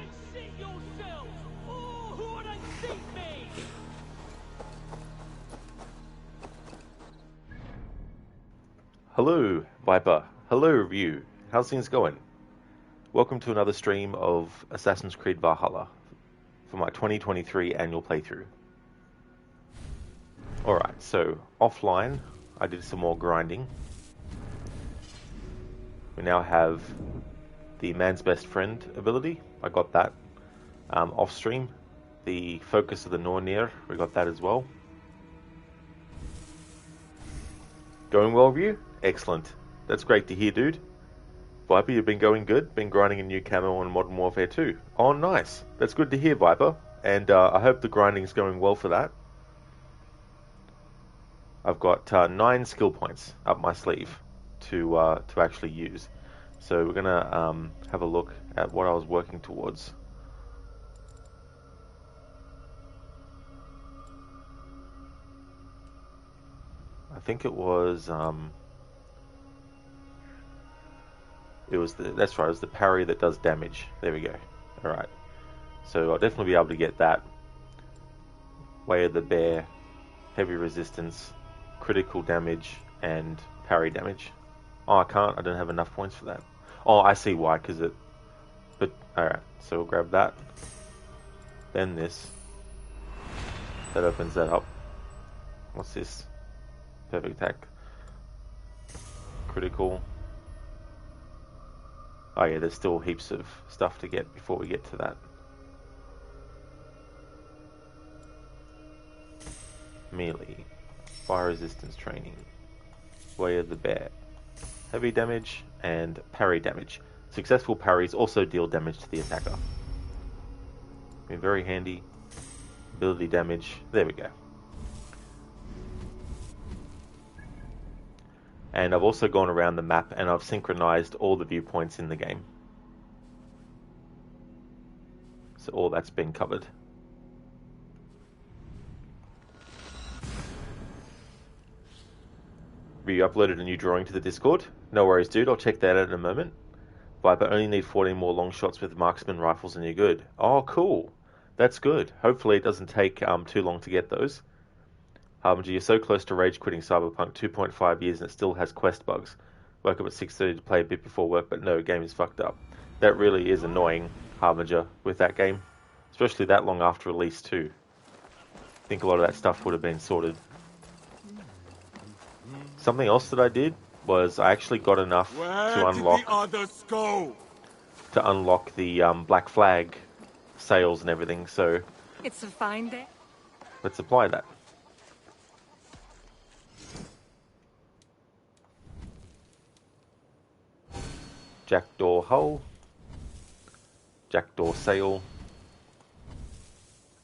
Unseat yourselves! Oh, who would unseat me? Hello, Viper. Hello, Review. How's things going? Welcome to another stream of Assassin's Creed Valhalla for my 2023 annual playthrough. Alright, so offline, I did some more grinding. We now have the Man's Best Friend ability. I got that off stream. The Focus of the Nornir, we got that as well. Going well, Review? Excellent. That's great to hear, dude. Viper, you've been going good? Been grinding a new camo on Modern Warfare 2. Oh, nice. That's good to hear, Viper. And I hope the grinding's going well for that. I've got 9 skill points up my sleeve to actually use. So we're going to have a look at what I was working towards. I think it was that's right, it was the parry that does damage. There we go. Alright. So I'll definitely be able to get that. Way of the Bear, heavy resistance, critical damage, and parry damage. Oh, I can't. I don't have enough points for that. Oh, I see why, because it... But, alright. So we'll grab that. Then this. That opens that up. What's this? Perfect attack. Critical. Oh yeah, there's still heaps of stuff to get before we get to that. Melee. Fire resistance training. Way of the Bear. Heavy damage and parry damage. Successful parries also deal damage to the attacker. Been very handy. Ability damage. There we go. And I've also gone around the map and I've synchronized all the viewpoints in the game. So all that's been covered. You uploaded a new drawing to the Discord? No worries, dude. I'll check that out in a moment. Viper, only need 14 more long shots with marksman rifles and you're good. Oh, cool. That's good. Hopefully it doesn't take too long to get those. Harbinger, you're so close to rage quitting Cyberpunk 2.5 years and it still has quest bugs. Woke up at 6:30 to play a bit before work, but no, game is fucked up. That really is annoying, Harbinger, with that game. Especially that long after release too. I think a lot of that stuff would have been sorted. Something else that I did was I actually got enough to unlock the Black Flag sales and everything, so it's a fine day. Let's apply that. Jackdaw hull, jackdaw sail,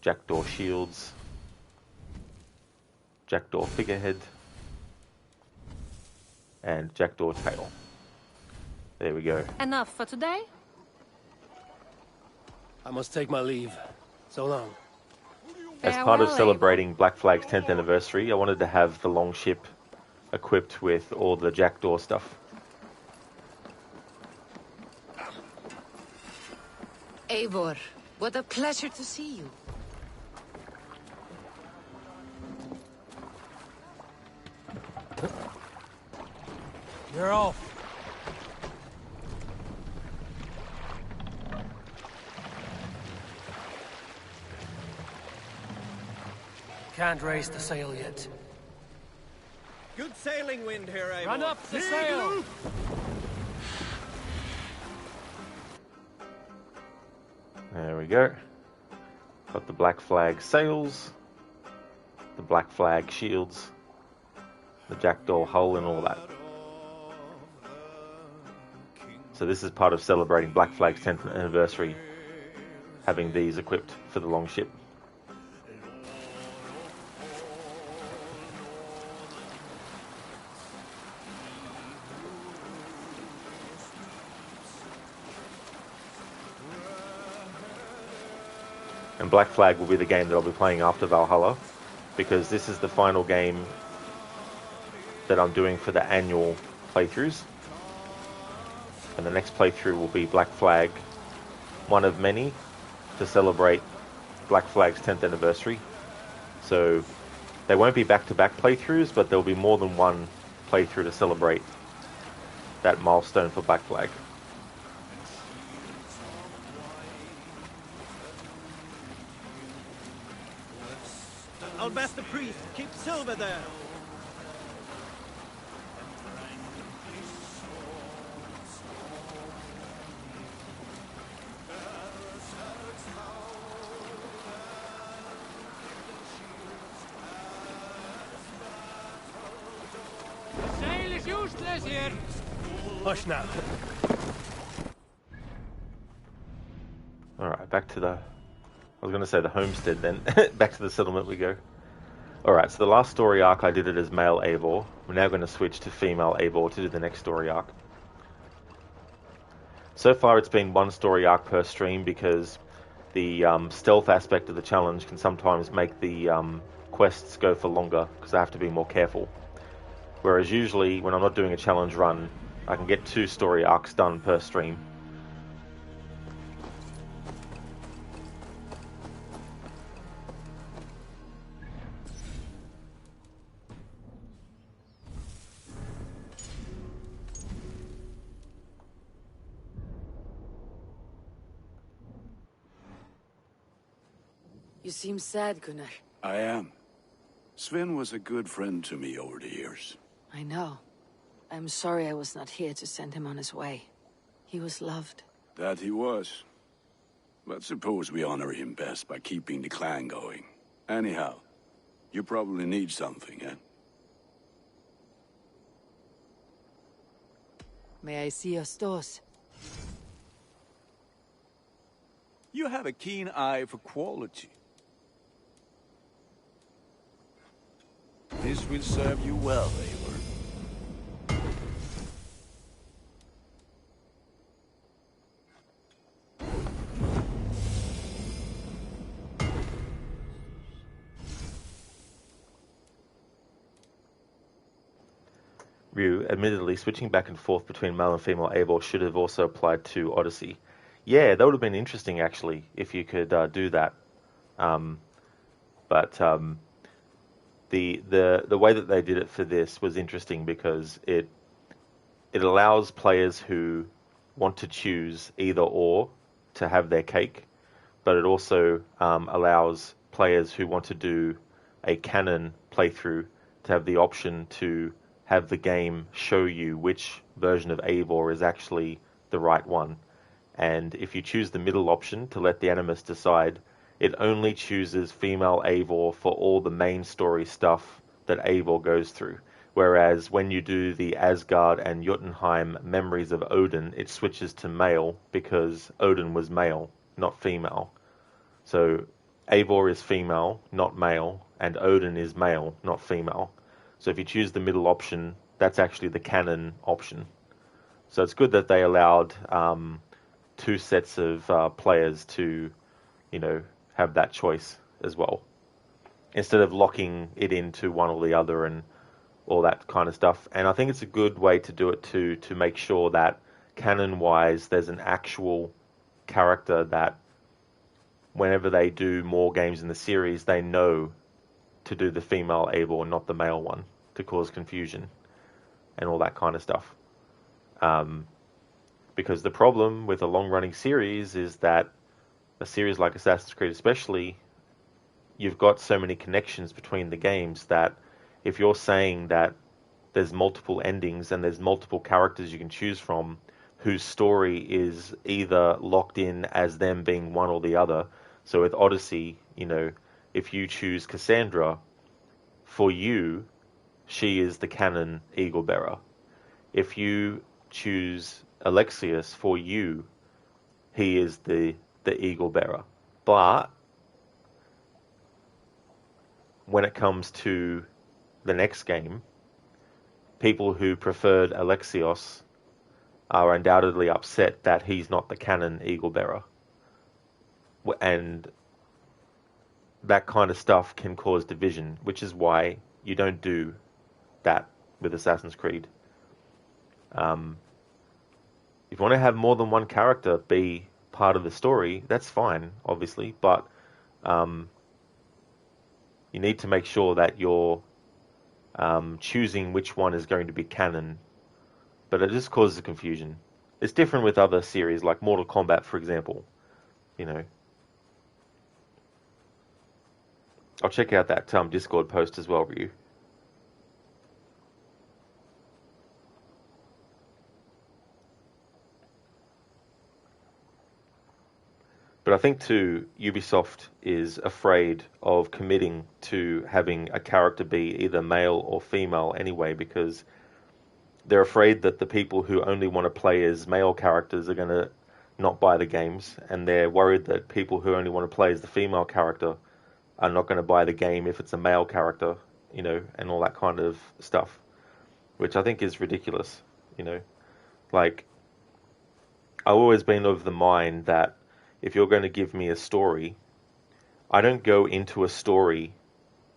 jackdaw shields, jackdaw figurehead, and jackdaw tail. There we go. Enough for today? I must take my leave. So long. As part of celebrating Black Flag's 10th anniversary, I wanted to have the longship equipped with all the jackdaw stuff. Eivor, what a pleasure to see you. You're off. Can't raise the sail yet. Good sailing wind here, Eivor. Run up the sail! There we go. Got the Black Flag sails, the Black Flag shields, the jackdaw hull and all that. So this is part of celebrating Black Flag's 10th anniversary, having these equipped for the longship. And Black Flag will be the game that I'll be playing after Valhalla, because this is the final game that I'm doing for the annual playthroughs. And the next playthrough will be Black Flag, one of many, to celebrate Black Flag's 10th anniversary. So they won't be back-to-back playthroughs, but there'll be more than one playthrough to celebrate that milestone for Black Flag. I'll bet the priest keeps silver there. Sail is useless here. Hush now. Alright, back to the... I was going to say the homestead then. Back to the settlement we go. Alright, so the last story arc I did it as male Eivor. We're now going to switch to female Eivor to do the next story arc. So far it's been one story arc per stream because the stealth aspect of the challenge can sometimes make the quests go for longer because I have to be more careful. Whereas usually when I'm not doing a challenge run, I can get 2 story arcs done per stream. You seem sad, Gunnar. I am. Sven was a good friend to me over the years. I know. I'm sorry I was not here to send him on his way. He was loved. That he was. But suppose we honor him best by keeping the clan going. Anyhow, you probably need something, eh? May I see your stores? You have a keen eye for quality. This will serve you well, Eivor. Ryu, admittedly, switching back and forth between male and female Eivor should have also applied to Odyssey. Yeah, that would have been interesting, actually, if you could do that. The way that they did it for this was interesting because it allows players who want to choose either or to have their cake, but it also allows players who want to do a canon playthrough to have the option to have the game show you which version of Eivor is actually the right one. And if you choose the middle option to let the Animus decide, it only chooses female Eivor for all the main story stuff that Eivor goes through. Whereas when you do the Asgard and Jotunheim Memories of Odin, it switches to male because Odin was male, not female. So Eivor is female, not male, and Odin is male, not female. So if you choose the middle option, that's actually the canon option. So it's good that they allowed 2 sets of players to, have that choice as well, instead of locking it into one or the other and all that kind of stuff. And I think it's a good way to do it to make sure that canon-wise there's an actual character that whenever they do more games in the series, they know to do the female Eivor, not the male one, to cause confusion and all that kind of stuff. Because the problem with a long-running series is that a series like Assassin's Creed especially, you've got so many connections between the games that if you're saying that there's multiple endings and there's multiple characters you can choose from whose story is either locked in as them being one or the other. So with Odyssey, if you choose Cassandra, for you, she is the canon Eagle Bearer. If you choose Alexius, for you, he is the Eagle Bearer. But when it comes to the next game, people who preferred Alexios are undoubtedly upset that he's not the canon Eagle Bearer. And that kind of stuff can cause division, which is why you don't do that with Assassin's Creed. If you want to have more than one character be part of the story, that's fine, obviously, but you need to make sure that you're choosing which one is going to be canon. But it just causes confusion. It's different with other series, like Mortal Kombat, for example. You know. I'll check out that Discord post as well, Ryu. But I think too, Ubisoft is afraid of committing to having a character be either male or female anyway, because they're afraid that the people who only want to play as male characters are going to not buy the games, and they're worried that people who only want to play as the female character are not going to buy the game if it's a male character, you know, and all that kind of stuff, which I think is ridiculous, you know. Like, I've always been of the mind that if you're going to give me a story, I don't go into a story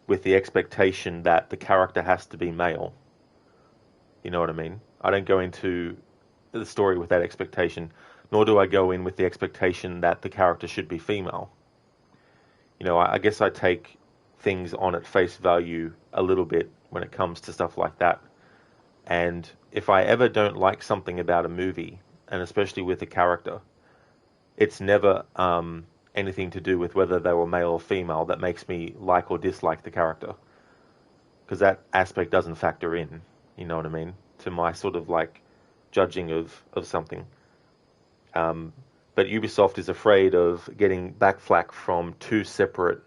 with the expectation that the character has to be male. You know what I mean? I don't go into the story with that expectation, nor do I go in with the expectation that the character should be female. You know, I guess I take things on at face value a little bit when it comes to stuff like that. And if I ever don't like something about a movie, and especially with a character, it's never anything to do with whether they were male or female that makes me like or dislike the character. Because that aspect doesn't factor in, you know what I mean, to my sort of like judging of something. But Ubisoft is afraid of getting back flack from two separate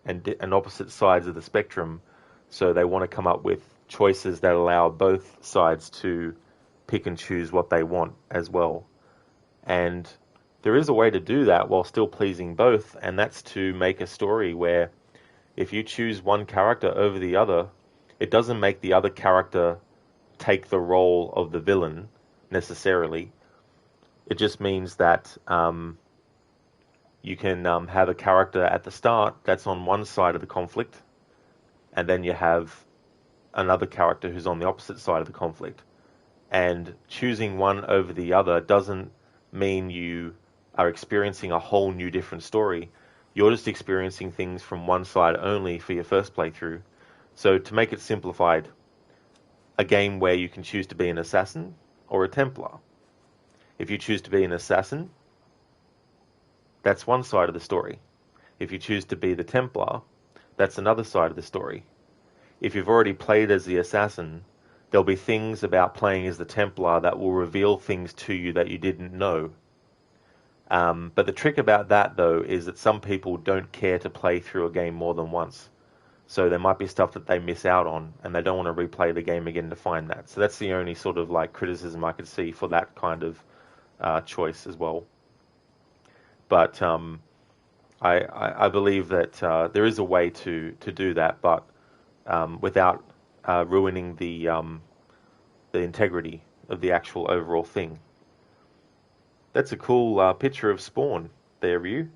and opposite sides of the spectrum, so they want to come up with choices that allow both sides to pick and choose what they want as well. And there is a way to do that while still pleasing both, and that's to make a story where if you choose one character over the other, it doesn't make the other character take the role of the villain necessarily. It just means that you can have a character at the start that's on one side of the conflict, and then you have another character who's on the opposite side of the conflict. And choosing one over the other doesn't mean you are experiencing a whole new different story. You're just experiencing things from one side only for your first playthrough. So to make it simplified, a game where you can choose to be an assassin or a Templar. If you choose to be an assassin, that's one side of the story. If you choose to be the Templar, that's another side of the story. If you've already played as the assassin, there'll be things about playing as the Templar that will reveal things to you that you didn't know. But the trick about that, though, is that some people don't care to play through a game more than once. So there might be stuff that they miss out on, and they don't want to replay the game again to find that. So that's the only sort of like criticism I could see for that kind of choice as well. But I believe that there is a way to do that, but without ruining the integrity of the actual overall thing. That's a cool picture of Spawn there, Ryu.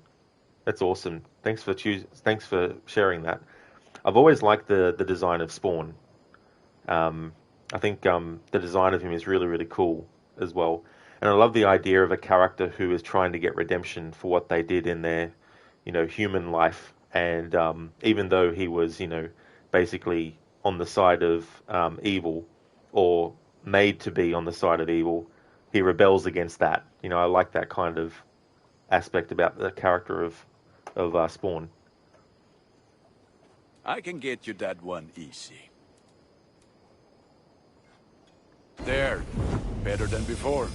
That's awesome. Thanks for sharing that. I've always liked the design of Spawn. I think the design of him is really, really cool as well. And I love the idea of a character who is trying to get redemption for what they did in their, human life. And even though he was, basically on the side of evil, or made to be on the side of evil, he rebels against that. I like that kind of aspect about the character of Spawn. I can get you that one easy. There. Better than before.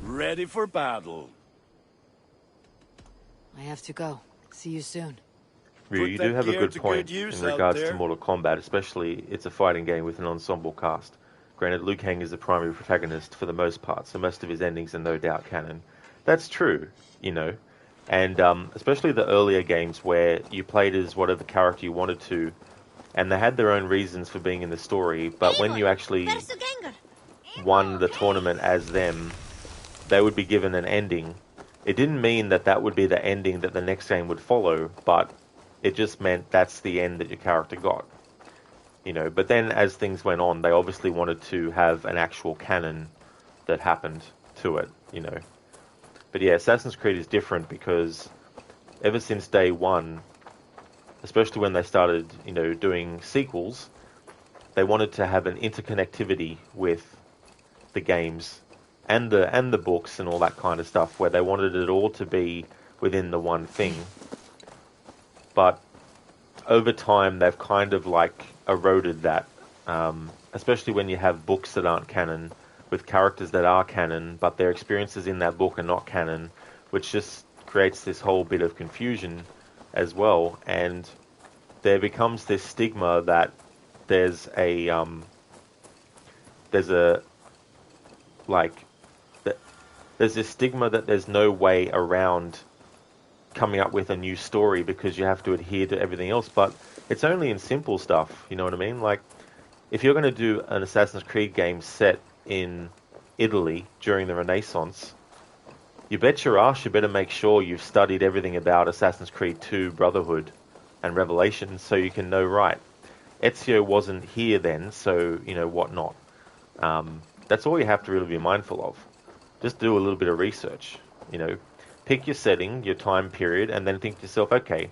Ready for battle. I have to go. See you soon. Ryu, Put you that do have a gear good to point good use in out regards to there. Mortal Kombat, especially it's a fighting game with an ensemble cast. Granted, Liu Kang is the primary protagonist for the most part, so most of his endings are no doubt canon. That's true, and especially the earlier games where you played as whatever character you wanted to, and they had their own reasons for being in the story, but when you actually won the tournament as them, they would be given an ending. It didn't mean that would be the ending that the next game would follow, but it just meant that's the end that your character got. you know. But then as things went on, they obviously wanted to have an actual canon that happened to it, you know. But yeah, Assassin's Creed is different because ever since day one, especially when they started, you know, doing sequels, they wanted to have an interconnectivity with the games and the books and all that kind of stuff, where they wanted it all to be within the one thing. But over time, they've kind of like eroded that, especially when you have books that aren't canon with characters that are canon, but their experiences in that book are not canon, which just creates this whole bit of confusion as well. And there becomes this stigma that there's a like there's this stigma that there's no way around coming up with a new story because you have to adhere to everything else. But it's only in simple stuff, you know what I mean? Like, if you're going to do an Assassin's Creed game set in Italy during the Renaissance, you bet your ass you better make sure you've studied everything about Assassin's Creed 2 Brotherhood and Revelations so you can know, right, Ezio wasn't here then, so, you know, what not. That's all you have to really be mindful of. Just do a little bit of research, you know. Pick your setting, your time period, and then think to yourself, okay,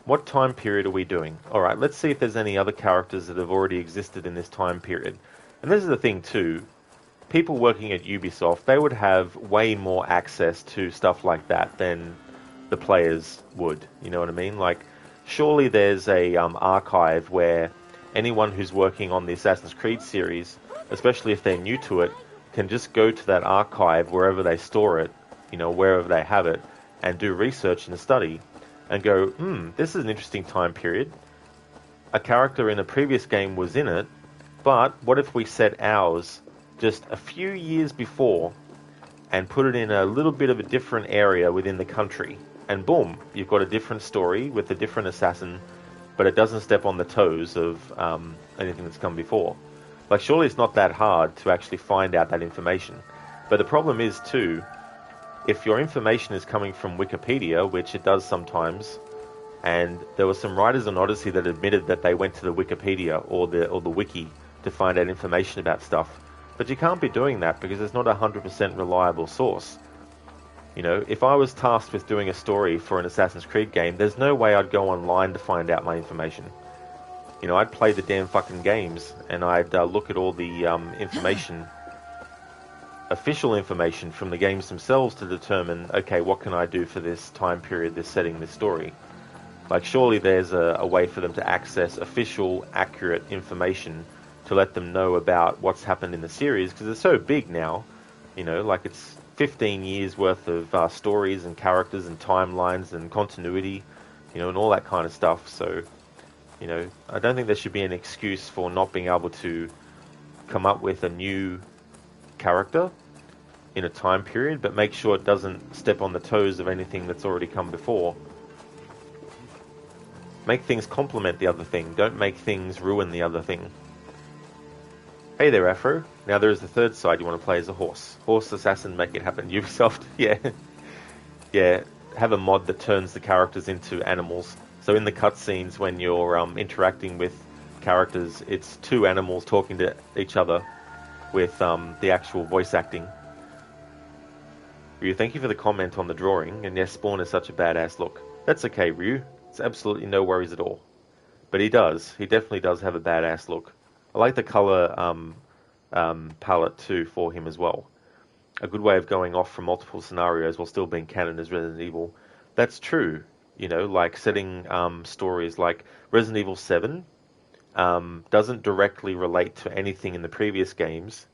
what time period are we doing? All right, let's see if there's any other characters that have already existed in this time period. And this is the thing too, people working at Ubisoft, they would have way more access to stuff like that than the players would, you know what I mean? Like, surely there's a archive where anyone who's working on the Assassin's Creed series, especially if they're new to it, can just go to that archive wherever they store it, you know, wherever they have it, and do research and study, and go, this is an interesting time period. A character in a previous game was in it, but what if we set ours just a few years before and put it in a little bit of a different area within the country? And boom, you've got a different story with a different assassin, but it doesn't step on the toes of anything that's come before. Like, surely it's not that hard to actually find out that information. But the problem is, too, if your information is coming from Wikipedia, which it does sometimes, and there were some writers on Odyssey that admitted that they went to the Wikipedia or the wiki to find out information about stuff. But you can't be doing that because it's not a 100% reliable source. You know, if I was tasked with doing a story for an Assassin's Creed game, there's no way I'd go online to find out my information. You know, I'd play the damn fucking games, and I'd look at all the information, official information from the games themselves to determine, okay, what can I do for this time period, this setting, this story? Like, surely there's a way for them to access official, accurate information to let them know about what's happened in the series, because it's so big now, you know, like it's 15 years worth of stories and characters and timelines and continuity, you know, and all that kind of stuff. So, you know, I don't think there should be an excuse for not being able to come up with a new character in a time period, but make sure it doesn't step on the toes of anything that's already come before. Make things complement the other thing. Don't make things ruin the other thing. Hey there, Afro. Now there is the third side you want to play as a horse. Horse assassin, make it happen. Ubisoft, yeah. Yeah, have a mod that turns the characters into animals. So in the cutscenes, when you're interacting with characters, it's two animals talking to each other with the actual voice acting. Ryu, thank you for the comment on the drawing, and yes, Spawn is such a badass look. That's okay, Ryu. It's absolutely no worries at all. But he definitely does have a badass look. I like the colour palette too for him as well. A good way of going off from multiple scenarios while still being canon as Resident Evil. That's true. You know, like setting stories like Resident Evil 7 doesn't directly relate to anything in the previous games,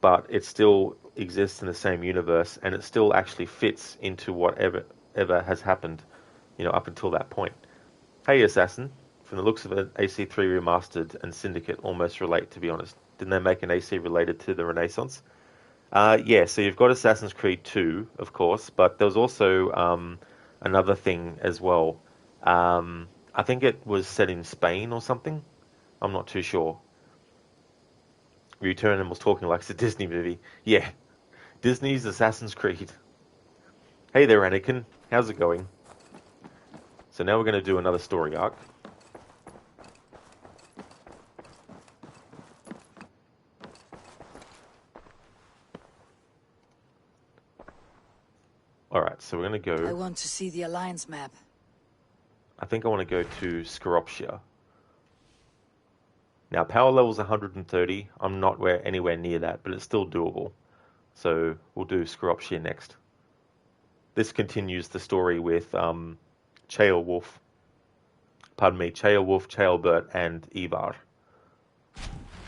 but it still exists in the same universe, and it still actually fits into whatever has happened, you know, up until that point. Hey, Assassin. From the looks of it, AC3 Remastered and Syndicate almost relate, to be honest. Didn't they make an AC related to the Renaissance? Yeah, so you've got Assassin's Creed 2, of course, but there was also another thing as well. I think it was set in Spain or something. I'm not too sure. Return was talking like it's a Disney movie. Yeah, Disney's Assassin's Creed. Hey there, Anakin. How's it going? So now we're going to do another story arc. Alright, so we're going to I go... want to see the Alliance map. I think I want to go to Scoropsia. Now, power level's 130. I'm not anywhere near that, but it's still doable. So we'll do Scoropsia next. This continues the story with Ceolwulf, Ceolbert, and Ivar.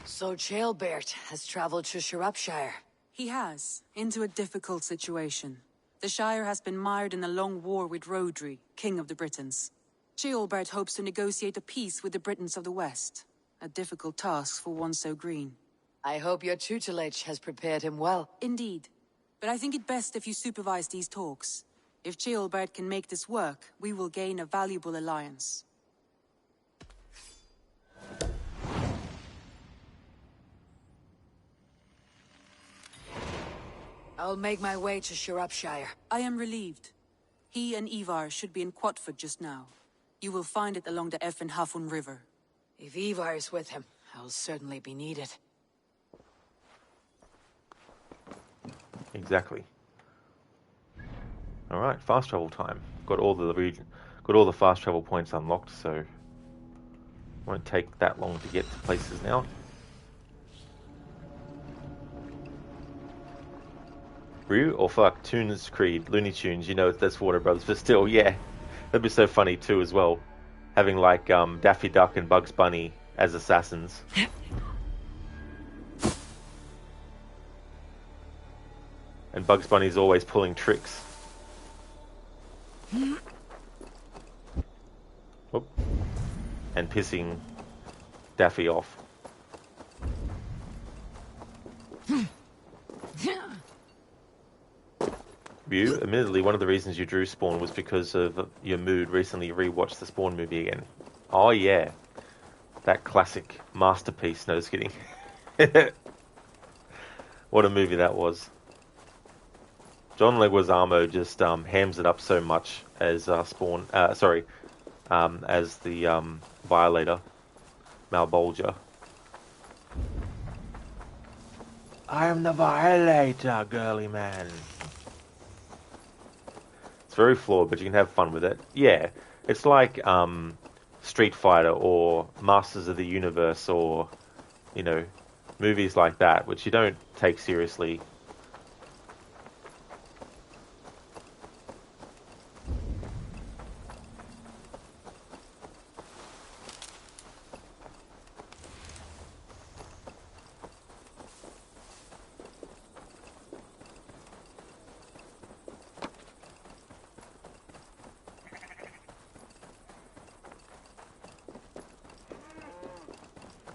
So Ceolbert has traveled to Shropshire. He has, into a difficult situation. The Shire has been mired in a long war with Rhodri, King of the Britons. Ceolbert hopes to negotiate a peace with the Britons of the West. A difficult task for one so green. I hope your tutelage has prepared him well. Indeed. But I think it best if you supervise these talks. If Ceolbert can make this work, we will gain a valuable alliance. I'll make my way to Shropshire. I am relieved. He and Ivar should be in Quatford just now. You will find it along the Effen Hafun River. If Ivar is with him, I'll certainly be needed. Exactly. Alright, fast travel time. Got all the fast travel points unlocked, so won't take that long to get to places now. Rue or fuck, Tunes Creed, Looney Tunes, you know that's Warner Brothers, but still, yeah. That'd be so funny too as well. Having like Daffy Duck and Bugs Bunny as assassins. And Bugs Bunny's always pulling tricks. Whoop. And pissing Daffy off. Ryu, admittedly, one of the reasons you drew Spawn was because of your mood. Recently rewatched the Spawn movie again. Oh yeah. That classic masterpiece. No, just kidding. What a movie that was. John Leguizamo just hams it up so much as Spawn. As the Violator, Malbolgia. I am the Violator, girly man. It's very flawed, but you can have fun with it. Yeah, it's like Street Fighter or Masters of the Universe or, you know, movies like that, which you don't take seriously.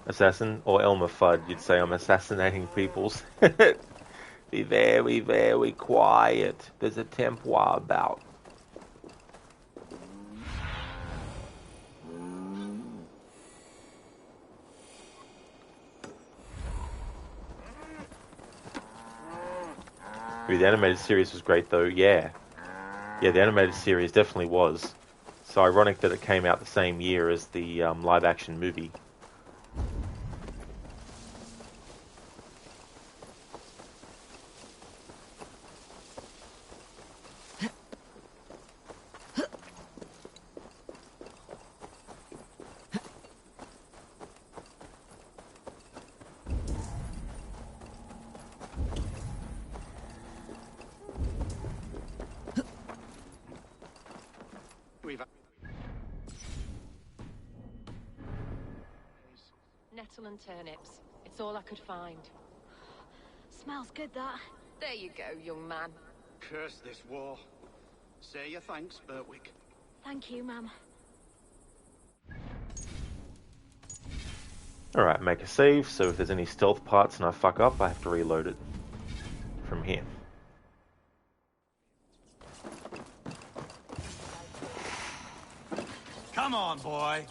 Assassin or Elmer Fudd, you'd say I'm assassinating peoples. Be very, very quiet. There's a Templar about. The animated series was great though, yeah. Yeah, the animated series definitely was. So ironic that it came out the same year as the live action movie. Nettle and turnips. It's all I could find. Smells good, that. There you go, young man. Curse this war. Say your thanks, Berwick. Thank you, ma'am. Alright, make a save, so if there's any stealth parts and I fuck up, I have to reload it from here. Come on, boy.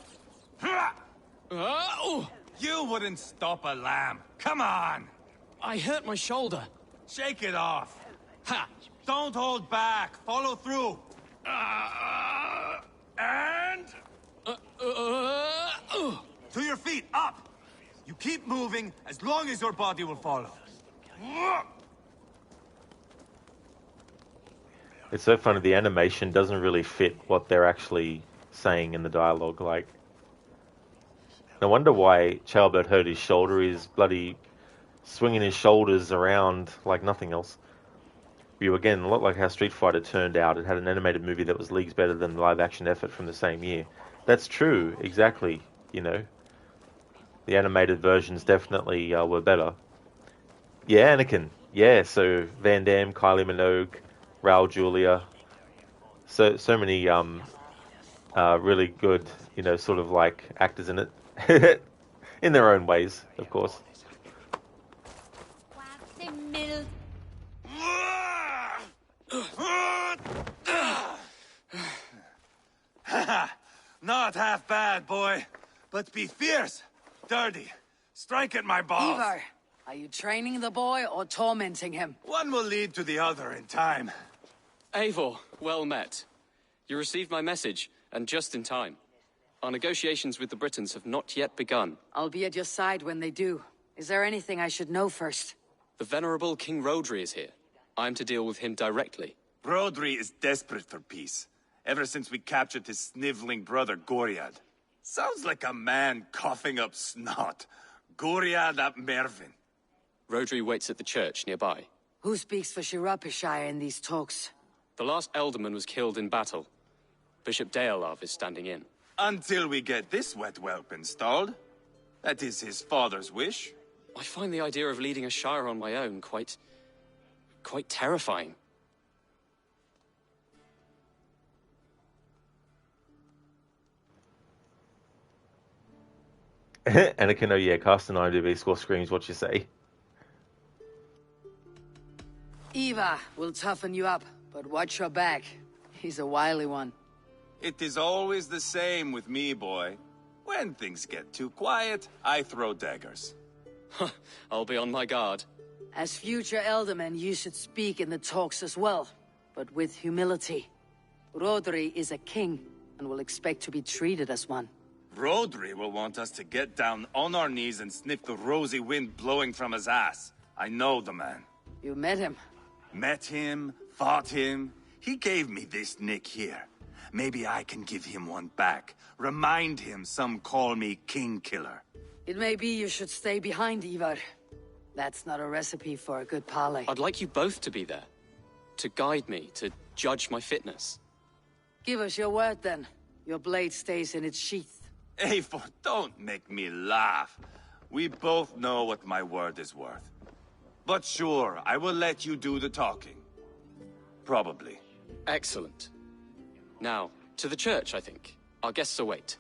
You wouldn't stop a lamb. Come on. I hurt my shoulder. Shake it off. Ha! Don't hold back. Follow through. And... To your feet. Up. You keep moving as long as your body will follow. It's so funny, the animation doesn't really fit what they're actually saying in the dialogue. Like, no wonder why Childbird hurt his shoulder. He's bloody swinging his shoulders around like nothing else. You again, a lot like how Street Fighter turned out. It had an animated movie that was leagues better than the live-action effort from the same year. That's true, exactly. You know, the animated versions definitely were better. Yeah, Anakin. Yeah, so Van Damme, Kylie Minogue, Raul Julia. So many really good, you know, sort of like actors in it, in their own ways, of course. Not half bad, boy. But be fierce, dirty. Strike at my balls. Ivar, are you training the boy or tormenting him? One will lead to the other in time. Eivor, well met. You received my message, and just in time. Our negotiations with the Britons have not yet begun. I'll be at your side when they do. Is there anything I should know first? The venerable King Rodri is here. I'm to deal with him directly. Rodri is desperate for peace. Ever since we captured his sniveling brother, Goriad. Sounds like a man coughing up snot. Goriad ap Mervin. Rodri waits at the church nearby. Who speaks for Shirapishire in these talks? The last alderman was killed in battle. Bishop Deolav is standing in. Until we get this wet whelp installed. That is his father's wish. I find the idea of leading a shire on my own quite terrifying. Anakin, oh yeah, cast an IMDb score screams what you say. Eva will toughen you up, but watch your back. He's a wily one. It is always the same with me, boy. When things get too quiet, I throw daggers. I'll be on my guard. As future Elderman, you should speak in the talks as well, but with humility. Rodri is a king, and will expect to be treated as one. Rodri will want us to get down on our knees and sniff the rosy wind blowing from his ass. I know the man. You met him? Met him, fought him. He gave me this nick here. Maybe I can give him one back. Remind him some call me King Killer. It may be you should stay behind, Ivar. That's not a recipe for a good parley. I'd like you both to be there. To guide me, to judge my fitness. Give us your word, then. Your blade stays in its sheath. Eivor, don't make me laugh. We both know what my word is worth. But sure, I will let you do the talking. Probably. Excellent. Now, to the church, I think. Our guests await.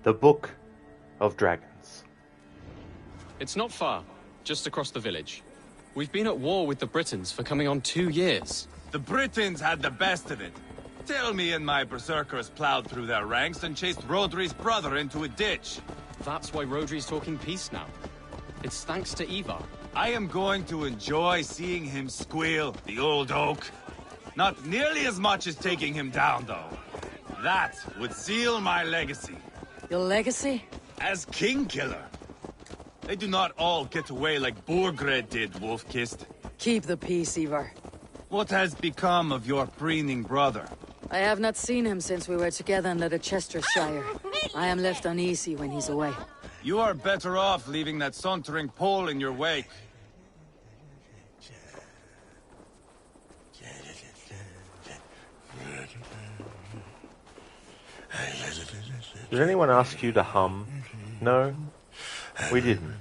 The Book of Dragons. It's not far, just across the village. We've been at war with the Britons for coming on 2 years. The Britons had the best of it. Tell me and my berserkers plowed through their ranks and chased Rodri's brother into a ditch. That's why Rodri's talking peace now. It's thanks to Ivar. I am going to enjoy seeing him squeal, the old oak. Not nearly as much as taking him down, though. That would seal my legacy. Your legacy? As King Killer. They do not all get away like Borgred did, Wolf-Kissed. Keep the peace, Ivar. What has become of your preening brother? I have not seen him since we were together in Leicestershire. I am left uneasy when he's away. You are better off leaving that sauntering Pole in your wake. Did anyone ask you to hum? No? We didn't.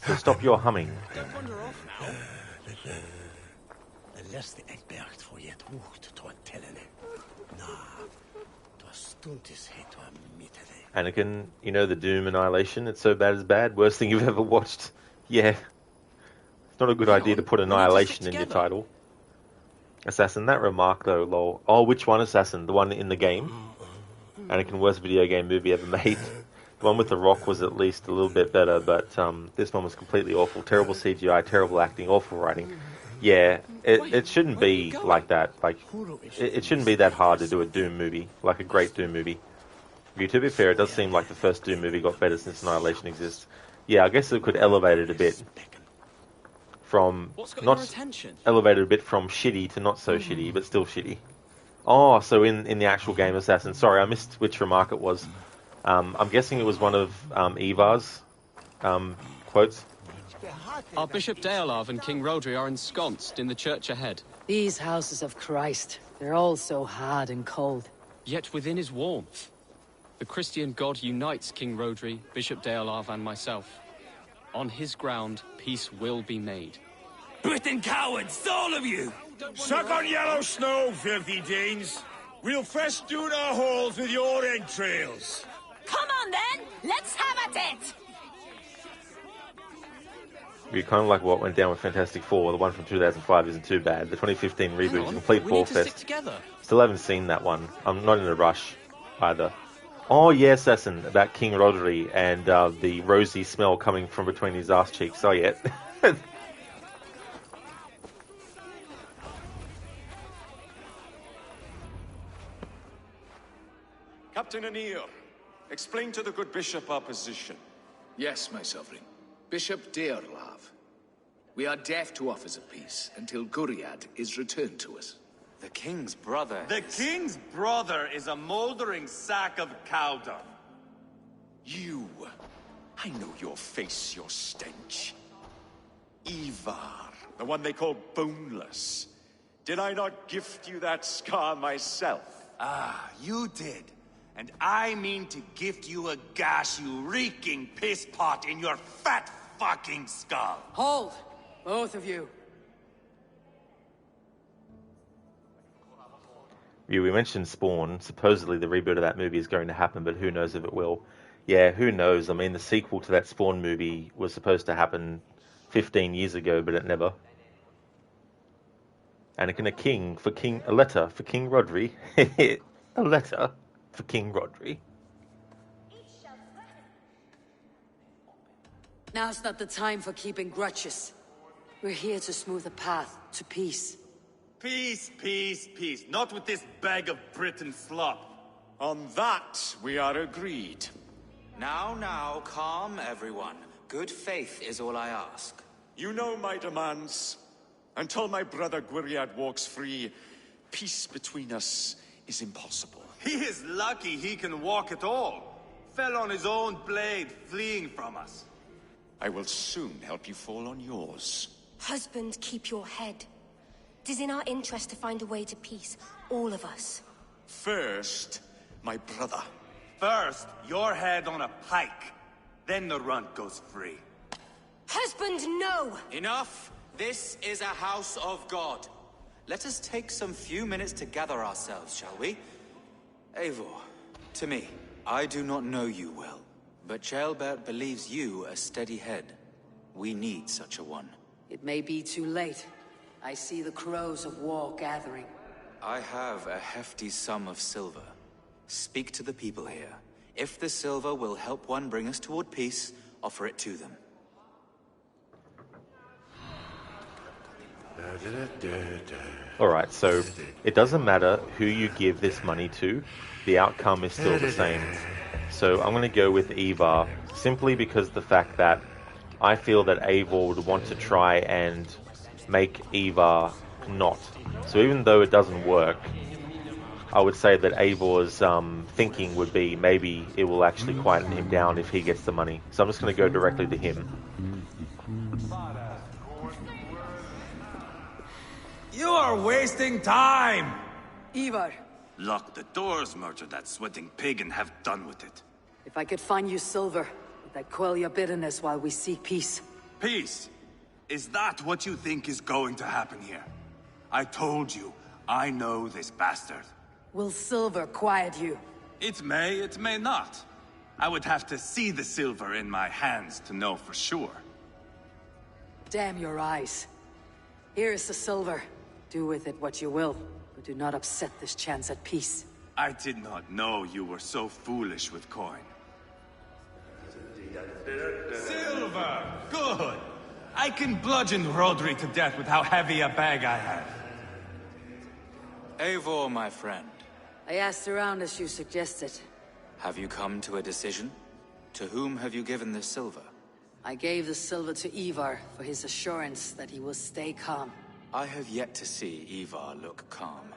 So stop your humming. Don't wander off now. Anakin, you know the Doom Annihilation? It's so bad it's bad. Worst thing you've ever watched. Yeah. It's not a good idea to put Annihilation in your title. Assassin, that remark though, lol. Oh, which one Assassin? The one in the game? Anakin, worst video game movie ever made. The one with The Rock was at least a little bit better, but this one was completely awful. Terrible CGI, terrible acting, awful writing. Yeah, it shouldn't be like that. Like, it shouldn't be that hard to do a Doom movie, like a great Doom movie. To be fair, it does seem like the first Doom movie got better since Annihilation exists. Yeah, I guess it could elevate it a bit from elevated a bit from shitty to not so shitty, but still shitty. Oh, so in the actual game Assassin, sorry, I missed which remark it was. I'm guessing it was one of Ivar's quotes. Our Bishop Deolav and King Rodri are ensconced in the church ahead. These houses of Christ, they're all so hard and cold. Yet within is warmth. The Christian God unites King Rodri, Bishop Deolav, and myself. On his ground, peace will be made. Britain cowards, all of you! Suck on yellow snow, filthy Danes! We'll festoon our halls with your entrails! Come on then! Let's have at it! You're kind of like what went down with Fantastic Four. The one from 2005 isn't too bad. The 2015 reboot is a complete ball fest. Still haven't seen that one. I'm not in a rush either. Oh yeah, Assassin, about King Rodri and the rosy smell coming from between his ass cheeks. Oh yeah. Captain Anir, explain to the good bishop our position. Yes, my sovereign. Bishop Deolav. We are deaf to offers of peace until Guriad is returned to us. The king's brother. The king's brother is a mouldering sack of cow dung. You. I know your face, your stench. Ivar, the one they call boneless. Did I not gift you that scar myself? Ah, you did. And I mean to gift you a gash, you reeking piss pot in your fat fucking skull. Hold! Both of you. Yeah, we mentioned Spawn. Supposedly the reboot of that movie is going to happen, but who knows if it will. Yeah, who knows? I mean, the sequel to that Spawn movie was supposed to happen 15 years ago, but it never. Anakin a letter for King Rodri. A letter for King Rodri. Now's not the time for keeping grudges. We're here to smooth a path to peace. Peace, peace, peace. Not with this bag of Britain slop. On that, we are agreed. Now, calm everyone. Good faith is all I ask. You know my demands. Until my brother Gwiriad walks free, peace between us is impossible. He is lucky he can walk at all. Fell on his own blade, fleeing from us. I will soon help you fall on yours. Husband, keep your head. It is in our interest to find a way to peace, all of us. First, my brother. First, your head on a pike. Then the runt goes free. Husband, no! Enough! This is a house of God. Let us take some few minutes to gather ourselves, shall we? Eivor, to me, I do not know you well, but Ceolbert believes you a steady head. We need such a one. It may be too late. I see the crows of war gathering. I have a hefty sum of silver. Speak to the people here. If the silver will help one bring us toward peace, offer it to them. Alright, so it doesn't matter who you give this money to, the outcome is still the same. So I'm going to go with Ivar, simply because the fact that I feel that Eivor would want to try and make Ivar not. So even though it doesn't work, I would say that Eivor's thinking would be maybe it will actually quieten him down if he gets the money. So I'm just going to go directly to him. You are wasting time! Ivar. Lock the doors, murder that sweating pig, and have done with it. If I could find you silver, would that quell your bitterness while we seek peace? Peace? Is that what you think is going to happen here? I told you, I know this bastard. Will silver quiet you? It may not. I would have to see the silver in my hands to know for sure. Damn your eyes. Here is the silver. Do with it what you will, but do not upset this chance at peace. I did not know you were so foolish with coin. Silver! Good! I can bludgeon Rodri to death with how heavy a bag I have. Eivor, my friend. I asked around as you suggested. Have you come to a decision? To whom have you given this silver? I gave the silver to Ivar for his assurance that he will stay calm. I have yet to see Ivar look calm.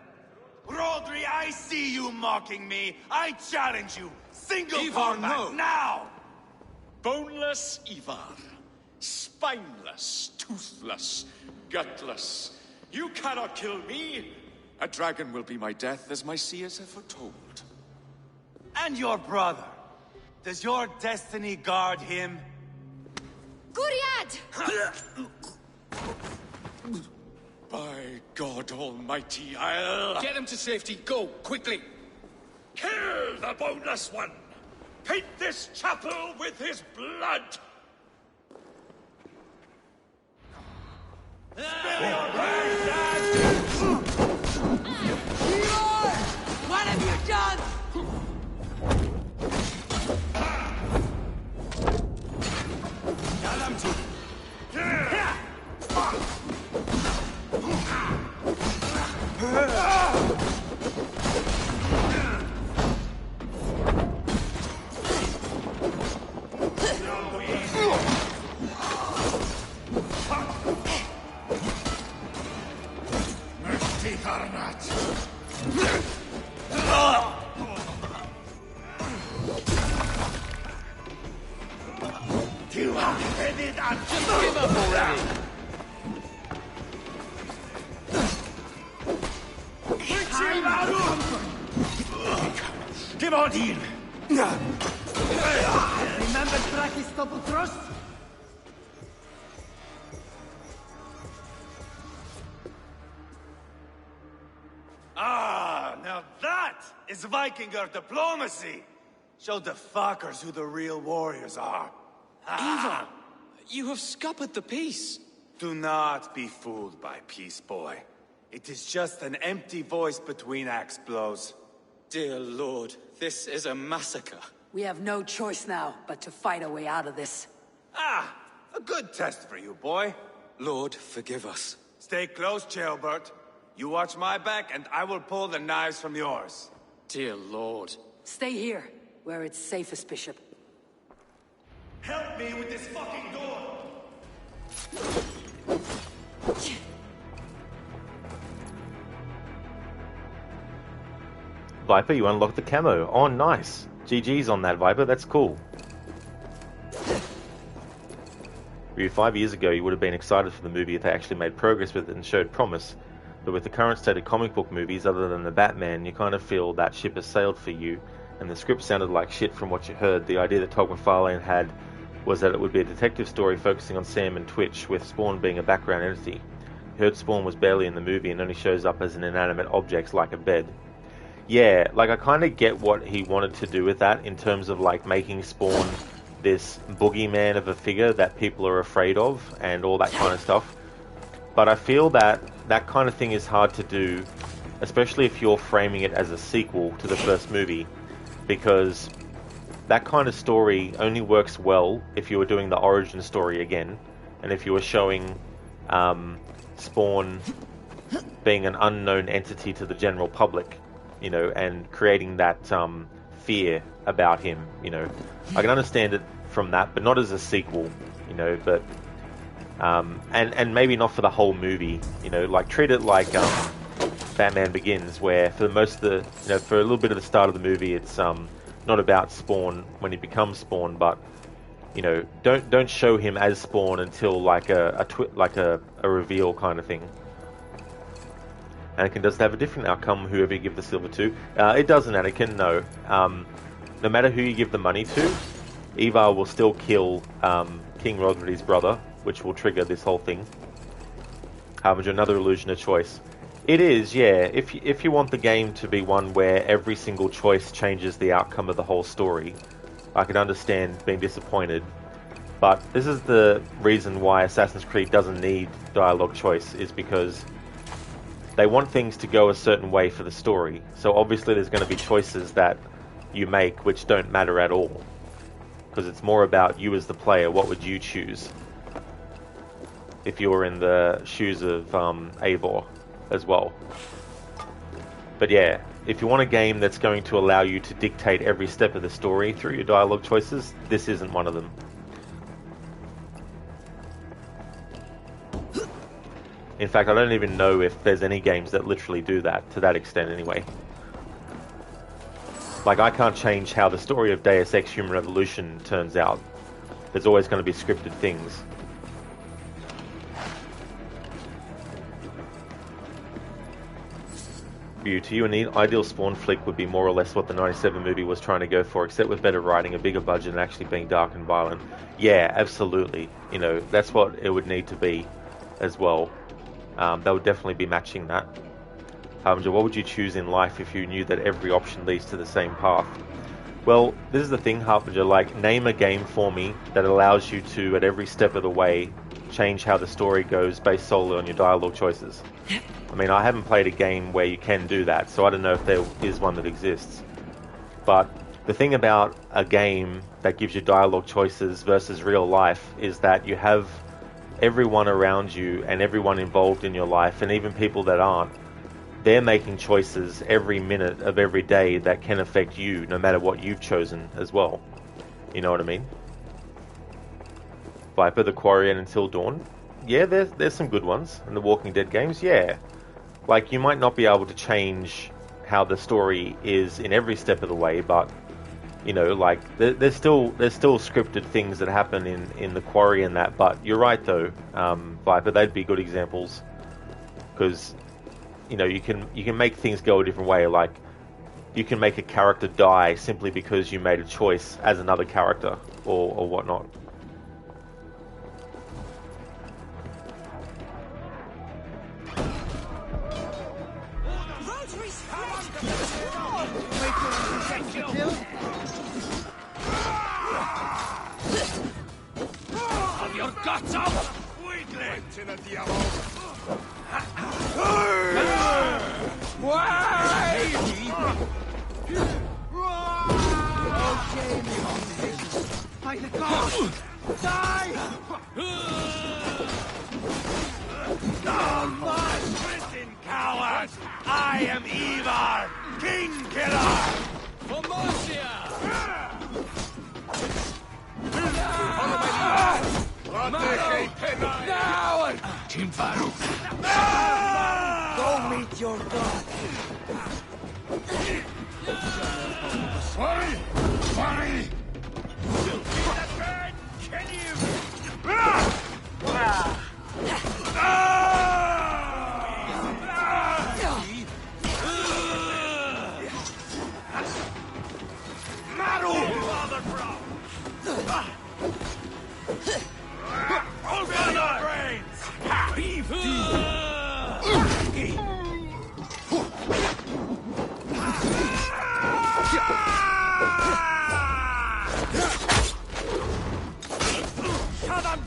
Rodri, I see you mocking me. I challenge you. Single Ivar, combat no. now. Boneless Ivar. Spineless, toothless, gutless. You cannot kill me. A dragon will be my death, as my seers have foretold. And your brother. Does your destiny guard him? Guriad! By God Almighty, I'll... Get him to safety. Go, quickly. Kill the boneless one! Paint this chapel with his blood! What have you done? Give up already. Give on in. Remember Trakistopoulos? Ah, now that is Vikingr diplomacy. Show the fuckers who the real warriors are. Ivar, you have scuppered the peace. Do not be fooled by peace, boy. It is just an empty voice between axe blows. Dear Lord, this is a massacre. We have no choice now but to fight our way out of this. Ah, a good test for you, boy. Lord, forgive us. Stay close, Ceolbert. You watch my back, and I will pull the knives from yours. Dear Lord. Stay here, where it's safest, Bishop. Help me with this fucking door! Viper, you unlocked the camo. Oh, nice. GG's on that, Viper. That's cool. Ryu, 5 years ago, you would have been excited for the movie if they actually made progress with it and showed promise. But with the current state of comic book movies, other than the Batman, you kind of feel that ship has sailed for you, and the script sounded like shit from what you heard. The idea that Todd McFarlane had was that it would be a detective story focusing on Sam and Twitch, with Spawn being a background entity. You heard Spawn was barely in the movie and only shows up as an inanimate object like a bed. Yeah, like, I kind of get what he wanted to do with that in terms of, like, making Spawn this boogeyman of a figure that people are afraid of and all that kind of stuff. But I feel that that kind of thing is hard to do, especially if you're framing it as a sequel to the first movie, because that kind of story only works well if you were doing the origin story again, and if you were showing Spawn being an unknown entity to the general public, you know, and creating that fear about him, you know. I can understand it from that, but not as a sequel, you know, but and maybe not for the whole movie, you know, like treat it like Batman Begins, where for most of the, you know, for a little bit of the start of the movie, it's not about Spawn when he becomes Spawn, but you know, don't show him as Spawn until like a reveal kind of thing. Anakin does have a different outcome, whoever you give the silver to. It doesn't, Anakin, no. No matter who you give the money to, Ivar will still kill King Rodri's brother, which will trigger this whole thing. Harbinger, another illusion of choice. It is, yeah. If you want the game to be one where every single choice changes the outcome of the whole story, I can understand being disappointed. But this is the reason why Assassin's Creed doesn't need dialogue choice, is because they want things to go a certain way for the story. So obviously there's going to be choices that you make which don't matter at all, because it's more about you as the player. What would you choose? if you were in the shoes of Eivor as well. But yeah, if you want a game that's going to allow you to dictate every step of the story through your dialogue choices, this isn't one of them. In fact, I don't even know if there's any games that literally do that, to that extent anyway. Like, I can't change how the story of Deus Ex Human Revolution turns out. There's always going to be scripted things. To you, an ideal Spawn flick would be more or less what the 97 movie was trying to go for, except with better writing, a bigger budget, and actually being dark and violent. Yeah, absolutely. You know, that's what it would need to be as well. They would definitely be matching that. Harbinger, what would you choose in life if you knew that every option leads to the same path? Well, this is the thing, Harbinger, like, name a game for me that allows you to, at every step of the way, change how the story goes based solely on your dialogue choices. I mean, I haven't played a game where you can do that, so I don't know if there is one that exists. But the thing about a game that gives you dialogue choices versus real life is that you have everyone around you and everyone involved in your life, and even people that aren't, they're making choices every minute of every day that can affect you, no matter what you've chosen as well. You know what I mean? Viper, The Quarry, and Until Dawn. Yeah, there's some good ones. And the Walking Dead games, yeah. Like, you might not be able to change how the story is in every step of the way, but, you know, like, there's still scripted things that happen in The Quarry and that. But you're right, though, Viper, they'd be good examples. Because, you know, you can make things go a different way. Like, you can make a character die simply because you made a choice as another character or whatnot. Your guts out! Weakling! Why? Okay, by the gods! Die! Listen, coward! I am Ivar, King Killer! For Mercia! Now! Team Faru! Go meet your god! Sorry! Sorry! Can you? Maru! Open your brains!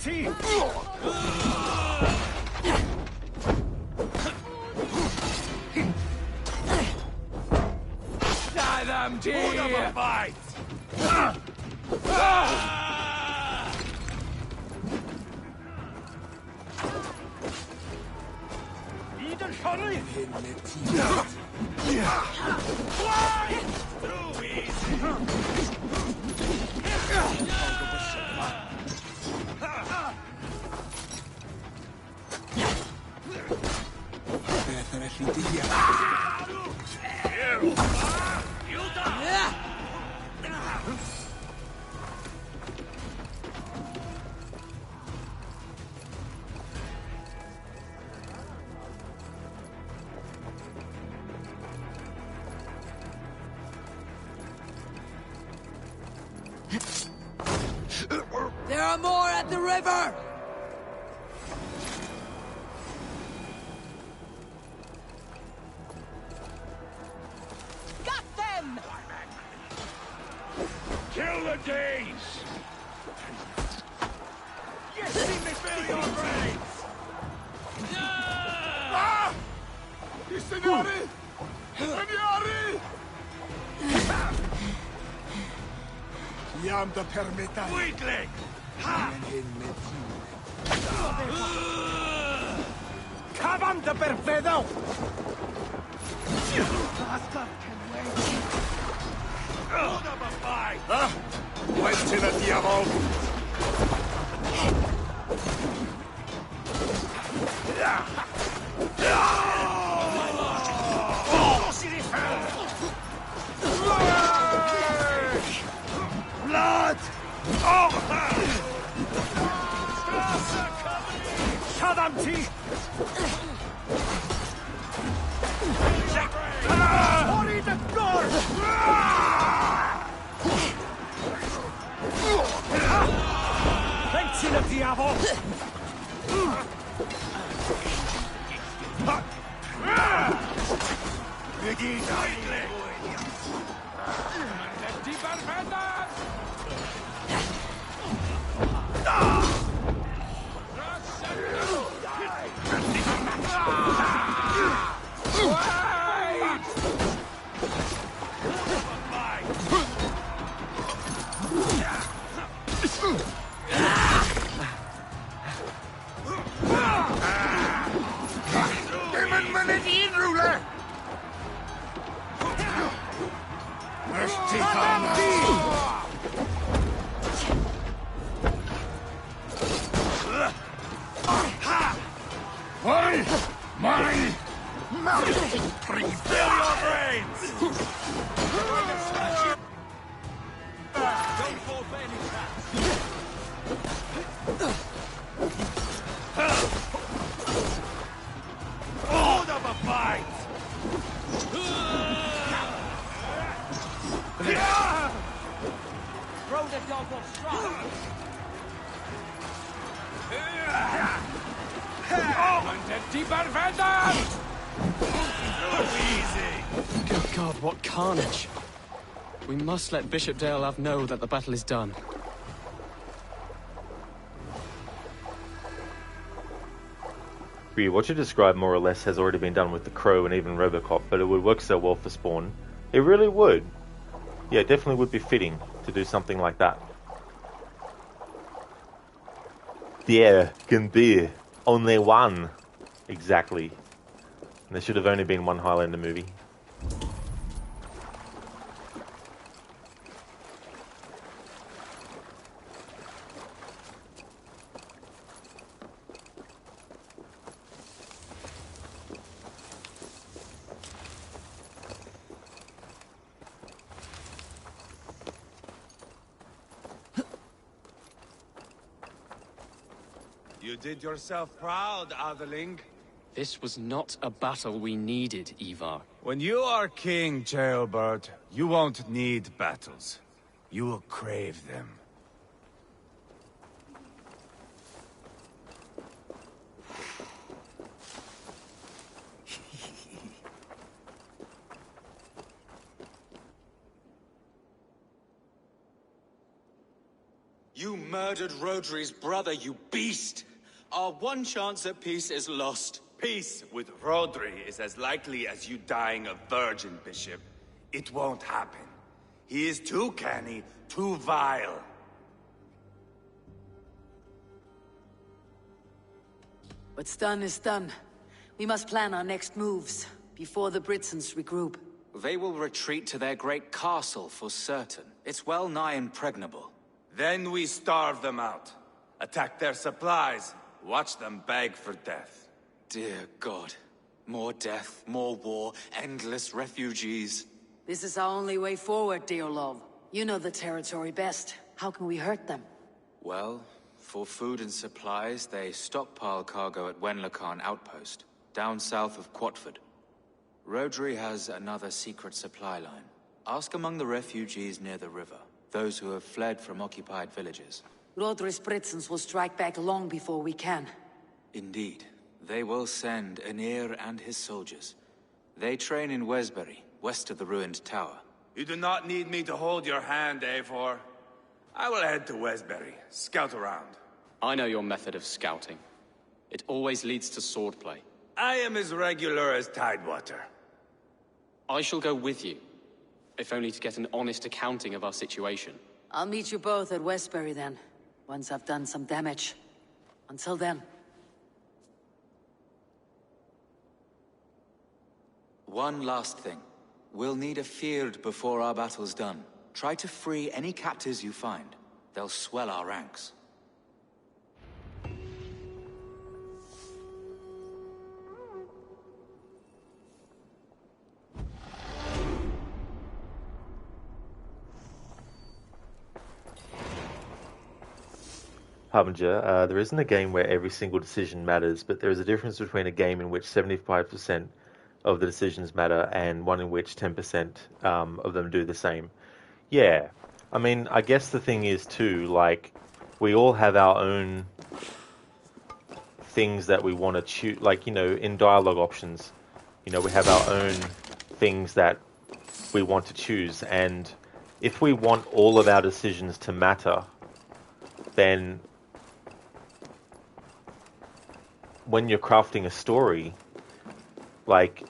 Team! Die them, team! Who never fights? Either hurry! Why? Too easy! There are more at the river! Got them! Kill the days! You see me fill your brains! Ah! Signori! Signori! Jam da permetta. Weakling! Ha! Cavam de perpedo! Questi la diavolo! Blood! Shadamti! Hori the gore! Pensi la diavolo! Good God, what carnage! We must let Bishop Deolav know that the battle is done. What you described more or less has already been done with the Crow and even Robocop, but it would work so well for Spawn. It really would. Yeah, it definitely would be fitting to do something like that. There can be only one. Exactly. And there should have only been one Highlander movie. You did yourself proud, Otherling. This was not a battle we needed, Ivar. When you are king, Jailbird, you won't need battles. You will crave them. You murdered Rodri's brother, you beast! Our one chance at peace is lost. Peace with Rodri is as likely as you dying a virgin, Bishop. It won't happen. He is too canny, too vile. What's done is done. We must plan our next moves, before the Britons regroup. They will retreat to their great castle for certain. It's well nigh impregnable. Then we starve them out. Attack their supplies. Watch them beg for death. Dear God. More death, more war, endless refugees. This is our only way forward, Deolov. You know the territory best. How can we hurt them? Well, for food and supplies, they stockpile cargo at Wenlacan Outpost, down south of Quatford. Rodri has another secret supply line. Ask among the refugees near the river, those who have fled from occupied villages. Rodri's Britons will strike back long before we can. Indeed. They will send Anir and his soldiers. They train in Wesbury, west of the ruined tower. You do not need me to hold your hand, Eivor. I will head to Wesbury, scout around. I know your method of scouting. It always leads to swordplay. I am as regular as Tidewater. I shall go with you, if only to get an honest accounting of our situation. I'll meet you both at Westbury then, once I've done some damage. Until then. One last thing. We'll need a field before our battle's done. Try to free any captives you find. They'll swell our ranks. Harbinger, there isn't a game where every single decision matters, but there is a difference between a game in which 75% of the decisions matter and one in which 10% of them do the same. Yeah, I mean, I guess the thing is too, like, we all have our own things that we want to choose, like, you know, in dialogue options, you know, we have our own things that we want to choose, and if we want all of our decisions to matter, then when you're crafting a story, like,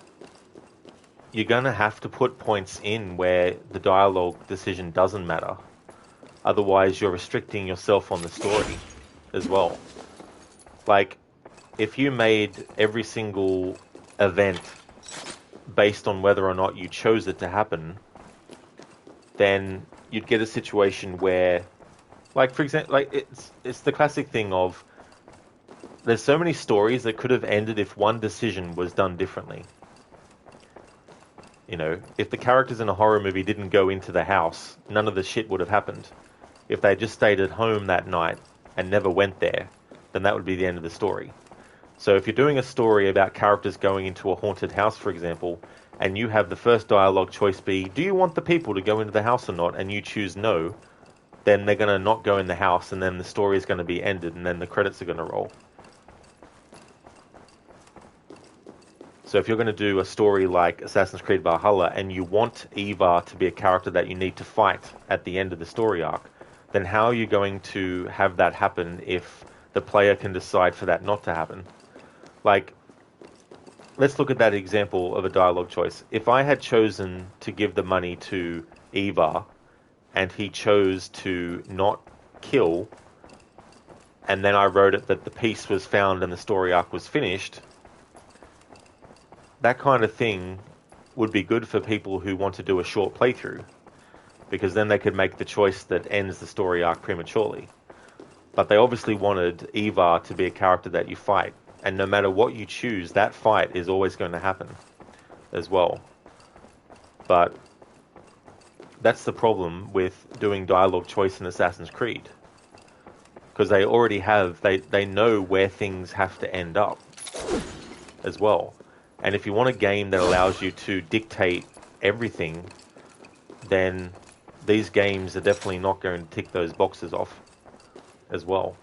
you're going to have to put points in where the dialogue decision doesn't matter. Otherwise, you're restricting yourself on the story as well. Like, if you made every single event based on whether or not you chose it to happen, then you'd get a situation where, like, for example, like, it's the classic thing of, there's so many stories that could have ended if one decision was done differently. You know, if the characters in a horror movie didn't go into the house, none of the shit would have happened. If they just stayed at home that night and never went there, then that would be the end of the story. So if you're doing a story about characters going into a haunted house, for example, and you have the first dialogue choice be, do you want the people to go into the house or not, and you choose no, then they're going to not go in the house, and then the story is going to be ended, and then the credits are going to roll. So if you're going to do a story like Assassin's Creed Valhalla and you want Ivar to be a character that you need to fight at the end of the story arc, then how are you going to have that happen if the player can decide for that not to happen? Like, let's look at that example of a dialogue choice. If I had chosen to give the money to Ivar and he chose to not kill, and then I wrote it that the piece was found and the story arc was finished, that kind of thing would be good for people who want to do a short playthrough, because then they could make the choice that ends the story arc prematurely. But they obviously wanted Ivar to be a character that you fight, and no matter what you choose, that fight is always going to happen as well. But that's the problem with doing dialogue choice in Assassin's Creed, because they already have, they know where things have to end up as well. And if you want a game that allows you to dictate everything, then these games are definitely not going to tick those boxes off as well.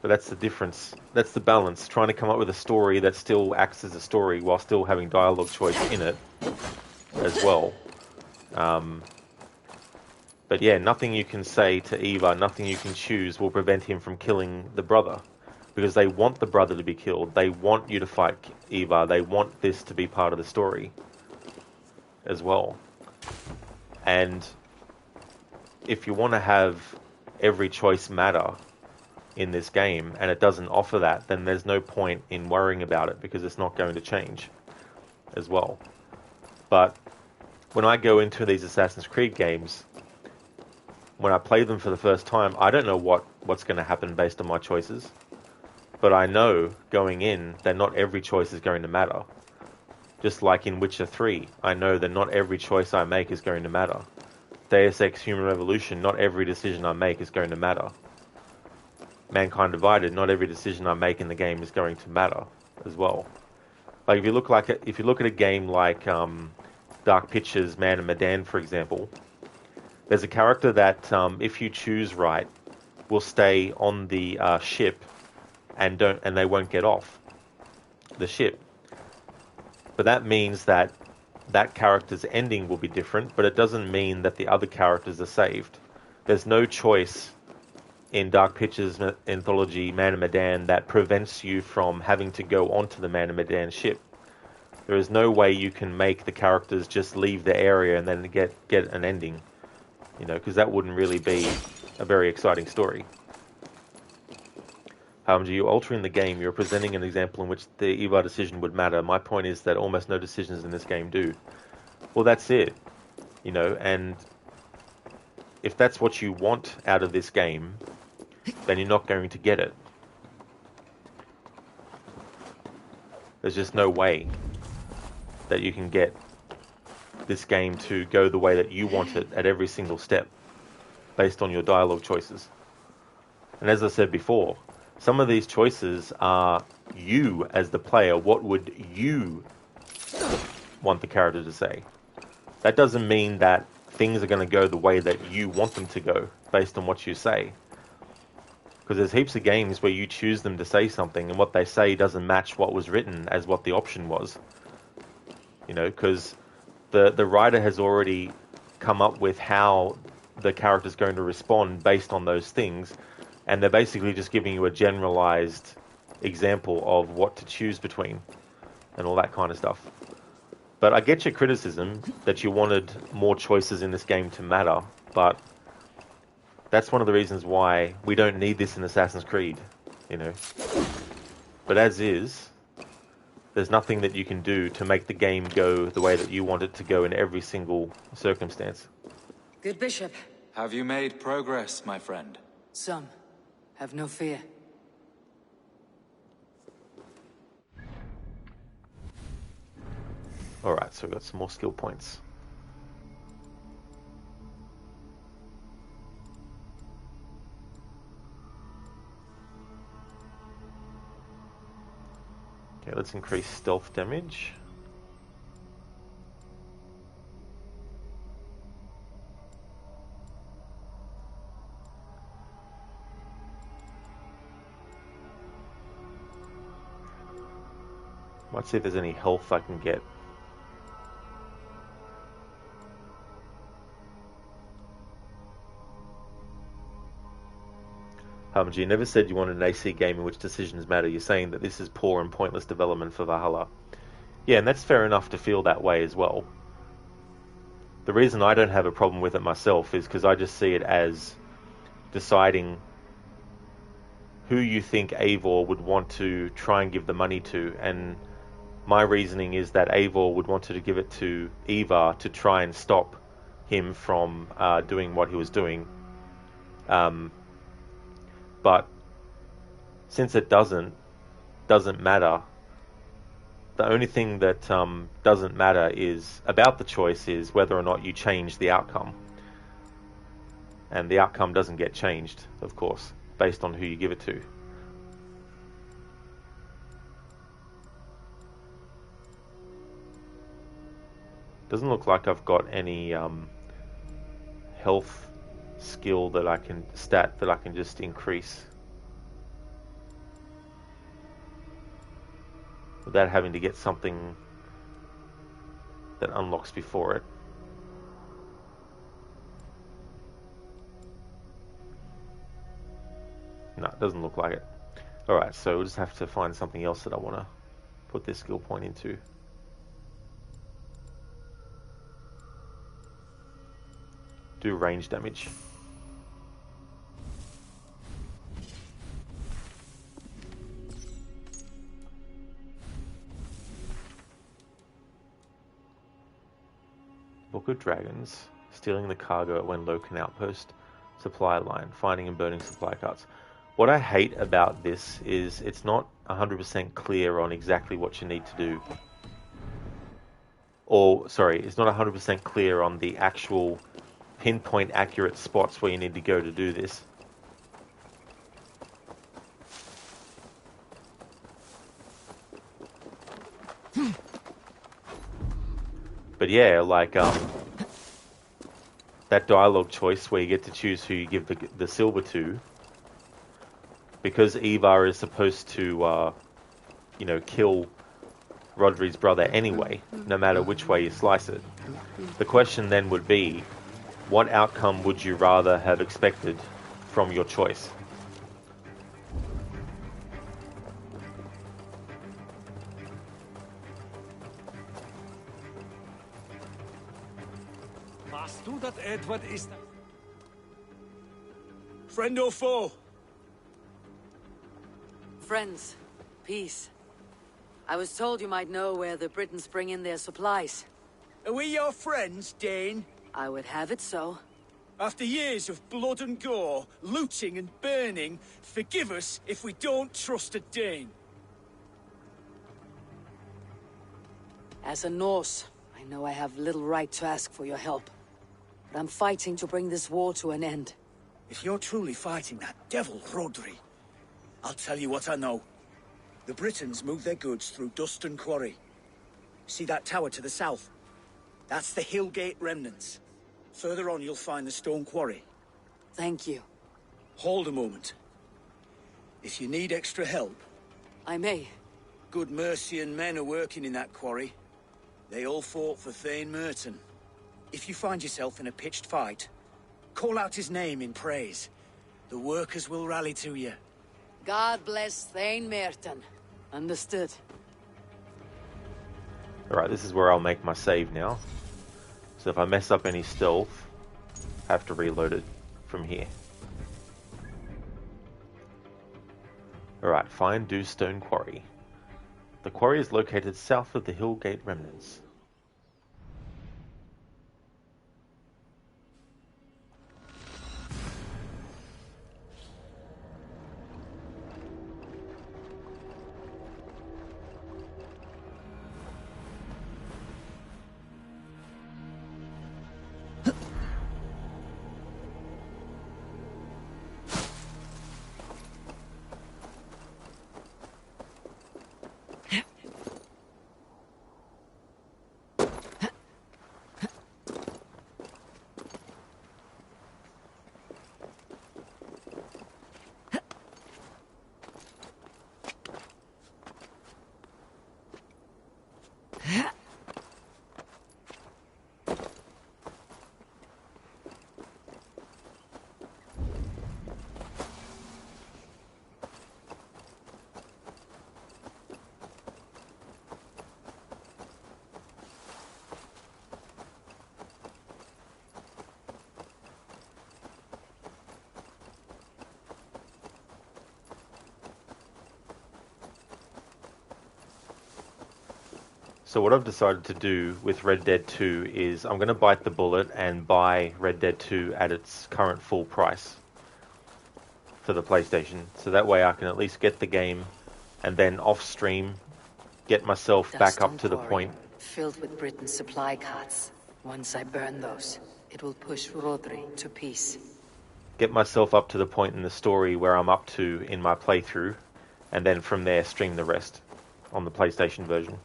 But that's the difference. That's the balance. Trying to come up with a story that still acts as a story while still having dialogue choice in it as well. But yeah, nothing you can say to Ivar, nothing you can choose will prevent him from killing the brother. Because they want the brother to be killed. They want you to fight Ivar. They want this to be part of the story as well. And if you want to have every choice matter in this game, and it doesn't offer that, then there's no point in worrying about it, because it's not going to change as well. But when I go into these Assassin's Creed games, when I play them for the first time, I don't know what's going to happen based on my choices. But I know, going in, that not every choice is going to matter. Just like in Witcher 3, I know that not every choice I make is going to matter. Deus Ex Human Revolution, not every decision I make is going to matter. Mankind Divided, not every decision I make in the game is going to matter as well. Like, if you look at a game like Dark Pictures, Man and Medan, for example, there's a character that, if you choose right, will stay on the ship and they won't get off the ship. But that means that character's ending will be different, but it doesn't mean that the other characters are saved. There's no choice in Dark Pictures anthology Man and Medan that prevents you from having to go onto the Man and Medan ship. There is no way you can make the characters just leave the area and then get an ending, you know, because that wouldn't really be a very exciting story. You altering the game, you're presenting an example in which the Ivar decision would matter. My point is that almost no decisions in this game do. Well, that's it. You know, and if that's what you want out of this game, then you're not going to get it. There's just no way that you can get this game to go the way that you want it at every single step, based on your dialogue choices. And as I said before, some of these choices are you as the player. What would you want the character to say? That doesn't mean that things are going to go the way that you want them to go based on what you say. Because there's heaps of games where you choose them to say something and what they say doesn't match what was written as what the option was. You know, because the writer has already come up with how the character's going to respond based on those things, and they're basically just giving you a generalized example of what to choose between and all that kind of stuff. But I get your criticism that you wanted more choices in this game to matter, but that's one of the reasons why we don't need this in Assassin's Creed, you know. But as is, there's nothing that you can do to make the game go the way that you want it to go in every single circumstance. Good Bishop. Have you made progress, my friend? Some. Have no fear. Alright, so we've got some more skill points. Okay, let's increase stealth damage. Might see if there's any health I can get. You never said you wanted an AC game in which decisions matter. You're saying that this is poor and pointless development for Valhalla. Yeah, and that's fair enough to feel that way as well. The reason I don't have a problem with it myself is because I just see it as deciding who you think Eivor would want to try and give the money to, and my reasoning is that Eivor would want to give it to Ivar to try and stop him from doing what he was doing. But since it doesn't matter, the only thing that doesn't matter is about the choice is whether or not you change the outcome. And the outcome doesn't get changed, of course, based on who you give it to. Doesn't look like I've got any health skill that I can just increase without having to get something that unlocks before it. No, it doesn't look like it. Alright, so we'll just have to find something else that I want to put this skill point into. Do range damage. Book of Dragons. Stealing the cargo at Wenloken Outpost. Supply line. Finding and burning supply carts. What I hate about this is it's not 100% clear on exactly what you need to do. Or, sorry, it's not 100% clear on the actual pinpoint accurate spots where you need to go to do this. But yeah, like that dialogue choice where you get to choose who you give the silver to, because Ivar is supposed to kill Rodri's brother anyway, no matter which way you slice it. The question then would be, what outcome would you rather have expected from your choice? Hast du dat Edward is... Friend or foe? Friends, peace. I was told you might know where the Britons bring in their supplies. Are we your friends, Dane? I would have it so. After years of blood and gore, looting and burning, forgive us if we don't trust a Dane. As a Norse, I know I have little right to ask for your help. But I'm fighting to bring this war to an end. If you're truly fighting that devil, Rodri, I'll tell you what I know. The Britons move their goods through Dustin Quarry. See that tower to the south? That's the Hillgate remnants. Further on, you'll find the stone quarry. Thank you. Hold a moment. If you need extra help... I may. Good Mercian men are working in that quarry. They all fought for Thane Merton. If you find yourself in a pitched fight, call out his name in praise. The workers will rally to you. God bless Thane Merton. Understood. Alright, this is where I'll make my save now. So if I mess up any stealth, I have to reload it from here. Alright, find Dew Stone Quarry. The quarry is located south of the Hillgate remnants. So what I've decided to do with Red Dead 2 is I'm going to bite the bullet and buy Red Dead 2 at its current full price for the PlayStation. So that way I can at least get the game and then off stream get myself back up to the point. Filled with Britain's supply carts. Once I burn those, it will push Rodri to peace. Get myself up to the point in the story where I'm up to in my playthrough, and then from there stream the rest on the PlayStation version.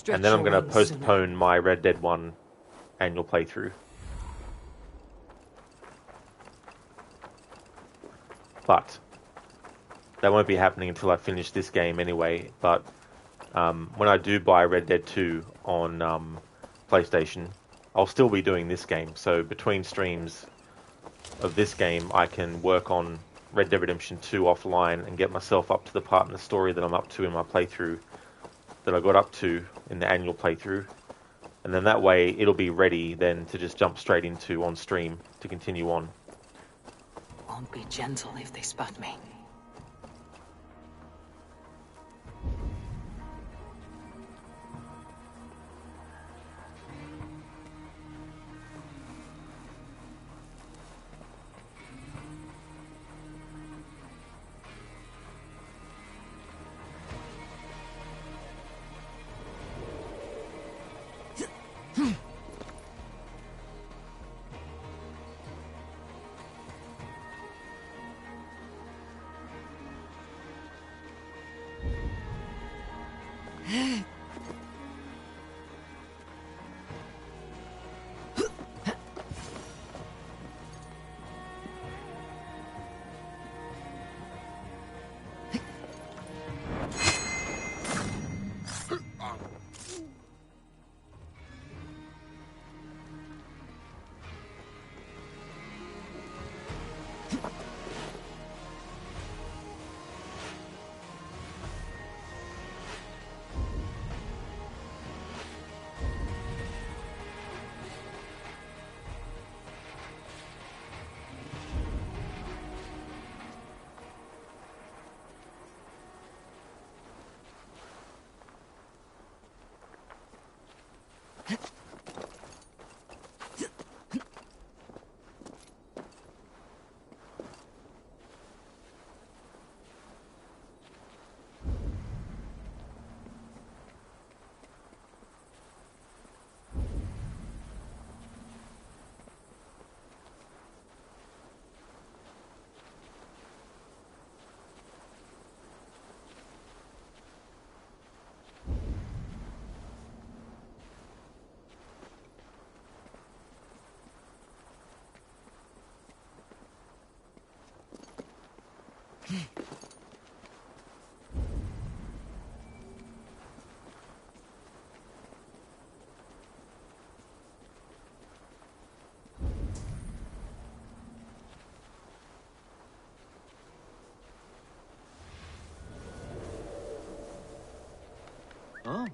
And then I'm going to postpone my Red Dead 1 annual playthrough. But that won't be happening until I finish this game anyway. But when I do buy Red Dead 2 on PlayStation, I'll still be doing this game. So between streams of this game, I can work on Red Dead Redemption 2 offline and get myself up to the part in the story that I'm up to in my playthrough, that I got up to in the annual playthrough, and then that way it'll be ready then to just jump straight into on stream to continue on. Won't be gentle if they spot me. Oh.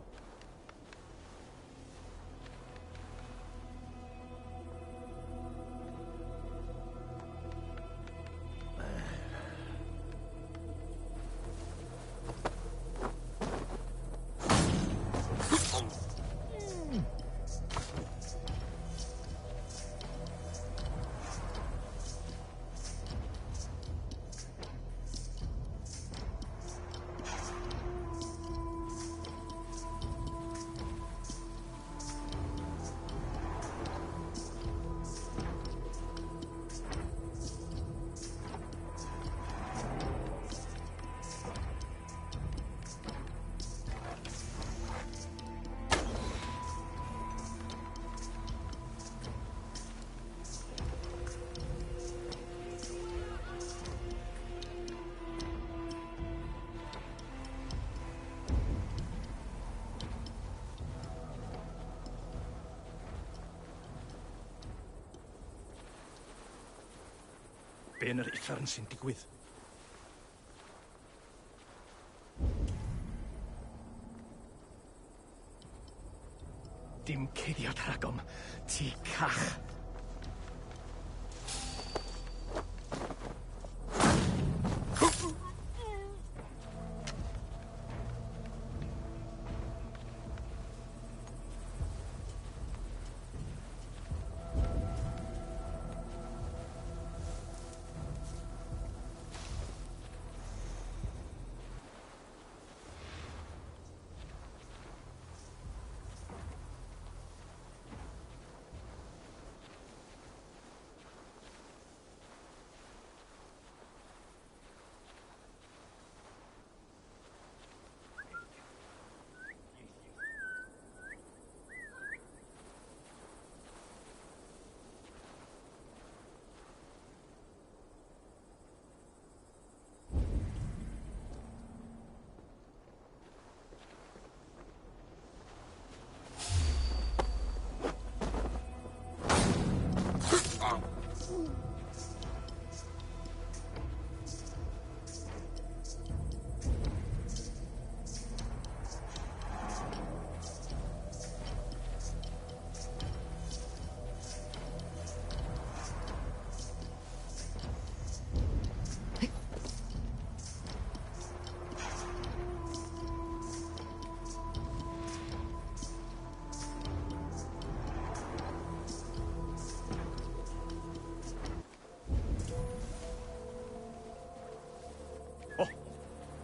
Be yn yr uffern sy'n digwydd? Dim cuddiad rhagom, ti cach.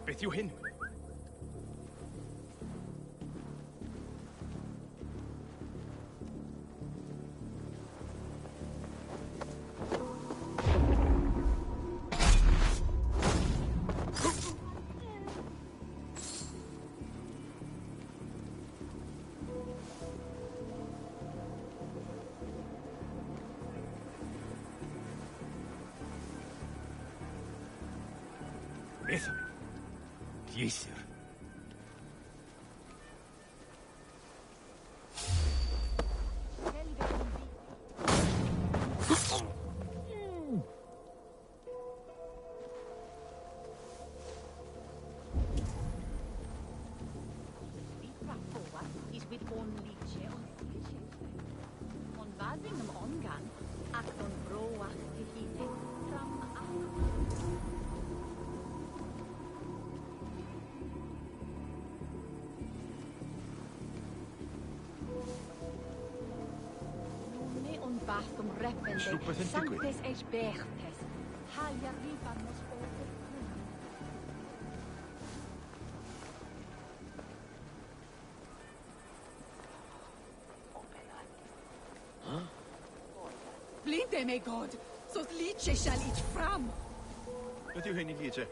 Beth yw hyn? Beth? Dieithr. Rhywbeth yn digwydd? Sanctes eis bechtes. Haia rifan mos ofer. Blinde me god, sos lice shall eat fram. Beth yw hyn I lice?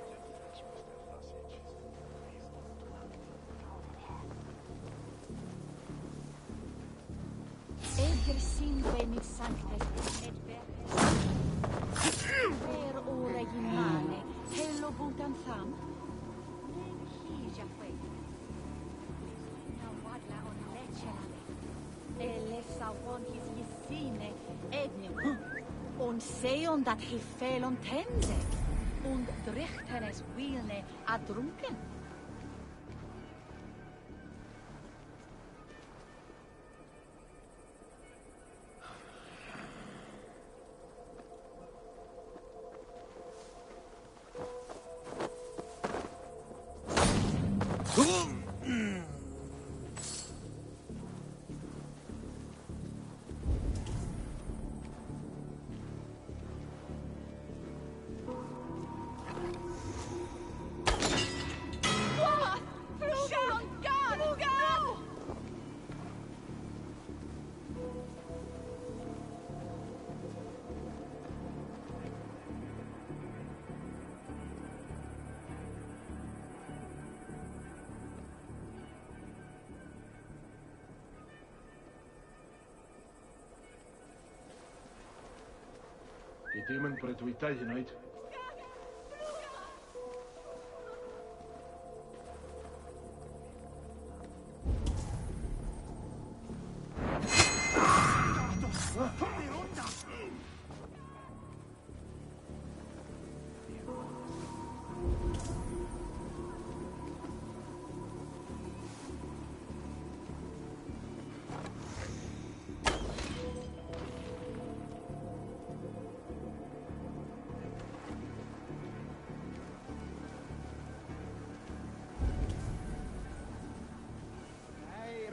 Eger sin venit sanctes et bechtes. Per ora imane, hello want an sam? Und seon dat he fel on tense. Und drichten es wilne adrunken. The demon bred we die tonight.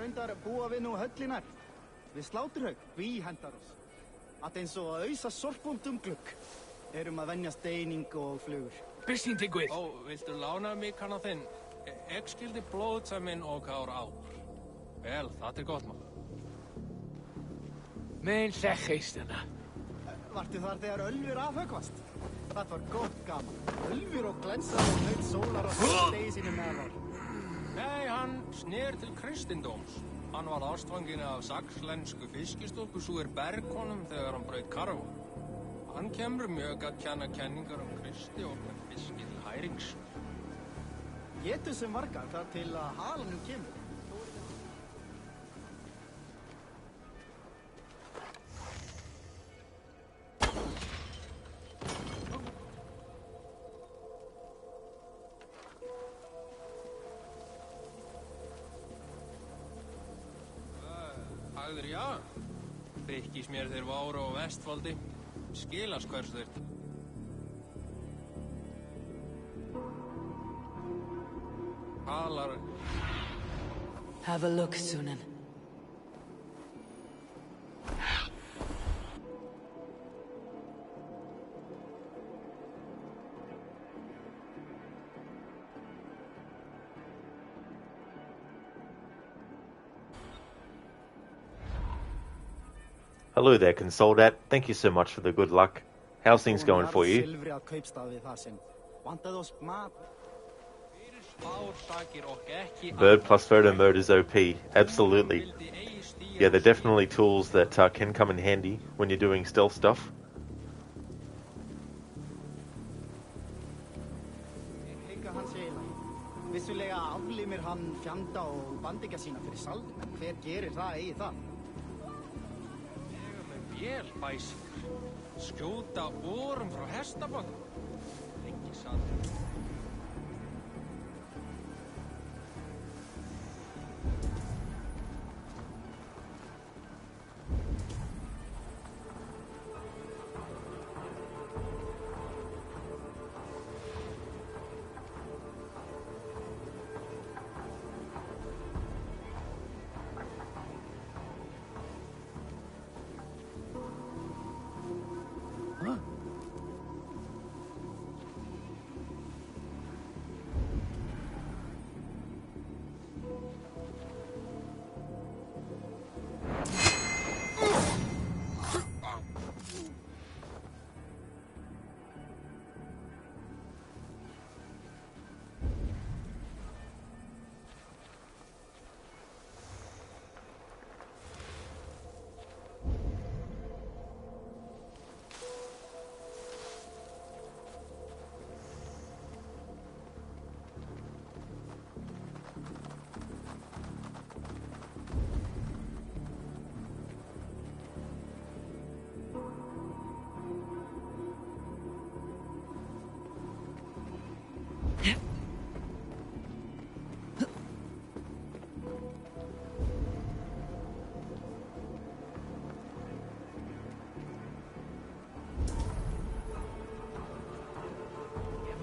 Reyndar búa við nú höllinar. Við sláturhaug, hví hendar oss. Að eins og að ausa sorpum glugg. Erum að venja steining og flugur. Byssin digwydd. Ó, viltu lána mig kann á þinn? Ég skildi blóðsaminn og kár ár. Vel, það gott mál. Men sækist hana. Vartu þar þegar Ölfur afhöggvast? Það var gott gaman. Ölfur og glensar og naut sólar og stegi sínu meðal. Nei, hann snér til kristindóms. Hann var ástfanginn af saxlensku fiskistólku Súr Bergkonum þegar hann braut karfa. Hann kemur mjög að kenna kenningar Kristi og með fiski til hærings. Getur sem vargar þar til að halanum kemur. Hægður, já. Þykkis mér þeir váru á Vestfoldi. Skilas hvers þeir. Halar. Have a look, Sunan. Hello there, Consoldat. Thank you so much for the good luck. How's things going for you? Bird plus photo mode is OP. Absolutely. Yeah, they're definitely tools that can come in handy when you're doing stealth stuff. Vissulega aflimir hann fjanda og bandingja sína fyrir sald, en hver gerir það eigi það? Vélbæsingar. Skjóta órum frá hestaböndum. Lengi satt.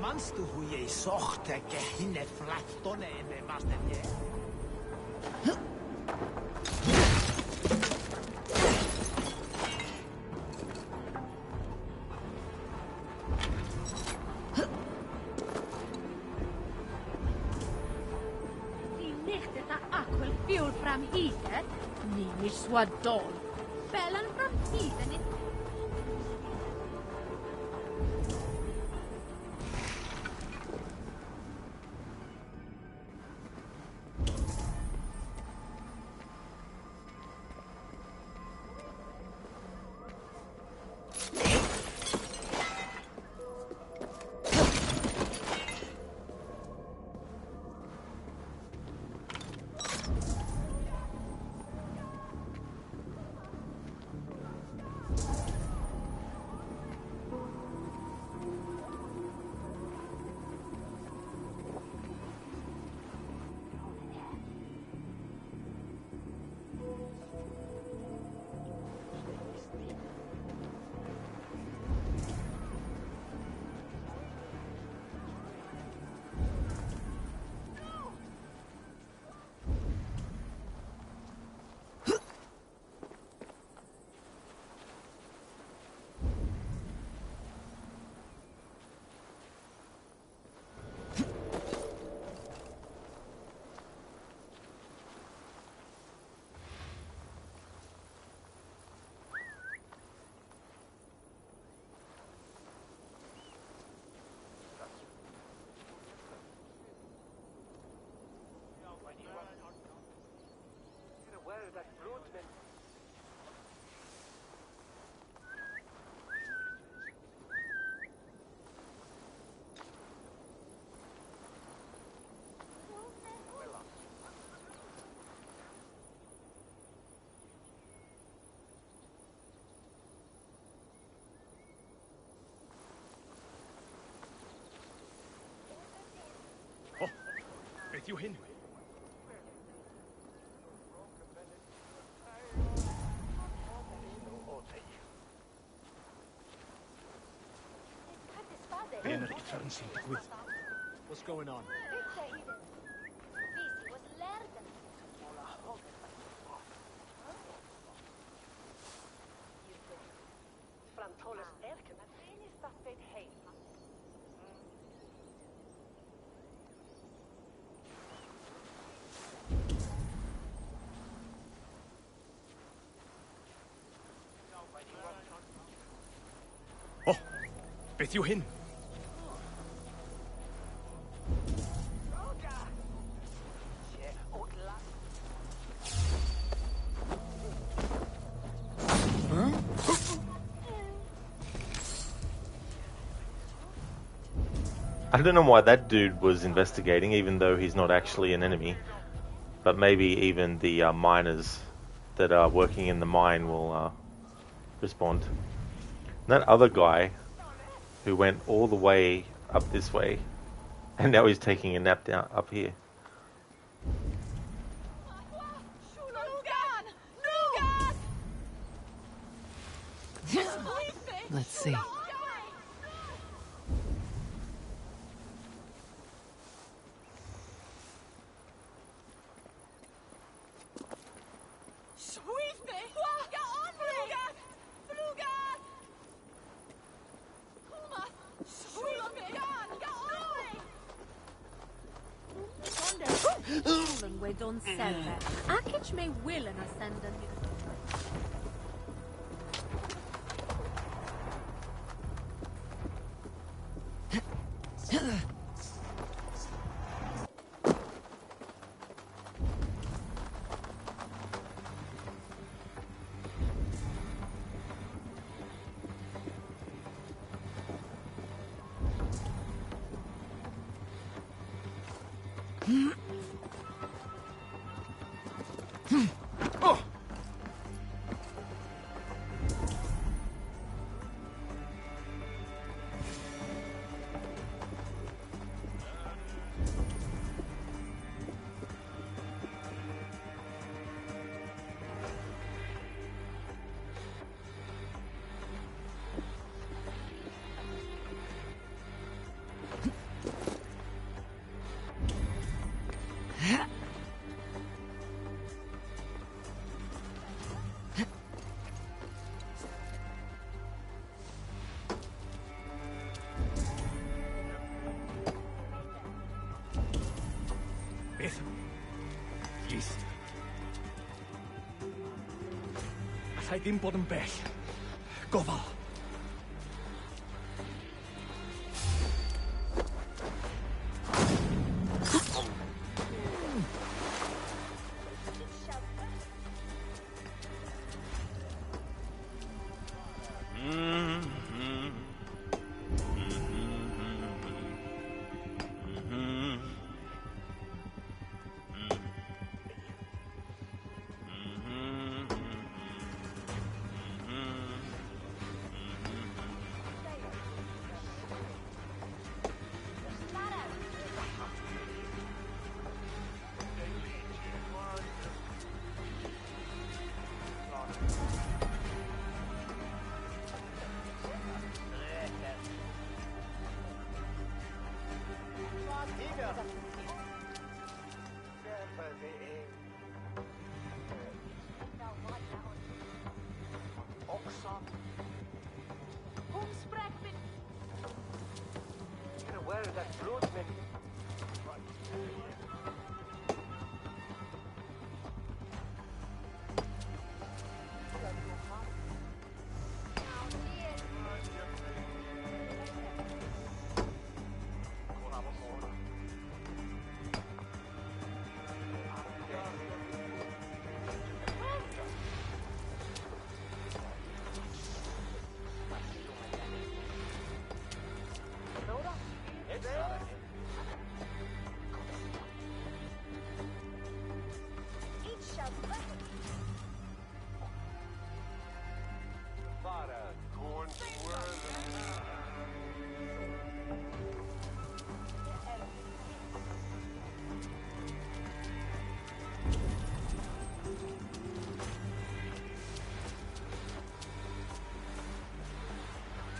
Manstu hu ég socht ekki hinne flattone enne vasten ég? Fram hit, ni swadol. Bellen fram hit, Beth yw hyn? What's going on? Beth yw hyn? I don't know why that dude was investigating, even though he's not actually an enemy. But maybe even the miners that are working in the mine will respond. And that other guy who went all the way up this way, and now he's taking a nap down up here. Let's see. We don't sell that. Akich may will and ascend I dim bod yn bell. Gofal.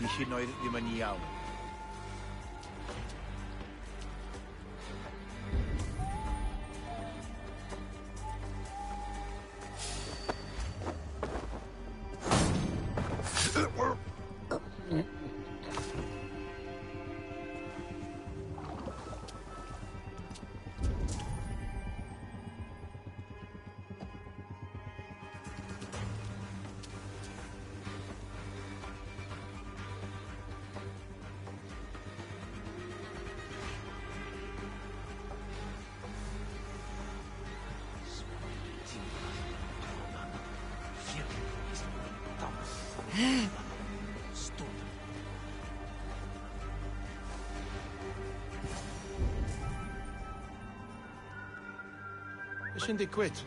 Di hyn oed ddim yn iawn. Be sy'n digwydd?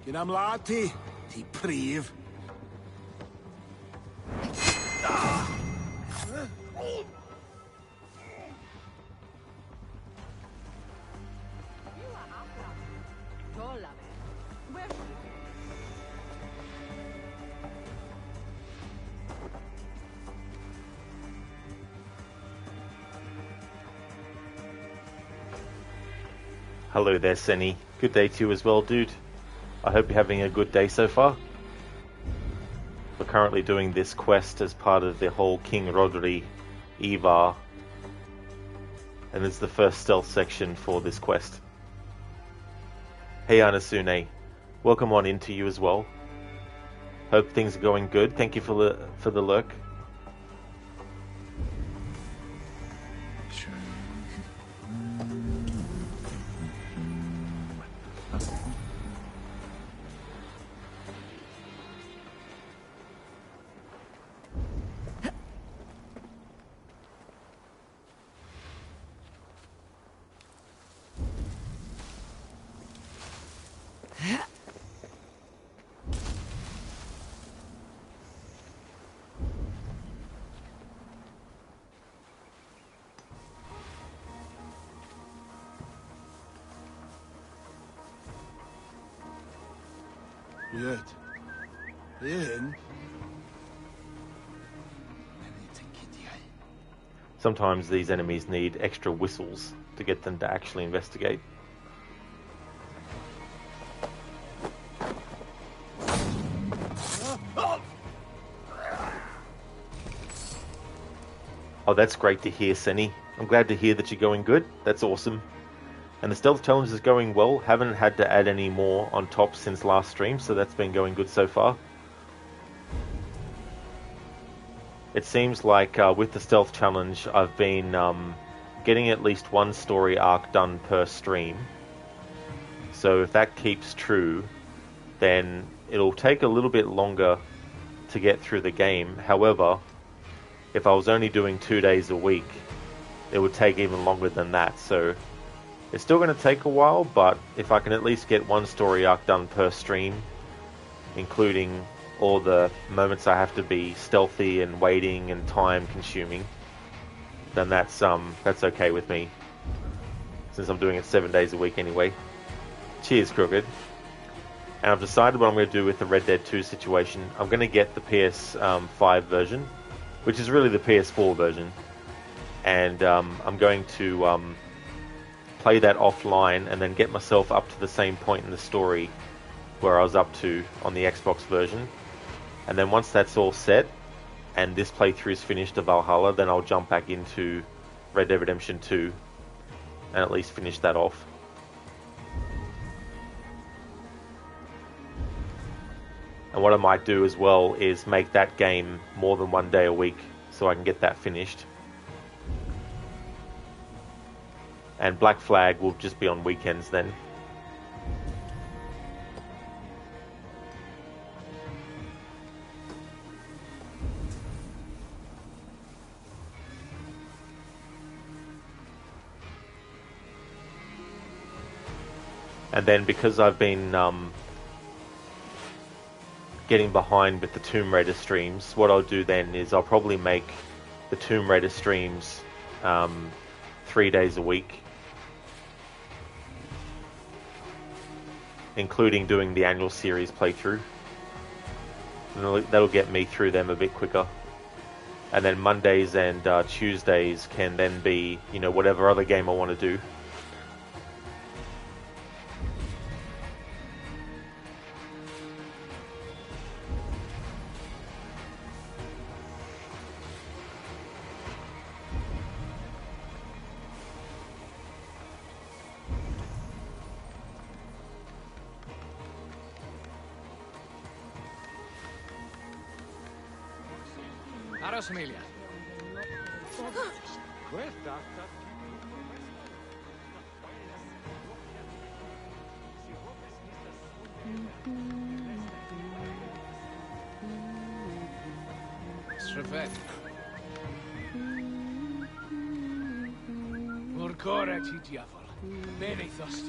Gyn am lad ti, ti prif. Hello there, Senny. Good day to you as well, dude. I hope you're having a good day so far. We're currently doing this quest as part of the whole King Rodri Ivar, and it's the first stealth section for this quest. Hey Anasune, welcome on into you as well. Hope things are going good. Thank you for the lurk. Weird. Ian? Sometimes these enemies need extra whistles to get them to actually investigate. Oh, that's great to hear, Senny. I'm glad to hear that you're going good. That's awesome. And the stealth challenge is going well. Haven't had to add any more on top since last stream, so that's been going good so far. It seems like with the stealth challenge, I've been getting at least one story arc done per stream. So if that keeps true, then it'll take a little bit longer to get through the game. However, if I was only doing 2 days a week, it would take even longer than that. So it's still going to take a while, but if I can at least get one story arc done per stream, including all the moments I have to be stealthy and waiting and time consuming, then that's okay with me, since I'm doing it 7 days a week anyway. Cheers, Crooked. And I've decided what I'm going to do with the Red Dead 2 situation. I'm going to get the PS5 version, which is really the PS4 version, and I'm going to play that offline and then get myself up to the same point in the story where I was up to on the Xbox version. And then once that's all set and this playthrough is finished of Valhalla, then I'll jump back into Red Dead Redemption 2 and at least finish that off. And what I might do as well is make that game more than 1 day a week so I can get that finished. And Black Flag will just be on weekends then. And then because I've been getting behind with the Tomb Raider streams, what I'll do then is I'll probably make the Tomb Raider streams 3 days a week, including doing the annual series playthrough. And that'll get me through them a bit quicker. And then Mondays and Tuesdays can then be, you know, whatever other game I want to do. Aros Emilia. Srevet. Morgora ti diavol. Bene thost.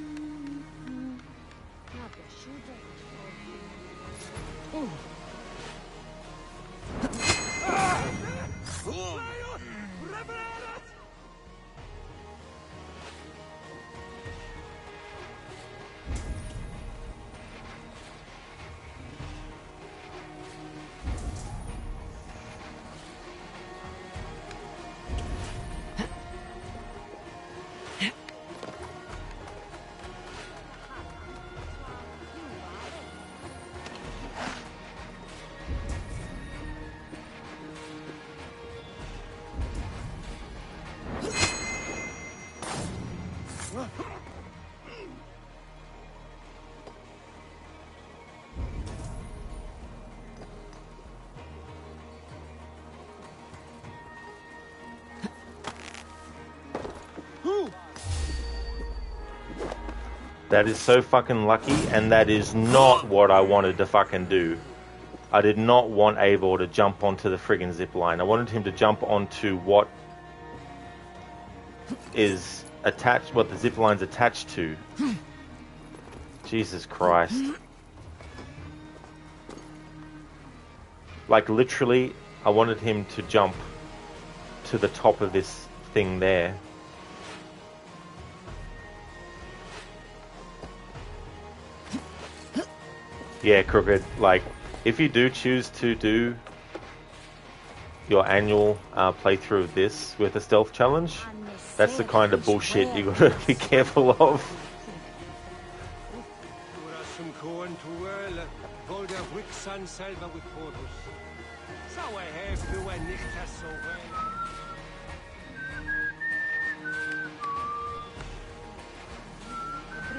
That is so fucking lucky, and that is not what I wanted to fucking do. I did not want Eivor to jump onto the friggin' zipline. I wanted him to jump onto what is attached, what the zipline's attached to. Jesus Christ. Like, literally, I wanted him to jump to the top of this thing there. Yeah, Crooked, like, if you do choose to do your annual playthrough of this with a stealth challenge, that's the kind of bullshit you gotta be careful of.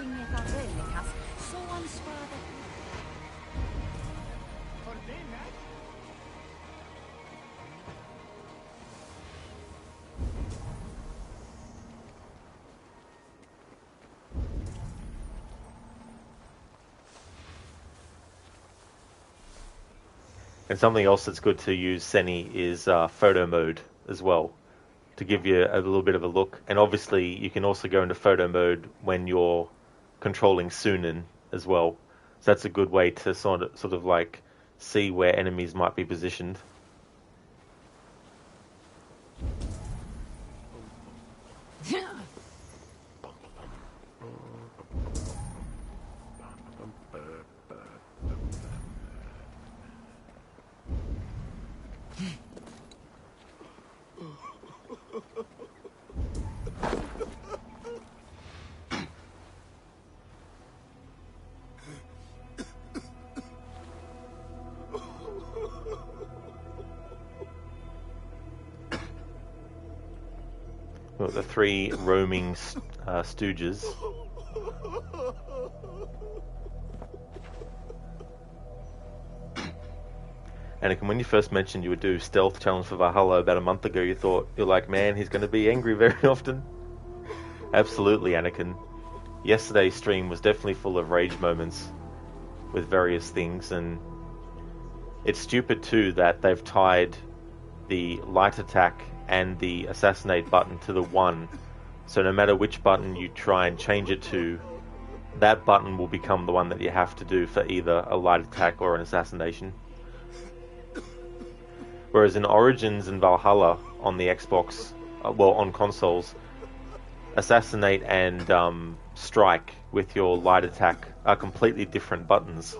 bringeth a relikas, så ansvarade. For dinner? And something else that's good to use Seni is photo mode as well, to give you a little bit of a look. And obviously you can also go into photo mode when you're controlling Sunan as well. So that's a good way to sort of like see where enemies might be positioned. Got the three roaming stooges. Anakin, when you first mentioned you would do stealth challenge for Valhalla about a month ago, you're like, man, he's going to be angry very often. Absolutely, Anakin. Yesterday's stream was definitely full of rage moments with various things, and it's stupid too that they've tied the light attack and the assassinate button to the 1, so no matter which button you try and change it to, that button will become the one that you have to do for either a light attack or an assassination. Whereas in Origins and Valhalla on the Xbox, well, on consoles, assassinate and strike with your light attack are completely different buttons.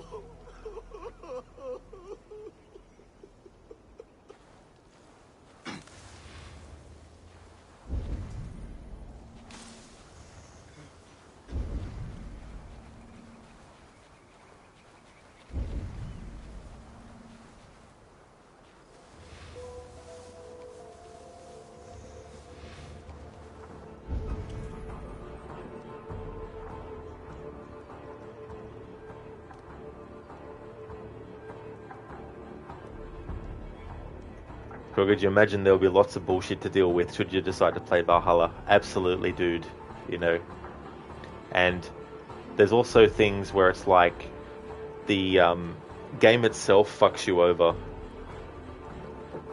Could you imagine there'll be lots of bullshit to deal with should you decide to play Valhalla? Absolutely, dude. You know. And there's also things where it's like the game itself fucks you over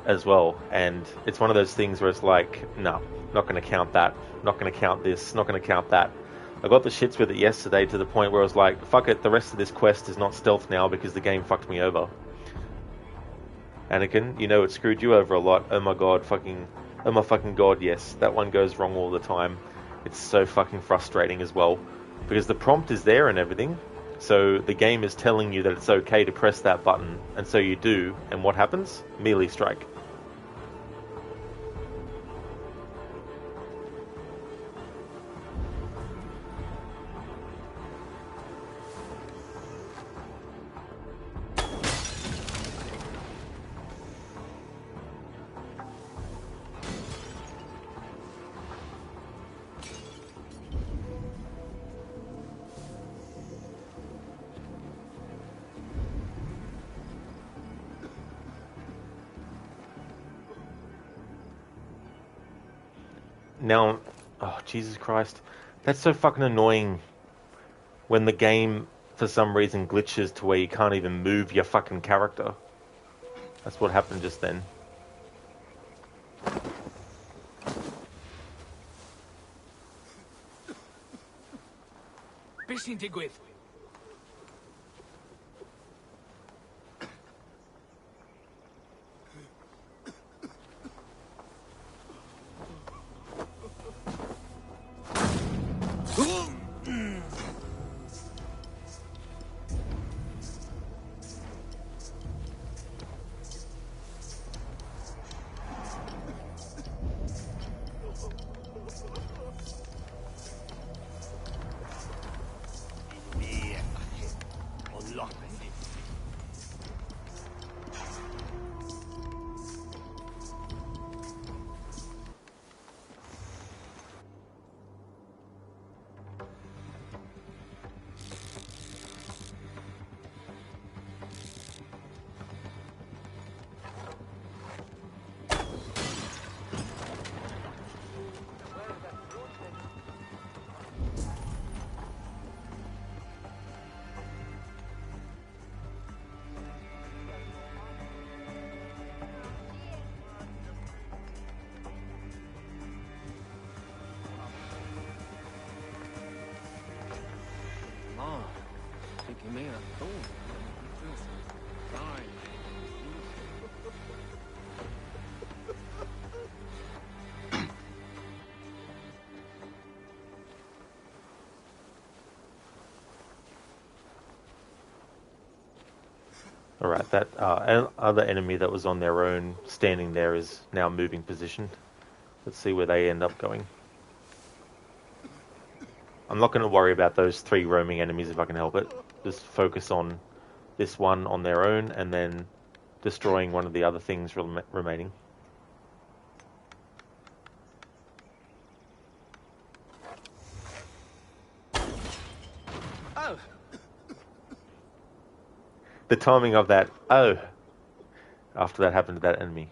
as well. And it's one of those things where it's like, no, not going to count that. Not going to count this. Not going to count that. I got the shits with it yesterday to the point where I was like, fuck it, the rest of this quest is not stealth now because the game fucked me over. Anakin, you know it screwed you over a lot. Oh my god, oh my fucking god, yes. That one goes wrong all the time. It's so fucking frustrating as well. Because the prompt is there and everything. So the game is telling you that it's okay to press that button. And so you do. And what happens? Melee strike. Now, oh, Jesus Christ. That's so fucking annoying when the game, for some reason, glitches to where you can't even move your fucking character. That's what happened just then. Be sy'n digwydd? Alright, that other enemy that was on their own, standing there, is now moving position. Let's see where they end up going. I'm not going to worry about those 3 roaming enemies if I can help it. Just focus on this one on their own, and then destroying one of the other things remaining. Oh! The timing of that, oh, after that happened to that enemy.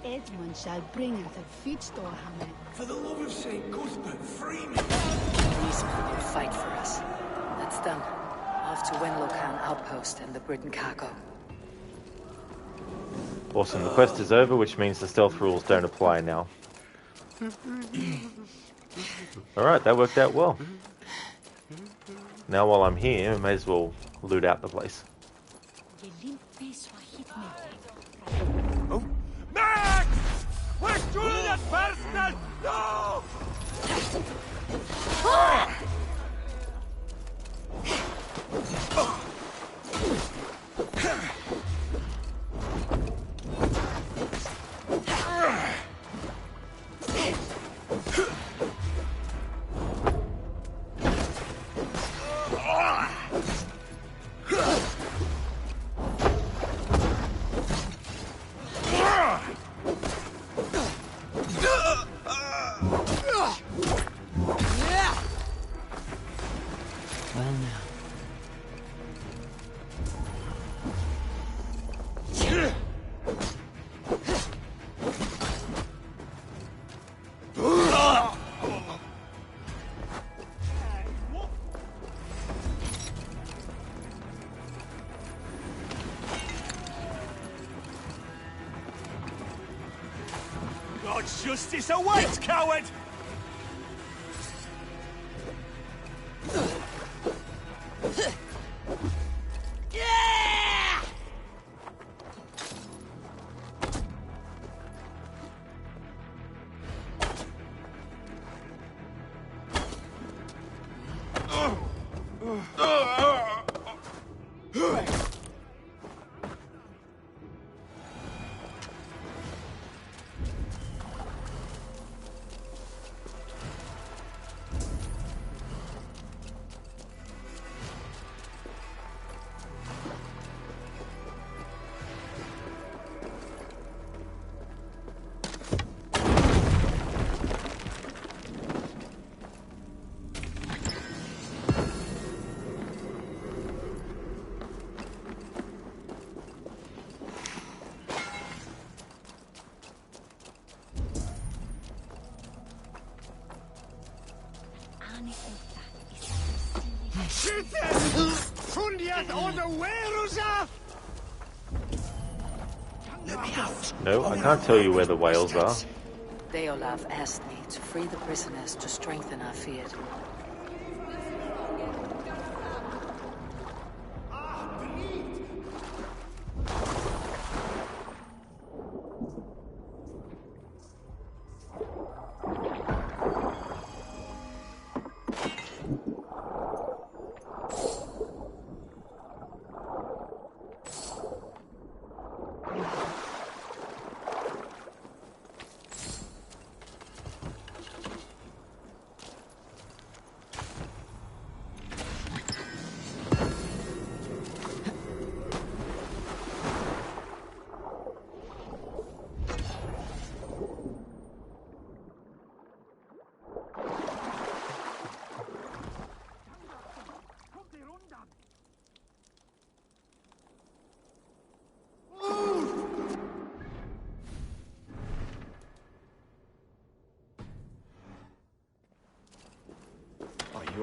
Edmund shall bring us a feed store, Hamlet. For the love of Saint Cuthbert, free me! These men will fight for us. That's done. Off to Wenlocan Outpost and the Briton cargo. Awesome, the quest is over, which means the stealth rules don't apply now. Alright, that worked out well. Now while I'm here, I may as well loot out the place. Max! Where's Julian Personal? No! God's justice awaits, coward! No, I can't tell you where the whales are. Deolaf asked me to free the prisoners to strengthen our field.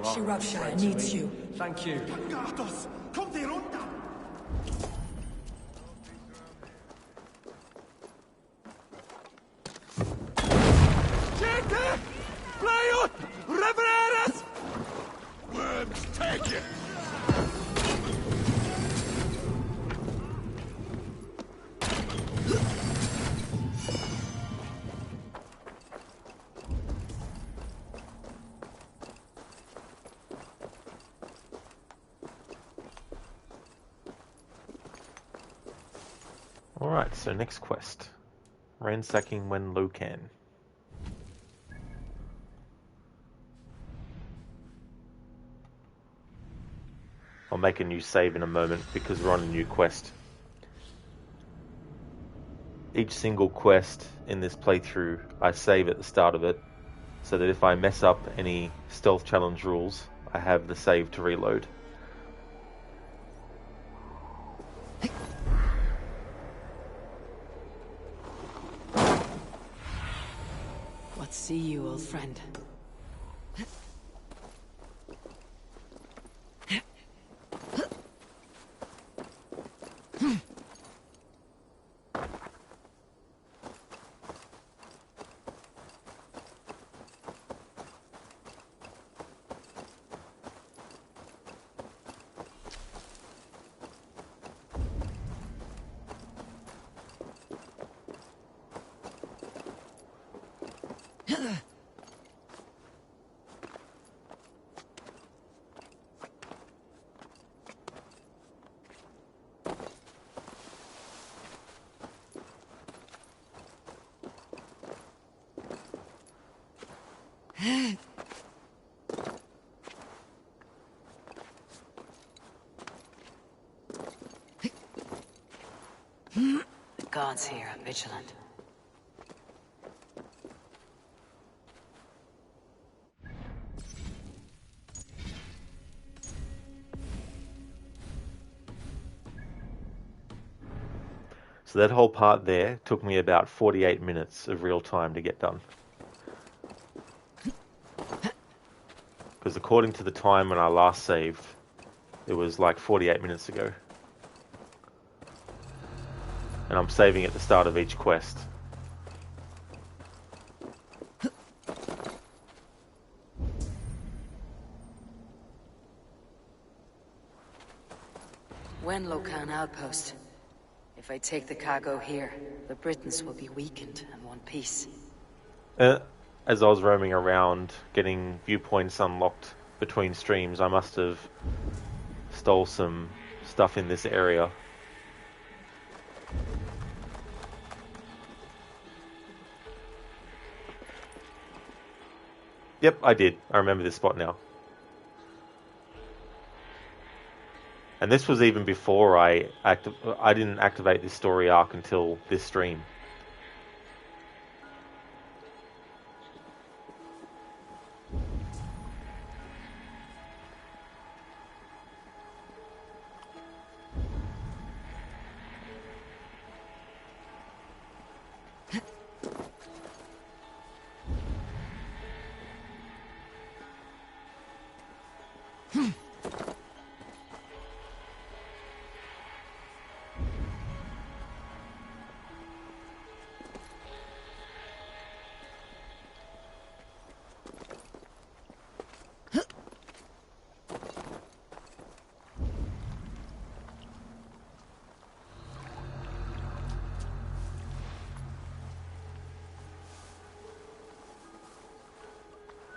Shropshire needs you. Thank you. Kom till rundan! Tjecke! Blejot! Revereres! Worms, take it! Alright, so next quest. Ransacking when Lucan. I'll make a new save in a moment because we're on a new quest. Each single quest in this playthrough, I save at the start of it, so that if I mess up any stealth challenge rules, I have the save to reload. What see you, old friend? The gods here are vigilant. So that whole part there took me about 48 minutes of real time to get done. Because according to the time when I last saved, it was like 48 minutes ago. And I'm saving at the start of each quest. When Locan outpost? If I take the cargo here, the Britons will be weakened and want peace. As I was roaming around, getting viewpoints unlocked between streams, I must have stole some stuff in this area. Yep, I did. I remember this spot now. And this was even before I didn't activate this story arc until this stream.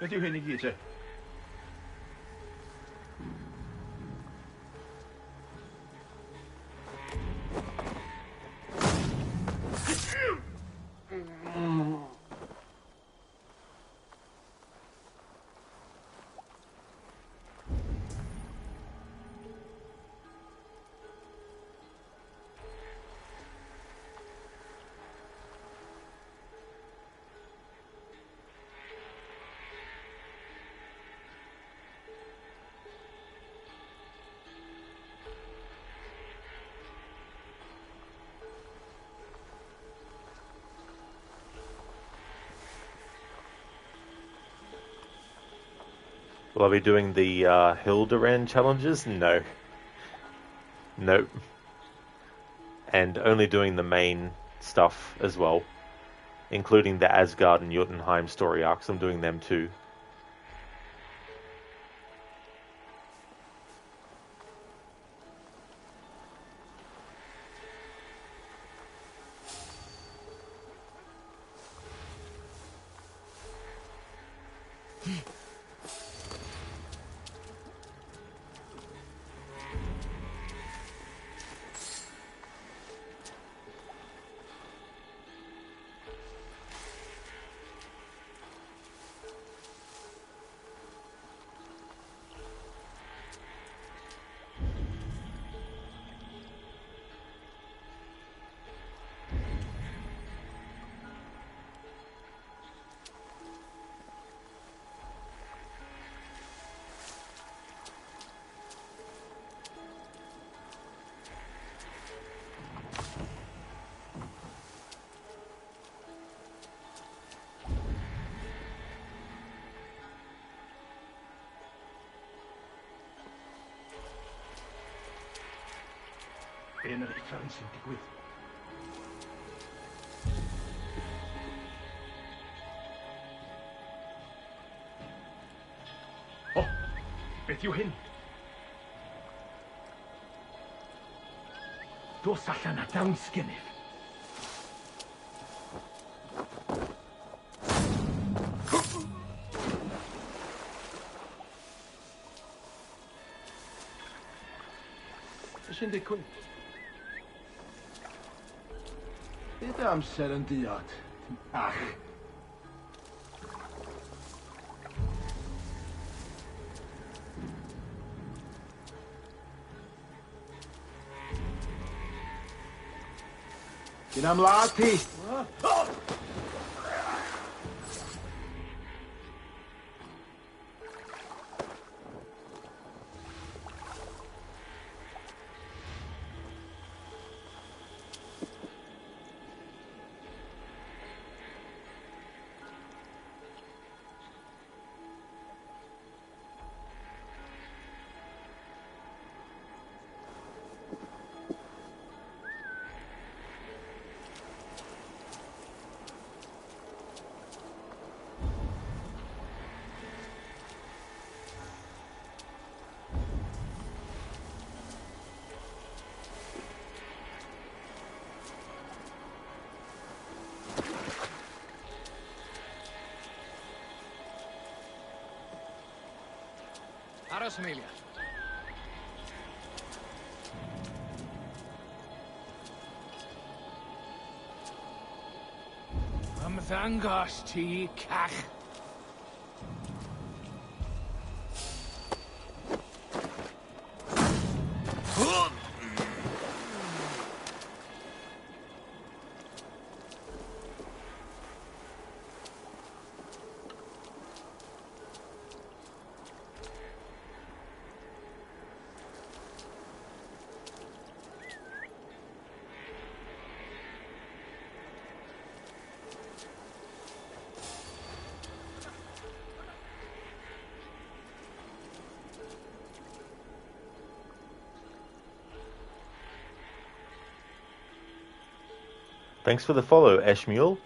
Vet du hur ni gissar? Will I be doing the Hilderan challenges? No. Nope. And only doing the main stuff as well, including the Asgard and Jotunheim story arcs. I'm doing them too. Be'n yr eithaf sy'n digwydd. O, beth yw hyn? Dos allan a dawn sgennyf. Be sy'n digwydd? Beth amser yn diod? Ach. Gyn am lad ti. Aros, Amelia. Ymddangos ti, cach. Thanks for the follow, Ashmule.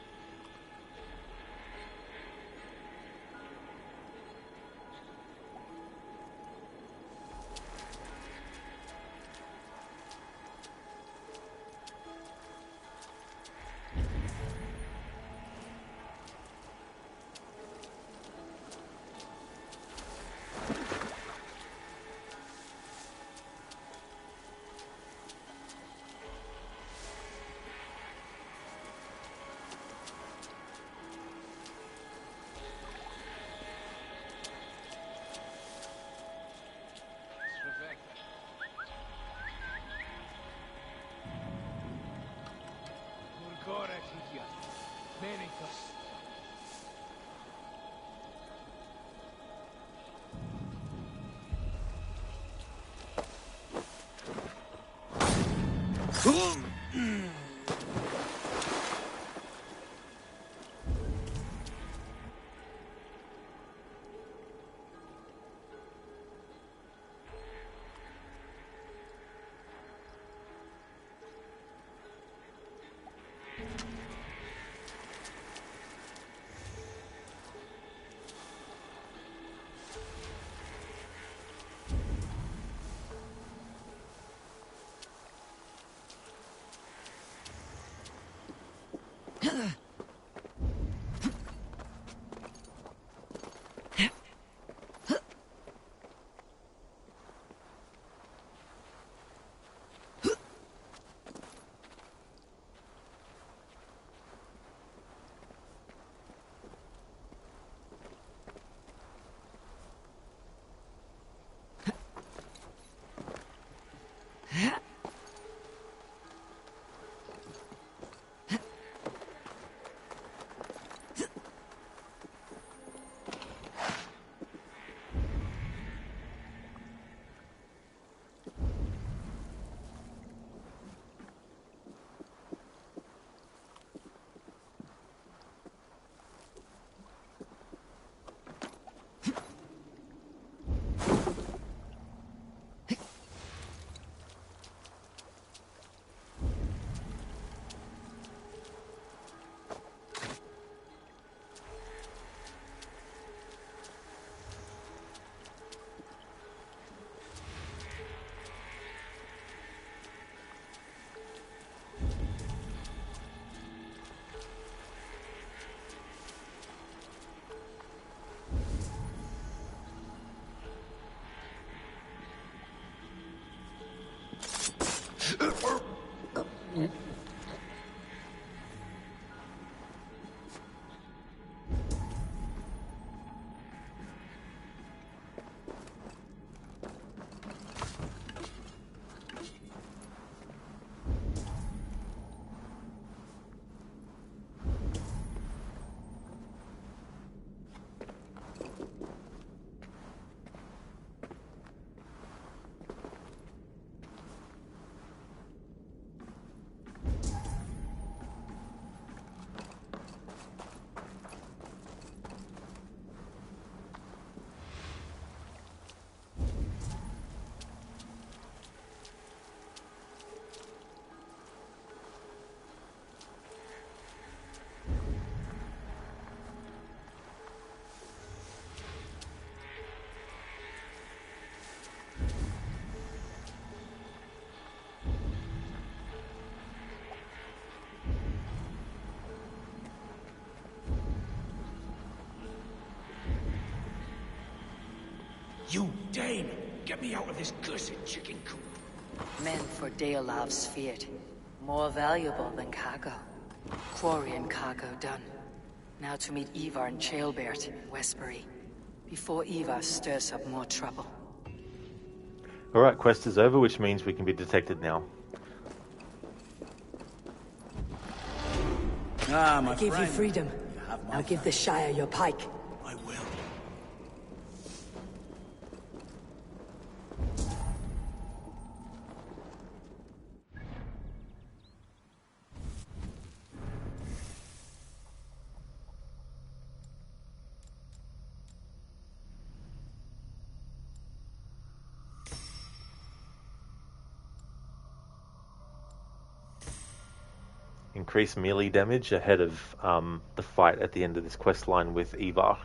You Dane! Get me out of this cursed chicken coop! Men for Deolav's feared. More valuable than cargo. Quarry and cargo done. Now to meet Ivar and Chaelbert in Westbury. Before Ivar stirs up more trouble. Alright, quest is over, which means we can be detected now. Ah, my I gave friend. you freedom. Now give the Shire your pike. I will. Increase melee damage ahead of the fight at the end of this quest line with Ivar.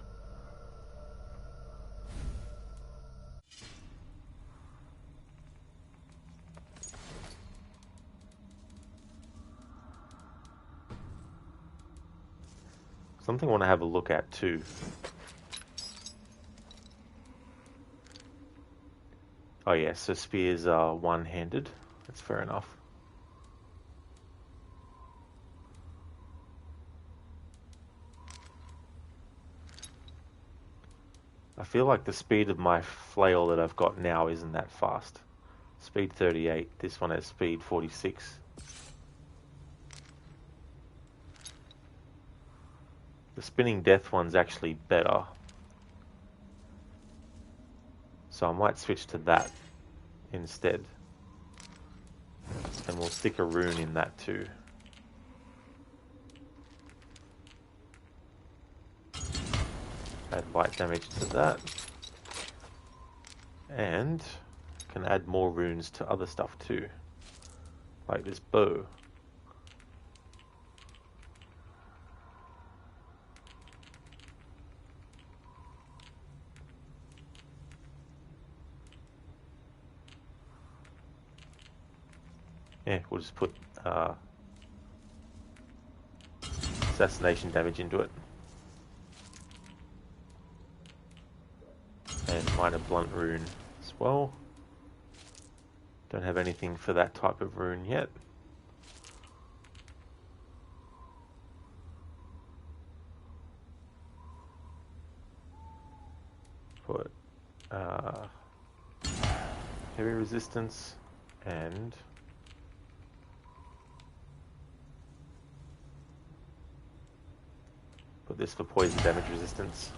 Something I want to have a look at too. Oh yeah, so spears are one-handed. That's fair enough. I feel like the speed of my flail that I've got now isn't that fast. Speed 38, this one has speed 46. The spinning death one's actually better. So I might switch to that instead. And we'll stick a rune in that too. Add bite damage to that. And can add more runes to other stuff too. Like this bow. Yeah, we'll just put assassination damage into it. And minor blunt rune as well. Don't have anything for that type of rune yet. Put heavy resistance and put this for poison damage resistance.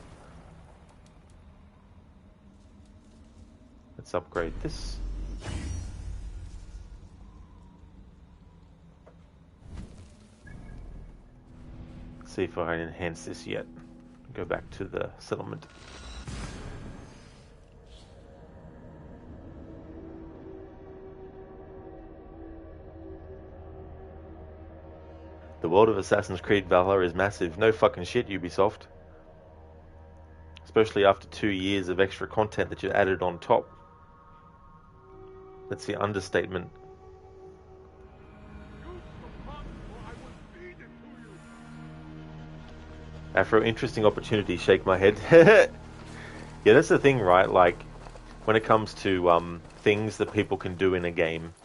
Let's upgrade this. See if I can enhance this yet. Go back to the settlement. The world of Assassin's Creed Valhalla is massive. No fucking shit, Ubisoft. Especially after 2 years of extra content that you added on top. That's the understatement. Afro, interesting opportunity, shake my head. Yeah, that's the thing, right? Like, when it comes to things that people can do in a game,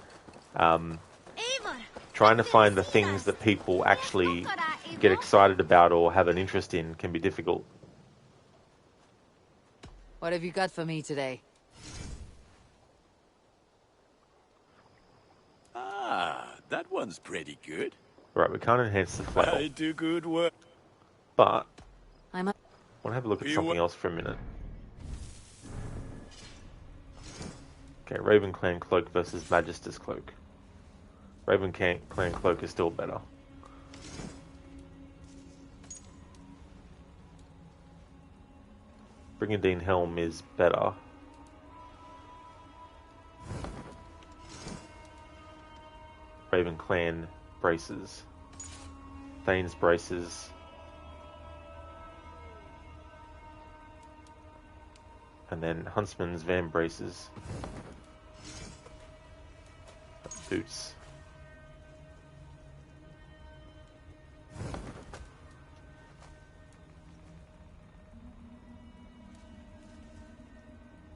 trying to find the things that people actually get excited about or have an interest in can be difficult. What have you got for me today? Ah, that one's pretty good. Right, we can't enhance the flail. I do good work. But I want to have a look at something else for a minute. Okay, Raven Clan Cloak versus Magister's Cloak. Raven Clan Cloak is still better. Brigandine Helm is better. Raven Clan Braces. Thane's Braces. And then Huntsman's Van Braces. Boots.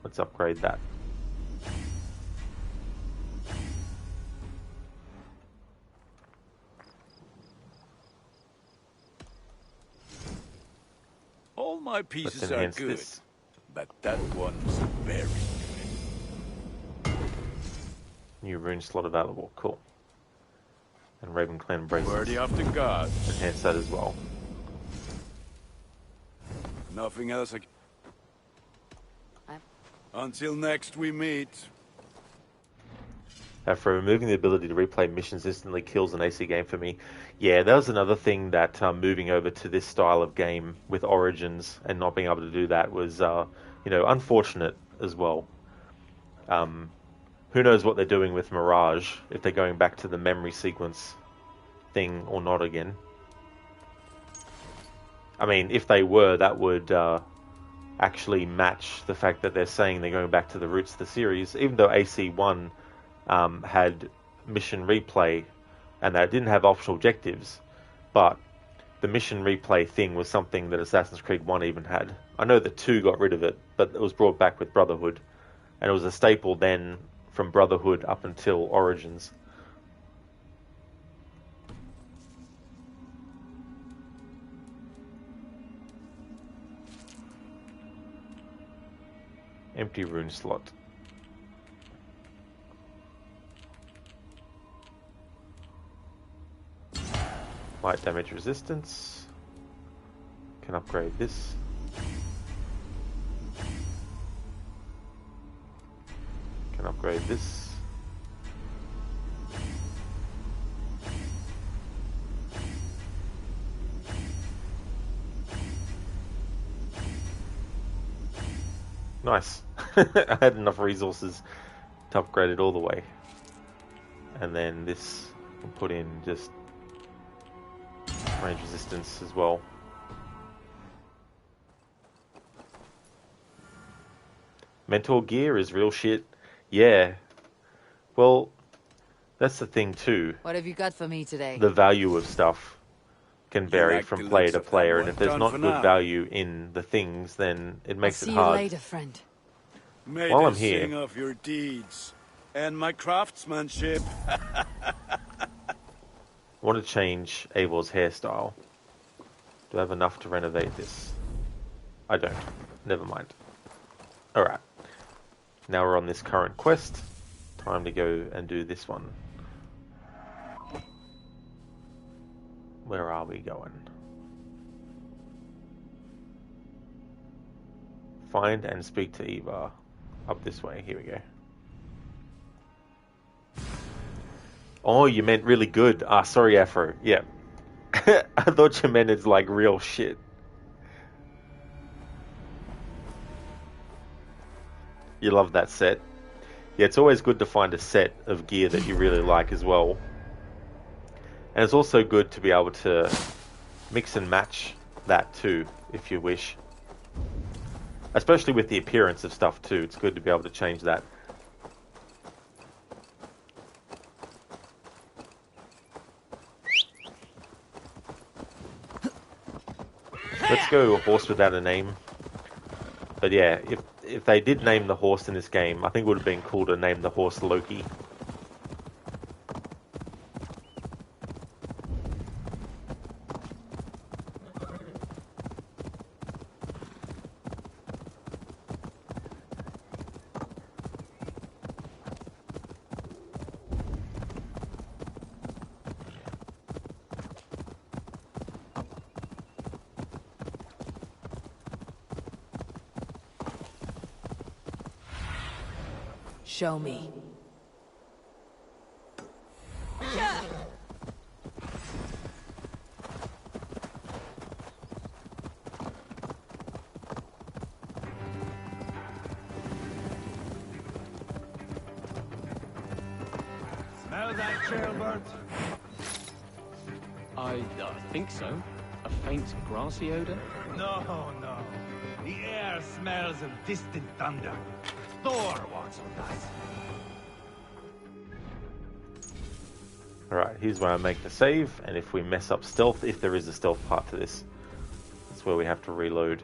Let's upgrade that. All my pieces are enhance good, this. but that one's very good. New rune slot available. Cool. And Raven Clan bracelets. Worthy of the gods. Enhance that as well. Nothing else. Until next we meet. For removing the ability to replay missions instantly kills an AC game for me. Yeah, that was another thing that moving over to this style of game with Origins and not being able to do that was, unfortunate as well. Who knows what they're doing with Mirage, if they're going back to the memory sequence thing or not again. I mean, if they were, that would actually match the fact that they're saying they're going back to the roots of the series, even though AC1 had mission replay and that didn't have optional objectives, but the mission replay thing was something that Assassin's Creed 1 even had. I know that 2 got rid of it, but it was brought back with Brotherhood, and it was a staple then from Brotherhood up until Origins. Empty rune slot. Light damage resistance. Can upgrade this. Can upgrade this. Nice. I had enough resources to upgrade it all the way. And then this will put in just range resistance as well. Mentor gear is real shit. Yeah. Well, that's the thing too. What have you got for me today? The value of stuff can vary like from the player looks to of that player, one? and if there's Done not for good now. value in the things, then it makes I'll it see hard. you later, friend. May While they I'm here- sing of your deeds and my craftsmanship. I want to change Eivor's hairstyle. Do I have enough to renovate this? I don't. Never mind. Alright. Now we're on this current quest. Time to go and do this one. Where are we going? Find and speak to Eva. Up this way. Here we go. Oh, you meant really good. Ah, sorry, Afro. Yeah. I thought you meant it's like real shit. You love that set. Yeah, it's always good to find a set of gear that you really like as well. And it's also good to be able to mix and match that too, if you wish. Especially with the appearance of stuff too. It's good to be able to change that. Let's go horse without a name. But yeah, if they did name the horse in this game, I think it would have been cool to name the horse Loki. Show me. Smell that, jailbird? I think so. A faint grassy odor? No, no. The air smells of distant thunder. Thor walks with us. Alright, here's where I make the save, and if we mess up stealth, if there is a stealth part to this, that's where we have to reload.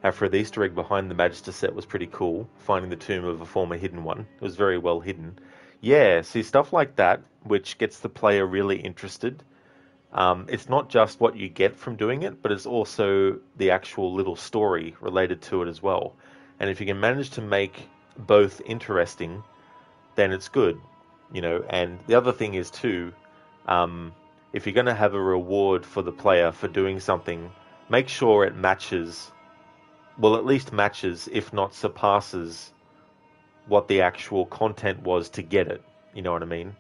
After the Easter egg behind the Magister set was pretty cool, finding the tomb of a former hidden one. It was very well hidden. Yeah, see, stuff like that, which gets the player really interested. It's not just what you get from doing it, but it's also the actual little story related to it as well. And if you can manage to make both interesting, then it's good, you know. And the other thing is too, if you're going to have a reward for the player for doing something, make sure it matches, well, at least matches, if not surpasses, what the actual content was to get it. You know what I mean?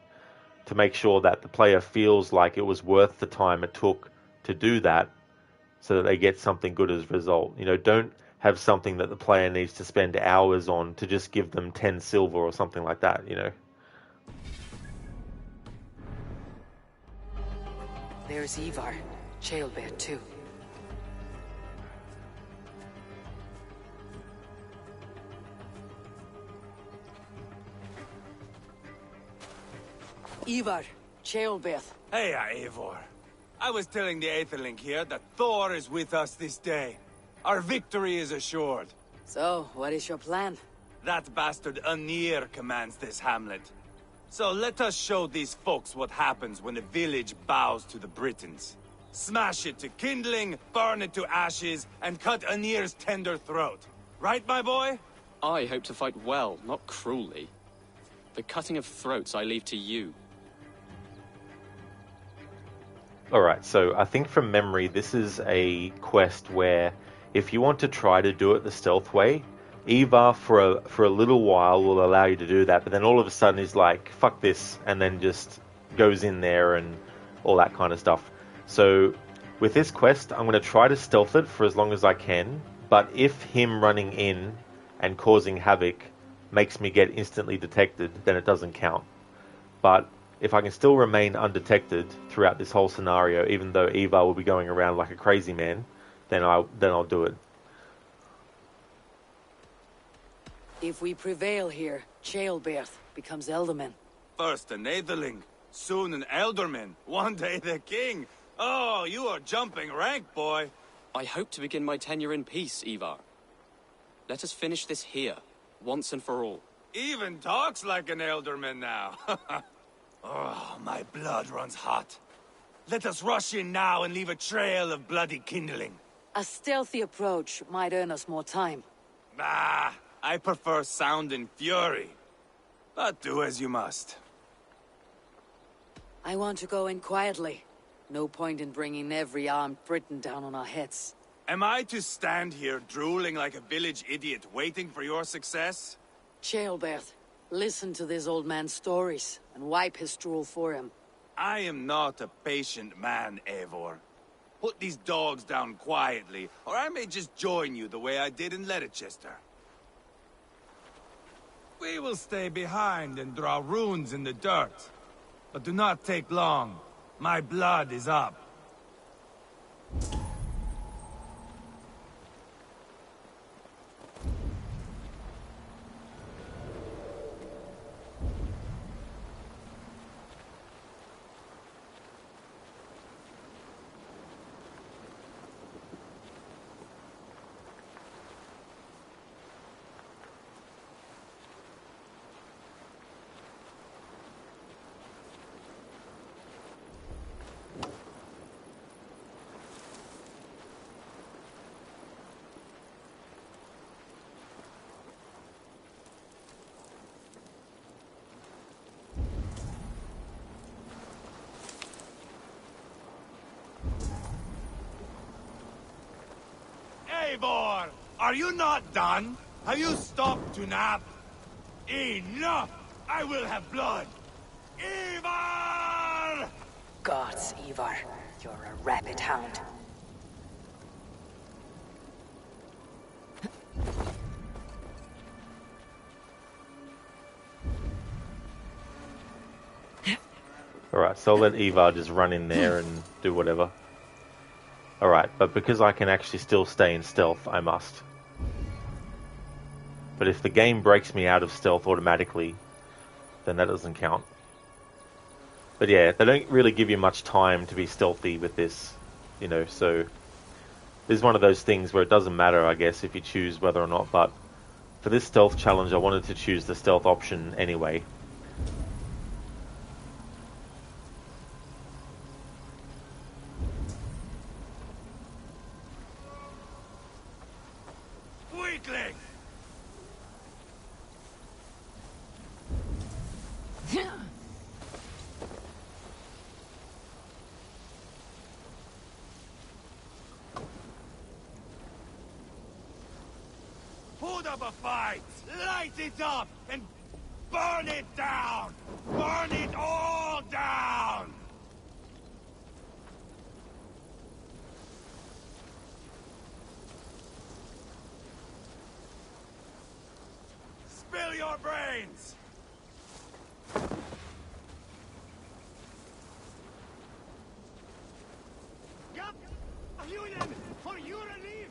To make sure that the player feels like it was worth the time it took to do that, so that they get something good as a result. You know, don't have something that the player needs to spend hours on to just give them 10 silver or something like that, you know. There's Ivar, Chaelbear too. Ivar, Chaelbear. Hey, Eivor. I was telling the Aetherling here that Thor is with us this day. Our victory is assured. So, what is your plan? That bastard Anir commands this hamlet. So let us show these folks what happens when a village bows to the Britons. Smash it to kindling, burn it to ashes, and cut Anir's tender throat. Right, my boy? I hope to fight well, not cruelly. The cutting of throats I leave to you. Alright, so I think from memory this is a quest where if you want to try to do it the stealth way, Ivar for a little while will allow you to do that, but then all of a sudden he's like, fuck this, and then just goes in there and all that kind of stuff. So with this quest, I'm going to try to stealth it for as long as I can, but if him running in and causing havoc makes me get instantly detected, then it doesn't count. But if I can still remain undetected throughout this whole scenario, even though Ivar will be going around like a crazy man, then I'll do it. If we prevail here, Chaelbear becomes Elderman. First an Aetherling, soon an Elderman, one day the king. Oh, you are jumping rank, boy. I hope to begin my tenure in peace, Ivar. Let us finish this here, once and for all. Even talks like an Elderman now. Oh, my blood runs hot. Let us rush in now and leave a trail of bloody kindling. A stealthy approach might earn us more time. Bah, I prefer sound and fury. But do as you must. I want to go in quietly. No point in bringing every armed Briton down on our heads. Am I to stand here drooling like a village idiot waiting for your success? Chaelbear, listen to this old man's stories and wipe his drool for him. I am not a patient man, Eivor. Put these dogs down quietly, or I may just join you the way I did in Leicester. We will stay behind and draw runes in the dirt. But do not take long. My blood is up. Eivor! Are you not done? Have you stopped to nap? Enough! I will have blood! Ivar! Gods, Ivar. You're a rabid hound. Alright, so I'll let Ivar just run in there and do whatever. Alright, but because I can actually still stay in stealth, I must. But if the game breaks me out of stealth automatically, then that doesn't count. But yeah, they don't really give you much time to be stealthy with this, you know, so This is one of those things where it doesn't matter, I guess, if you choose whether or not, but for this stealth challenge I wanted to choose the stealth option anyway. Weakling! Put up a fight! Light it up! And burn it down! Burn it all down! Spill your brains! Gap! Ahjulen! For your relief!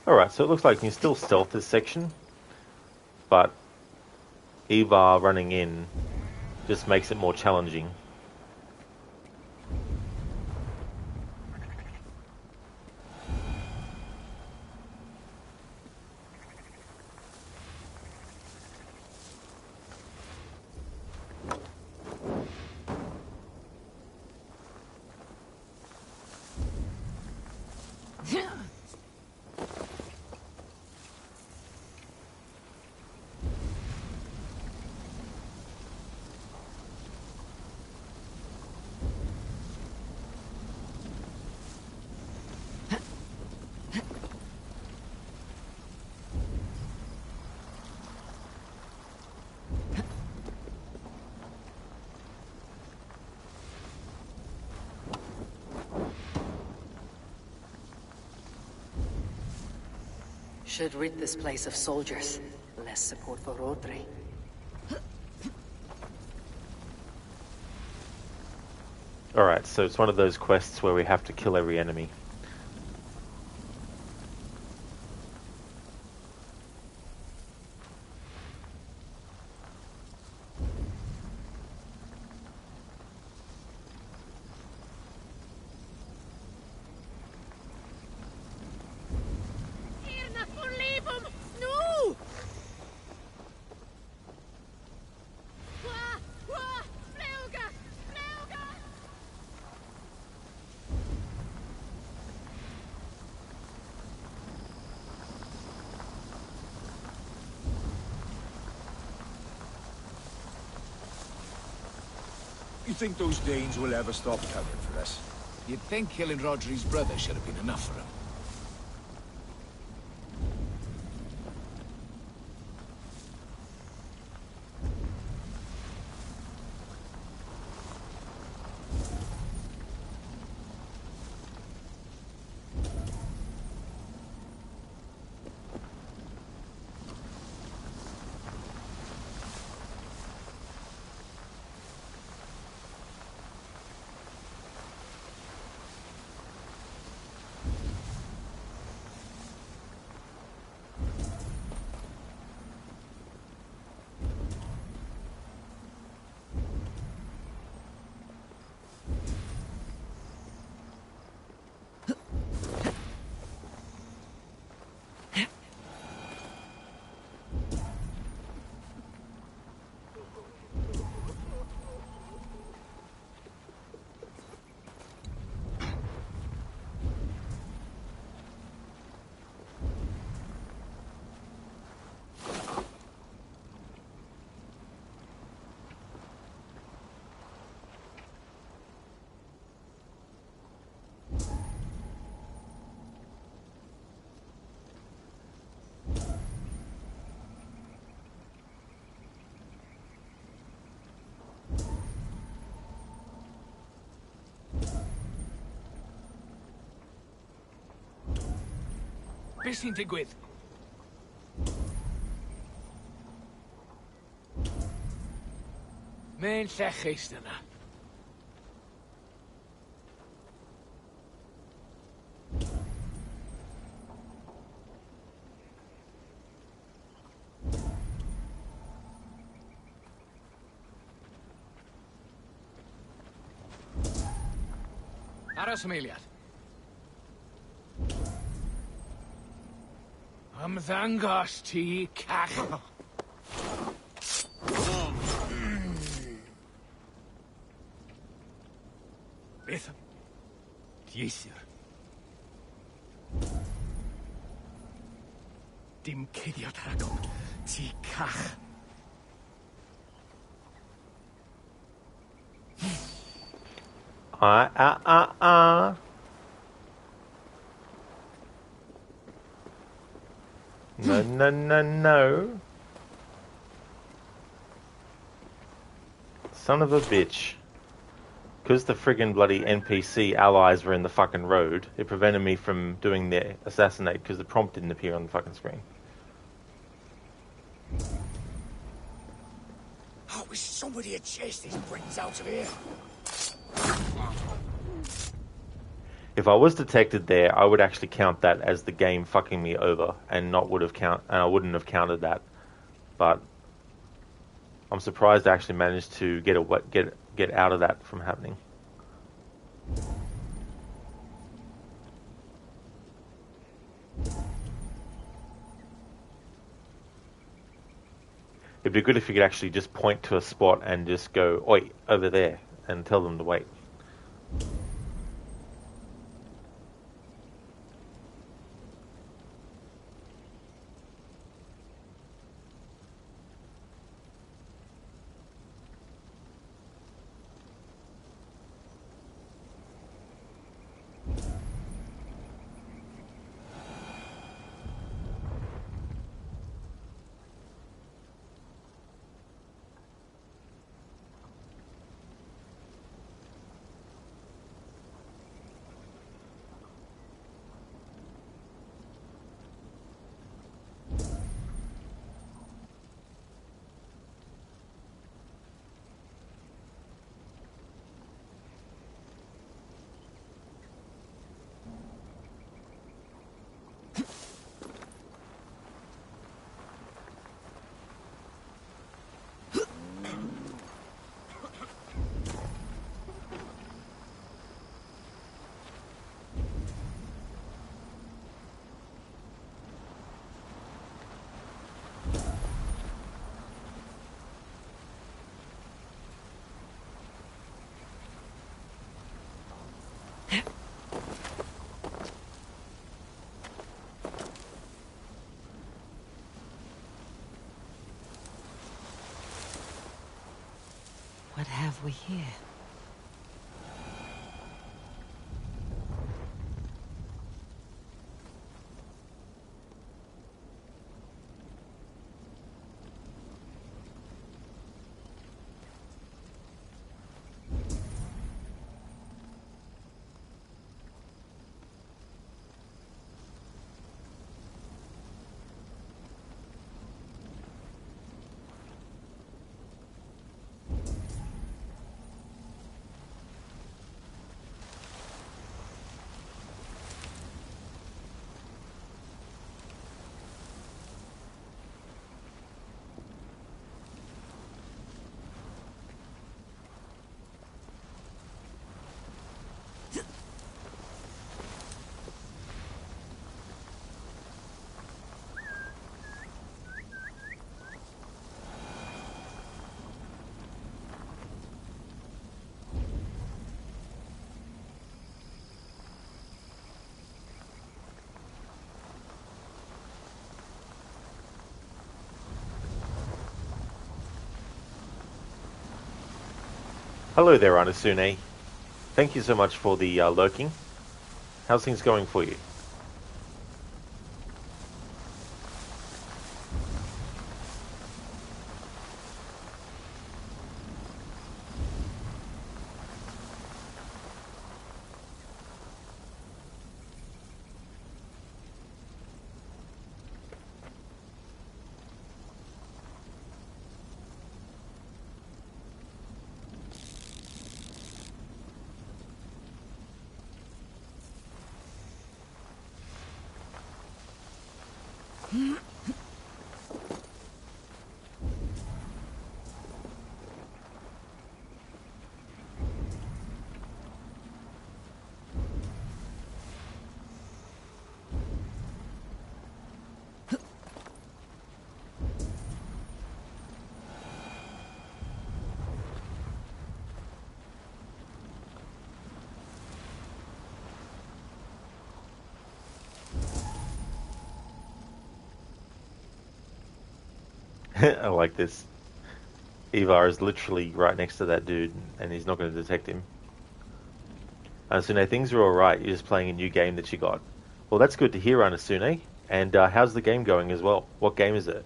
Alright, so it looks like you can still stealth this section, but Ivar running in just makes it more challenging. Should rid this place of soldiers. Less support for Rodri. Alright, so it's one of those quests where we have to kill every enemy. You think those Danes will ever stop coming for us? You'd think killing Rodri's brother should have been enough for him. Be sy'n digwydd? Mae'n llechus dyna. Aros ymeiliad. Ymddangos ti, cach. Beth? Dieithr. Dim cuddiad rhagor. Ti cach. No. Son of a bitch. Because the friggin' bloody NPC allies were in the fucking road, it prevented me from doing the assassinate because the prompt didn't appear on the fucking screen. I wish somebody had chased these Britons out of here. If I was detected there, I would actually count that as the game fucking me over, and I wouldn't have counted that. But I'm surprised I actually managed to get out of that from happening. It'd be good if you could actually just point to a spot and just go, oi, over there, and tell them to wait. What have we here? Hello there, Anasune. Thank you so much for the lurking. How's things going for you? I like this. Ivar is literally right next to that dude, and he's not going to detect him. Anasune, things are alright. You're just playing a new game that you got. Well, that's good to hear, Anasune. And how's the game going as well? What game is it?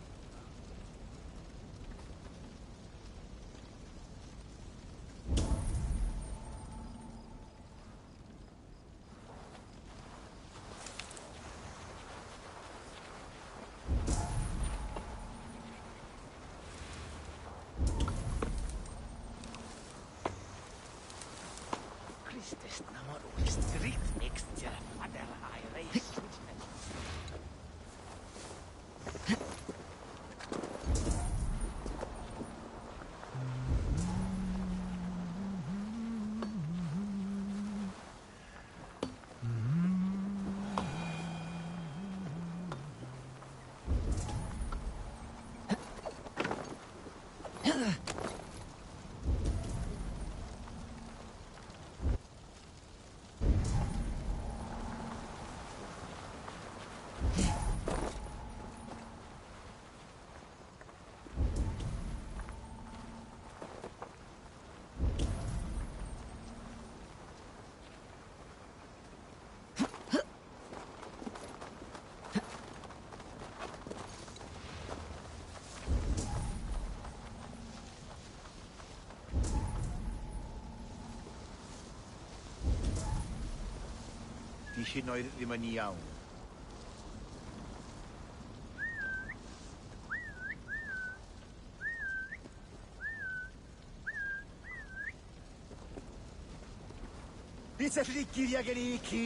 Di hyn oedd ddim yn iawn. Beth ydych chi gyddiau gen I ci?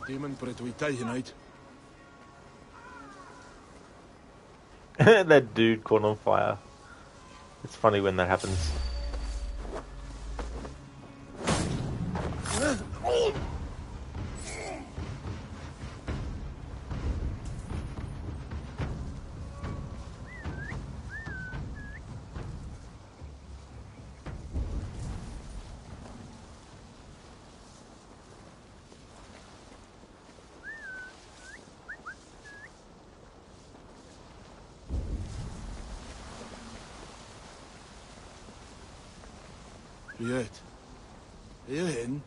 Dim yn breuddwytau hynnaid. That dude caught on fire. It's funny when that happens. Riet. Ie hyn?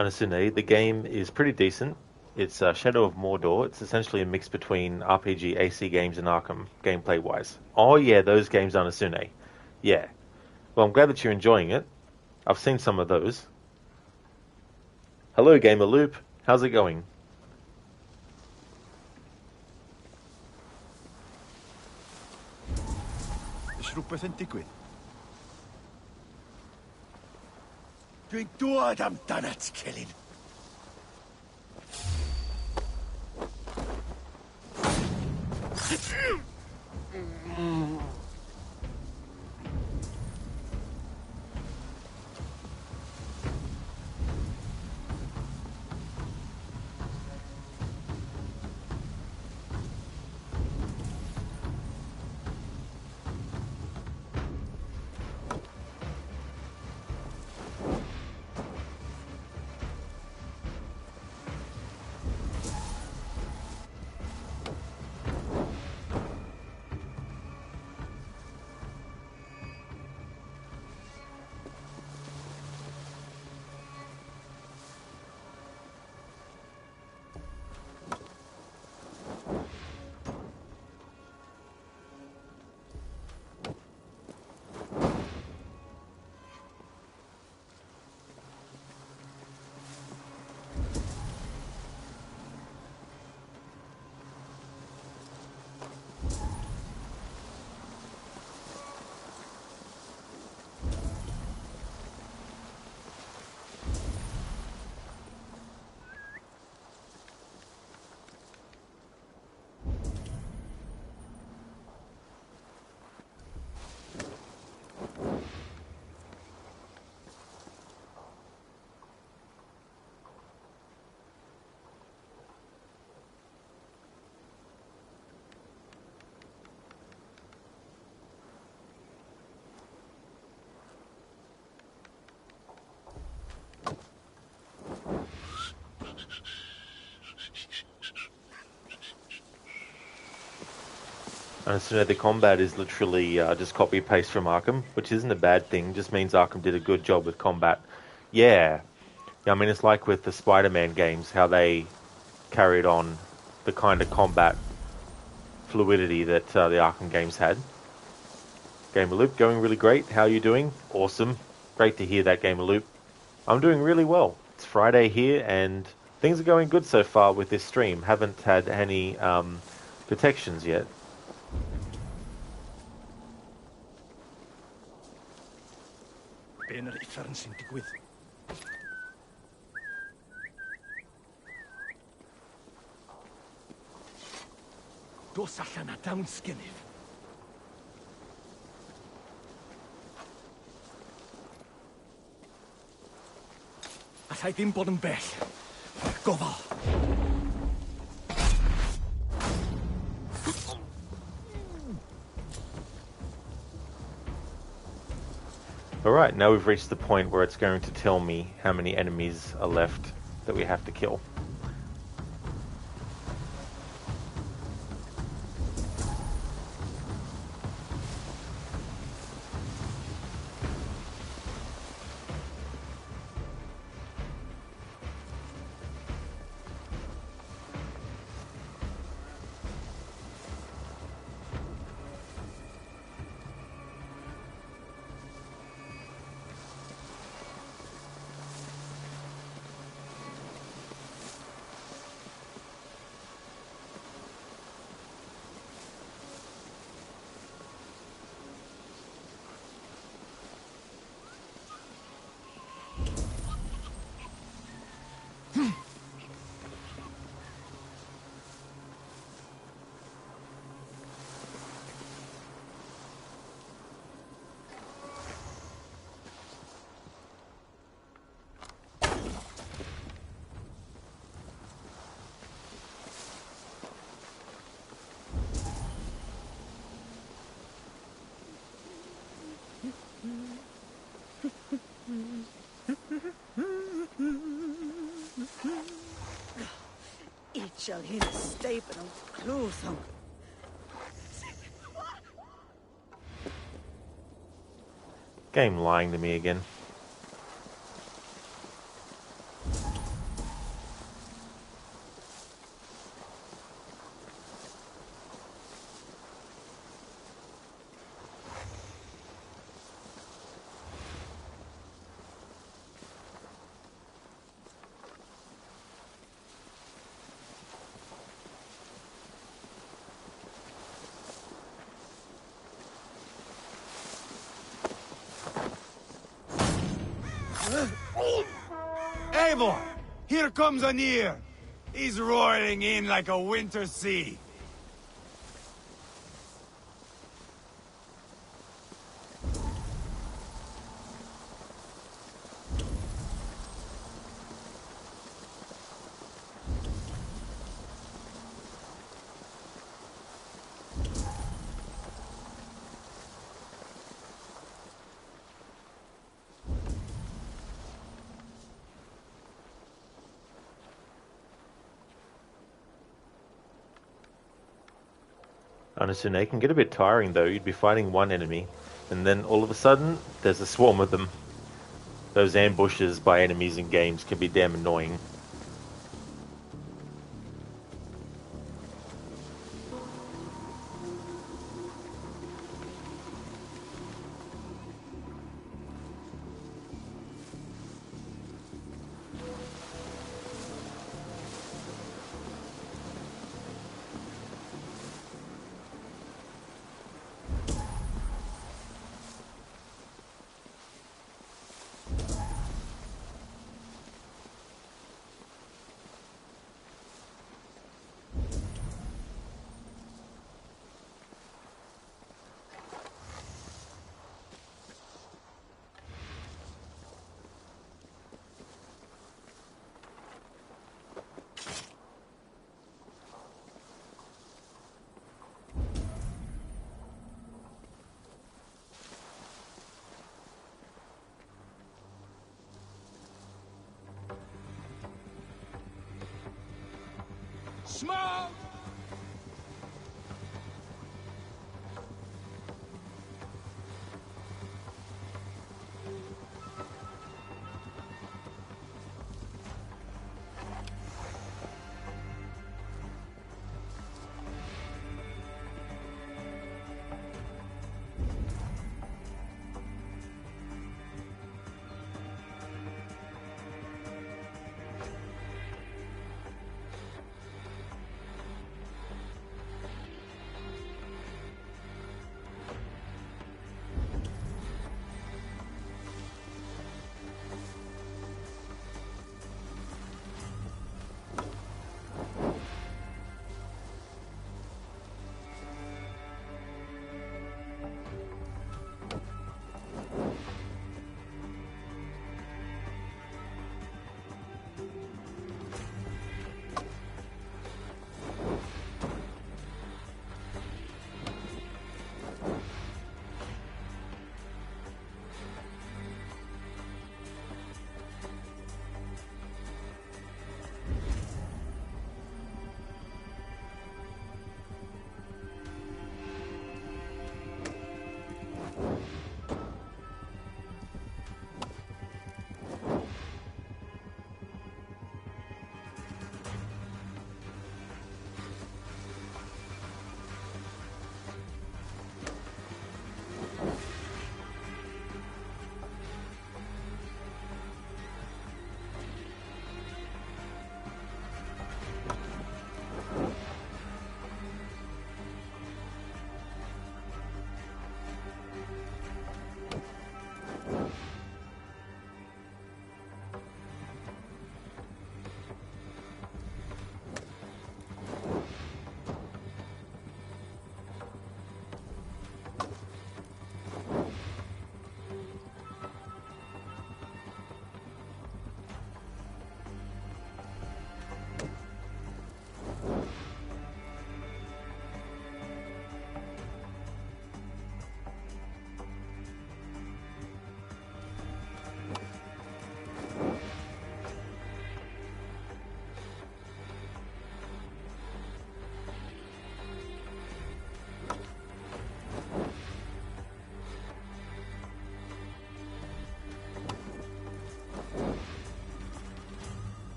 Anasune, the game is pretty decent. It's Shadow of Mordor. It's essentially a mix between RPG, AC games, and Arkham, gameplay-wise. Oh yeah, those games, Anasune. Yeah. Well, I'm glad that you're enjoying it. I've seen some of those. Hello, Gamer Loop. How's it going? Is rhywbeth yn digwydd? Dwi'n dŵad amdanat, Celyn. And so the combat is literally just copy-paste from Arkham, which isn't a bad thing, just means Arkham did a good job with combat. Yeah, I mean, it's like with the Spider-Man games, how they carried on the kind of combat fluidity that the Arkham games had. Gamer Loop, going really great. How are you doing? Awesome. Great to hear that, Gamer Loop. I'm doing really well. It's Friday here, and things are going good so far with this stream. Haven't had any detections yet. Be'n yr uffern sy'n digwydd? Dos allan a dawn sginydd. Allai ddim bod yn bell. Gofal. Alright, now we've reached the point where it's going to tell me how many enemies are left that we have to kill. Each shall hit a staple of clothing. Game lying to me again. Eivor! Here comes Anir! He's roaring in like a winter sea. Honestly, it can get a bit tiring though. You'd be fighting one enemy, and then all of a sudden, there's a swarm of them. Those ambushes by enemies in games can be damn annoying. Smoke!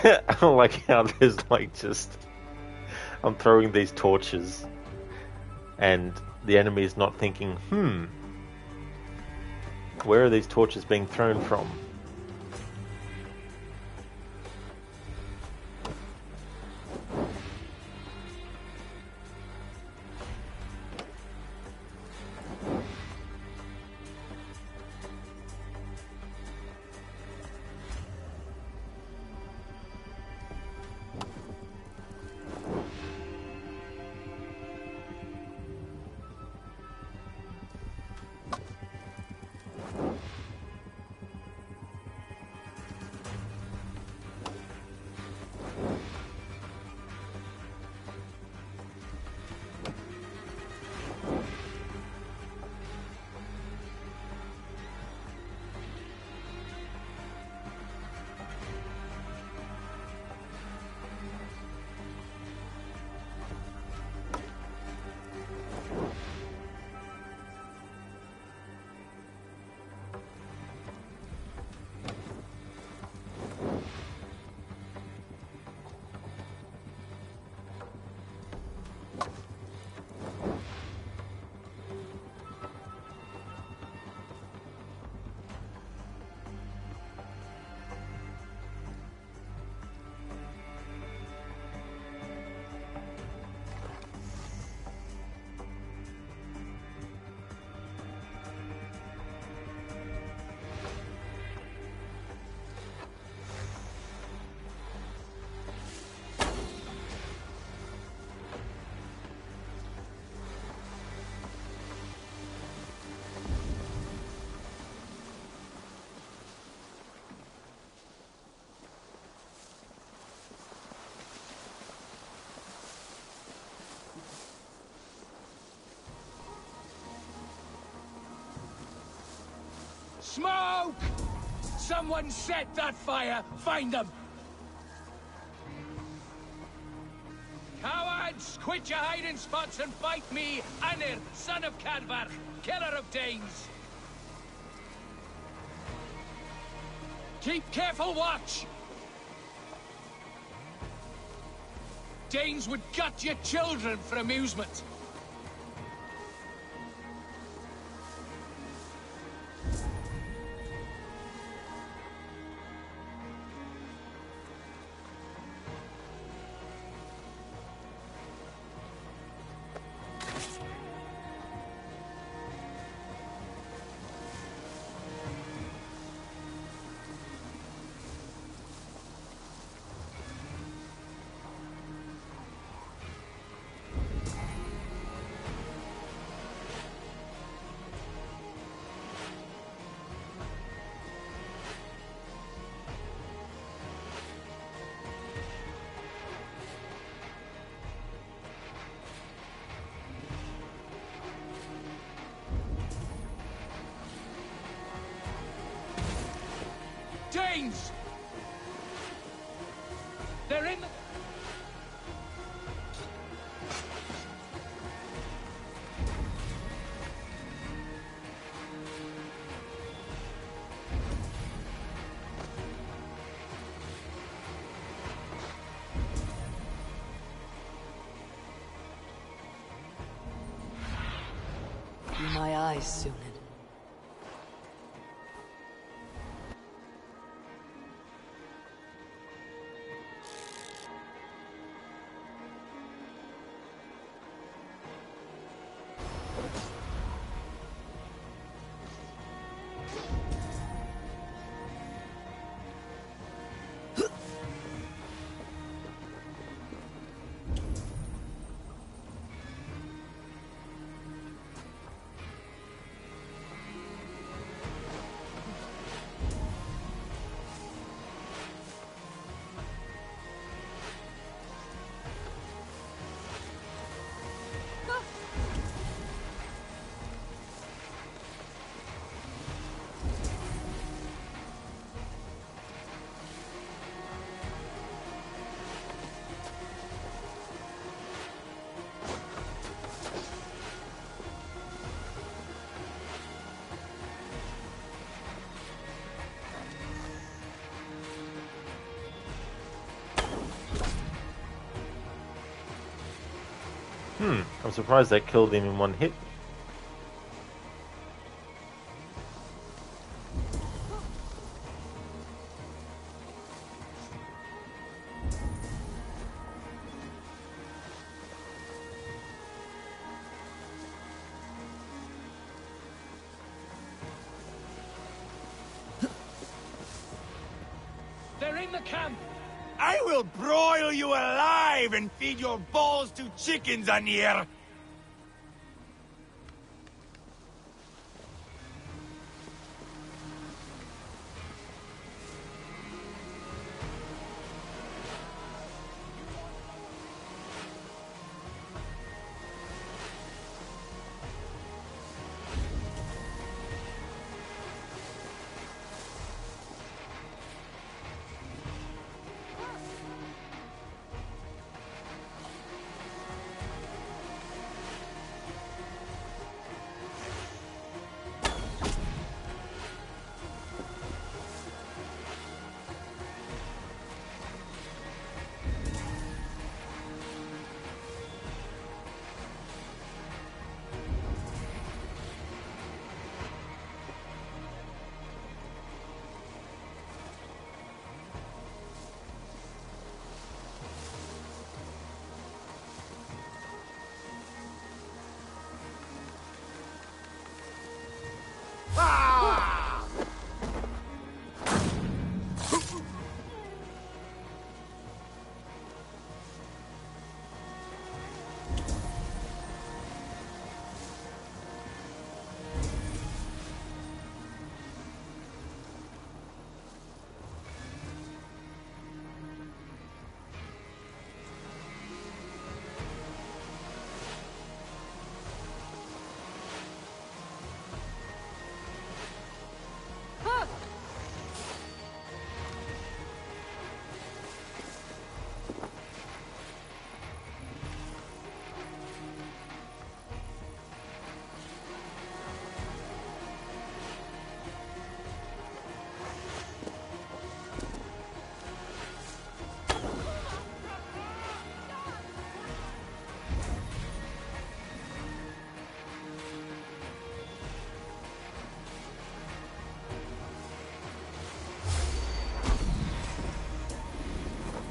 I don't like how there's like just... I'm throwing these torches and the enemy is not thinking, where are these torches being thrown from? Smoke! Someone set that fire! Find them! Cowards! Quit your hiding spots and fight me, Anir, son of Cadvar, killer of Danes! Keep careful watch! Danes would gut your children for amusement. Danes! They're in the... Be my eyes, Sunan. I'm surprised that killed him in one hit. They're in the camp! I will broil you alive and feed your balls to chickens, Anir!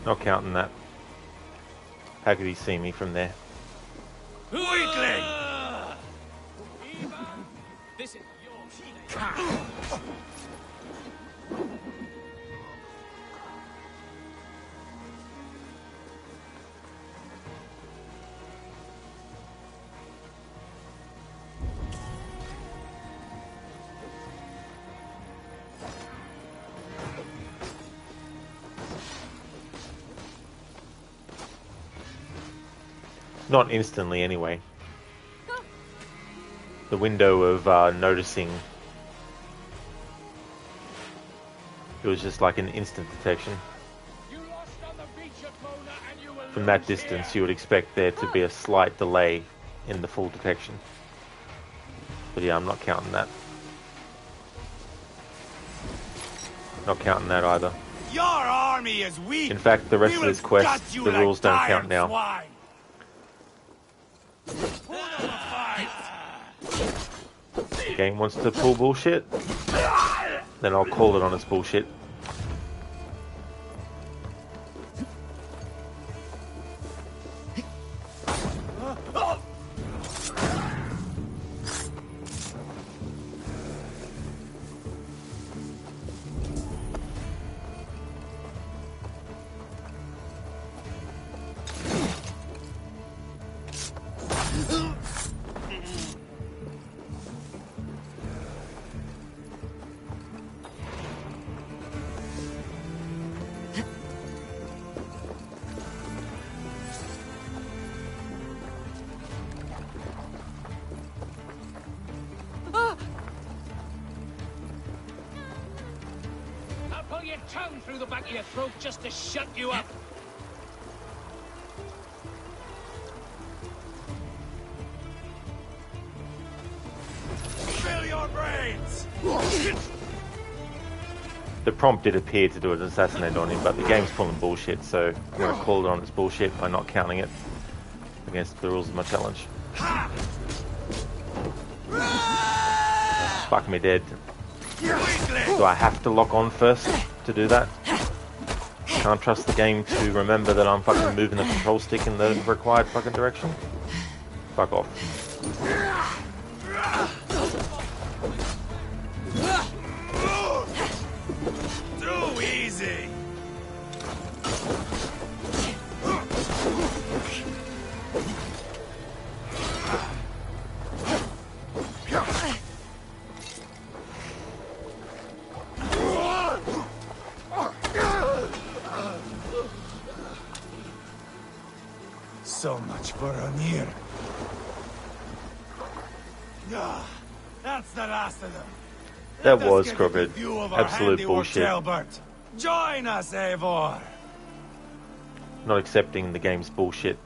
Not counting that. How could he see me from there? Weakling! This is your Not instantly, anyway. The window of noticing, it was just like an instant detection. From that distance, you would expect there to be a slight delay in the full detection. But yeah, I'm not counting that. Not counting that either. Your army is weak. In fact, the rest of this quest, the rules don't count now. Swine. The game wants to pull bullshit, then I'll call it on its bullshit. tongue through the back of your throat just to shut you up. Fill your brains! The prompt did appear to do an assassinate on him, but the game's pulling bullshit, so I'm going to call it on its bullshit by not counting it against the rules of my challenge. Fuck me dead. Do I have to lock on first to do that? Can't trust the game to remember that I'm fucking moving the control stick in the required fucking direction? Fuck off. Too easy. So much for Anir. That's the last of them. That was crooked. Absolute bullshit. Join us, Eivor. Not accepting the game's bullshit.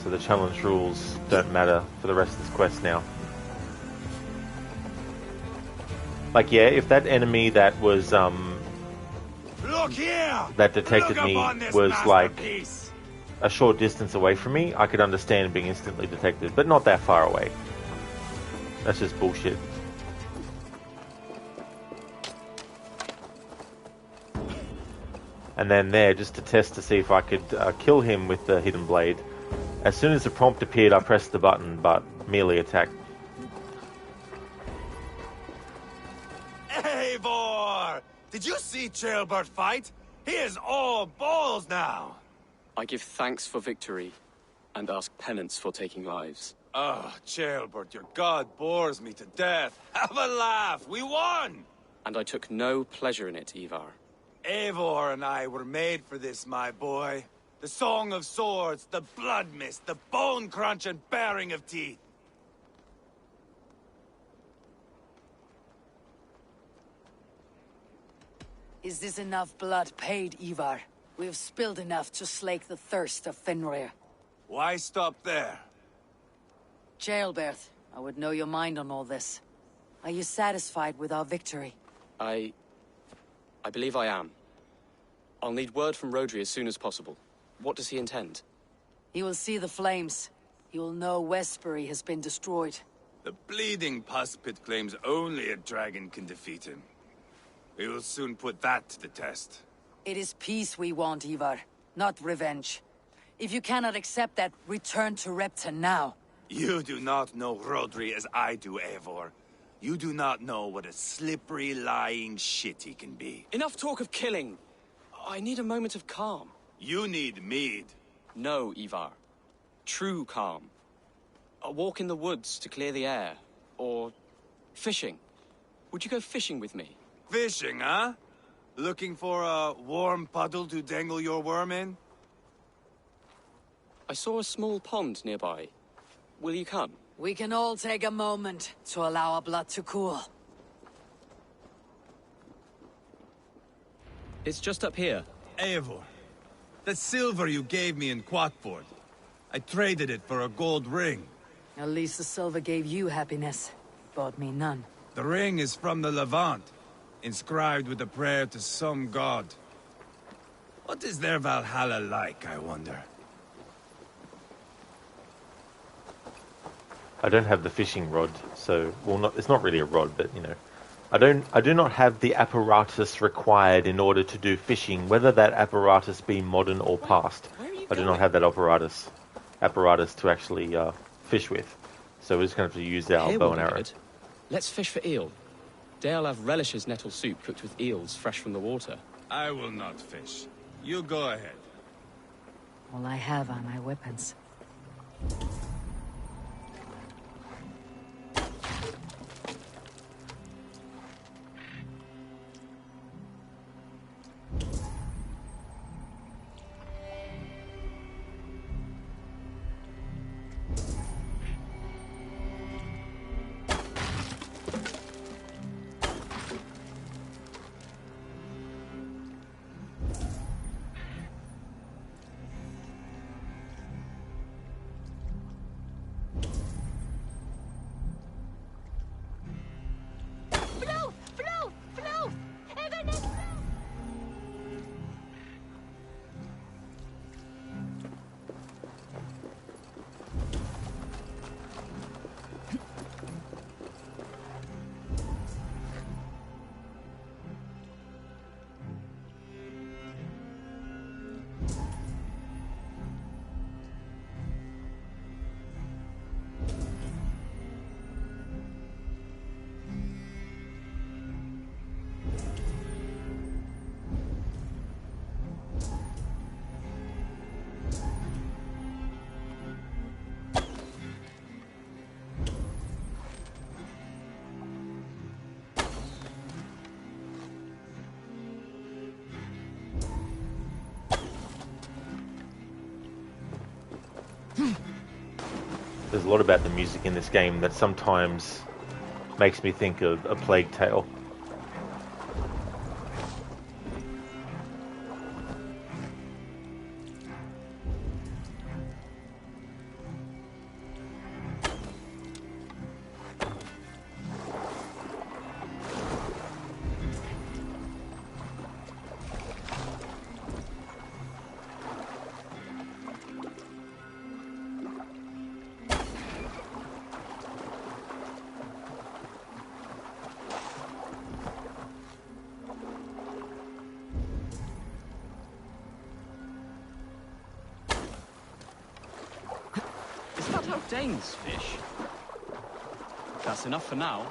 So the challenge rules don't matter for the rest of this quest now. Like, yeah, if that enemy that was, Look here! that detected Look me upon this was like masterpiece. a short distance away from me, I could understand being instantly detected, but not that far away. That's just bullshit. And then there, just to test to see if I could kill him with the hidden blade. As soon as the prompt appeared, I pressed the button, but merely attacked. Eivor! Did you see Ceolbert fight? He is all balls now. I give thanks for victory, and ask penance for taking lives. Oh, Ceolbert, your god bores me to death. Have a laugh, we won! And I took no pleasure in it, Ivar. Eivor and I were made for this, my boy. The song of swords, the blood mist, the bone crunch and baring of teeth. Is this enough blood paid, Ivar? We have spilled enough to slake the thirst of Fenrir. Why stop there? Ceolbert, I would know your mind on all this. Are you satisfied with our victory? I believe I am. I'll need word from Rodri as soon as possible. What does he intend? He will see the flames. He will know Westbury has been destroyed. The bleeding pus pit claims only a dragon can defeat him. We will soon put that to the test. It is peace we want, Ivar, not revenge. If you cannot accept that, return to Repton now. You do not know Rodri as I do, Eivor. You do not know what a slippery, lying shit he can be. Enough talk of killing. I need a moment of calm. You need mead. No, Ivar. True calm. A walk in the woods to clear the air. Or fishing. Would you go fishing with me? Fishing, huh? Looking for a warm puddle to dangle your worm in? I saw a small pond nearby. Will you come? We can all take a moment to allow our blood to cool. It's just up here. Eivor, the silver you gave me in Quatford, I traded it for a gold ring. At least the silver gave you happiness. Bought me none. The ring is from the Levant, inscribed with a prayer to some god. What is their Valhalla like, I wonder? I don't have the fishing rod, so it's not really a rod, but you know, I do not have the apparatus required in order to do fishing, whether that apparatus be modern or past. I do not have that apparatus to actually fish with, so we're just going to have to use our bow and arrow. Good. Let's fish for eel. Daleav relishes nettle soup cooked with eels fresh from the water. I will not fish. You go ahead. All I have are my weapons. There's a lot about the music in this game that sometimes makes me think of A Plague Tale. Danes fish. That's enough for now.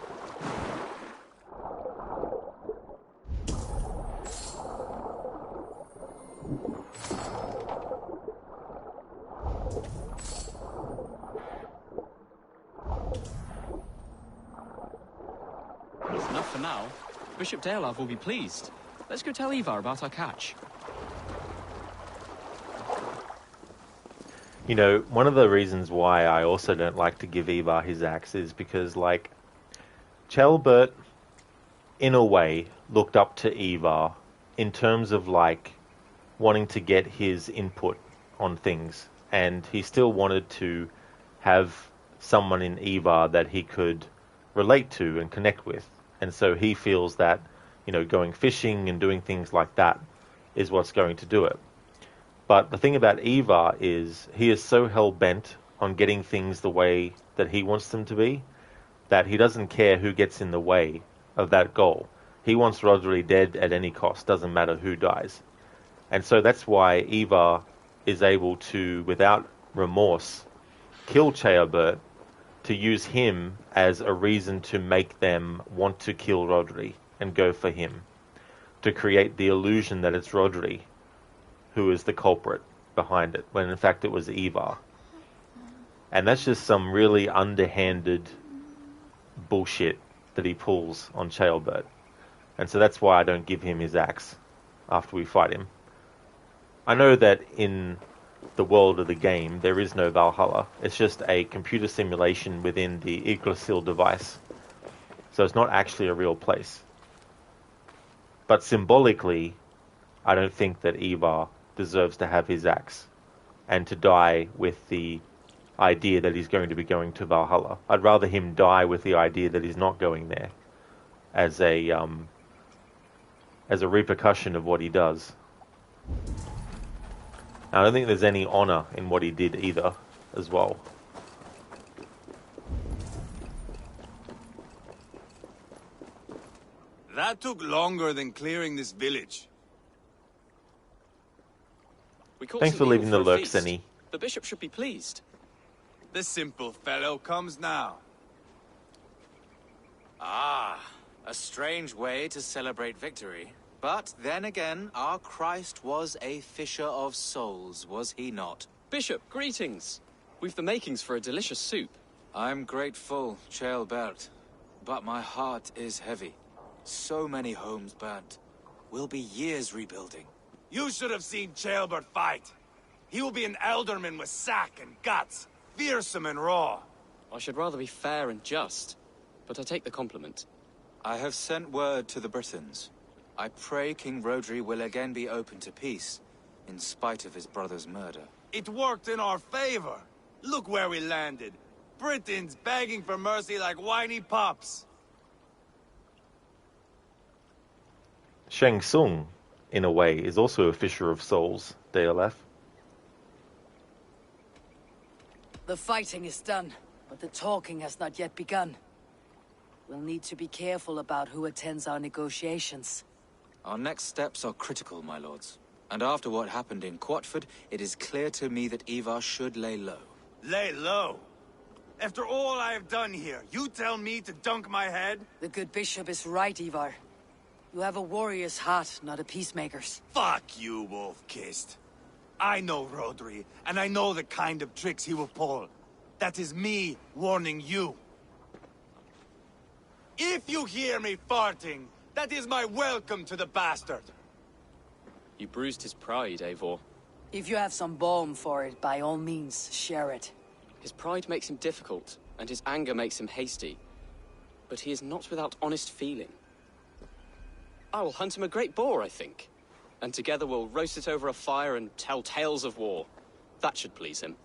That's enough for now. Bishop Daleav will be pleased. Let's go tell Ivar about our catch. You know, one of the reasons why I also don't like to give Ivar his axe is because, like, Ceolbert, in a way, looked up to Ivar in terms of, like, wanting to get his input on things. And he still wanted to have someone in Ivar that he could relate to and connect with. And so he feels that, you know, going fishing and doing things like that is what's going to do it. But the thing about Ivar is he is so hell-bent on getting things the way that he wants them to be that he doesn't care who gets in the way of that goal. He wants Rodri dead at any cost, doesn't matter who dies. And so that's why Ivar is able to, without remorse, kill Ceolbert, to use him as a reason to make them want to kill Rodri and go for him, to create the illusion that it's Rodri who is the culprit behind it, when in fact it was Ivar. And that's just some really underhanded bullshit that he pulls on Ceolbert. And so that's why I don't give him his axe after we fight him. I know that in the world of the game, there is no Valhalla. It's just a computer simulation within the Yggdrasil device. So it's not actually a real place. But symbolically, I don't think that Ivar deserves to have his axe and to die with the idea that he's going to be going to Valhalla. I'd rather him die with the idea that he's not going there as a repercussion of what he does. I don't think there's any honor in what he did either, as well. That took longer than clearing this village. Thanks for leaving the lurk, Senny. The bishop should be pleased. The simple fellow comes now. Ah, a strange way to celebrate victory. But then again, our Christ was a fisher of souls, was he not? Bishop, greetings. We've the makings for a delicious soup. I'm grateful, Ceolbert, but my heart is heavy. So many homes burnt. We'll be years rebuilding. You should have seen Ceolbert fight. He will be an elderman with sack and guts, fearsome and raw. I should rather be fair and just, but I take the compliment. I have sent word to the Britons. I pray King Rodri will again be open to peace, in spite of his brother's murder. It worked in our favor. Look where we landed. Britons begging for mercy like whiny pups. Shang Tsung, in a way, is also a fisher of souls, DLF. The fighting is done, but the talking has not yet begun. We'll need to be careful about who attends our negotiations. Our next steps are critical, my lords. And after what happened in Quatford, it is clear to me that Ivar should lay low. Lay low? After all I have done here, you tell me to dunk my head? The good bishop is right, Ivar. You have a warrior's heart, not a peacemaker's. Fuck you, wolf-kissed. I know Rodri, and I know the kind of tricks he will pull. That is me warning you. If you hear me farting, that is my welcome to the bastard. You bruised his pride, Eivor. If you have some balm for it, by all means, share it. His pride makes him difficult, and his anger makes him hasty. But he is not without honest feeling. I will hunt him a great boar, I think. And together we'll roast it over a fire and tell tales of war. That should please him.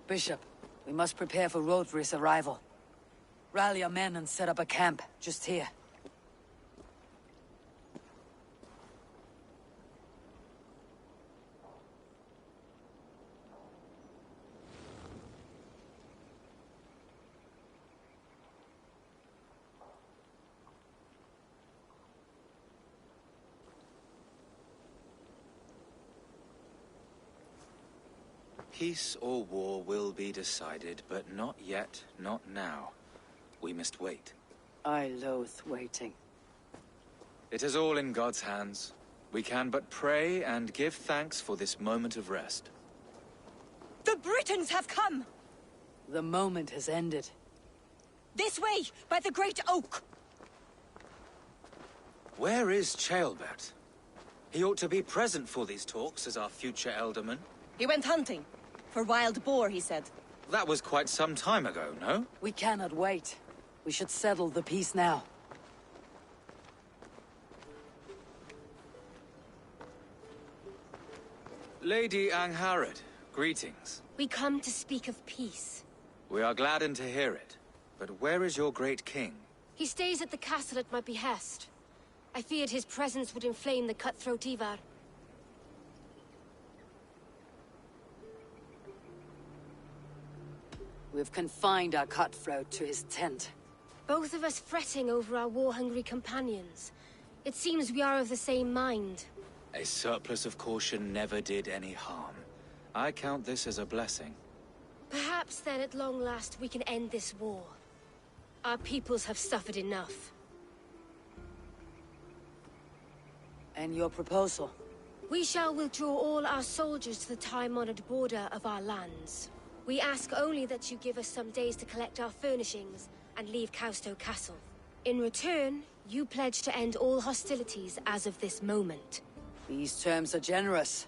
Bishop, we must prepare for Rodri's arrival. Rally our men and set up a camp, just here. Peace or war will be decided, but not yet, not now. We must wait. I loathe waiting. It is all in God's hands. We can but pray and give thanks for this moment of rest. The Britons have come! The moment has ended. This way, by the Great Oak! Where is Ceolbert? He ought to be present for these talks as our future elderman. He went hunting. For wild boar, he said. That was quite some time ago, no? We cannot wait. We should settle the peace now. Lady Angharad, greetings. We come to speak of peace. We are gladdened to hear it. But where is your great king? He stays at the castle at my behest. I feared his presence would inflame the cutthroat Ivar. We've confined our cutthroat to his tent. Both of us fretting over our war-hungry companions. It seems we are of the same mind. A surplus of caution never did any harm. I count this as a blessing. Perhaps then at long last we can end this war. Our peoples have suffered enough. And your proposal? We shall withdraw all our soldiers to the time-honored border of our lands. We ask only that you give us some days to collect our furnishings and leave Causto Castle. In return, you pledge to end all hostilities as of this moment. These terms are generous.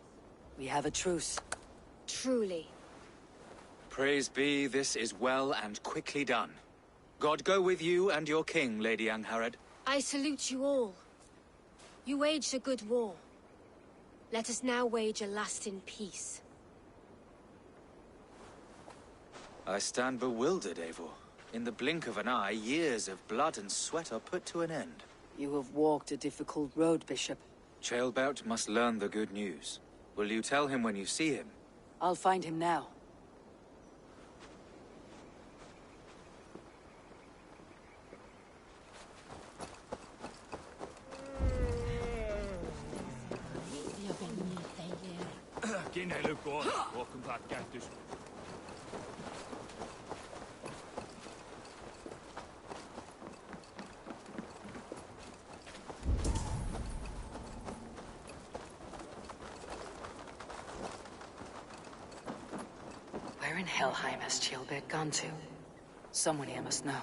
We have a truce. Truly. Praise be, this is well and quickly done. God go with you and your king, Lady Angharad. I salute you all. You waged a good war. Let us now wage a lasting peace. I stand bewildered, Eivor. In the blink of an eye, years of blood and sweat are put to an end. You have walked a difficult road, Bishop. Ceolbert must learn the good news. Will you tell him when you see him? I'll find him now. Welcome back, Cactus. Where in Helheim has Ceolbert gone to? Someone here must know.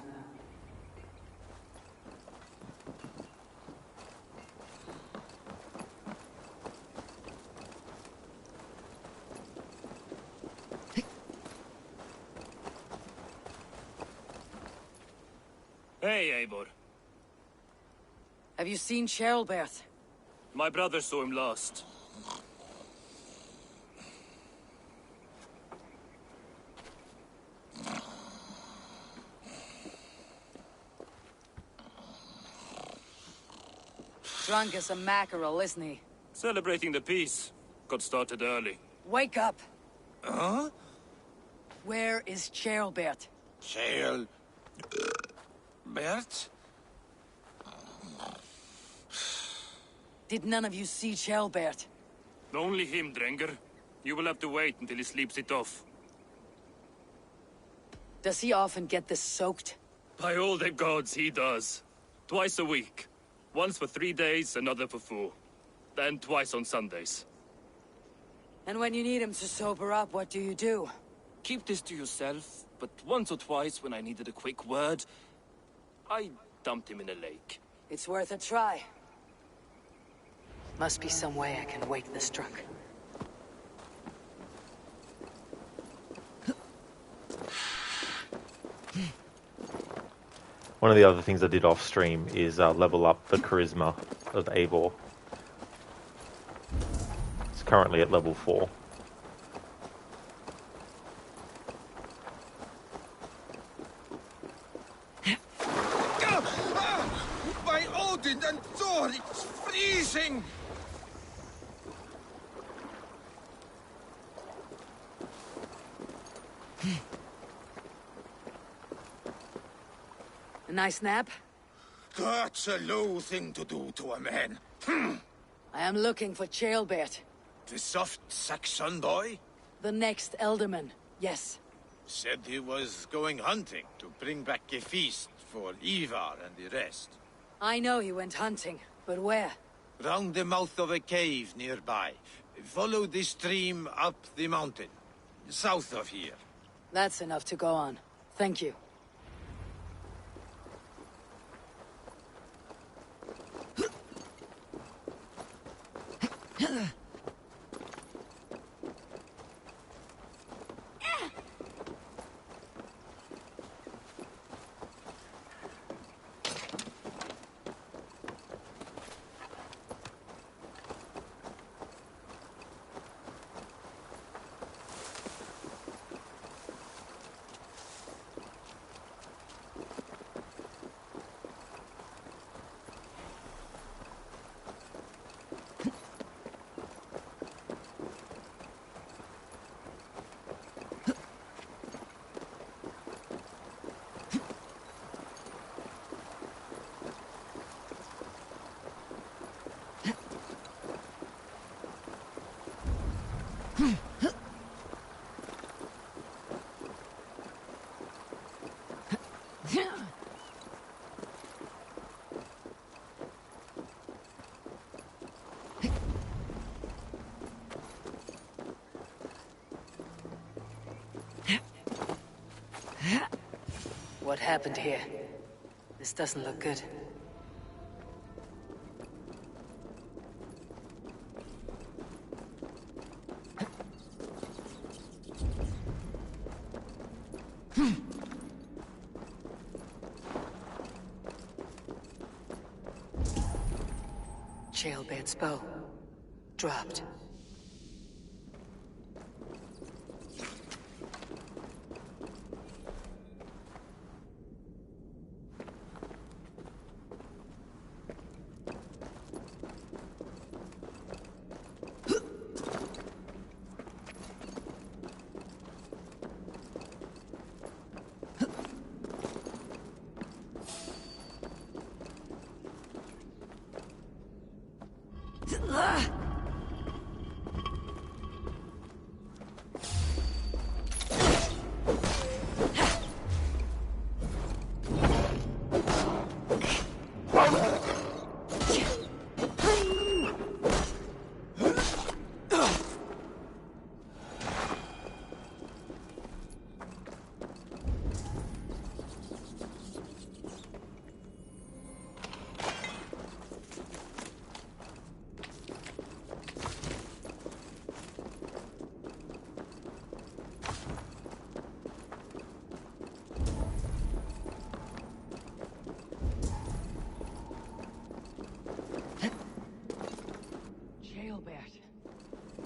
Hey, Eivor. Have you seen Ceolbert? My brother saw him last. Drunk as a mackerel, isn't he? Celebrating the peace. Got started early. Wake up! Huh? Where is Ceolbert? Bert? Did none of you see Ceolbert? Only him, Drenger. You will have to wait until he sleeps it off. Does he often get this soaked? By all the gods, he does. Twice a week. Once for 3 days, another for 4. Then twice on Sundays. And when you need him to sober up, what do you do? Keep this to yourself, but once or twice when I needed a quick word, I dumped him in a lake. It's worth a try. Must be some way I can wake this drunk. One of the other things I did off stream is level up the charisma of Eivor. It's currently at level 4. By Odin and Thor, it's freezing! A nice nap? That's a low thing to do to a man. I am looking for Ceolbert. The soft Saxon boy? The next Elderman, yes. Said he was going hunting to bring back a feast for Ivar and the rest. I know he went hunting, but where? Round the mouth of a cave nearby. Follow the stream up the mountain. South of here. That's enough to go on. Thank you. What happened here? This doesn't look good. Jailbird's bow. Dropped.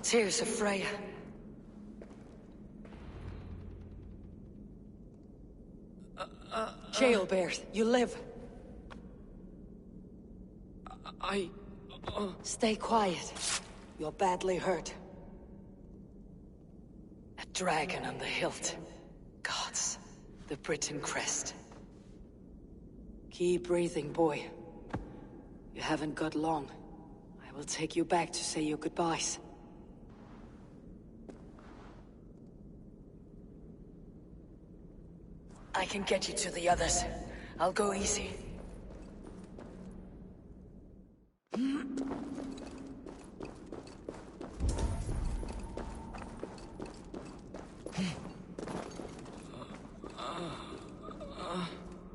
Tears of Freya. Jailbird, you live. Stay quiet. You're badly hurt. A dragon on the hilt. Gods, the Britain crest. Keep breathing, boy. You haven't got long. I will take you back to say your goodbyes. I can get you to the others. I'll go easy.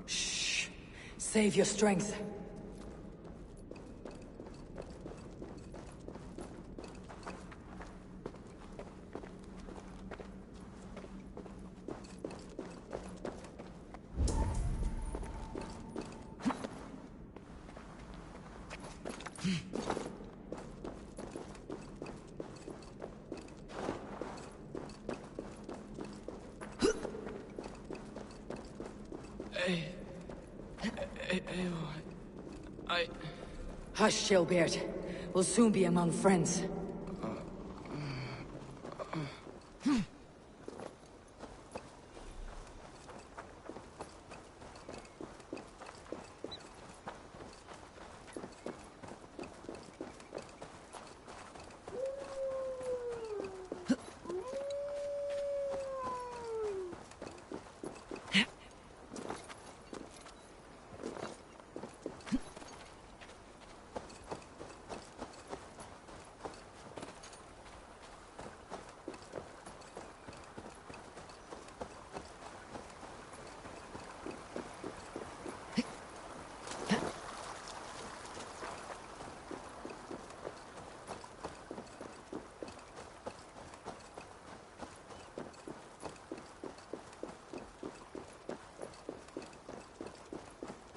Shh. Save your strength. Hush, Jailbird. We'll soon be among friends.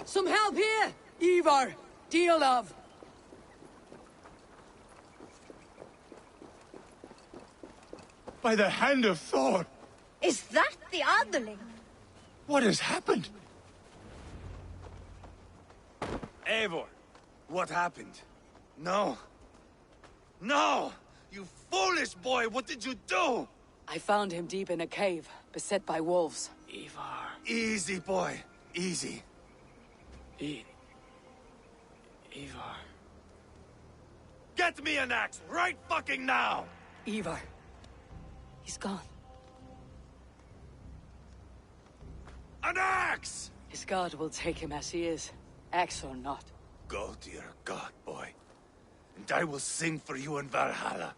Some help here! Ivar! Deal of! By the hand of Thor! Is that the underling? What has happened? Eivor, what happened? No. No! You foolish boy, what did you do? I found him deep in a cave, beset by wolves. Ivar. Easy, boy. Easy. Get me an axe right fucking now! Ivar, He's gone. An axe! His god will take him as he is, axe or not. Go to your god, boy. And I will sing for you in Valhalla.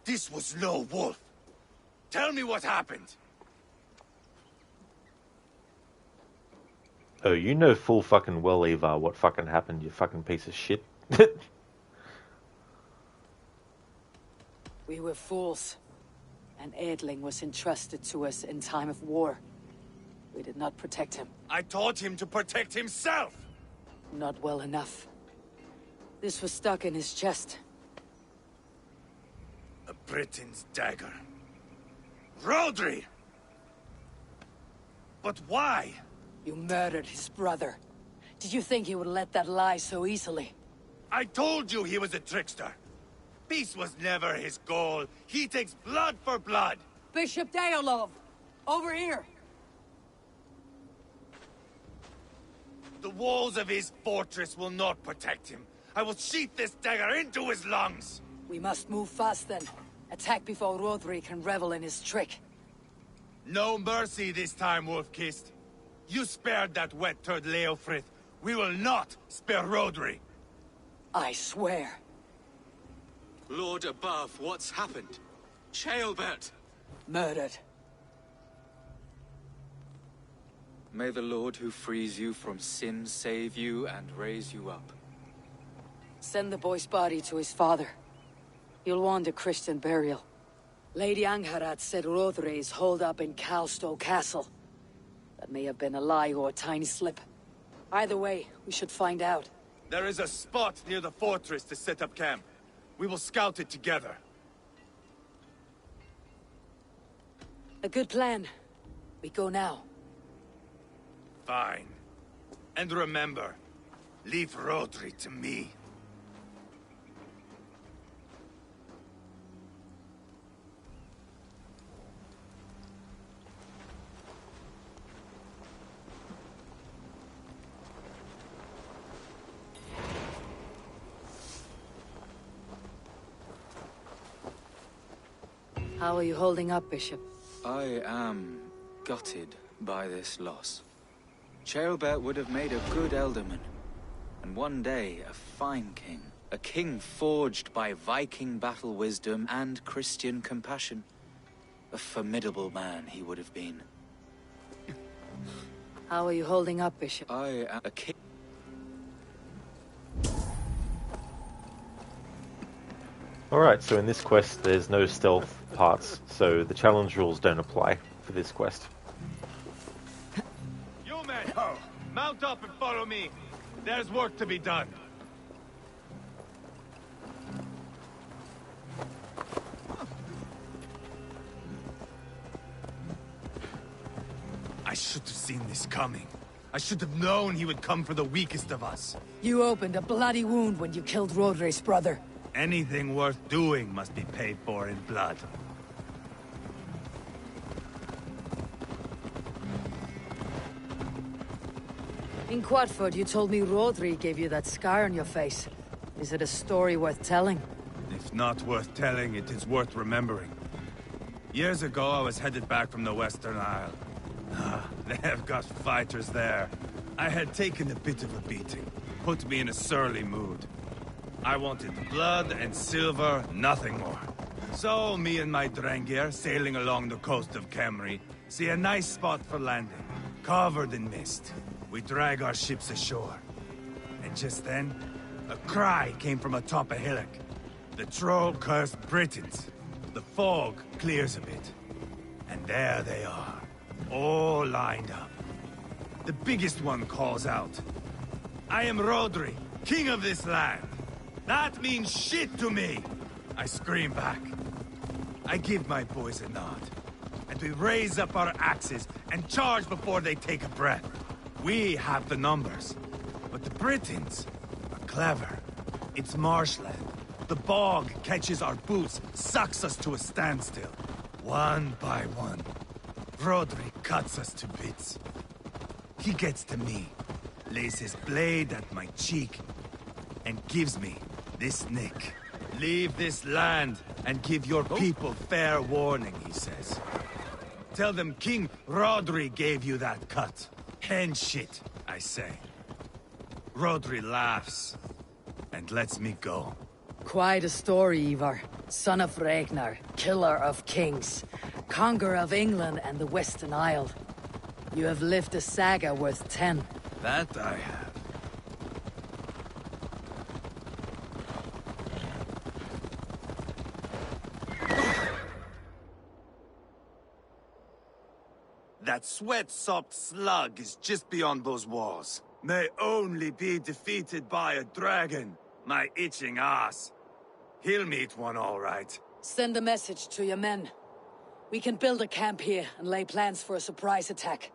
This was no wolf. Tell me what happened. Oh, you know full fucking well, Ivar, what fucking happened, you fucking piece of shit. We were fools. An Aedling was entrusted to us in time of war. We did not protect him. I taught him to protect himself! Not well enough. This was stuck in his chest. A Briton's dagger. Rodri! But why? You murdered his brother. Did you think he would let that lie so easily? I told you he was a trickster. Peace was never his goal. He takes blood for blood. Bishop Deolov! Over here! The walls of his fortress will not protect him. I will sheath this dagger into his lungs. We must move fast then. Attack before Rodri can revel in his trick. No mercy this time, Wolf-Kissed. You spared that wet turd Leofrith. We will not spare Rodri. I swear. Lord above, what's happened? Ceolbert! Murdered. May the Lord who frees you from sin save you and raise you up. Send the boy's body to his father. He'll want a Christian burial. Lady Angharad said Rodri is holed up in Calstow Castle. That may have been a lie or a tiny slip. Either way, we should find out. There is a spot near the fortress to set up camp. We will scout it together. A good plan. We go now. Fine. And remember, leave Rodri to me. How are you holding up, Bishop? I am gutted by this loss. Ceolbert would have made a good ealdorman, and one day a fine king. A king forged by Viking battle wisdom and Christian compassion. A formidable man he would have been. How are you holding up, Bishop? I am a king. Alright, so in this quest there's no stealth parts, so the challenge rules don't apply for this quest. You men, mount up and follow me. There's work to be done. I should have seen this coming. I should have known he would come for the weakest of us. You opened a bloody wound when you killed Rodri's brother. Anything worth doing must be paid for in blood. In Quadford, you told me Rodri gave you that scar on your face. Is it a story worth telling? If not worth telling, it is worth remembering. Years ago, I was headed back from the Western Isle. They have got fighters there. I had taken a bit of a beating. Put me in a surly mood. I wanted blood and silver, nothing more. So, me and my Drengir, sailing along the coast of Kemri, see a nice spot for landing, covered in mist. We drag our ships ashore. And just then, a cry came from atop a hillock. The troll-cursed Britons. The fog clears a bit. And there they are, all lined up. The biggest one calls out, "I am Rodri, king of this land. That means shit to me!" I scream back. I give my boys a nod. And we raise up our axes and charge before they take a breath. We have the numbers. But the Britons are clever. It's marshland. The bog catches our boots, sucks us to a standstill. One by one, Rodri cuts us to bits. He gets to me, lays his blade at my cheek, and gives me this nick. Leave this land and give your people fair warning, he says. Tell them King Rodri gave you that cut. Hen shit, I say. Rodri laughs and lets me go. Quite a story, Ivar. Son of Ragnar, killer of kings, conqueror of England and the Western Isle. You have lived a saga worth 10. That I have. That sweat-sopped slug is just beyond those walls. May only be defeated by a dragon. My itching ass. He'll meet one all right. Send a message to your men. We can build a camp here and lay plans for a surprise attack.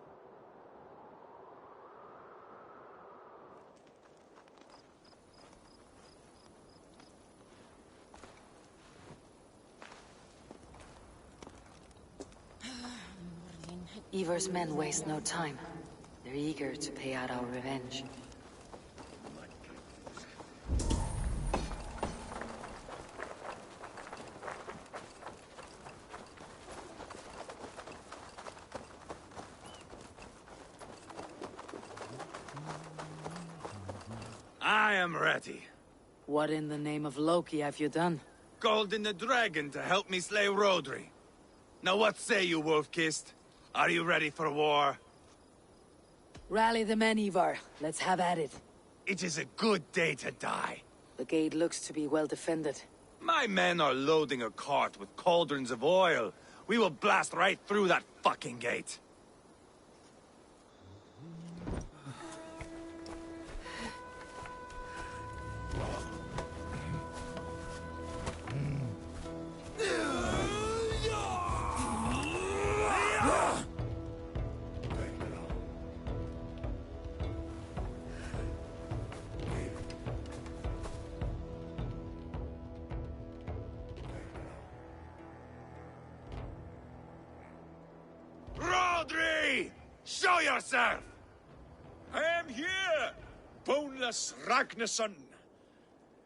Ivar's men waste no time. They're eager to pay out our revenge. I am ready. What in the name of Loki have you done? Called in the dragon to help me slay Rodri. Now what say you, Wolf-Kissed? Are you ready for war? Rally the men, Ivar. Let's have at it. It is a good day to die. The gate looks to be well defended. My men are loading a cart with cauldrons of oil. We will blast right through that fucking gate. Rodri! Show yourself! I am here, boneless Ragnarsson.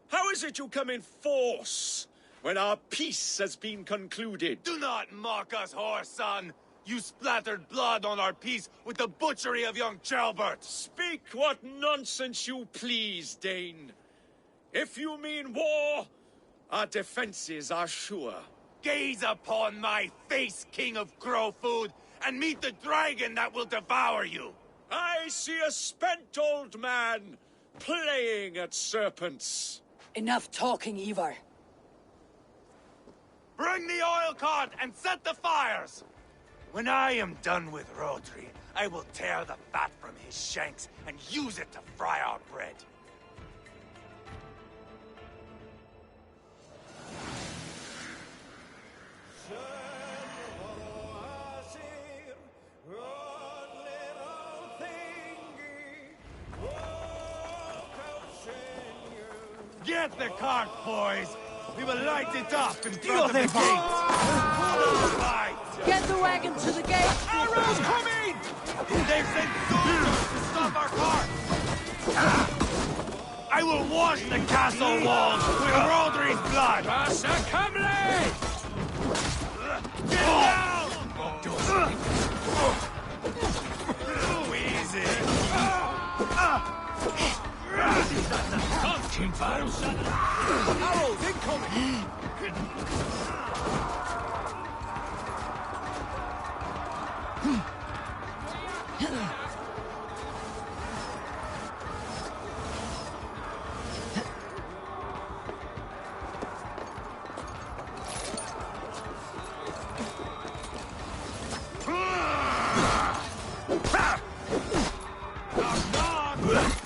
How is it you come in force when our peace has been concluded? Do not mock us, whoreson! You splattered blood on our peace with the butchery of young Chalbert! Speak what nonsense you please, Dane. If you mean war, our defenses are sure. Gaze upon my face, King of Grow Food, and meet the dragon that will devour you! I see a spent old man playing at serpents. Enough talking, Ivar. Bring the oil cart and set the fires! When I am done with Rodri, I will tear the fat from his shanks and use it to fry our bread. Get the cart, boys! We will light it up in front of the gate! All right! Get the wagon to the gate! Arrows coming! They've sent soldiers to stop our cart! I will wash the castle walls with Rodri's blood! Get down! Too easy! Arrows incoming!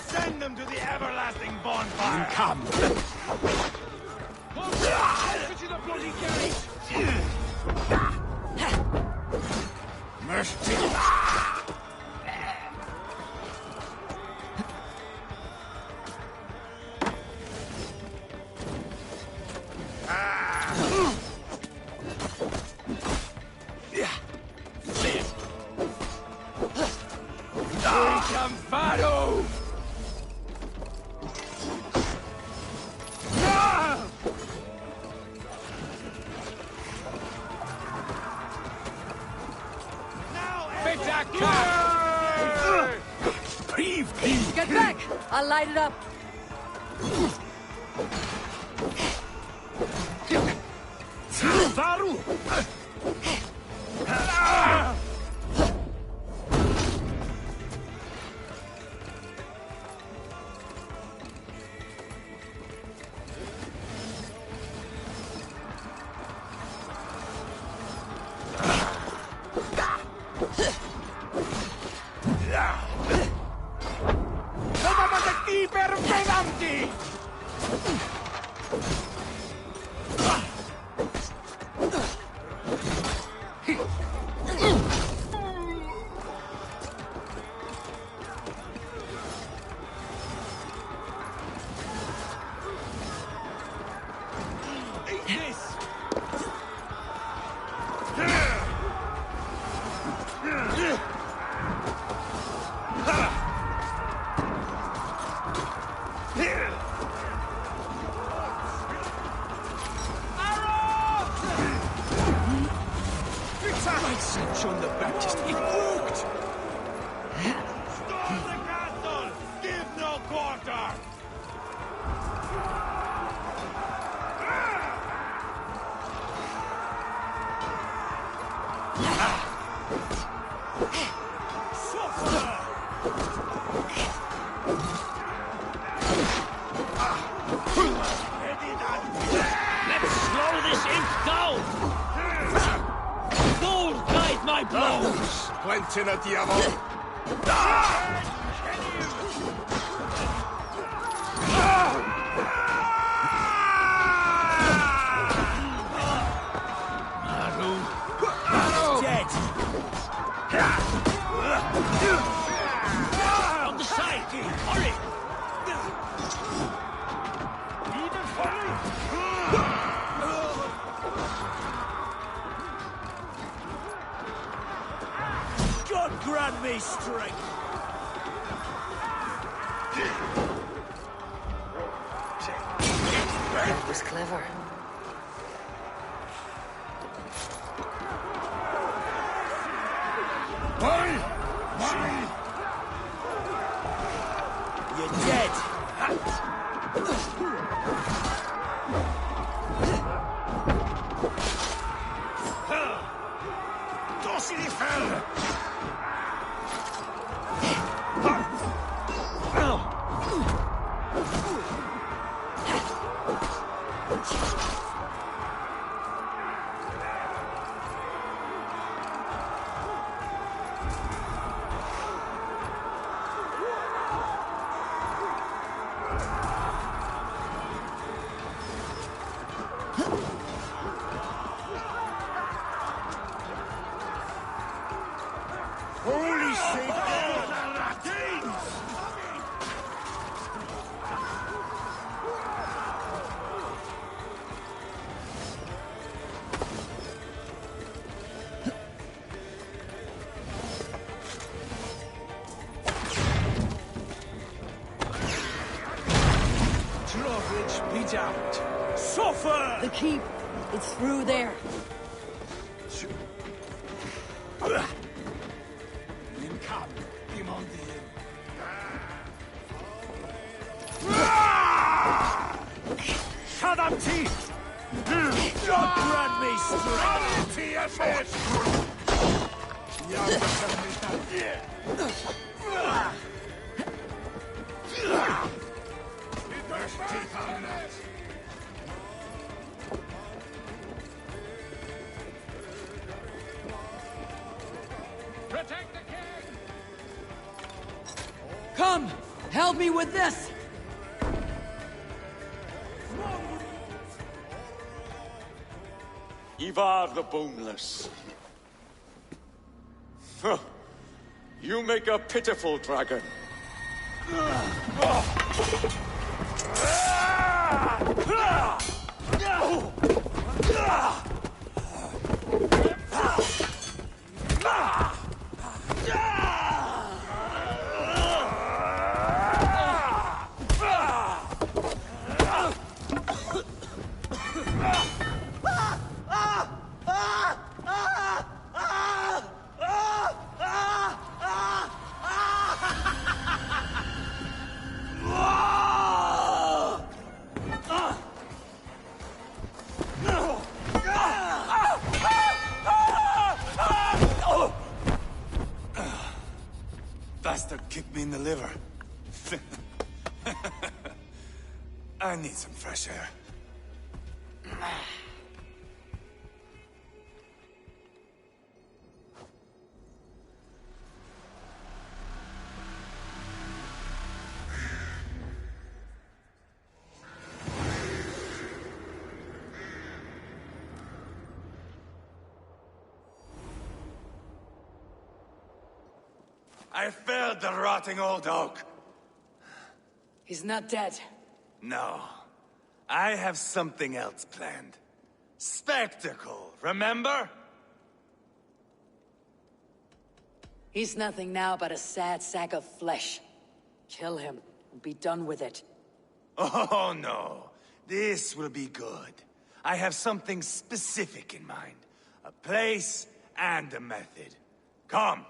Send them to the everlasting bonfire! Come! Mercy! Faro! I'll light it up. Varu! John the Baptist, it worked! Storm the castle! Give no quarter! Let's slow this imp down! Gold guide my blows! Plenty na diavol! Dead! On the side! Hurry! Even God grant me strength! That was clever. You're dead! Toss in fell! Holy Saint! Drawbridge be damned! Suffer! The keep. It's through there. Kadamti! God grant me strength! Protect the king! Come! Help me with this! Ivar the Boneless. Huh. You make a pitiful dragon. I need some fresh air. I felled the rotting old oak. He's not dead. No. I have something else planned. Spectacle, remember? He's nothing now but a sad sack of flesh. Kill him and be done with it. Oh no. This will be good. I have something specific in mind. A place and a method. Come.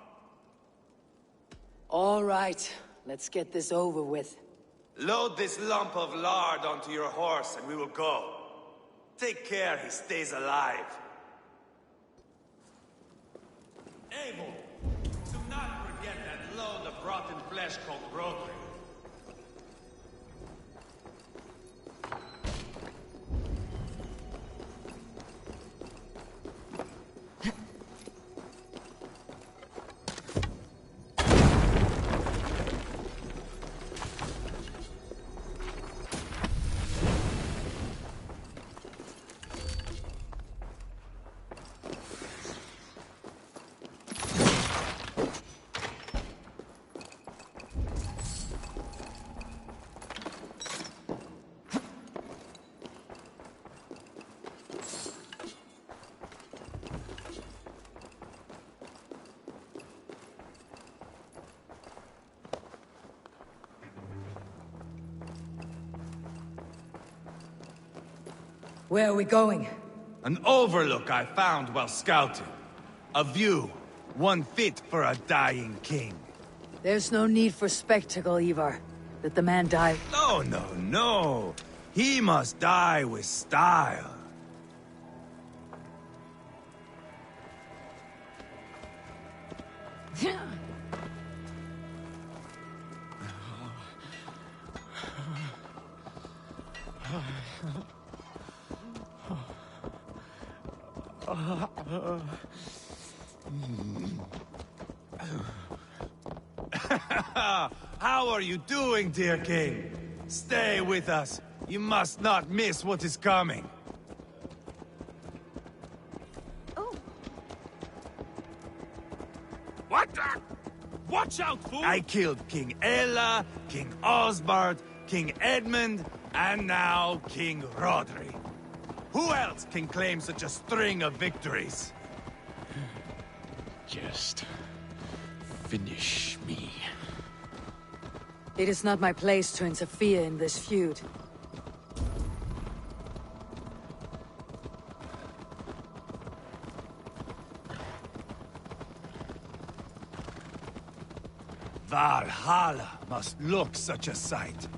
All right, let's get this over with. Load this lump of lard onto your horse and we will go. Take care he stays alive. Abel, do not forget that load of rotten flesh called Rodri. Where are we going? An overlook I found while scouting. A view, one fit for a dying king. There's no need for spectacle, Ivar. Let the man die. No, no, no. He must die with style. How are you doing, dear king? Stay with us. You must not miss what is coming. What the? Watch out, fool! I killed King Ella, King Osbert, King Edmund, and now King Rodri. Who else can claim such a string of victories? Just finish me. It is not my place to interfere in this feud. Valhalla must look such a sight.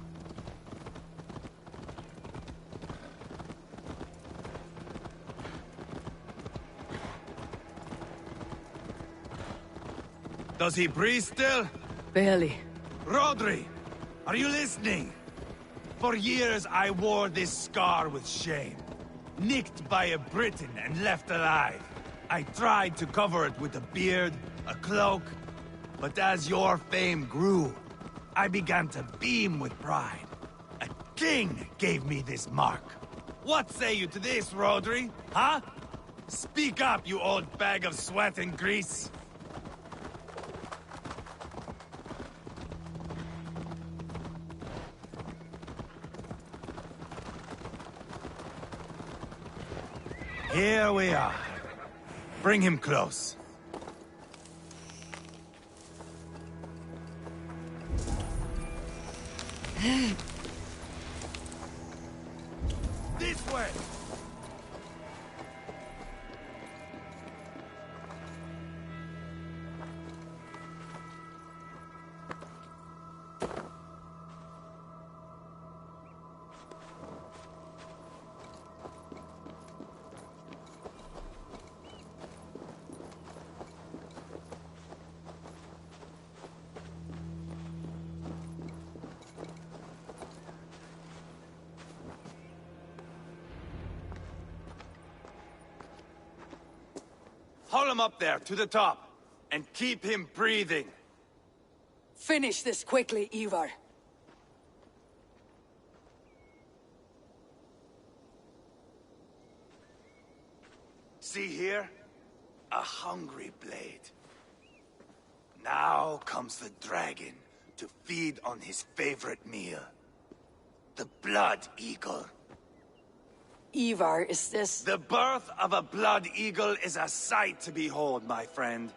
Does he breathe still? Barely. Rodri, are you listening? For years I wore this scar with shame. Nicked by a Briton and left alive. I tried to cover it with a beard, a cloak, but as your fame grew, I began to beam with pride. A king gave me this mark. What say you to this, Rodri? Huh? Speak up, you old bag of sweat and grease. Here we are. Bring him close. This way! Haul him up there, to the top, and keep him breathing. Finish this quickly, Ivar. See here? A hungry blade. Now comes the dragon to feed on his favorite meal. The blood eagle. Ivar, is this... The birth of a blood eagle is a sight to behold, my friend.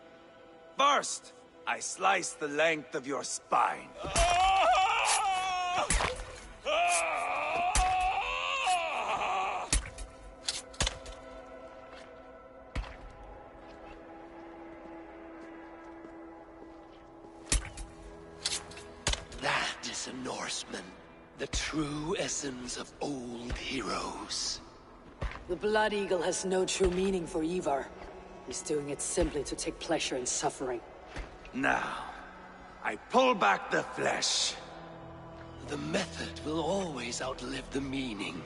First, I slice the length of your spine. That is a Norseman. The true essence of old heroes. The Blood Eagle has no true meaning for Ivar. He's doing it simply to take pleasure in suffering. Now, I pull back the flesh. The method will always outlive the meaning.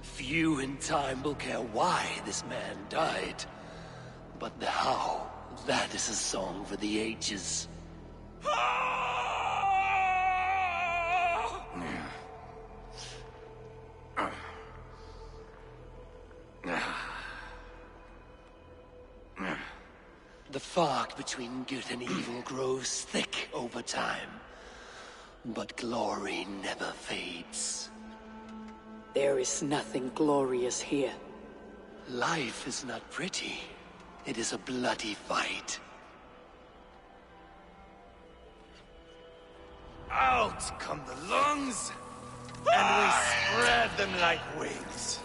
Few in time will care why this man died. But the how, that is a song for the ages. The fog between good and evil grows thick over time. But glory never fades. There is nothing glorious here. Life is not pretty. It is a bloody fight. Out come the lungs, and we spread them like wings.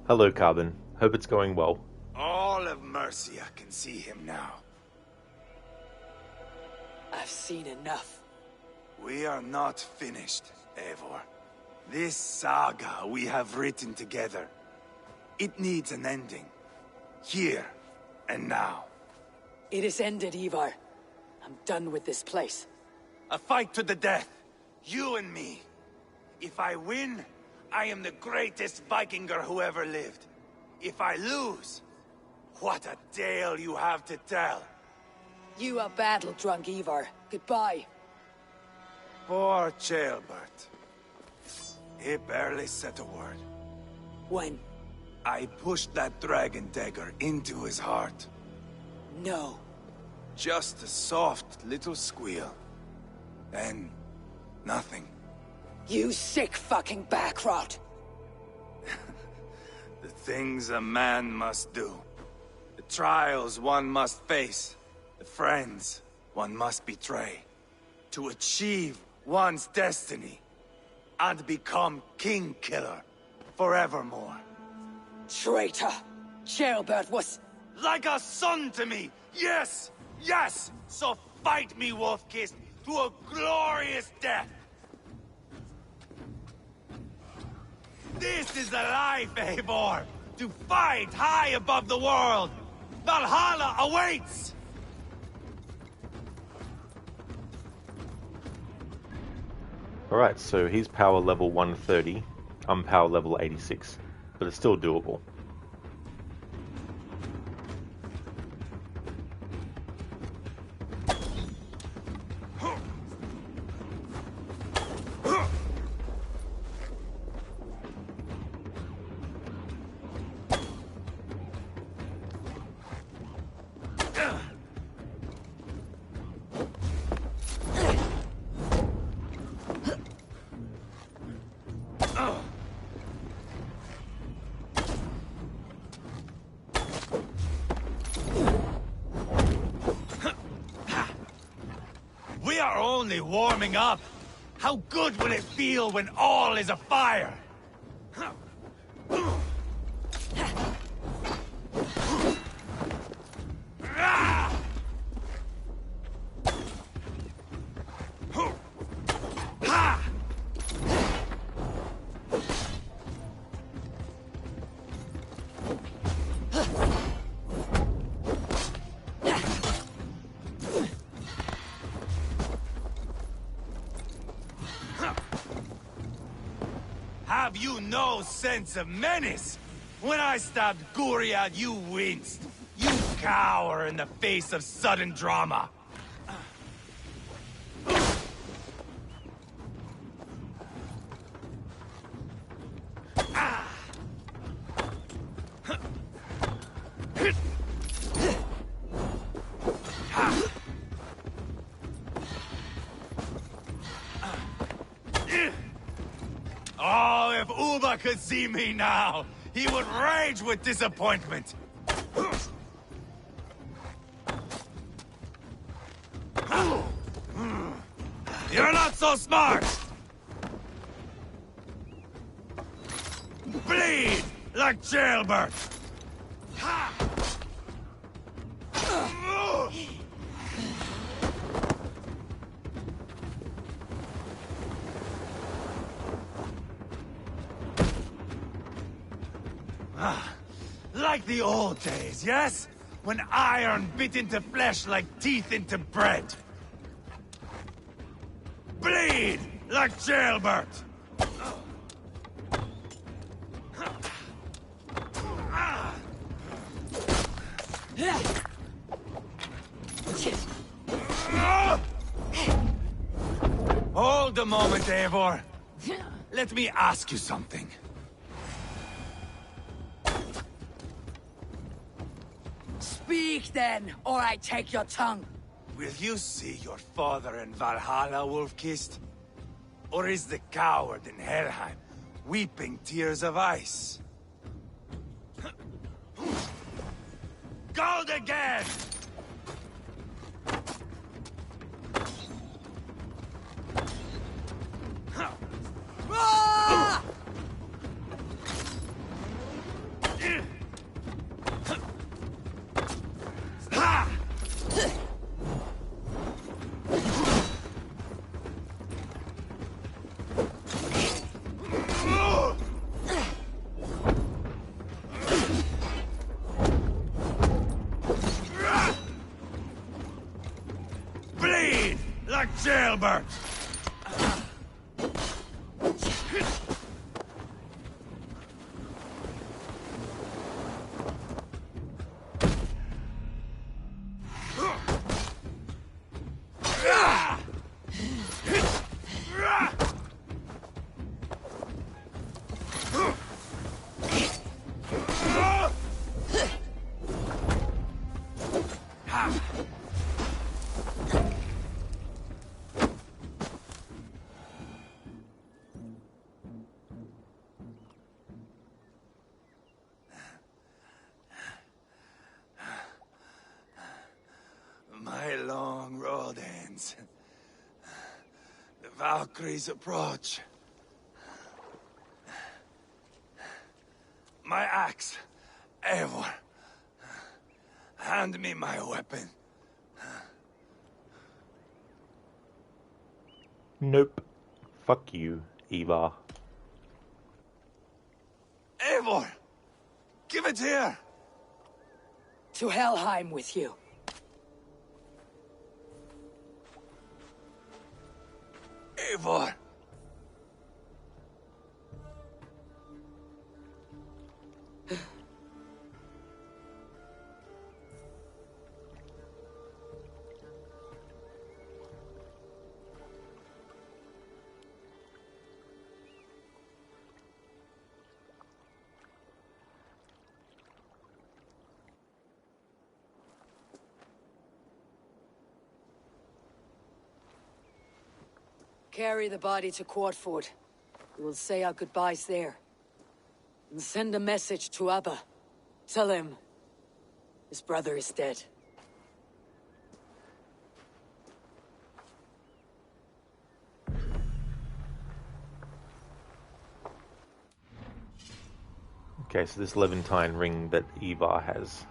Hello, Carbon. Hope it's going well. All of Mercia can see him now. I've seen enough. We are not finished, Eivor. This saga we have written together, it needs an ending. Here and now. It is ended, Ivar. I'm done with this place. A fight to the death. You and me. If I win, I am the greatest Vikingr who ever lived. If I lose, what a tale you have to tell. You are battle-drunk, Ivar. Goodbye. Poor Ceolbert. He barely said a word. When? I pushed that dragon dagger into his heart. No. Just a soft little squeal. Then, nothing. You sick fucking backrot! The things a man must do. The trials one must face. The friends one must betray. To achieve one's destiny. And become king killer forevermore. Traitor! Ceolbert was... Like a son to me! Yes! Yes! So fight me, Wolf-Kissed, to a glorious death! This is the life, Eivor! To fight high above the world! Valhalla awaits! Alright, so he's power level 130. I'm power level 86. But it's still doable. We are only warming up. How good will it feel when all is afire? Have you no sense of menace? When I stabbed Guriad, you winced. You cower in the face of sudden drama. Oh, if Uba could see me now, he would rage with disappointment. You're not so smart! Bleed like jailbird! Like the old days, yes? When iron bit into flesh like teeth into bread. Bleed like jailbird! Hold a moment, Eivor. Let me ask you something. Speak then, or I take your tongue. Will you see your father in Valhalla, Wolf-Kissed? Or is the coward in Helheim weeping tears of ice? Gold again! Ah! Bleed like jailbird! My long road ends. The Valkyries approach. My axe, Eivor. Hand me my weapon. Nope. Fuck you, Eva. Eivor! Give it here! To Helheim with you. Eivor! Carry the body to Quartford. We will say our goodbyes there. And send a message to Abba. Tell him his brother is dead. Okay, so this Levantine ring that Eva has.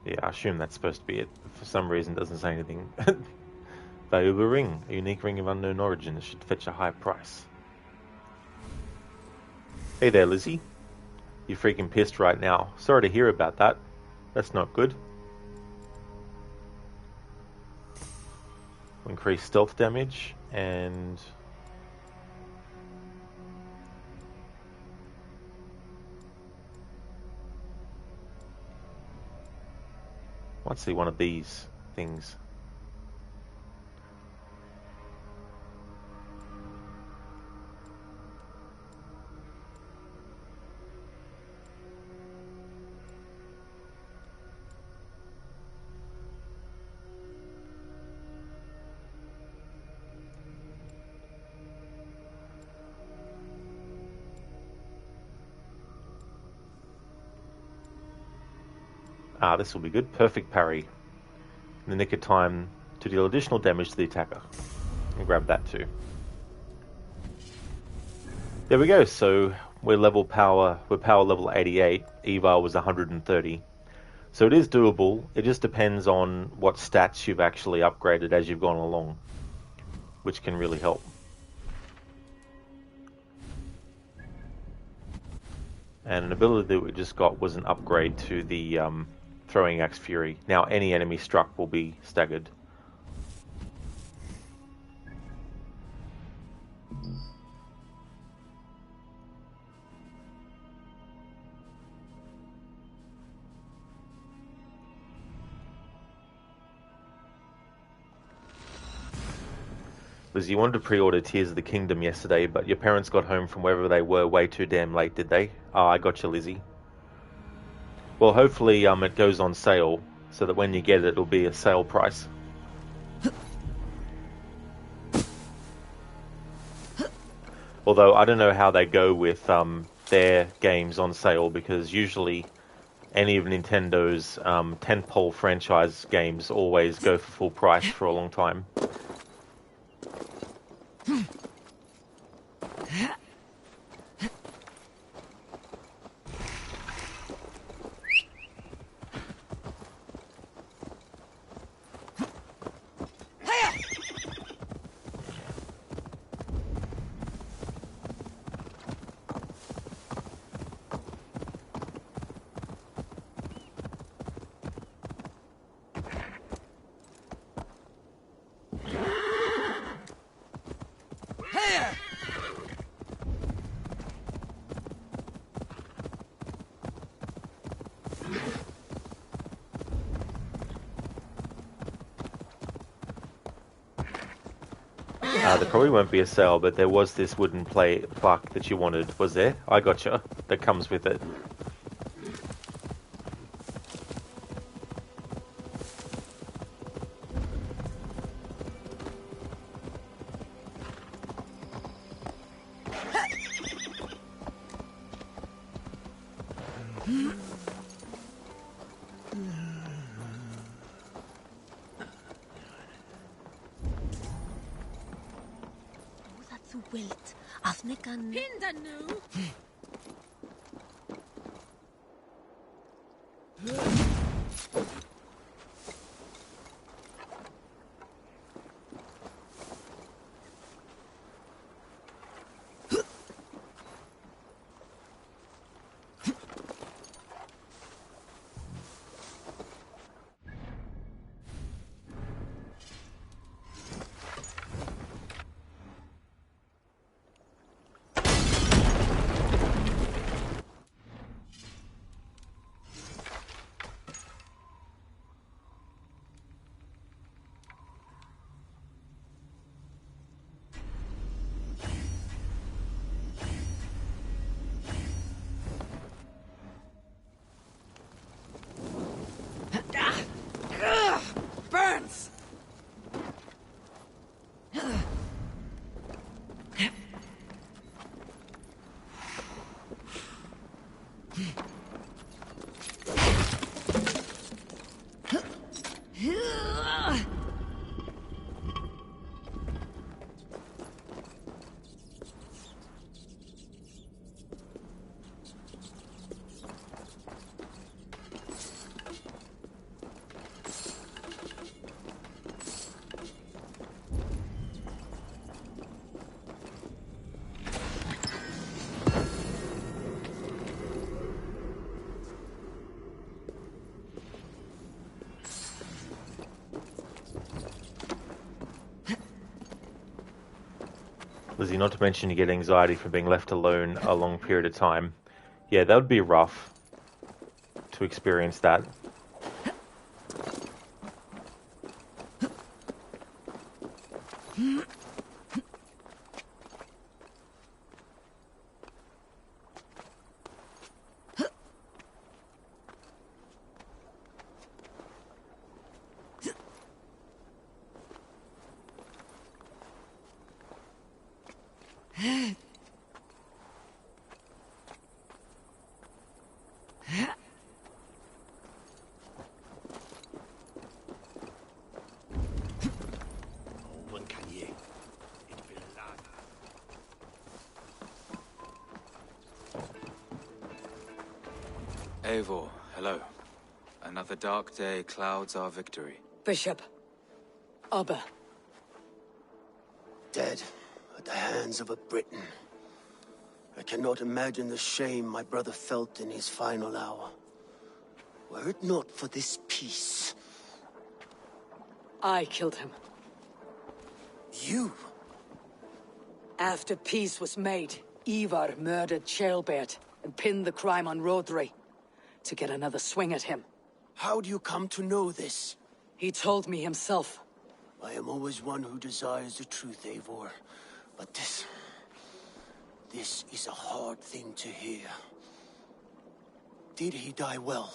Yeah, I assume that's supposed to be it. For some reason, it doesn't say anything. Valuable ring. A unique ring of unknown origin. It should fetch a high price. Hey there, Lizzie. You're freaking pissed right now. Sorry to hear about that. That's not good. Increase stealth damage and... let's see one of these things. Ah, this will be good. Perfect parry. In the nick of time to deal additional damage to the attacker. And grab that too. There we go. So we're power level 88. Evar was 130. So it is doable. It just depends on what stats you've actually upgraded as you've gone along, which can really help. And an ability that we just got was an upgrade to the Throwing Axe Fury. Now any enemy struck will be staggered. Liz, you wanted to pre-order Tears of the Kingdom yesterday, but your parents got home from wherever they were way too damn late, did they? Ah, I got you, Lizzie. Well, hopefully it goes on sale, so that when you get it, it'll be a sale price. Although, I don't know how they go with their games on sale, because usually any of Nintendo's tentpole franchise games always go for full price for a long time. There probably won't be a sale, but there was this wooden plaque that you wanted, was there? I gotcha. That comes with it. Lizzie, not to mention you get anxiety from being left alone a long period of time. Yeah, that would be rough to experience that. Eivor, hello. Another dark day clouds our victory. Bishop. Abba. Dead at the hands of a Briton. I cannot imagine the shame my brother felt in his final hour. Were it not for this peace... I killed him. You? After peace was made, Ivar murdered Ceolbert and pinned the crime on Rodri to get another swing at him. How do you come to know this? He told me himself. I am always one who desires the truth, Eivor. But this is a hard thing to hear. Did he die well?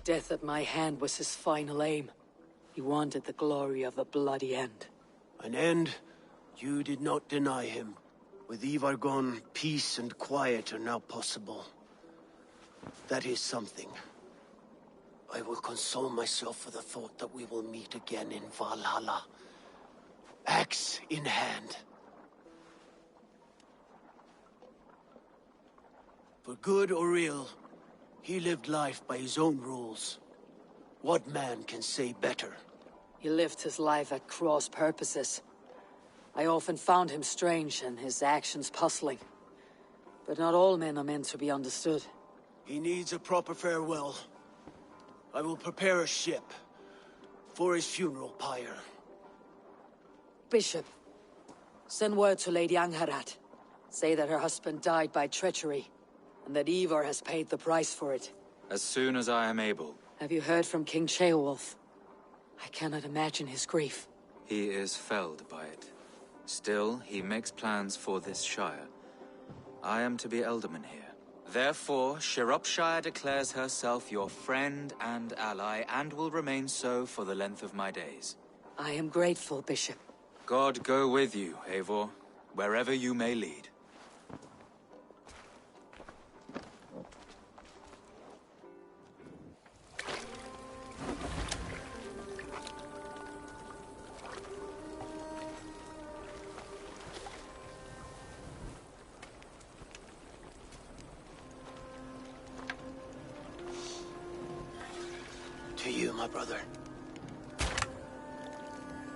Death at my hand was his final aim. He wanted the glory of a bloody end. An end you did not deny him. With Ivar gone, peace and quiet are now possible. That is something. I will console myself for the thought that we will meet again in Valhalla. Axe in hand. For good or ill, he lived life by his own rules. What man can say better? He lived his life at cross purposes. I often found him strange and his actions puzzling. But not all men are meant to be understood. He needs a proper farewell. I will prepare a ship for his funeral pyre. Bishop, send word to Lady Angharad. Say that her husband died by treachery, and that Ivar has paid the price for it. As soon as I am able. Have you heard from King Ceolwulf? I cannot imagine his grief. He is felled by it. Still, he makes plans for this shire. I am to be Elderman here. Therefore, Shropshire declares herself your friend and ally, and will remain so for the length of my days. I am grateful, Bishop. God go with you, Eivor, wherever you may lead. To you, my brother.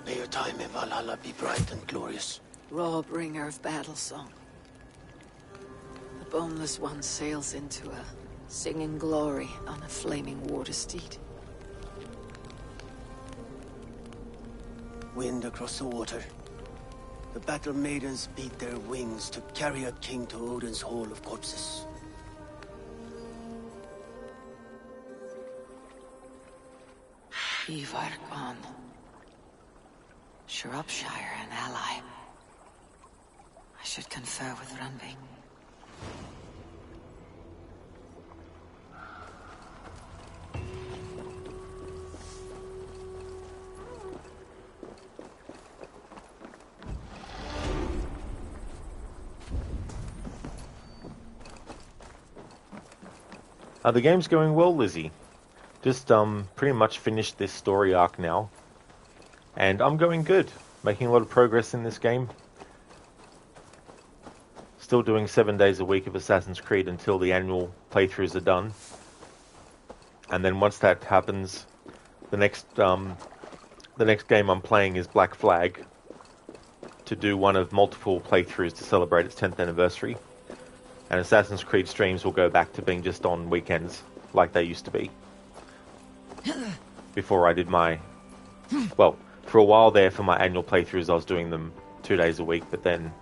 May your time in Valhalla be bright and glorious. Raw bringer of battle song. The boneless one sails into a singing glory on a flaming water steed. Wind across the water. The battle maidens beat their wings to carry a king to Odin's Hall of Corpses. Ivar gone. Shropshire an ally. I should confer with Randvi. The game's going well, Lizzie. Just pretty much finished this story arc now. And I'm going good. Making a lot of progress in this game. Still doing 7 days a week of Assassin's Creed until the annual playthroughs are done. And then once that happens, the next game I'm playing is Black Flag, to do one of multiple playthroughs to celebrate its 10th anniversary. And Assassin's Creed streams will go back to being just on weekends, like they used to be. Before I did my... Well, for a while there, for my annual playthroughs, I was doing them 2 days a week, but then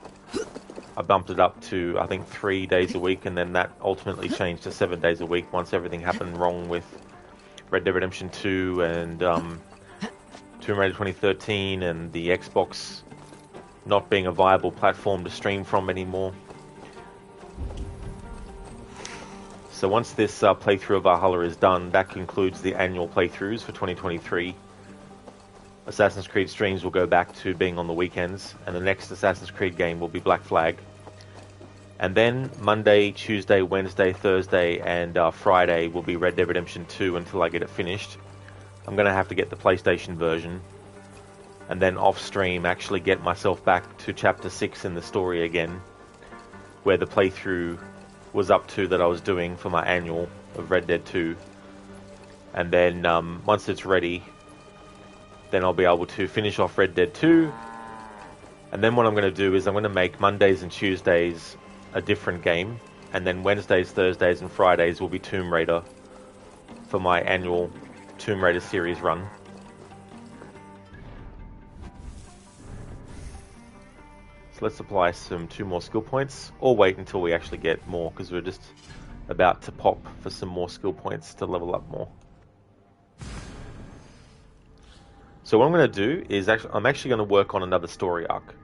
I bumped it up to, I think, 3 days a week, and then that ultimately changed to 7 days a week once everything happened wrong with Red Dead Redemption 2 and Tomb Raider 2013 and the Xbox not being a viable platform to stream from anymore. So once this playthrough of Valhalla is done, that concludes the annual playthroughs for 2023. Assassin's Creed streams will go back to being on the weekends, and the next Assassin's Creed game will be Black Flag. And then Monday, Tuesday, Wednesday, Thursday, and Friday will be Red Dead Redemption 2 until I get it finished. I'm going to have to get the PlayStation version, and then off-stream actually get myself back to Chapter 6 in the story again, where the playthrough was up to that I was doing for my annual of Red Dead 2. And then once it's ready, then I'll be able to finish off Red Dead 2. And then what I'm going to do is I'm going to make Mondays and Tuesdays a different game, and then Wednesdays, Thursdays, and Fridays will be Tomb Raider for my annual Tomb Raider series run. So let's apply 2 more skill points, or wait until we actually get more, because we're just about to pop for some more skill points to level up more. So what I'm going to do is I'm actually going to work on another story arc,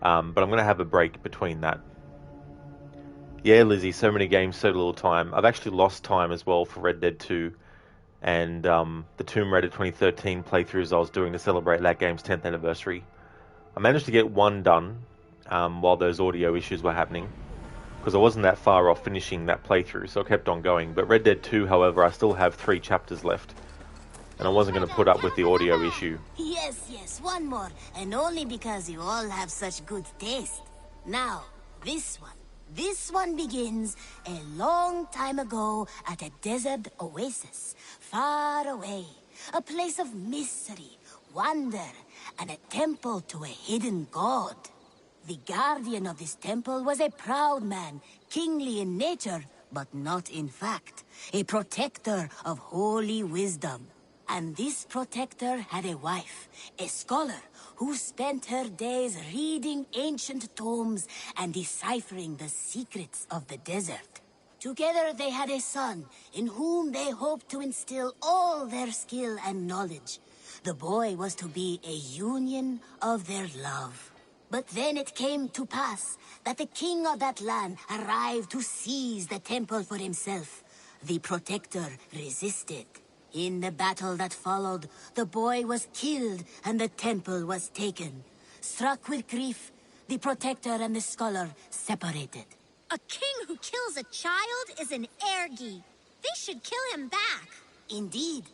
but I'm going to have a break between that. Yeah, Lizzie, so many games, so little time. I've actually lost time as well for Red Dead 2 and the Tomb Raider 2013 playthroughs I was doing to celebrate that game's 10th anniversary. I managed to get one done while those audio issues were happening, because I wasn't that far off finishing that playthrough, so I kept on going. But Red Dead 2, however, I still have 3 chapters left, and I wasn't going to put up with the audio issue. Yes, one more, and only because you all have such good taste. Now, this one begins a long time ago at a desert oasis, far away. A place of mystery, wonder, and a temple to a hidden god. The guardian of this temple was a proud man, kingly in nature, but not in fact. A protector of holy wisdom. And this protector had a wife, a scholar, who spent her days reading ancient tomes and deciphering the secrets of the desert. Together they had a son, in whom they hoped to instill all their skill and knowledge. The boy was to be a union of their love. But then it came to pass that the king of that land arrived to seize the temple for himself. The protector resisted. In the battle that followed, the boy was killed and the temple was taken. Struck with grief, the protector and the scholar separated. A king who kills a child is an ergi. They should kill him back. Indeed.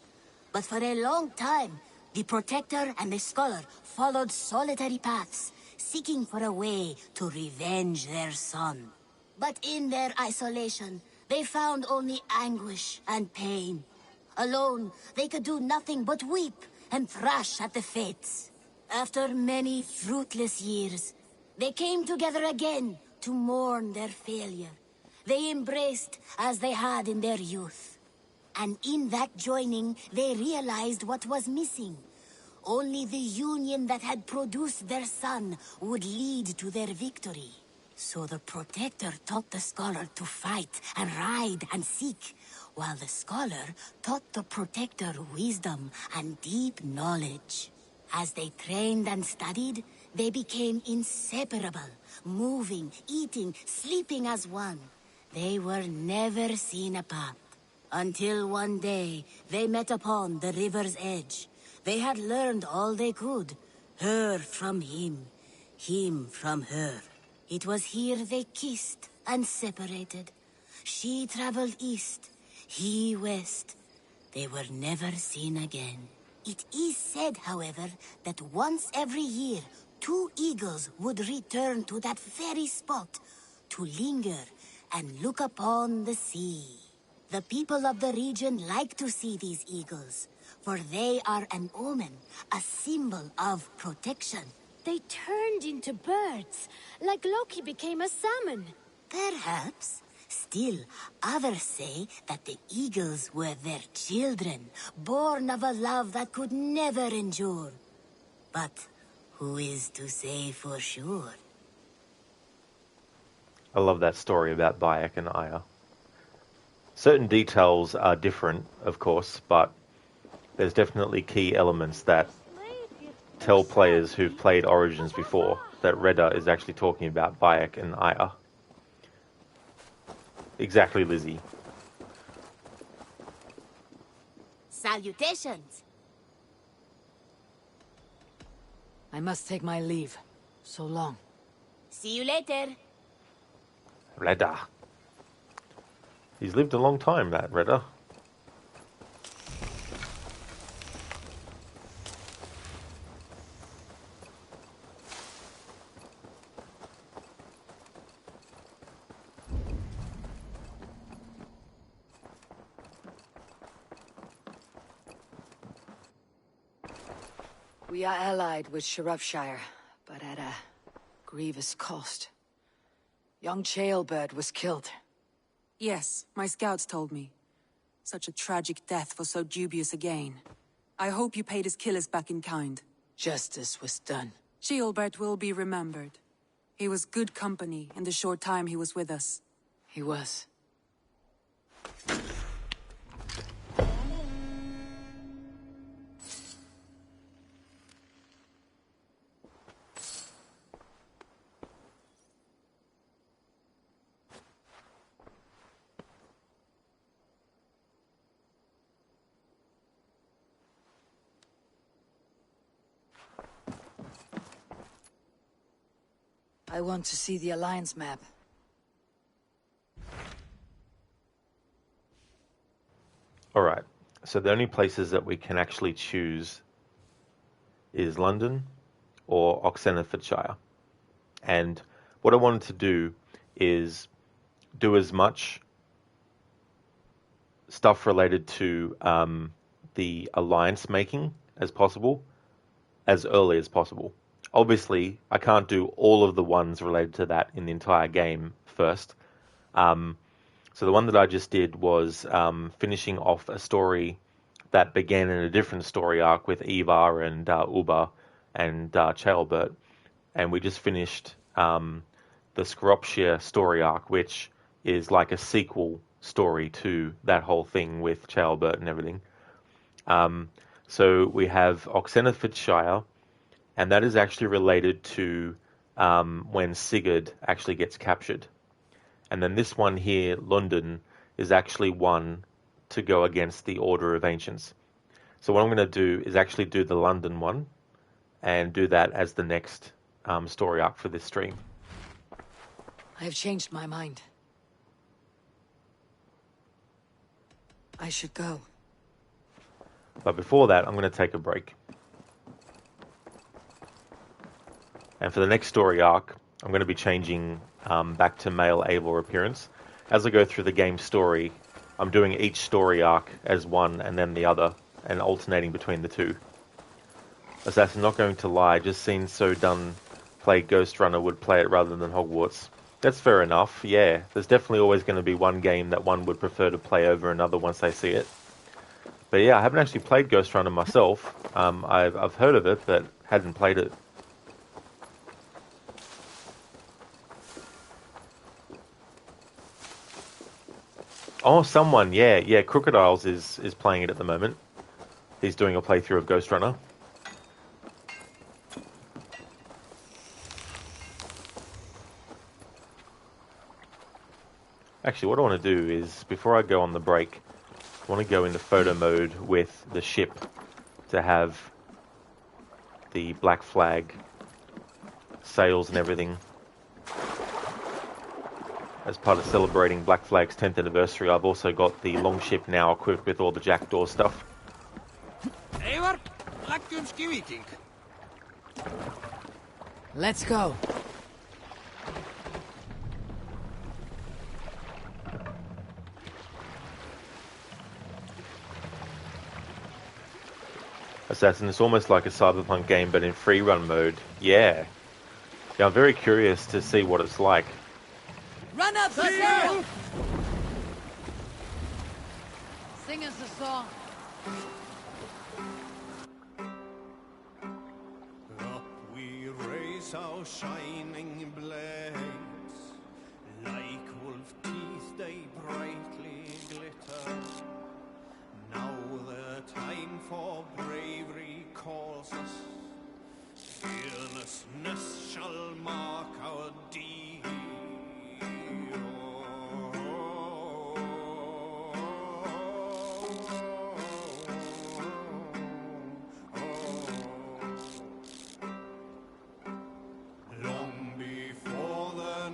But for a long time, the protector and the scholar followed solitary paths, seeking for a way to revenge their son. But in their isolation, they found only anguish and pain. Alone, they could do nothing but weep and thrash at the fates. After many fruitless years, they came together again to mourn their failure. They embraced as they had in their youth. And in that joining, they realized what was missing. Only the union that had produced their son would lead to their victory. So the protector taught the scholar to fight and ride and seek, while the scholar taught the protector wisdom and deep knowledge. As they trained and studied, they became inseparable, moving, eating, sleeping as one. They were never seen apart, until one day they met upon the river's edge. They had learned all they could, her from him from her. It was here they kissed and separated. She traveled east, he west. They were never seen again. It is said, however, that once every year, 2 eagles would return to that very spot to linger and look upon the sea. The people of the region like to see these eagles, for they are an omen, a symbol of protection. They turned into birds, like Loki became a salmon. Perhaps. Still, others say that the eagles were their children, born of a love that could never endure. But who is to say for sure? I love that story about Bayek and Aya. Certain details are different, of course, but there's definitely key elements that tell players who've played Origins before that Reda is actually talking about Bayek and Aya. Exactly, Lizzie. Salutations! I must take my leave. So long. See you later. Reda. He's lived a long time, that Reda. We are allied with Shropshire, but at a grievous cost. Young Chaelbert was killed. Yes, my scouts told me. Such a tragic death for so dubious a gain. I hope you paid his killers back in kind. Justice was done. Chaelbert will be remembered. He was good company in the short time he was with us. He was. I want to see the Alliance map. Alright, so the only places that we can actually choose is London or Oxenfordshire. And what I wanted to do is do as much stuff related to the alliance making as possible, as early as possible. Obviously, I can't do all of the ones related to that in the entire game first. So the one that I just did was finishing off a story that began in a different story arc with Ivar and Uba and Chaelbert. And we just finished the Shropshire story arc, which is like a sequel story to that whole thing with Chaelbert and everything. So we have Oxenfordshire, and that is actually related to when Sigurd actually gets captured. And then this one here, London, is actually one to go against the Order of Ancients. So what I'm going to do is actually do the London one and do that as the next story arc for this stream. I have changed my mind. I should go. But before that, I'm going to take a break. And for the next story arc, I'm going to be changing back to male Eivor appearance. As I go through the game story, I'm doing each story arc as one and then the other, and alternating between the two. Assassin, not going to lie, just seen so done play Ghost Runner would play it rather than Hogwarts. That's fair enough, yeah. There's definitely always going to be one game that one would prefer to play over another once they see it. But yeah, I haven't actually played Ghost Runner myself. I've heard of it, but hadn't played it. Oh, someone, yeah, Crocodiles is playing it at the moment. He's doing a playthrough of Ghost Runner. Actually, what I want to do is, before I go on the break, I want to go into photo mode with the ship to have the black flag, sails and everything. As part of celebrating Black Flag's 10th anniversary, I've also got the longship now equipped with all the jackdaw stuff. Eivor, leggjumski Viking. Let's go. Assassin, it's almost like a Cyberpunk game, but in free run mode. Yeah, I'm very curious to see what it's like. Run up the sail! Sing us a song. Up we raise our shining blades, like wolf teeth they brightly glitter. Now the time for bravery calls us, fearlessness shall mark our deed. Long before the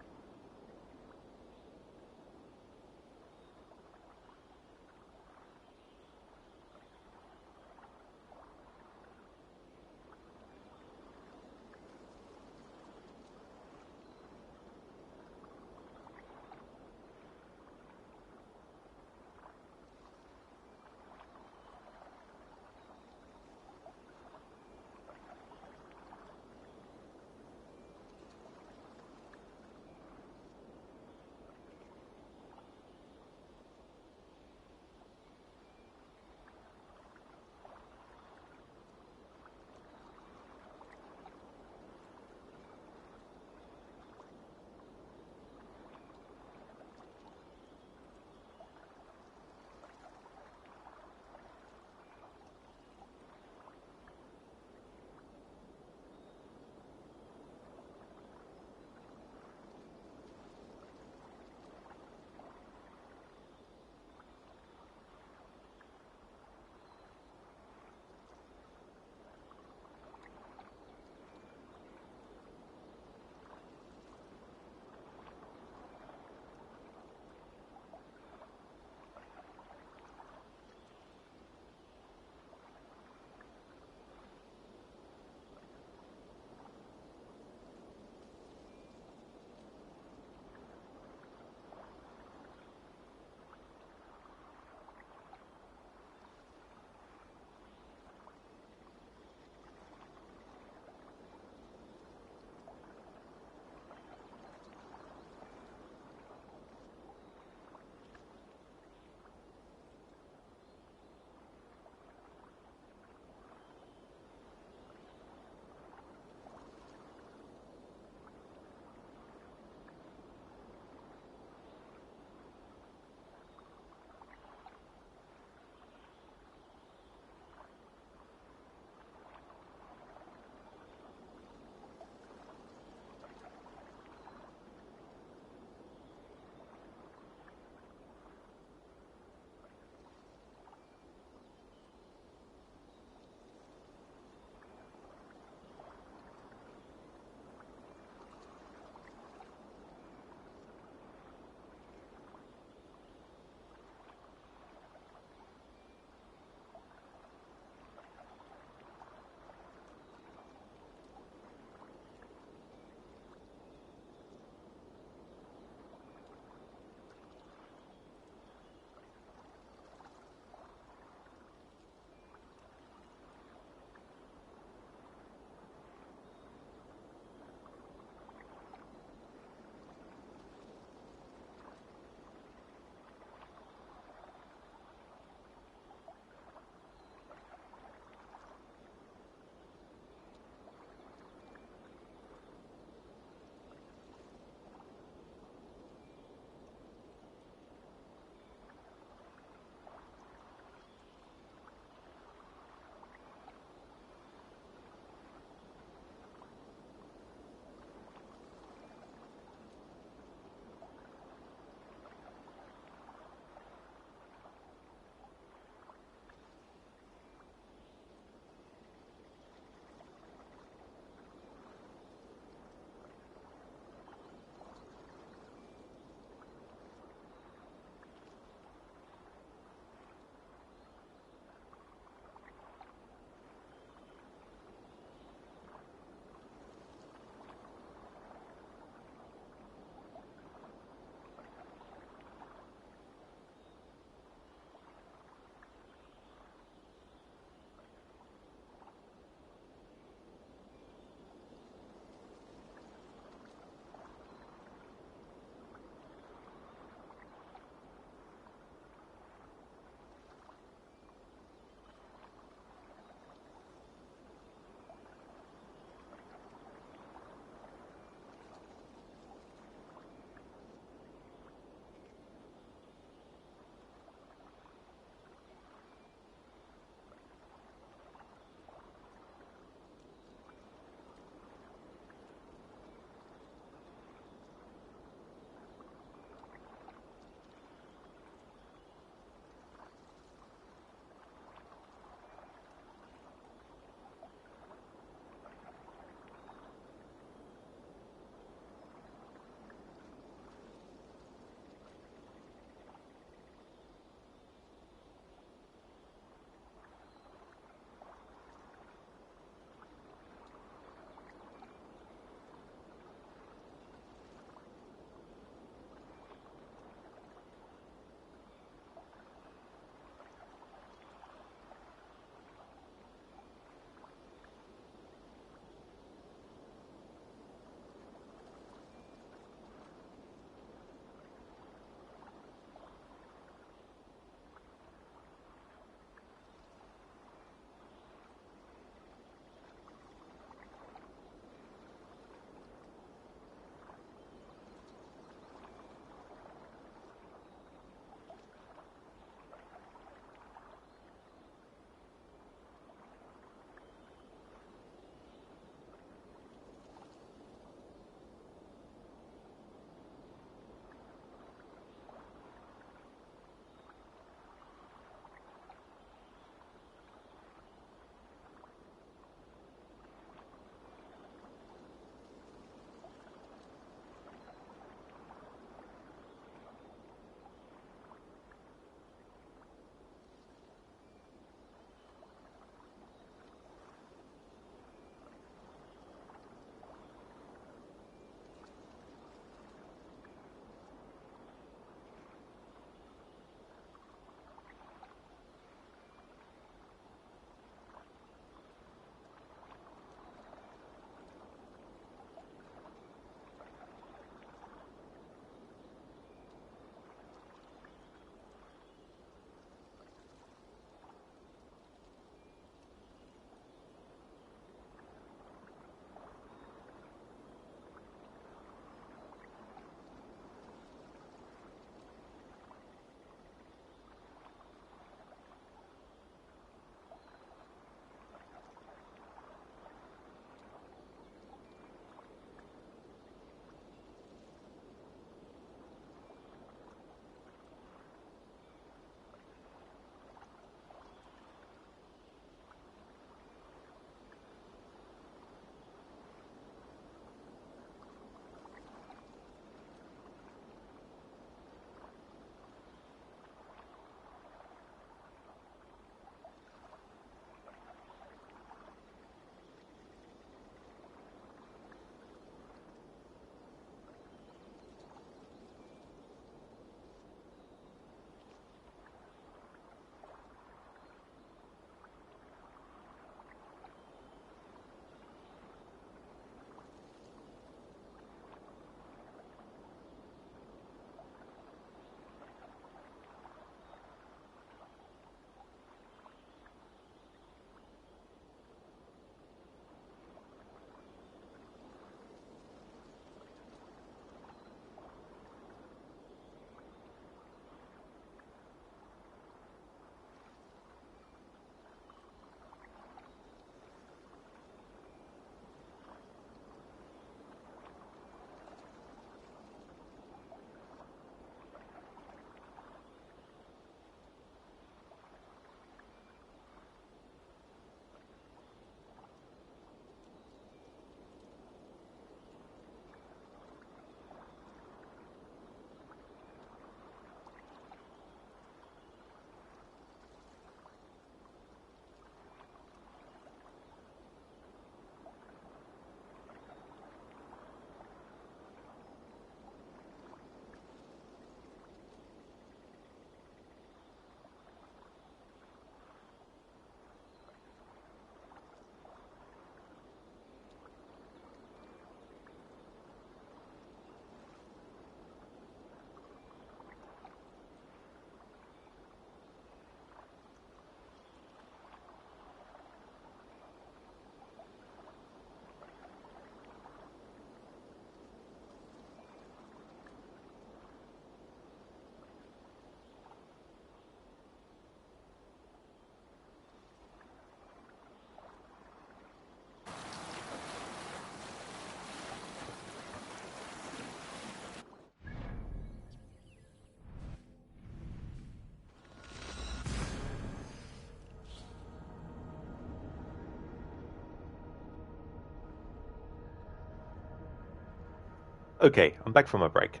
Okay, I'm back from my break.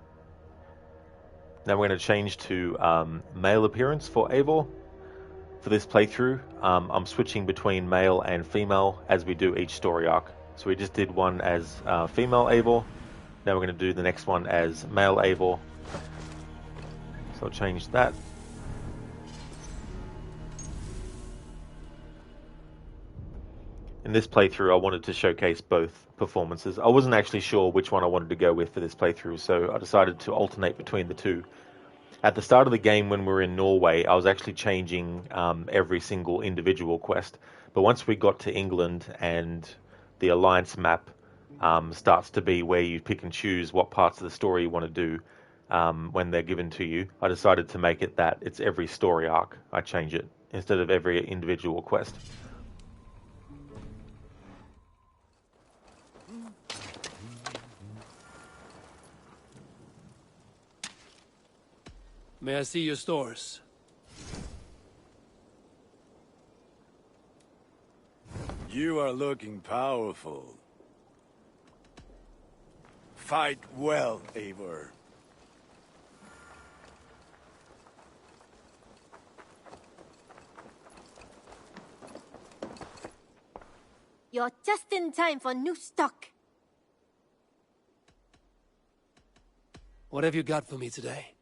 Now we're going to change to male appearance for Eivor. For this playthrough, I'm switching between male and female as we do each story arc. So we just did one as female Eivor. Now we're going to do the next one as male Eivor. So I'll change that. In this playthrough, I wanted to showcase both performances. I wasn't actually sure which one I wanted to go with for this playthrough, so I decided to alternate between the two. At the start of the game, when we were in Norway, I was actually changing every single individual quest. But once we got to England and the Alliance map starts to be where you pick and choose what parts of the story you want to do when they're given to you, I decided to make it that it's every story arc. I change it instead of every individual quest. May I see your stores? You are looking powerful. Fight well, Eivor. You're just in time for new stock. What have you got for me today?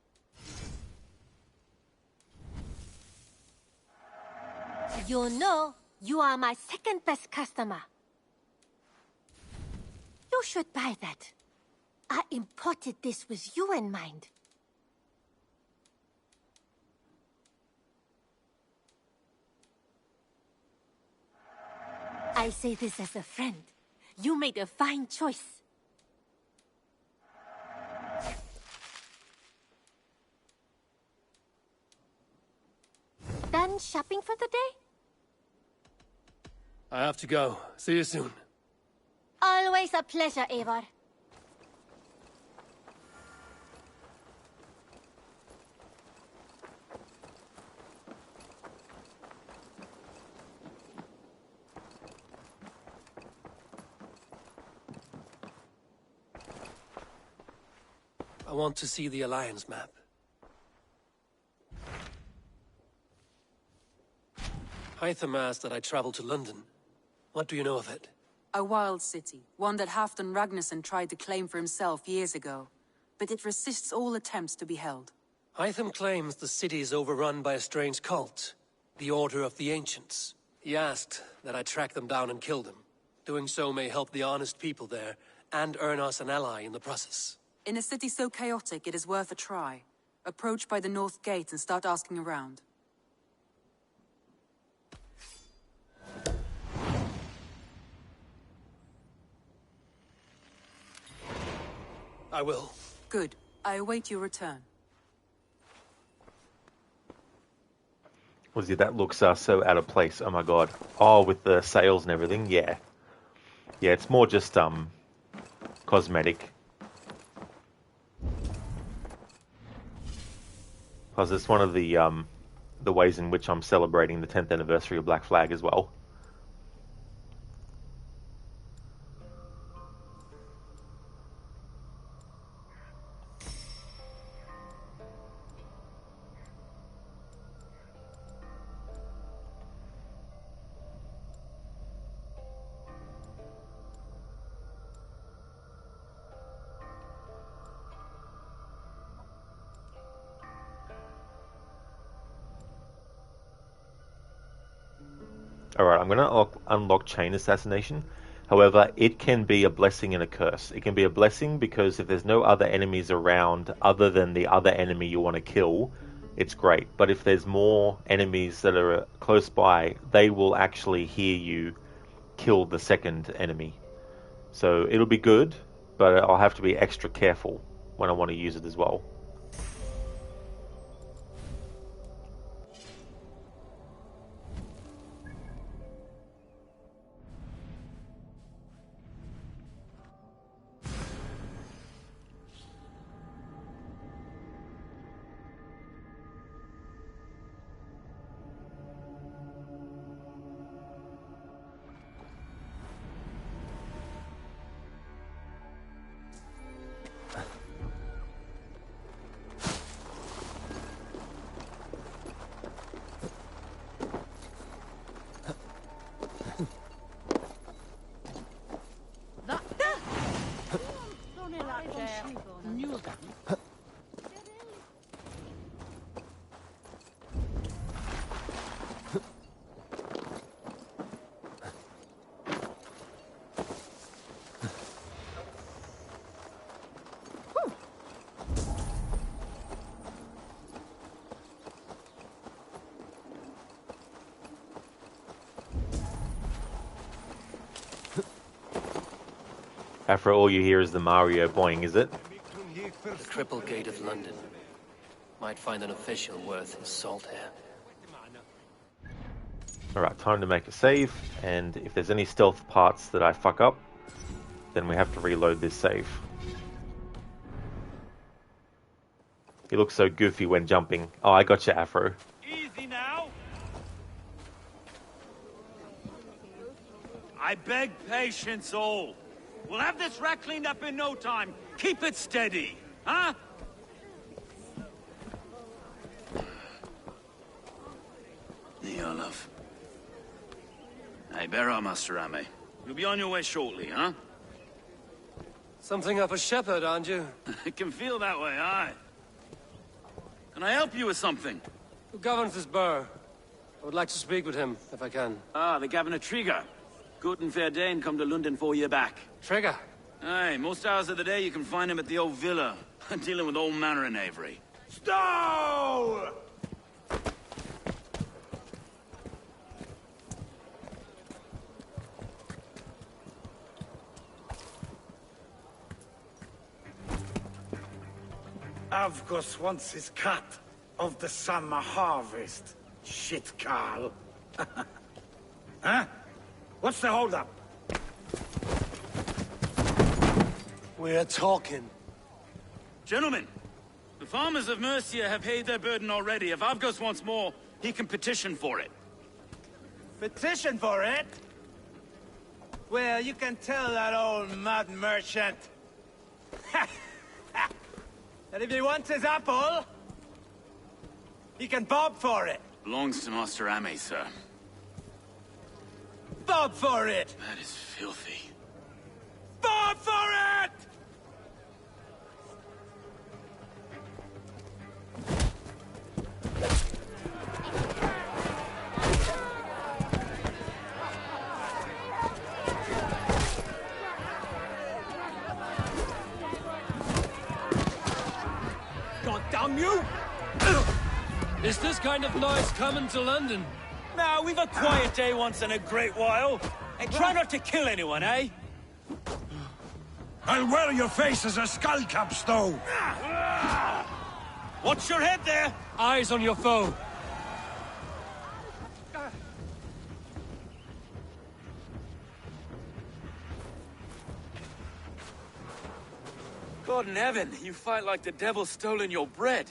You know, you are my second best customer. You should buy that. I imported this with you in mind. I say this as a friend. You made a fine choice. Done shopping for the day? I have to go. See you soon. Always a pleasure, Eivor. I want to see the Alliance map. Hytham asked that I travel to London. What do you know of it? A wild city, one that Halfdan Ragnarsson tried to claim for himself years ago. But it resists all attempts to be held. Hytham claims the city is overrun by a strange cult, the Order of the Ancients. He asked that I track them down and kill them. Doing so may help the honest people there, and earn us an ally in the process. In a city so chaotic, it is worth a try. Approach by the North Gate and start asking around. I will. Good. I await your return. Was it that looks so out of place? Oh my god. Oh, with the sails and everything? Yeah. Yeah, it's more just cosmetic. Because it's one of the ways in which I'm celebrating the 10th anniversary of Black Flag as well. Alright, I'm going to unlock Chain Assassination. However, it can be a blessing and a curse. It can be a blessing because if there's no other enemies around other than the other enemy you want to kill, it's great. But if there's more enemies that are close by, they will actually hear you kill the second enemy. So it'll be good, but I'll have to be extra careful when I want to use it as well. Afro, all you hear is the Mario boing, is it? The Cripple Gate of London. Might find an official worth his salt here. Alright, time to make a save, and if there's any stealth parts that I fuck up, then we have to reload this save. He looks so goofy when jumping. Oh, I got you, Afro. Easy now. I beg patience, all. We'll have this rat cleaned up in no time. Keep it steady, huh? Neolov. Hey, bear up, Master Ame. You'll be on your way shortly, huh? Something of a shepherd, aren't you? It can feel that way, aye. Can I help you with something? Who governs this burgh? I would like to speak with him, if I can. Ah, the Governor Trigger. Good and fair Dane come to London 4 year back. Trigger? Aye, most hours of the day you can find him at the old villa, dealing with all manner in Avery. Stow! Avgos wants his cut of the summer harvest. Shit, Carl. Huh? What's the holdup? We're talking. Gentlemen, the farmers of Mercia have paid their burden already. If Avgos wants more, he can petition for it. Petition for it? Well, you can tell that old mud merchant that if he wants his apple, he can bob for it. Belongs to Master Ame, sir. Bob for it! That is filthy. Bob for it! God damn you! Is this kind of noise coming to London? Now, we've a quiet day once in a great while. And try not to kill anyone, eh? I'll wear your face as a skull cap, Stow. Watch your head there! Eyes on your foe. God in heaven, you fight like the devil's stolen your bread.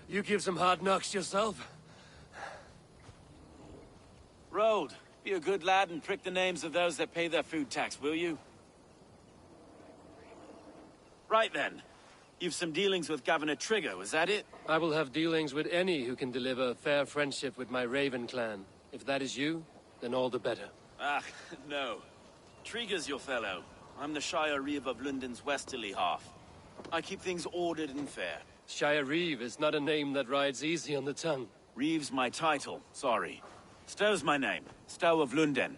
You give some hard knocks yourself. Road, be a good lad and prick the names of those that pay their food tax, will you? Right then. You've some dealings with Governor Trigger, was that it? I will have dealings with any who can deliver fair friendship with my Raven clan. If that is you, then all the better. Ah, no. Trigger's your fellow. I'm the Shire Reeve of London's westerly half. I keep things ordered and fair. Shire Reeve is not a name that rides easy on the tongue. Reeve's my title, sorry. Stow's my name. Stow of London.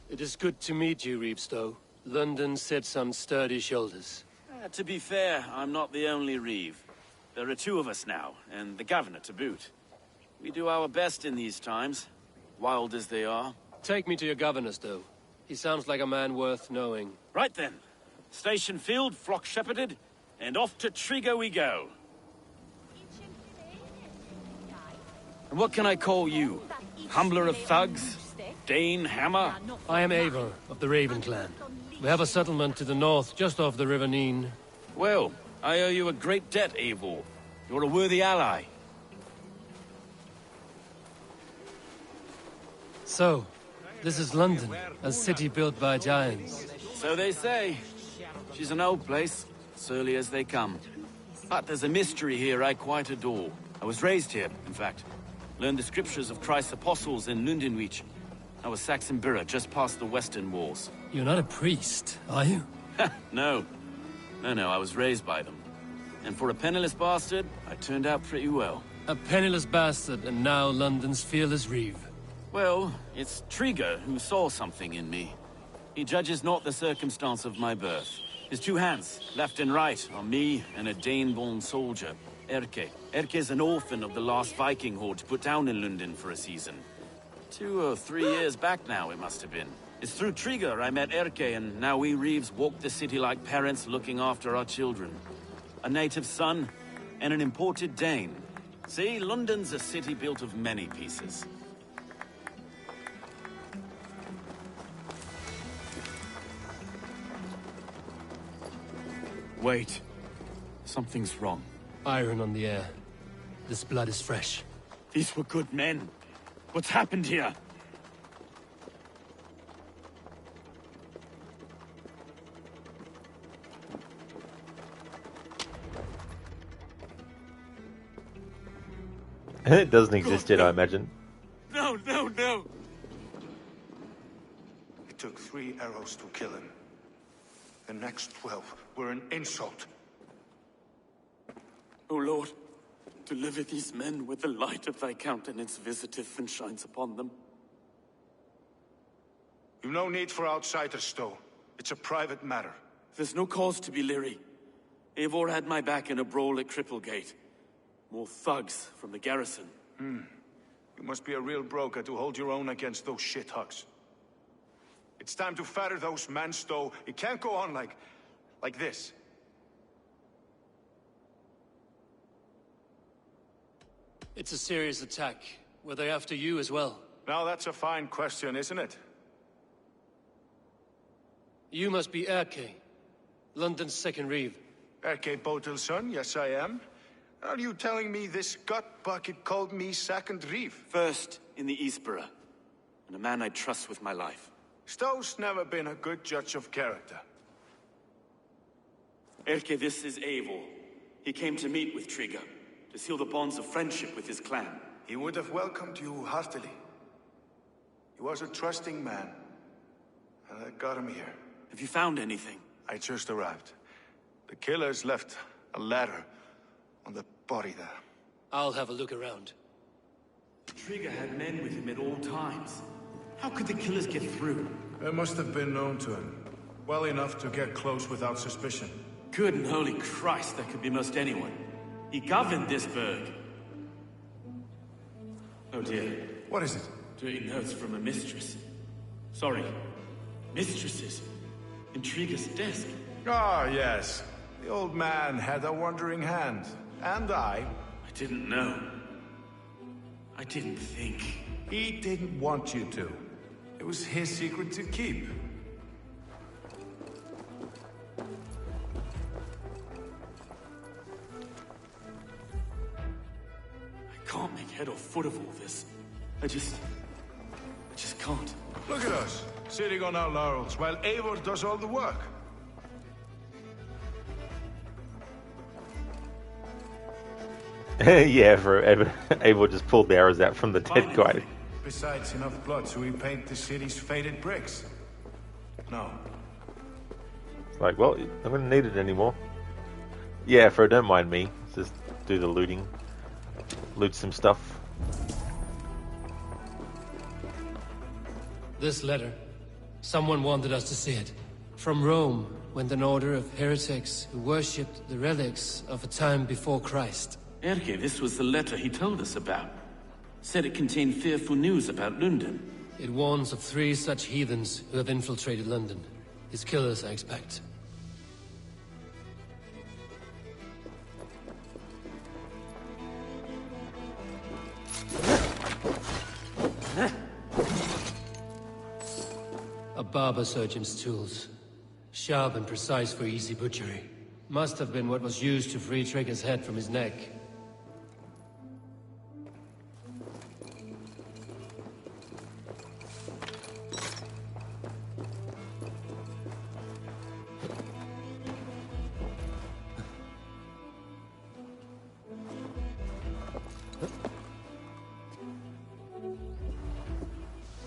It is good to meet you, Reeve Stow. London sits on sturdy shoulders. To be fair, I'm not the only Reeve. There are two of us now, and the Governor to boot. We do our best in these times, wild as they are. Take me to your Governor, Stow. He sounds like a man worth knowing. Right then. Station filled, flock shepherded, and off to Trigger we go. And what can I call you? Humbler of thugs? Dane Hammer? I am Eivor, of the Raven clan. We have a settlement to the north, just off the River Neen. Well, I owe you a great debt, Eivor. You're a worthy ally. So, this is London, a city built by giants. So they say. She's an old place, surly as they come. But there's a mystery here I quite adore. I was raised here, in fact. Learned the scriptures of Christ's apostles in Lundenwich. I was Saxon Borough, just past the western walls. You're not a priest, are you? No. No, I was raised by them. And for a penniless bastard, I turned out pretty well. A penniless bastard, and now London's fearless Reeve. Well, it's Trigger who saw something in me. He judges not the circumstance of my birth. His two hands, left and right, are me and a Dane-born soldier, Erke. Erke's an orphan of the last Viking horde put down in London for a season. 2 or 3 years back now, it must have been. It's through Trigger I met Erke, and now we Reeves walk the city like parents looking after our children. A native son, and an imported Dane. See, London's a city built of many pieces. Wait. Something's wrong. Iron on the air. This blood is fresh. These were good men. What's happened here? It doesn't exist yet, I imagine. No, no, no! It took 3 arrows to kill him. The next 12 were an insult. O Lord, deliver these men with the light of thy countenance visiteth and shines upon them. You've no need for outsiders, Stowe. It's a private matter. There's no cause to be leery. Eivor had my back in a brawl at Cripplegate. More thugs from the garrison. You must be a real broker to hold your own against those shithugs. It's time to fetter those men, Stowe. It can't go on like this. It's a serious attack. Were they after you as well? Now that's a fine question, isn't it? You must be Erke, London's second reeve. Erke Botel's son, yes I am. Are you telling me this gut bucket called me second reeve? First in the Eastborough, and a man I trust with my life. Stowe's never been a good judge of character. Erke, this is Eivor. He came to meet with Trigger, to seal the bonds of friendship with his clan. He would have welcomed you heartily. He was a trusting man, and I got him here. Have you found anything? I just arrived. The killers left a ladder on the body there. I'll have a look around. Trigger had men with him at all times. How could the killers get through? They must have been known to him. Well enough to get close without suspicion. Good and holy Christ, that could be most anyone. He governed this burg. Oh dear. What is it? Dirty notes from a mistress. Sorry. Mistresses. In Trigger's desk. Ah, yes. The old man had a wandering hand. And I didn't know. I didn't think. He didn't want you to. It was his secret to keep. I can't make head or foot of all this. I just can't. Look at us, sitting on our laurels while Eivor does all the work. Yeah, Eivor just pulled the arrows out from the dead guy. Besides, enough blood so we paint the city's faded bricks. No. It's like, well, I'm gonna need it anymore. Yeah, don't mind me. Just do the looting. Loot some stuff. This letter. Someone wanted us to see it. From Rome went an order of heretics who worshipped the relics of a time before Christ. Erke, this was the letter he told us about. Said it contained fearful news about London. It warns of 3 such heathens who have infiltrated London. His killers, I expect. A barber surgeon's tools. Sharp and precise for easy butchery. Must have been what was used to free Trigger's head from his neck.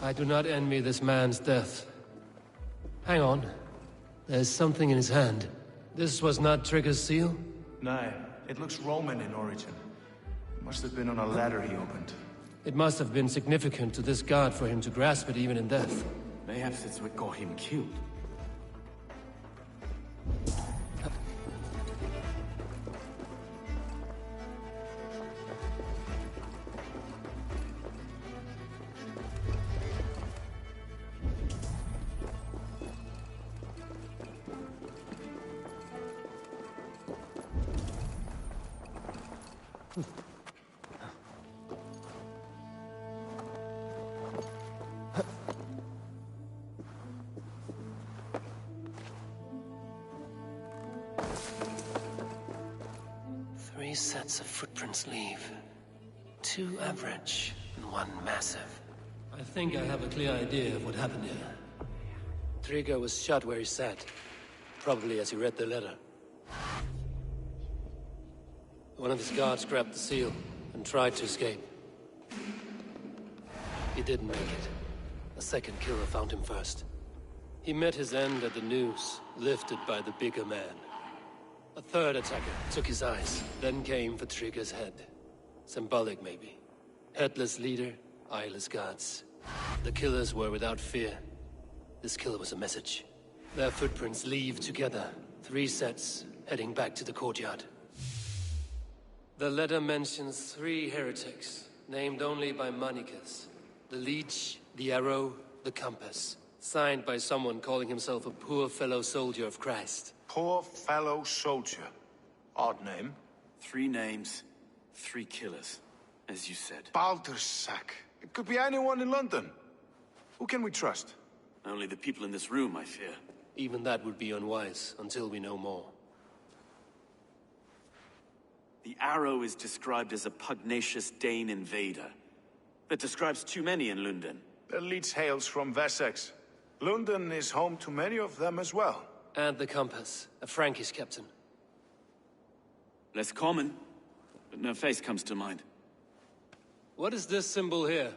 I do not envy this man's death. Hang on. There's something in his hand. This was not Trigger's seal? No, it looks Roman in origin. Must have been on a ladder he opened. It must have been significant to this god for him to grasp it even in death. Perhaps it's what got him killed. Three sets of footprints leave. 2 average and 1 massive. I think I have a clear idea of what happened here. Trigger was shot where he sat. Probably as he read the letter. One of his guards grabbed the seal and tried to escape. He didn't make it. A second killer found him first. He met his end at the noose, lifted by the bigger man. A third attacker took his eyes, then came for Trigger's head. Symbolic, maybe. Headless leader, eyeless guards. The killers were without fear. This killer was a message. Their footprints leave together. 3 sets, heading back to the courtyard. The letter mentions 3 heretics, named only by Manicus. The Leech, the Arrow, the Compass. Signed by someone calling himself a poor fellow soldier of Christ. Poor fellow soldier. Odd name. 3 names, 3 killers, as you said. Baldersack. It could be anyone in London. Who can we trust? Only the people in this room, I fear. Even that would be unwise, until we know more. The Arrow is described as a pugnacious Dane invader. That describes too many in London. The Leech hails from Wessex. London is home to many of them as well. And the Compass, a Frankish captain. Less common, but no face comes to mind. What is this symbol here?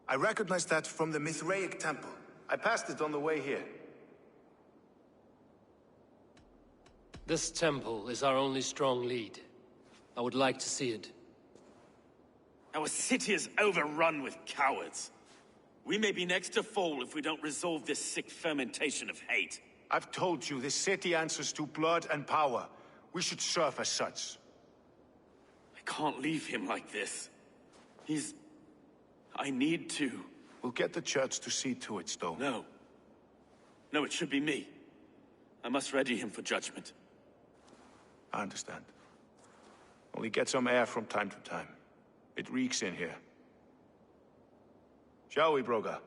I recognize that from the Mithraic temple. I passed it on the way here. This temple is our only strong lead. I would like to see it. Our city is overrun with cowards. We may be next to fall if we don't resolve this sick fermentation of hate. I've told you, this city answers to blood and power. We should serve as such. I can't leave him like this. I need to. We'll get the church to see to it, Stone. No. No, it should be me. I must ready him for judgment. I understand. Only get some air from time to time. It reeks in here. Shall we, Broga?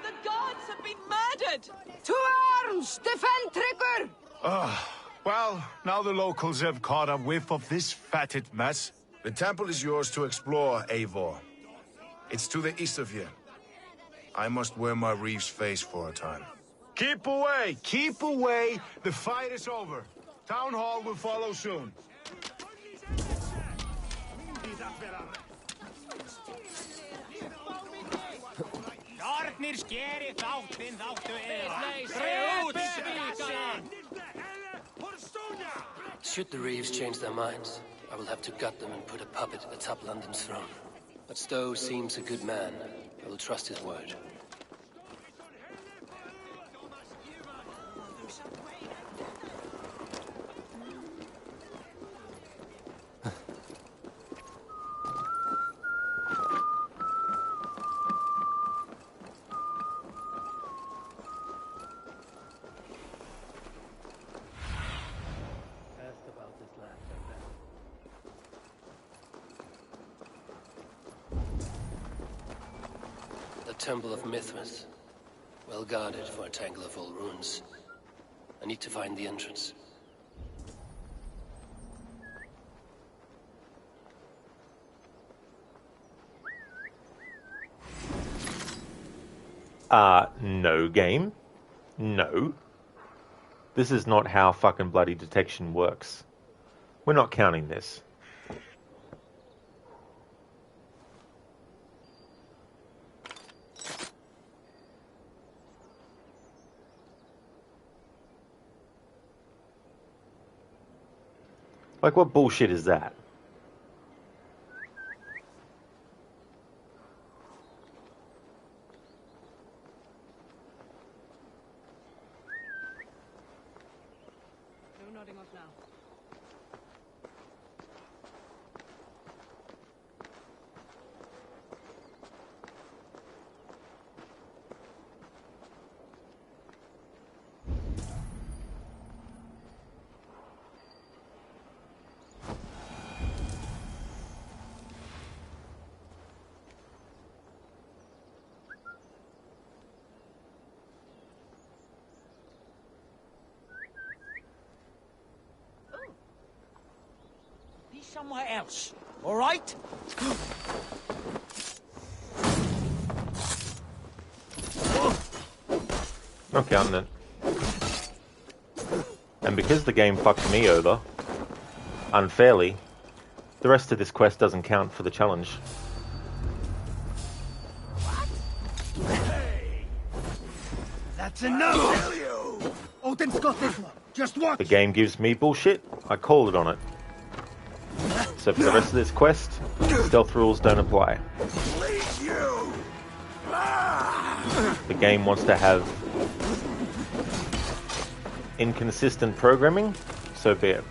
The gods have been murdered! To arms! Defend Trigger! Well, now the locals have caught a whiff of this fatted mess. The temple is yours to explore, Eivor. It's to the east of here. I must wear my Reeve's face for a time. Keep away! Keep away! The fight is over. Town Hall will follow soon. Nornir skeri þáttinn þáttu Should the Reeves change their minds, I will have to gut them and put a puppet atop London's throne. But Stowe seems a good man. I will trust his word. The Temple of Mithras. Well guarded for a tangle of old ruins. I need to find the entrance. No game. No. This is not how fucking bloody detection works. We're not counting this. Like, what bullshit is that? No nodding off now. somewhere else. All right? Not counting it. And because the game fucked me over unfairly, the rest of this quest doesn't count for the challenge. That's enough! Odin's got this one. Just watch! The game gives me bullshit, I call it on it. So for the rest of this quest, stealth rules don't apply. The game wants to have inconsistent programming, so be it.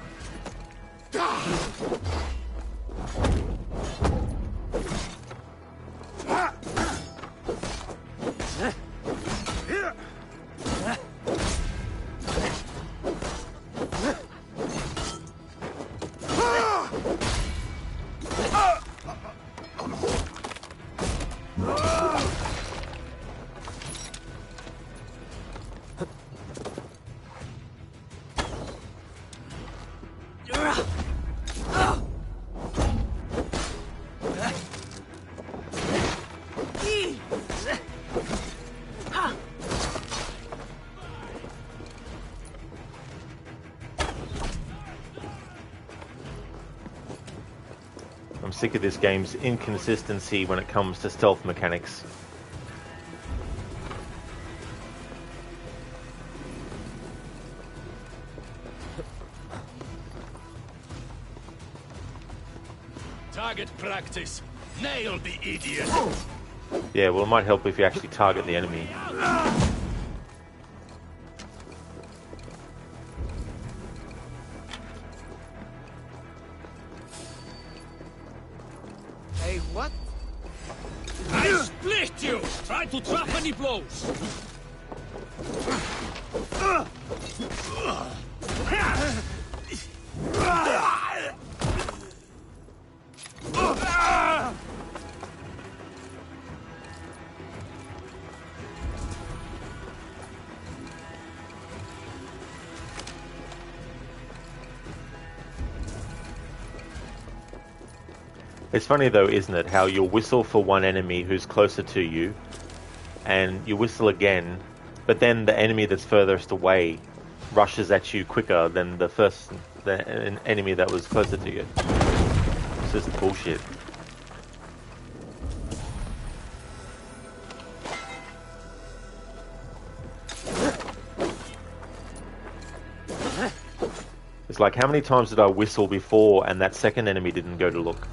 I'm sick of this game's inconsistency when it comes to stealth mechanics. Target practice. Nail the idiot. Yeah, well, it might help if you actually target the enemy. Hey, what? I split you! Try to trap any blows! It's funny though, isn't it, how you'll whistle for one enemy who's closer to you, and you whistle again, but then the enemy that's furthest away rushes at you quicker than the enemy that was closer to you. It's just bullshit. It's like, how many times did I whistle before and that second enemy didn't go to look?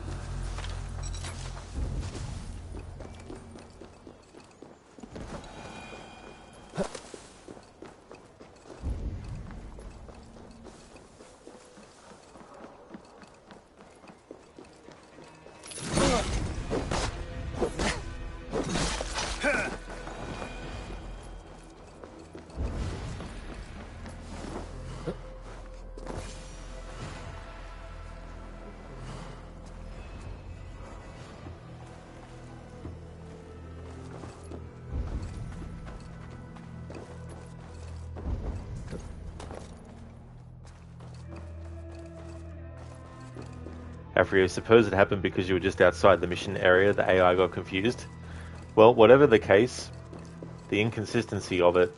Afri, suppose it happened because you were just outside the mission area, the AI got confused. Well, whatever the case, the inconsistency of it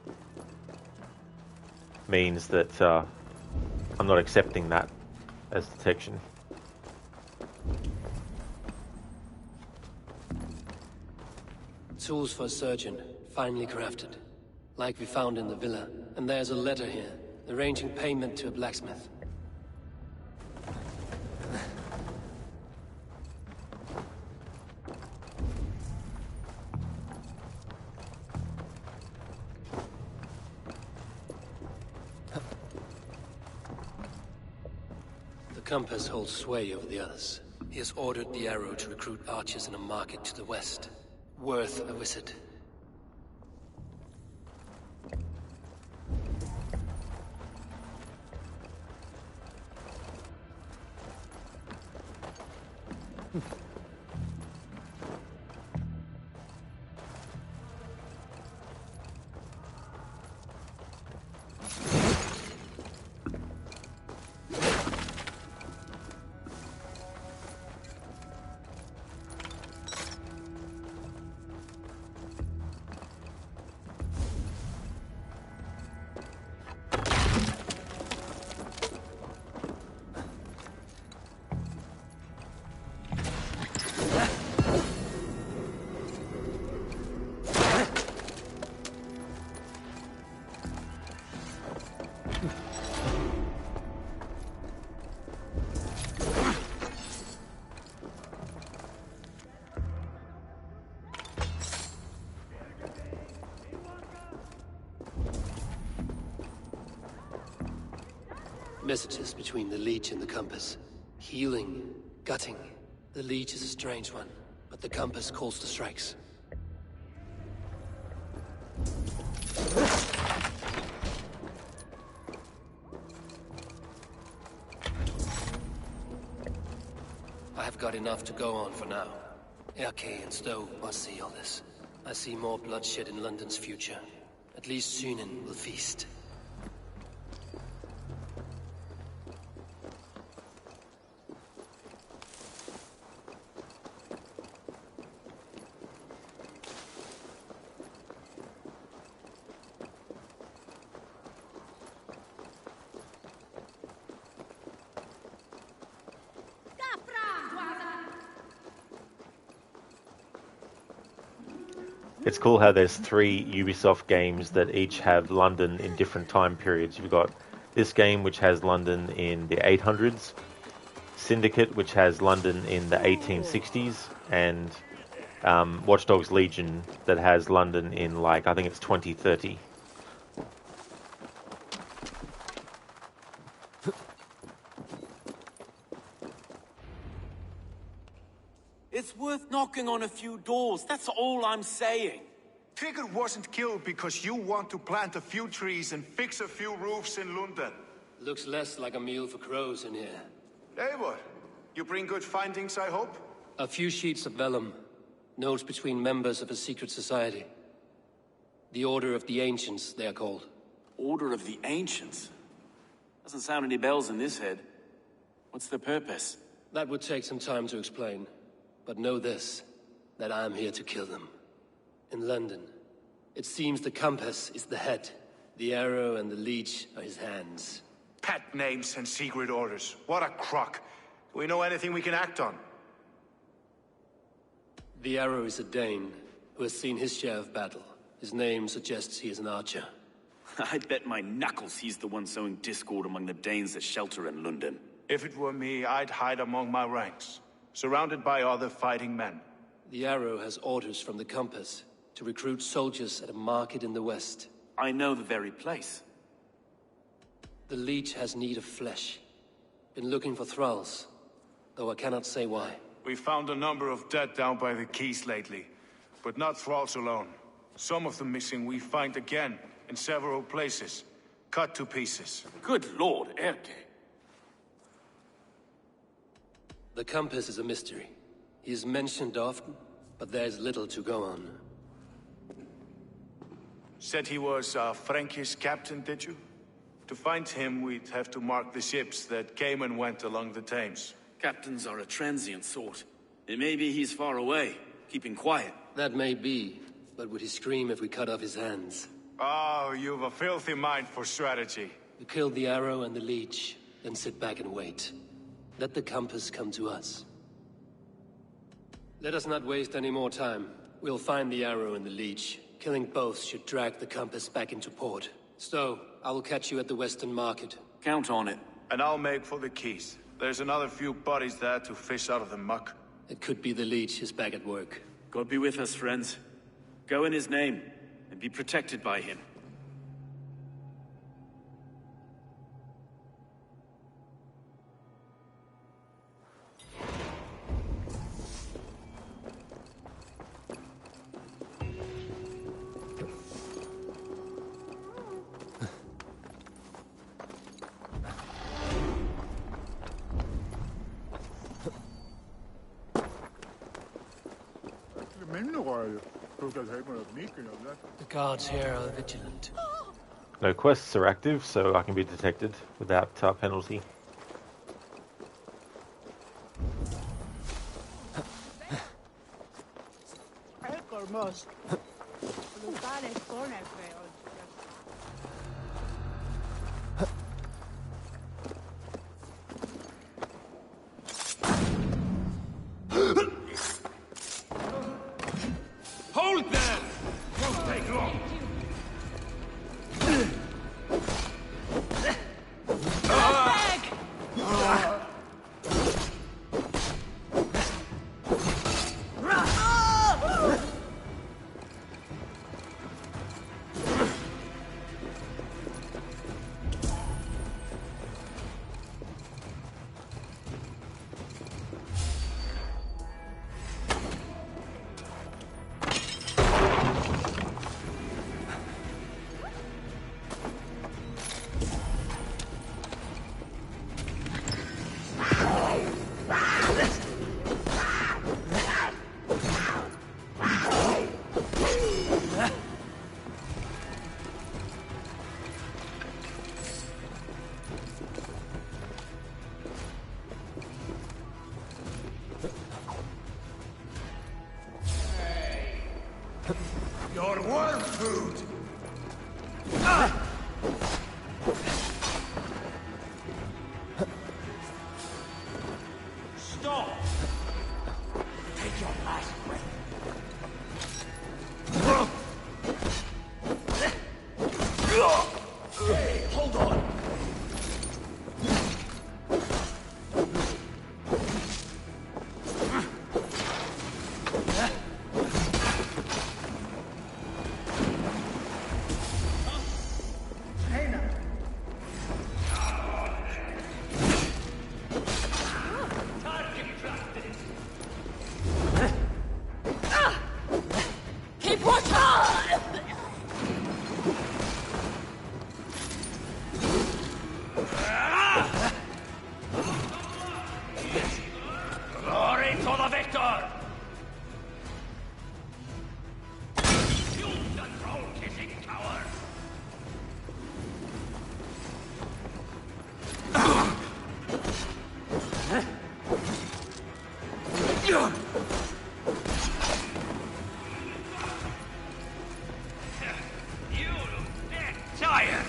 means that I'm not accepting that as detection. Tools for a surgeon, finely crafted. Like we found in the villa. And there's a letter here, arranging payment to a blacksmith. The compass holds sway over the others. He has ordered the arrow to recruit archers in a market to the west. Worth a visit. Messages between the Leech and the Compass. Healing, gutting. The Leech is a strange one, but the Compass calls the strikes. I have got enough to go on for now. Erke and Stowe must see all this. I see more bloodshed in London's future. At least Sunan will feast. It's cool how there's 3 Ubisoft games that each have London in different time periods. You've got this game, which has London in the 800s, Syndicate, which has London in the 1860s, and Watch Dogs Legion, that has London in, like, I think it's 2030. It's worth knocking on a few doors, that's all I'm saying. Tigger wasn't killed because you want to plant a few trees and fix a few roofs in London. Looks less like a meal for crows in here. Eivor, you bring good findings, I hope? A few sheets of vellum. Notes between members of a secret society. The Order of the Ancients, they are called. Order of the Ancients? Doesn't sound any bells in this head. What's the purpose? That would take some time to explain. But know this, that I am here to kill them. In London, it seems the Compass is the head. The arrow and the leech are his hands. Pet names and secret orders. What a crock. Do we know anything we can act on? The arrow is a Dane, who has seen his share of battle. His name suggests he is an archer. I'd bet my knuckles he's the one sowing discord among the Danes that shelter in London. If it were me, I'd hide among my ranks, surrounded by other fighting men. The arrow has orders from the Compass to recruit soldiers at a market in the west. I know the very place. The leech has need of flesh. Been looking for thralls, though I cannot say why. We found a number of dead down by the quays lately, but not thralls alone. Some of the missing we find again in several places, cut to pieces. Good lord, Erke. The Compass is a mystery. He is mentioned often, but there is little to go on. Said he was a Frankish captain, did you? To find him, we'd have to mark the ships that came and went along the Thames. Captains are a transient sort. It may be he's far away, keeping quiet. That may be, but would he scream if we cut off his hands? Oh, you've a filthy mind for strategy. You kill the arrow and the leech, then sit back and wait. Let the Compass come to us. Let us not waste any more time. We'll find the arrow and the leech. Killing both should drag the Compass back into port. Stowe, I will catch you at the Western Market. Count on it. And I'll make for the quays. There's another few bodies there to fish out of the muck. It could be the leech is back at work. God be with us, friends. Go in his name, and be protected by him. The guards here are vigilant. No quests are active, so I can be detected without penalty. Hold there! Won't take long. Your worm food! Stop! Take your last breath. Hey, hold on! Keep watch on! Glory to the victor! You control-kissing coward! You look dead tired!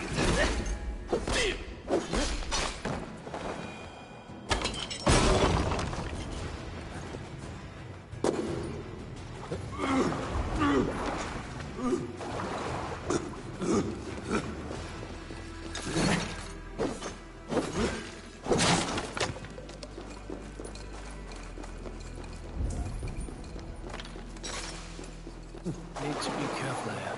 Need to be careful here.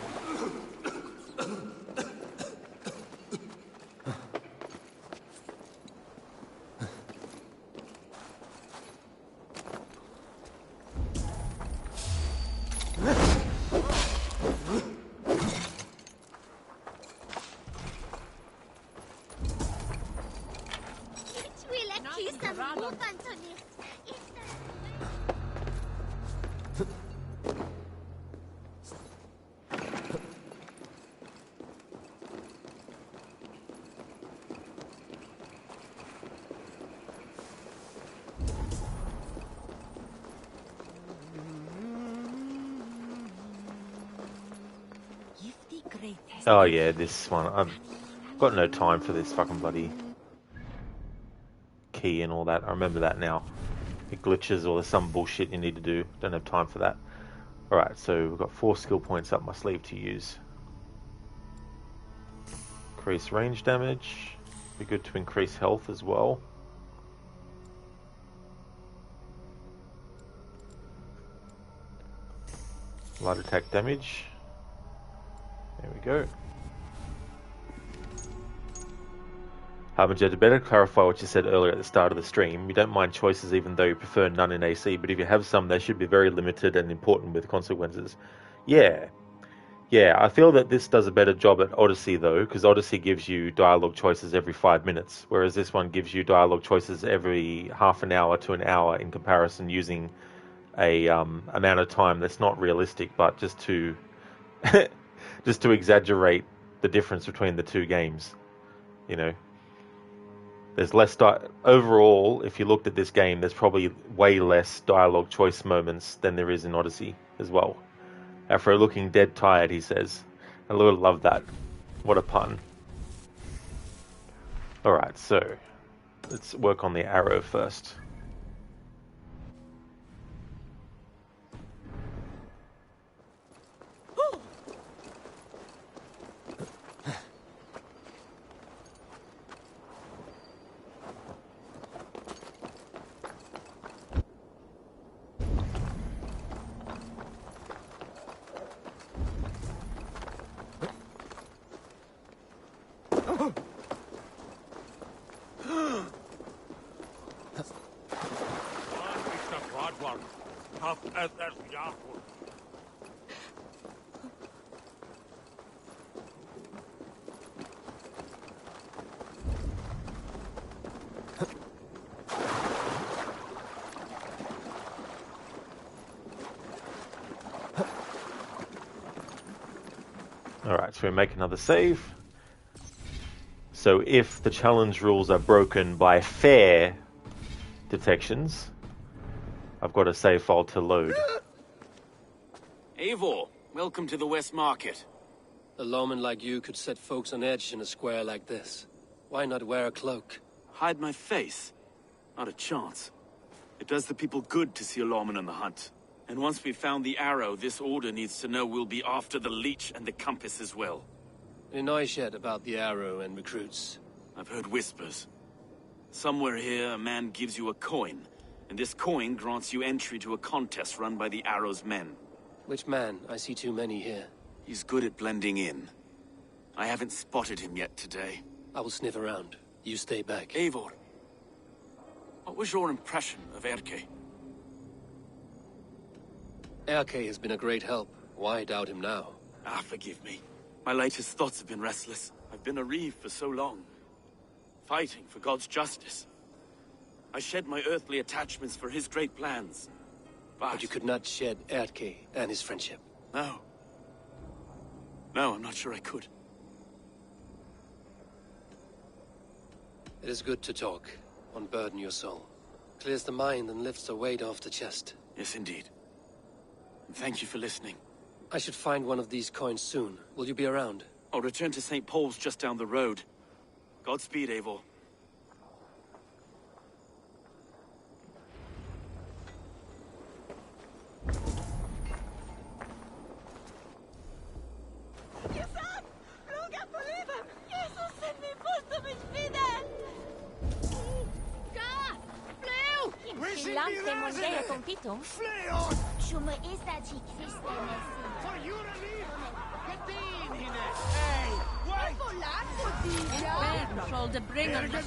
Oh yeah, this one. I've got no time for this fucking bloody key and all that. I remember that now. It glitches or there's some bullshit you need to do. Don't have time for that. Alright, so we've got 4 skill points up my sleeve to use. Increase range damage. Be good to increase health as well. Light attack damage. There we go. Harbinger, to better clarify what you said earlier at the start of the stream, you don't mind choices even though you prefer none in AC, but if you have some, they should be very limited and important with consequences. Yeah. Yeah, I feel that this does a better job at Odyssey though, because Odyssey gives you dialogue choices every 5 minutes, whereas this one gives you dialogue choices every half an hour to an hour in comparison, using a amount of time that's not realistic, but just to just to exaggerate the difference between the two games. You know, there's less overall. If you looked at this game, there's probably way less dialogue choice moments than there is in Odyssey as well. Afro looking dead tired, he says. I love that. What a pun. Alright, so let's work on the arrow first. Alright, so we make another save. So if the challenge rules are broken by fair detections, I've got a save file to load. Eivor, Welcome to the West Market. A lawman like you could set folks on edge in a square like this. Why not wear a cloak? Hide my face? Not a chance. It does the people good to see a lawman on the hunt. And once we've found the arrow, this order needs to know we'll be after the leech and the compass as well. Any noise yet about the arrow and recruits? I've heard whispers. Somewhere here, a man gives you a coin, and this coin grants you entry to a contest run by the arrow's men. Which man? I see too many here. He's good at blending in. I haven't spotted him yet today. I will sniff around. You stay back. Eivor, what was your impression of Erke? Erke has been a great help. Why doubt him now? Ah, forgive me. My latest thoughts have been restless. I've been a reeve for so long, fighting for God's justice. I shed my earthly attachments for his great plans. But you could not shed Erke and his friendship. No. No, I'm not sure I could. It is good to talk. Unburden your soul. Clears the mind and lifts the weight off the chest. Yes, indeed. And thank you for listening. I should find one of these coins soon. Will you be around? I'll return to St. Paul's just down the road. Godspeed, Eivor.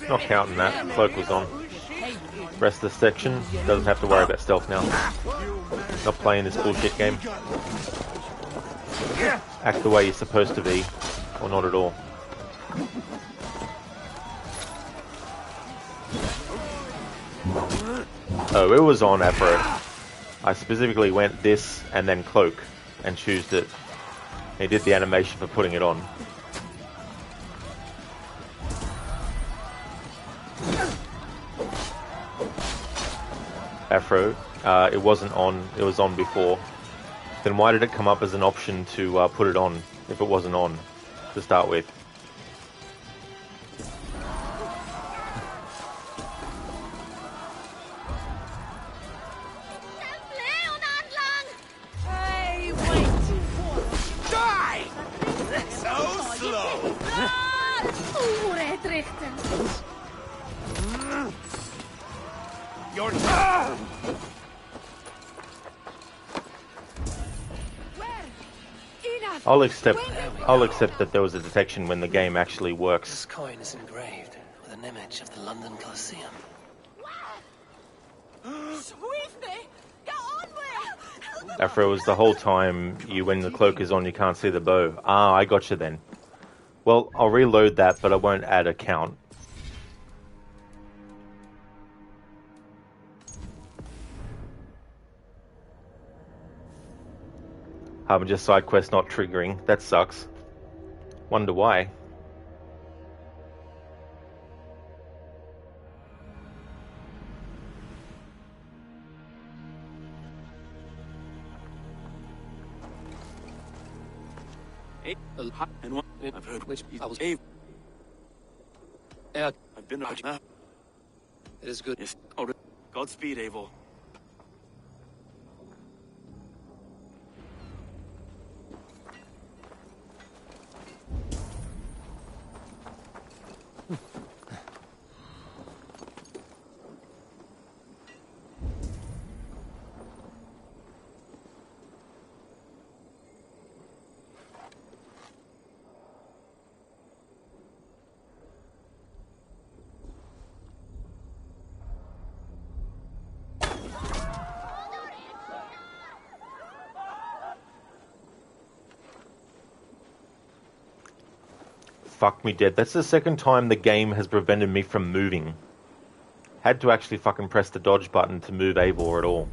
Not counting that. Cloak was on. Rest of the section doesn't have to worry about stealth now. Not playing this bullshit game. Act the way you're supposed to be, or not at all. Oh, it was on Afro. I specifically went this and then cloak and choose it. He did the animation for putting it on. Afro, it wasn't on, it was on before. Then why did it come up as an option to put it on if it wasn't on to start with? Your turn! I'll accept that there was a detection when the game actually works. This coin is engraved with an image of the London Colosseum. Afro was the whole time when the cloak is on you can't see the bow. Ah, I got you then. Well, I'll reload that, but I won't add a count. Harbinger side quest not triggering. That sucks. Wonder why. And what I've heard which I was I've been out now. It is good. Yes. Godspeed, Eivor. Fuck me dead. That's the second time the game has prevented me from moving. Had to actually fucking press the dodge button to move Eivor at all.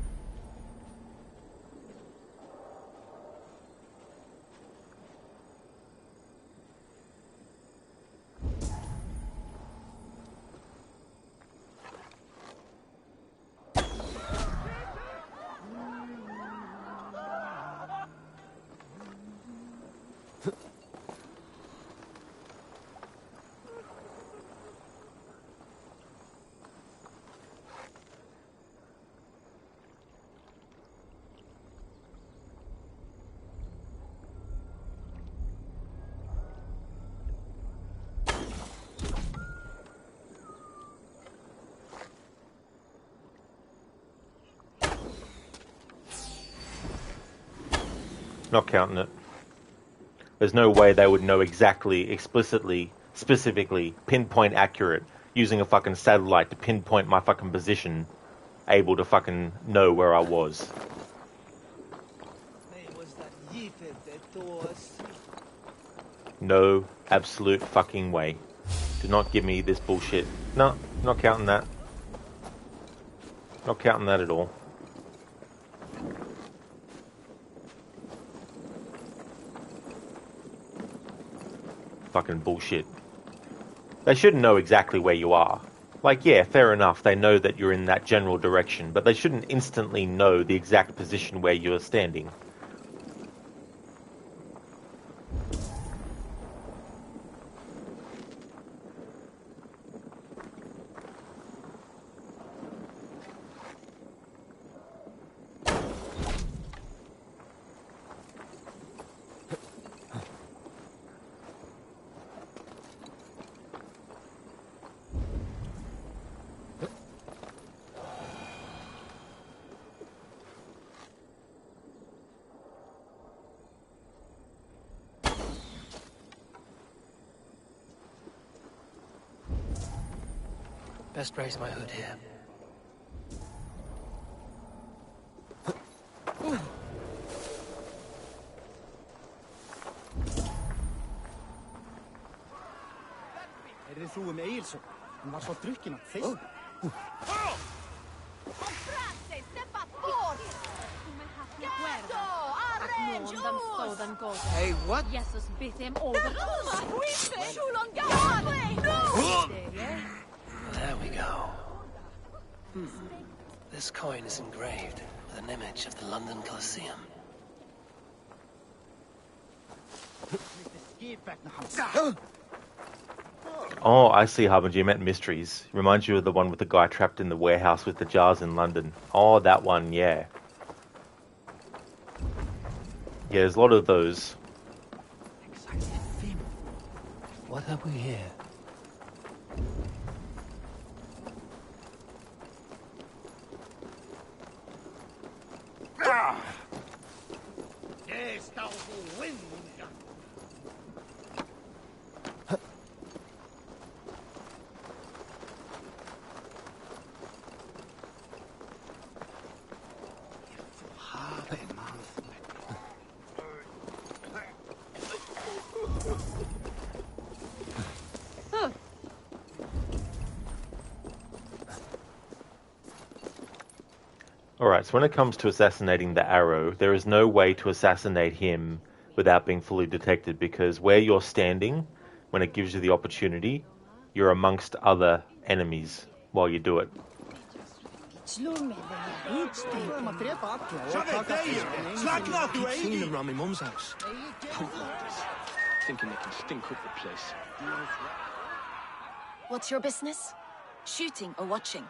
Not counting it. There's no way they would know exactly, explicitly, specifically, pinpoint accurate, using a fucking satellite to pinpoint my fucking position, able to fucking know where I was. No absolute fucking way. Do not give me this bullshit. No, not counting that. Not counting that at all. Fucking bullshit. They shouldn't know exactly where you are. Like, yeah, fair enough, they know that you're in that general direction, but they shouldn't instantly know the exact position where you're standing. Best raise my hood here. Heyrði þú Egilsson? Hann var svo drukkinn að þeir. Hey, what? There we go. This coin is engraved with an image of the London Colosseum. Oh, I see, Harbinger. You meant mysteries. Reminds you of the one with the guy trapped in the warehouse with the jars in London. Oh, that one, yeah. Yeah, there's a lot of those. What have we here? Alright, so when it comes to assassinating the Arrow, there is no way to assassinate him without being fully detected, because where you're standing, when it gives you the opportunity, you're amongst other enemies while you do it. Around my mum's house. Outlanders, thinking they can stink up the place. What's your business? Shooting or watching?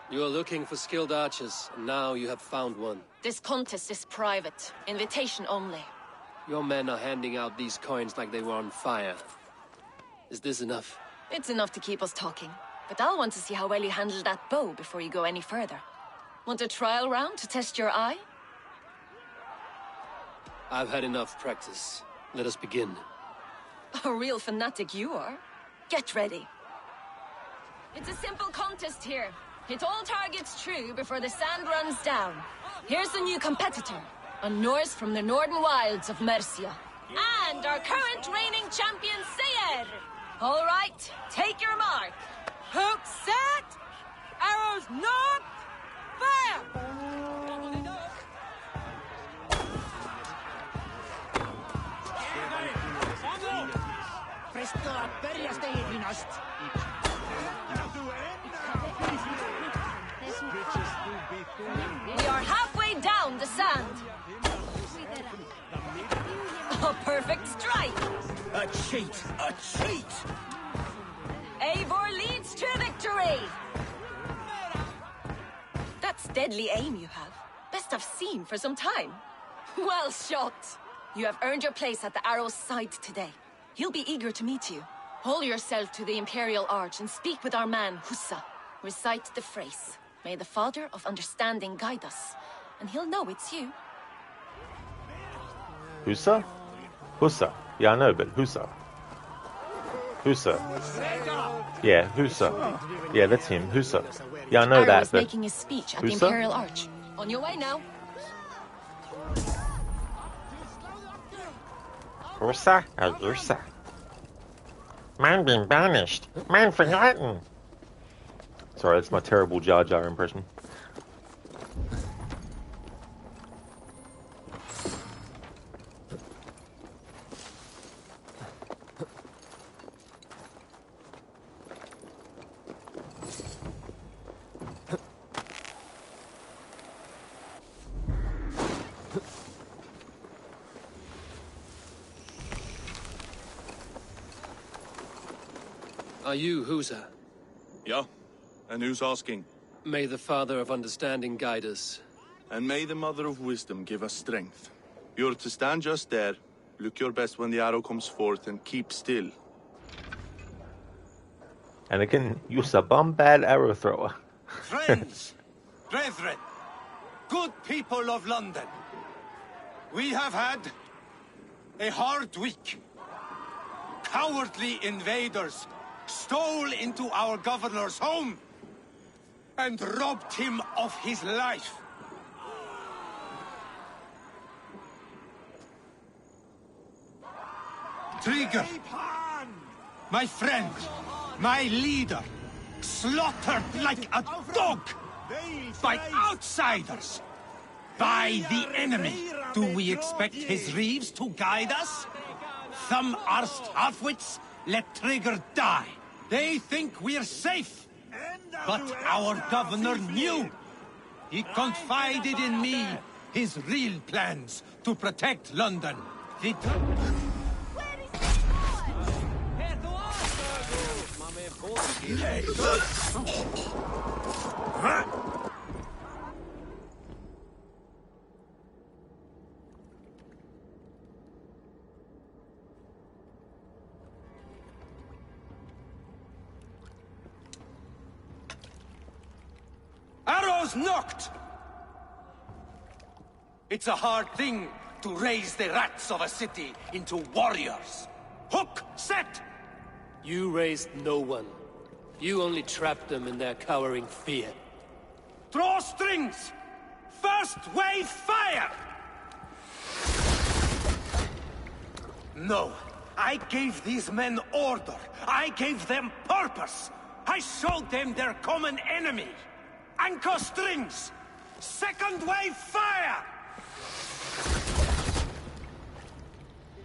You are looking for skilled archers, and now you have found one. This contest is private. Invitation only. Your men are handing out these coins like they were on fire. Is this enough? It's enough to keep us talking. But I'll want to see how well you handle that bow before you go any further. Want a trial round to test your eye? I've had enough practice. Let us begin. A real fanatic you are. Get ready. It's a simple contest here. Hit all targets true before the sand runs down. Here's the new competitor, a Norse from the northern wilds of Mercia. And our current reigning champion, Sayer. All right, take your mark. Hook set! Arrows knocked! Fire! Presto að berjast eigið þínast! We are halfway down the sand. A perfect strike. A cheat! A cheat! Eivor leads to victory. That's deadly aim you have. Best I've seen for some time. Well shot. You have earned your place at the Arrow's side today. He'll be eager to meet you. Hold yourself to the Imperial Arch and speak with our man, Hussa. Recite the phrase. May the Father of Understanding guide us, and he'll know it's you. Husa? Husa. Yeah, I know, but Husa. Husa. Yeah, Husa. Yeah, that's him. Husa. Yeah, I know Arrow that, is but making his speech at the Husa? Imperial Arch. On your way now. Husa? Husa. Man been banished. Man forgotten. Sorry, that's my terrible Jar Jar impression. Are you Husa? Yeah. And who's asking? May the Father of Understanding guide us. And may the Mother of Wisdom give us strength. You're to stand just there, look your best when the arrow comes forth, and keep still. Anakin, you're a bum bad arrow thrower. Friends, brethren, good people of London, we have had a hard week. Cowardly invaders stole into our governor's home and robbed him of his life. Trigger, my friend, my leader, slaughtered like a dog by outsiders, by the enemy. Do we expect his reeves to guide us? Some arsed halfwits let Trigger die. They think we're safe. But our governor knew. He confided in me his real plans to protect London. Arrows knocked! It's a hard thing to raise the rats of a city into warriors. Hook, set! You raised no one. You only trapped them in their cowering fear. Draw strings! First wave fire! No, I gave these men order. I gave them purpose. I showed them their common enemy. Anchor strings! Second wave fire!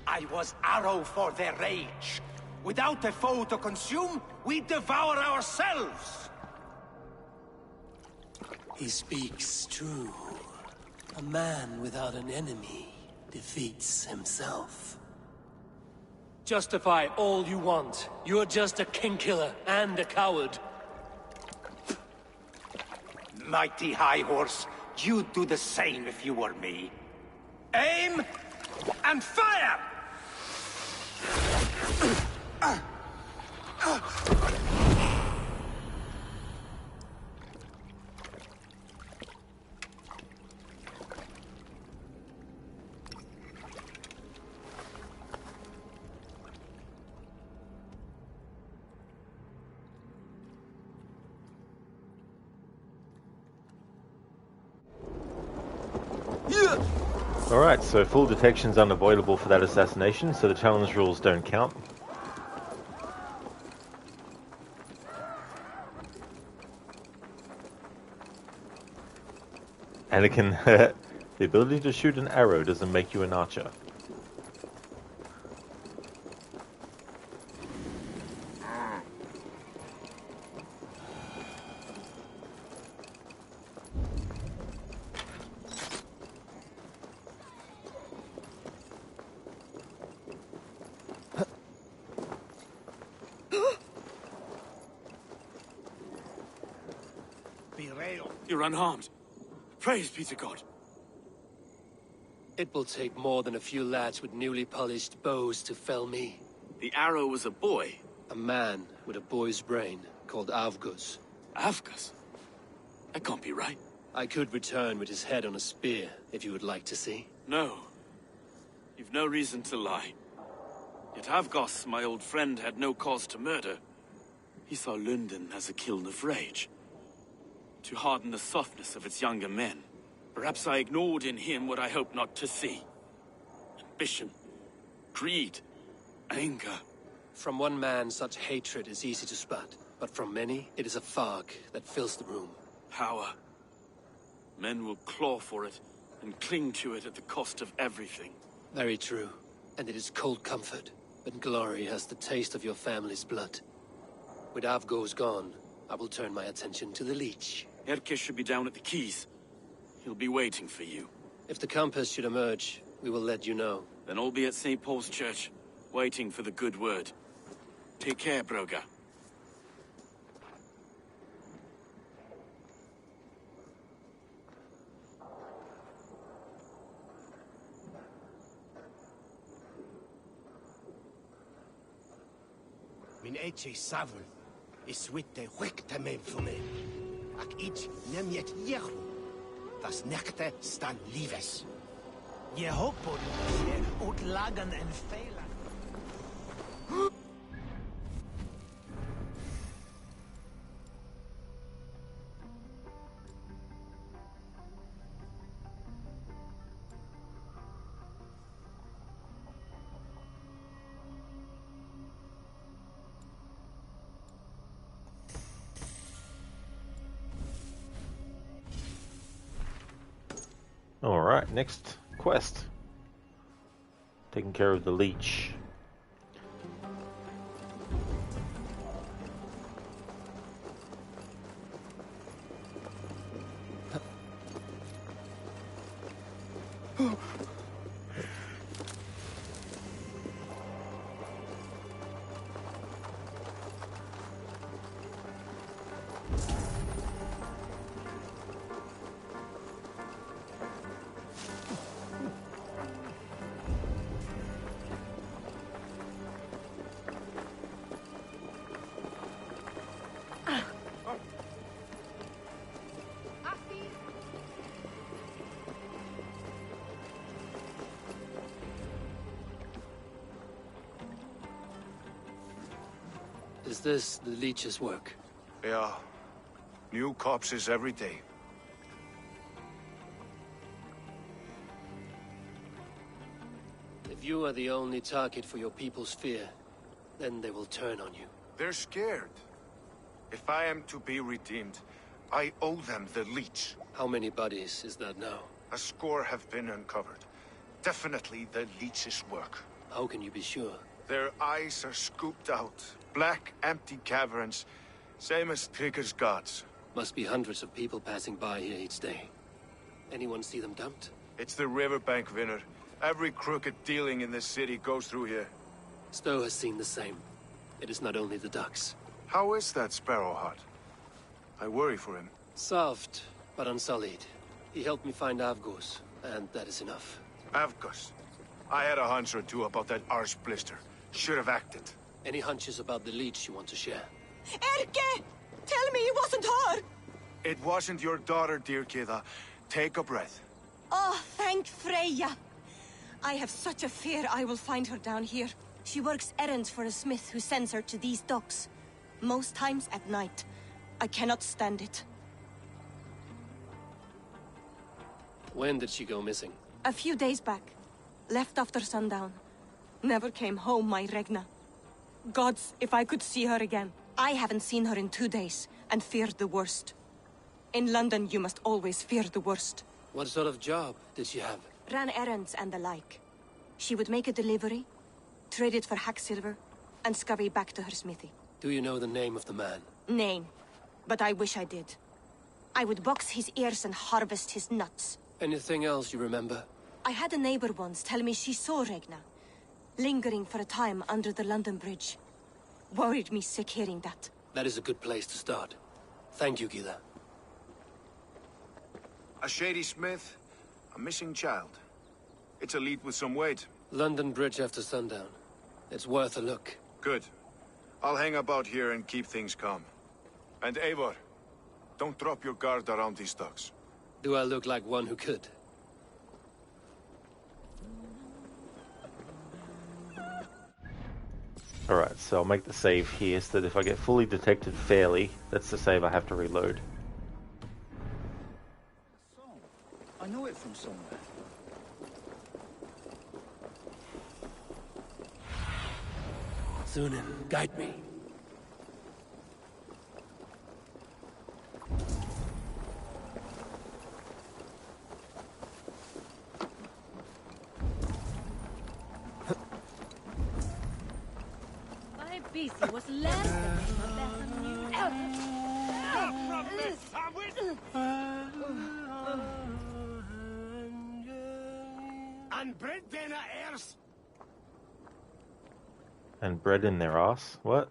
I was arrow for their rage. Without a foe to consume, we devour ourselves! He speaks true. A man without an enemy defeats himself. Justify all you want. You're just a king-killer and a coward. Mighty High Horse, you'd do the same if you were me. Aim and fire! Alright, so full detection's unavoidable for that assassination, so the challenge rules don't count. Anakin, the ability to shoot an arrow doesn't make you an archer. You're unharmed. Praise be to God. It will take more than a few lads with newly polished bows to fell me. The arrow was a boy. A man with a boy's brain, called Avgus. Avgus? That can't be right. I could return with his head on a spear, if you would like to see. No. You've no reason to lie. Yet Avgos, my old friend, had no cause to murder. He saw London as a kiln of rage, to harden the softness of its younger men. Perhaps I ignored in him what I hoped not to see. Ambition, greed, anger. From one man, such hatred is easy to spot, but from many, it is a fog that fills the room. Power. Men will claw for it and cling to it at the cost of everything. Very true. And it is cold comfort, but glory has the taste of your family's blood. With Avgos gone, I will turn my attention to the Leech. Erke should be down at the quays. He'll be waiting for you. If the compass should emerge, we will let you know. Then I'll be at St. Paul's Church, waiting for the good word. Take care, Broga. Min eche savl is witte wichte me for me. Ak ich nem yet jeru. Das nekte stan lives. Je hopo je utlagan en feilan. Alright, next quest. Taking care of the Leech. Is this the Leech's work? Yeah. New corpses every day. If you are the only target for your people's fear, then they will turn on you. They're scared. If I am to be redeemed, I owe them the Leech. How many bodies is that now? A score have been uncovered. Definitely the Leech's work. How can you be sure? Their eyes are scooped out. Black, empty caverns. Same as Trigger's gods. Must be hundreds of people passing by here each day. Anyone see them dumped? It's the riverbank, Vinner. Every crooked dealing in this city goes through here. Stowe has seen the same. It is not only the ducks. How is that Sparrow Hut? I worry for him. Soft, but unsullied. He helped me find Avgos, and that is enough. Avgos. I had a hunch or two about that arse blister. Should have acted. Any hunches about the Leech you want to share? Erke! Tell me it wasn't her! It wasn't your daughter, dear Kida. Take a breath. Oh, thank Freya. I have such a fear I will find her down here. She works errands for a smith who sends her to these docks. Most times at night. I cannot stand it. When did she go missing? A few days back. Left after sundown. Never came home, my Regna. Gods, if I could see her again. I haven't seen her in 2 days, and feared the worst. In London, you must always fear the worst. What sort of job did she have? Ran errands and the like. She would make a delivery, trade it for hack silver, and scurry back to her smithy. Do you know the name of the man? Name. But I wish I did. I would box his ears and harvest his nuts. Anything else you remember? I had a neighbor once tell me she saw Regna, lingering for a time under the London Bridge. Worried me sick hearing that. That is a good place to start. Thank you, Gila. A shady smith, a missing child. It's a lead with some weight. London Bridge after sundown. It's worth a look. Good. I'll hang about here and keep things calm. And Eivor, don't drop your guard around these docks. Do I look like one who could? Alright, so I'll make the save here so that if I get fully detected fairly, that's the save I have to reload. I know it from somewhere. Sunan, guide me. My BC was less And bread dinner heirs. And bread in their ass? What?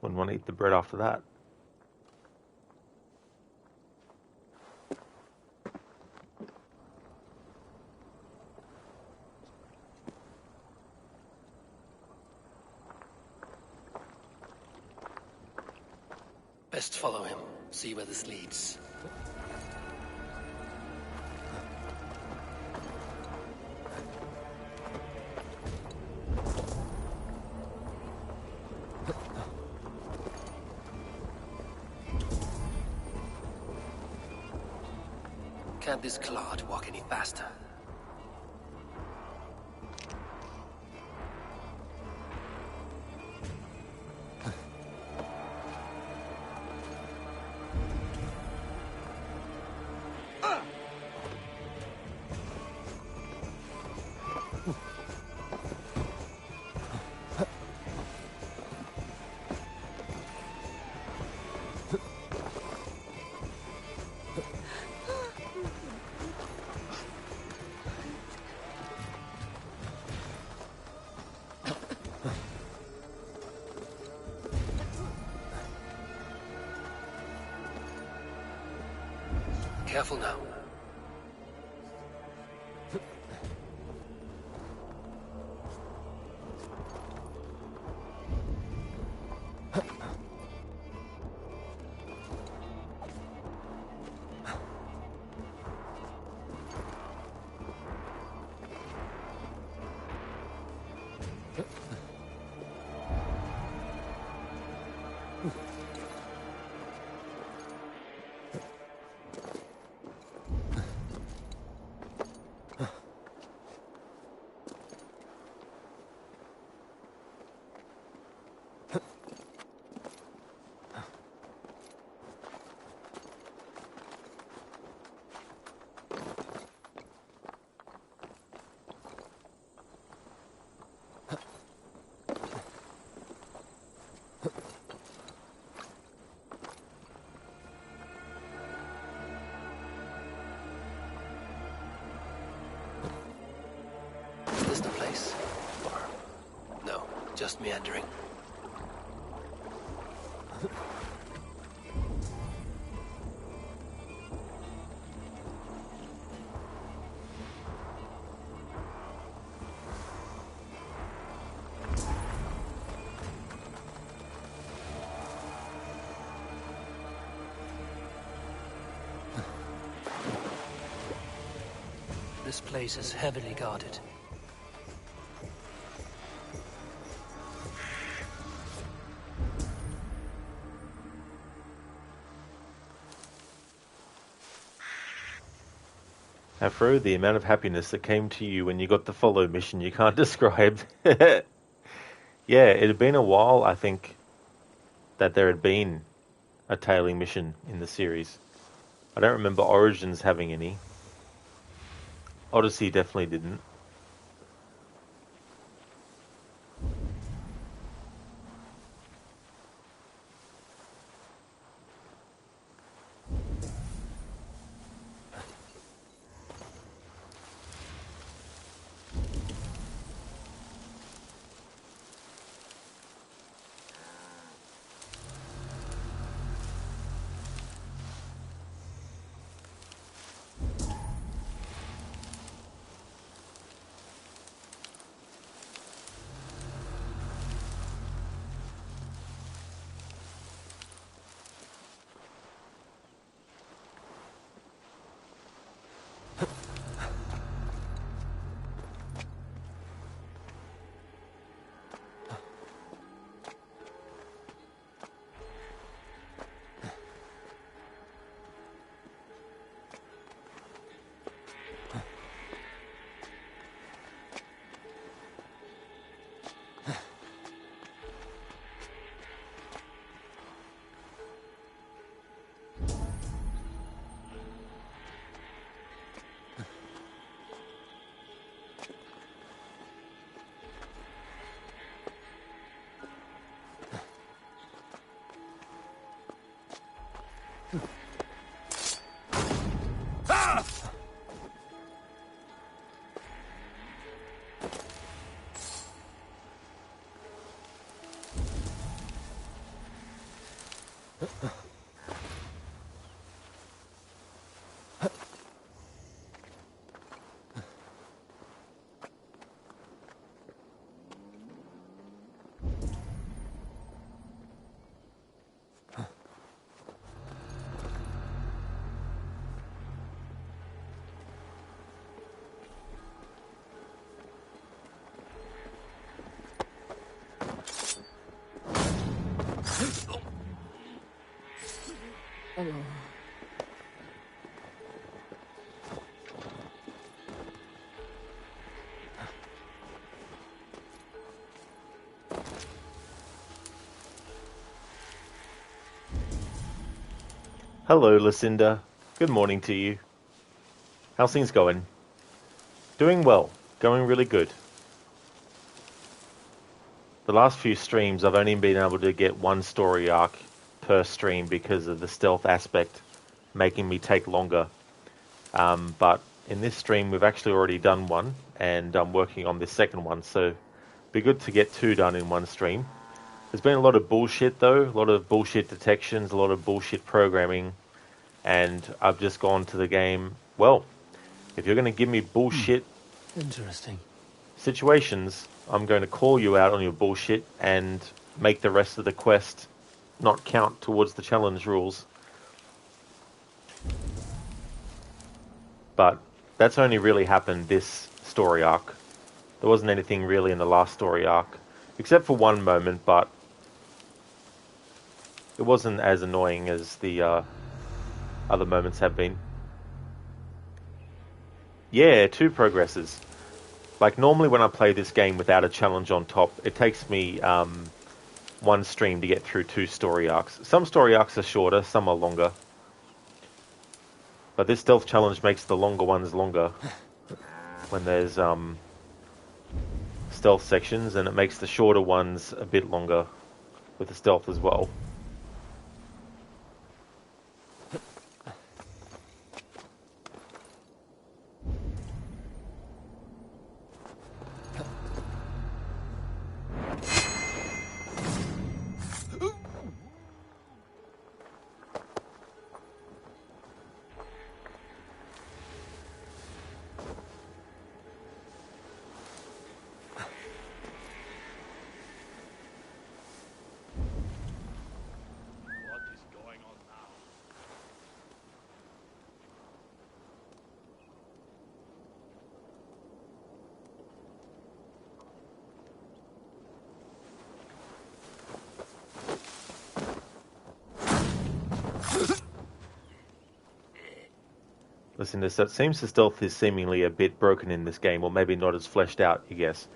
Wouldn't want to eat the bread after that. Best follow him, see where this leads. Can't this clod walk any faster? Careful now. Is this the place? Or... no, just meandering. This place is heavily guarded. Afro, the amount of happiness that came to you when you got the follow mission you can't describe. Yeah, it had been a while, I think, that there had been a tailing mission in the series. I don't remember Origins having any. Odyssey definitely didn't. Hello, Lucinda. Good morning to you. How's things going? Doing well. Going really good. The last few streams, I've only been able to get one story arc per stream because of the stealth aspect making me take longer. But in this stream, we've actually already done one, and I'm working on this second one, so it'd be good to get two done in one stream. There's been a lot of bullshit, though. A lot of bullshit detections, a lot of bullshit programming. And I've just gone to the game, well, if you're going to give me bullshit Interesting. situations, I'm going to call you out on your bullshit and make the rest of the quest not count towards the challenge rules. But that's only really happened this story arc. There wasn't anything really in the last story arc, except for one moment, but it wasn't as annoying as the other moments have been. Yeah, 2 progresses. Like, normally when I play this game without a challenge on top, it takes me one stream to get through 2 story arcs. Some story arcs are shorter, some are longer. But this stealth challenge makes the longer ones longer when there's stealth sections, and it makes the shorter ones a bit longer with the stealth as well. Listen, it seems the stealth is seemingly a bit broken in this game, or maybe not as fleshed out, I guess.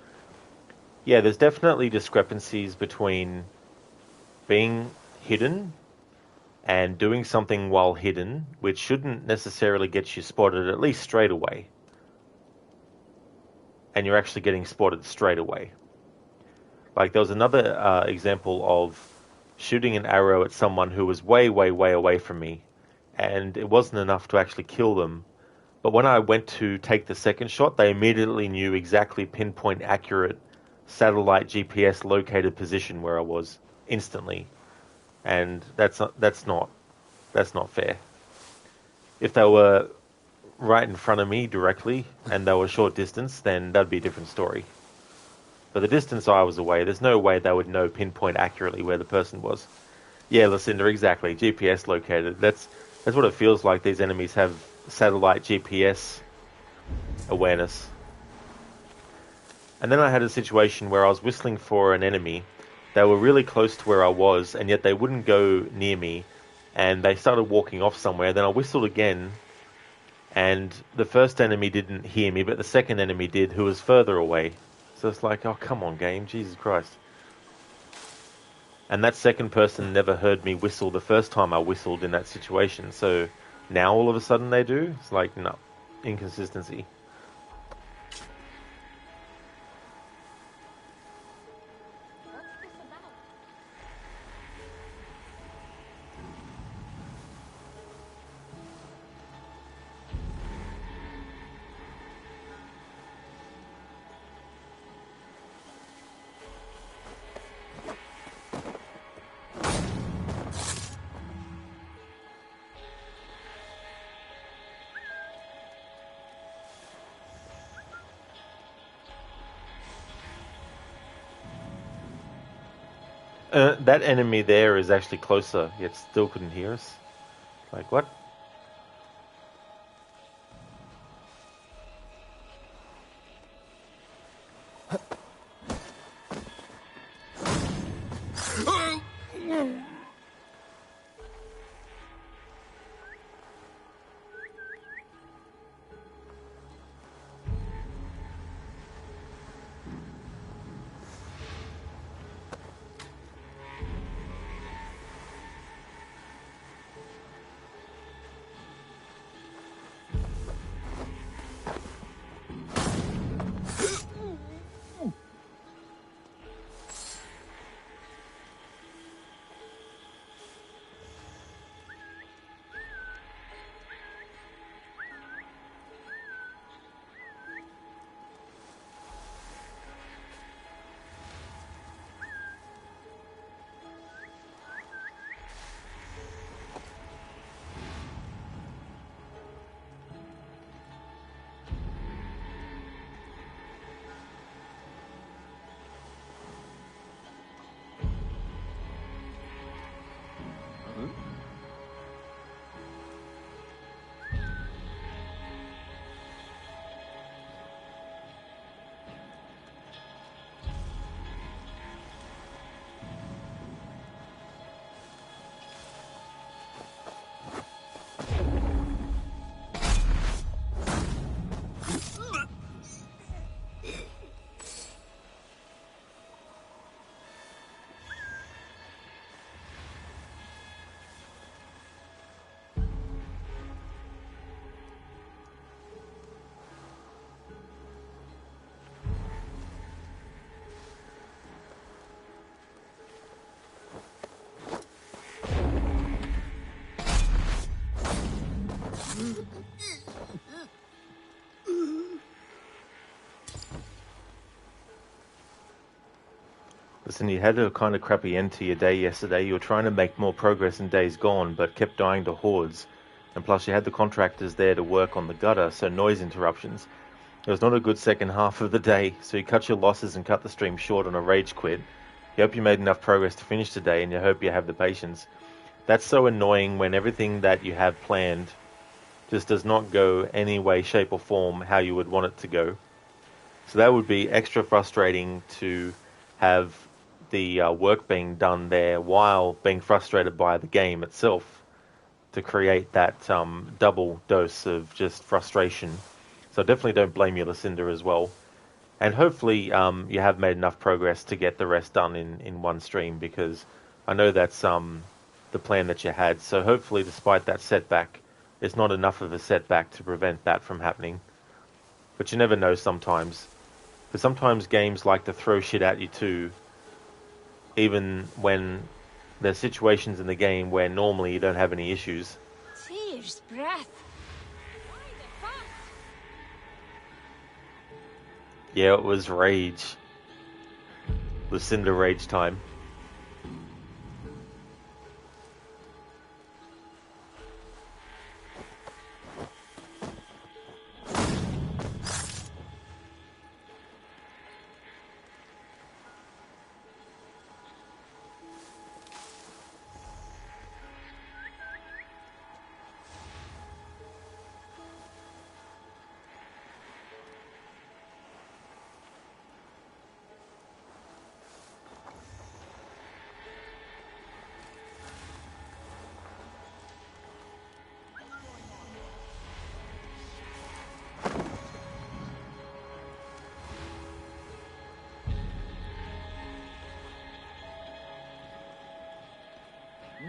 Yeah, there's definitely discrepancies between being hidden and doing something while hidden, which shouldn't necessarily get you spotted at least straight away. And you're actually getting spotted straight away. Like, there was another example of shooting an arrow at someone who was way, way, way away from me, and it wasn't enough to actually kill them. But when I went to take the second shot, they immediately knew exactly pinpoint accurate satellite GPS located position where I was instantly. And that's not fair. If they were right in front of me directly and they were short distance, then that'd be a different story. But the distance I was away, there's no way they would know pinpoint accurately where the person was. Yeah, Lucinda, exactly. GPS located. That's what it feels like. These enemies have satellite GPS awareness. And then I had a situation where I was whistling for an enemy. They were really close to where I was, and yet they wouldn't go near me. And they started walking off somewhere. Then I whistled again, and the first enemy didn't hear me, but the second enemy did, who was further away. So it's like, oh, come on, game. Jesus Christ. And that second person never heard me whistle the first time I whistled in that situation. So now all of a sudden they do? It's like, no. Inconsistency. That enemy there is actually closer, yet still couldn't hear us. Like, what? Listen, you had a kind of crappy end to your day yesterday. You were trying to make more progress in days gone, but kept dying to hordes. And plus you had the contractors there to work on the gutter, so noise interruptions. It was not a good second half of the day, so you cut your losses and cut the stream short on a rage quit. You hope you made enough progress to finish today, and you hope you have the patience. That's so annoying when everything that you have planned just does not go any way, shape or form how you would want it to go. So that would be extra frustrating to have the work being done there while being frustrated by the game itself to create that double dose of just frustration. So definitely don't blame you, Lucinda, as well. And hopefully you have made enough progress to get the rest done in one stream, because I know that's the plan that you had. So hopefully, despite that setback, it's not enough of a setback to prevent that from happening. But you never know sometimes. Because sometimes games like to throw shit at you too, even when there's situations in the game where normally you don't have any issues. Tears, breath. Yeah, it was rage. Lucinda rage time.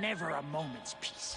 Never a moment's peace.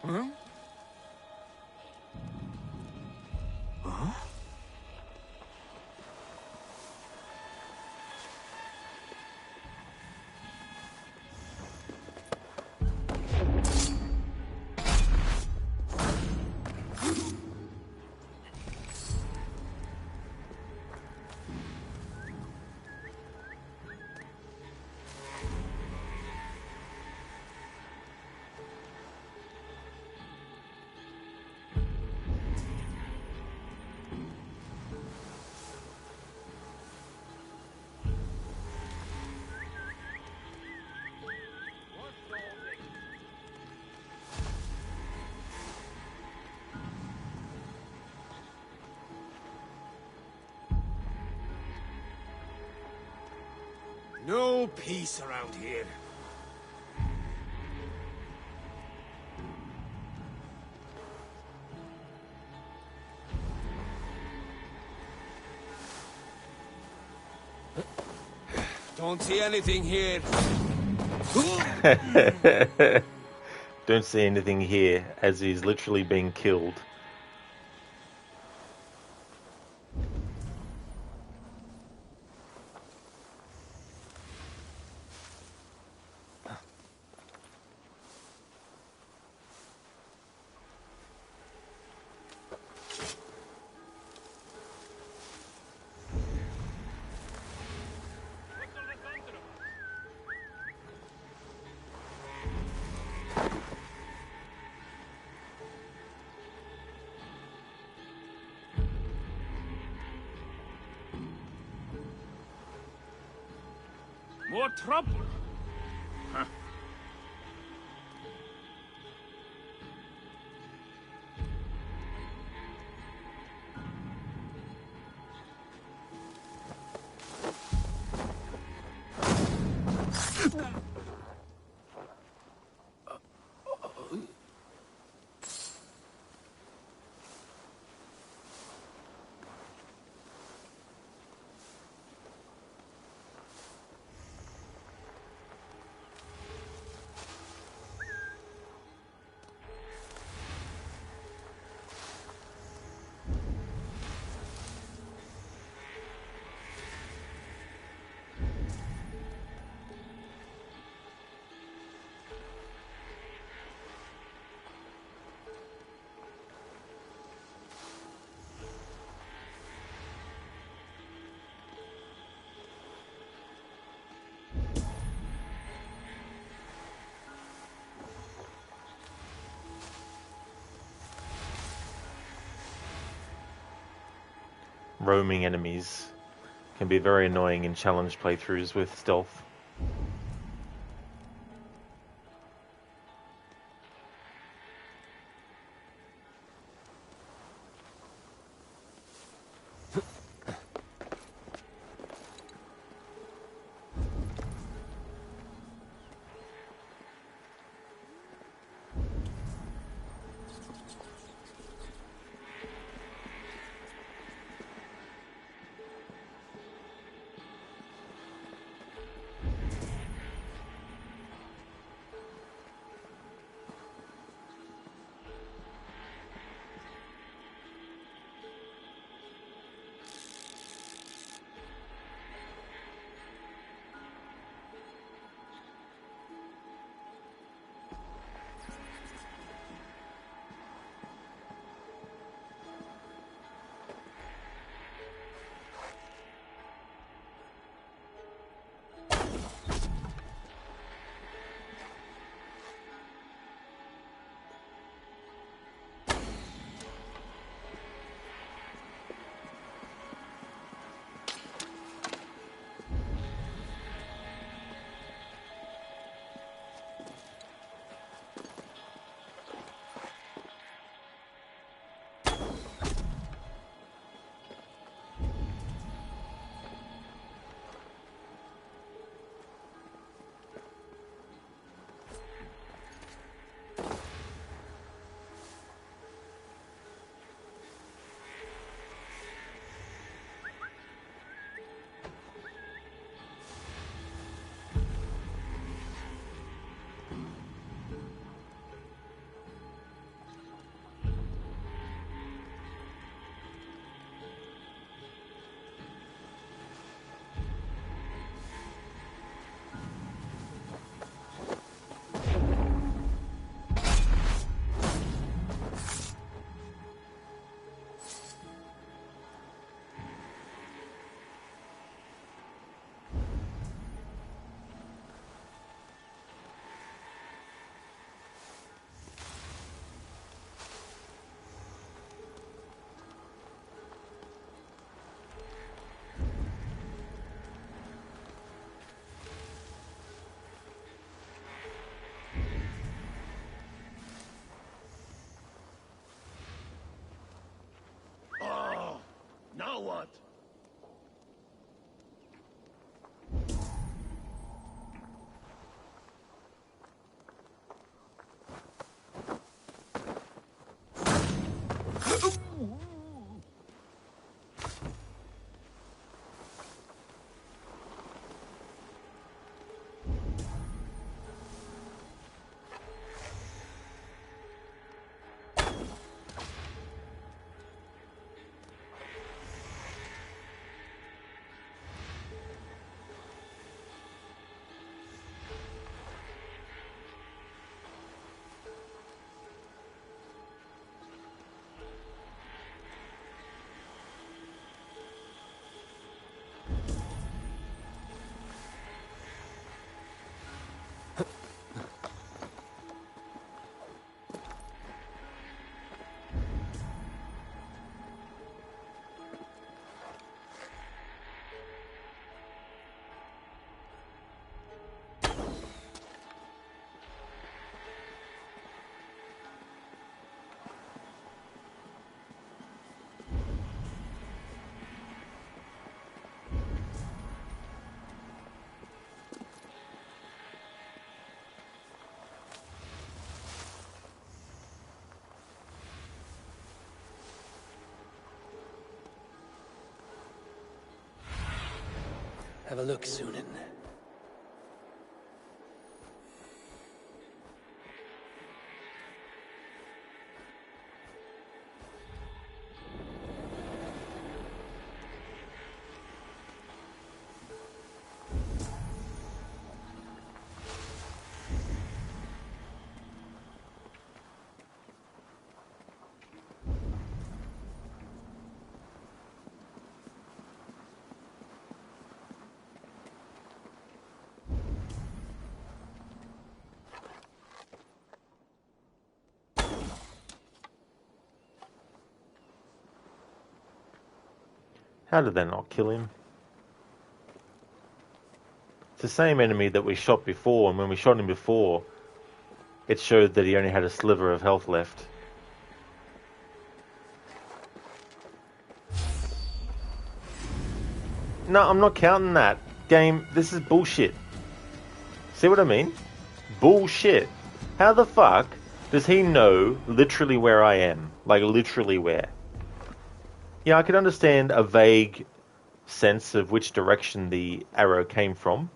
Huh? Huh? No peace around here. Don't see anything here. Don't see anything here, as he's literally being killed. More trouble? Huh. Roaming enemies can be very annoying in challenge playthroughs with stealth. what? Have a look, Sunan. How did that not kill him? It's the same enemy that we shot before, and when we shot him before, it showed that he only had a sliver of health left. No, I'm not counting that. Game, this is bullshit. See what I mean? Bullshit. How the fuck does he know literally where I am? Like, literally where? Yeah, I could understand a vague sense of which direction the arrow came from.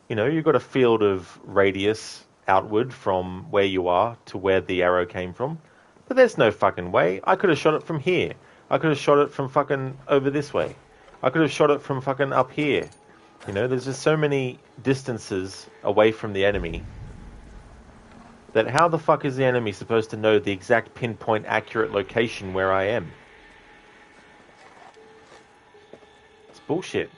You know, you've got a field of radius outward from where you are to where the arrow came from. But there's no fucking way. I could have shot it from here. I could have shot it from fucking over this way. I could have shot it from fucking up here. You know, there's just so many distances away from the enemy that how the fuck is the enemy supposed to know the exact pinpoint accurate location where I am? It's bullshit.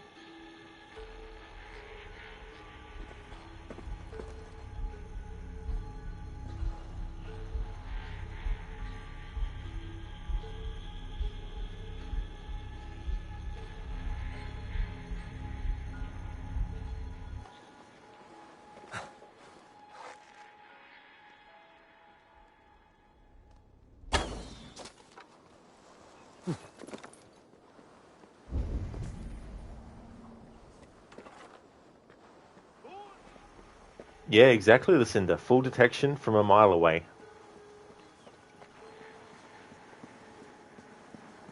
Yeah, exactly, Lucinda. Full detection from a mile away.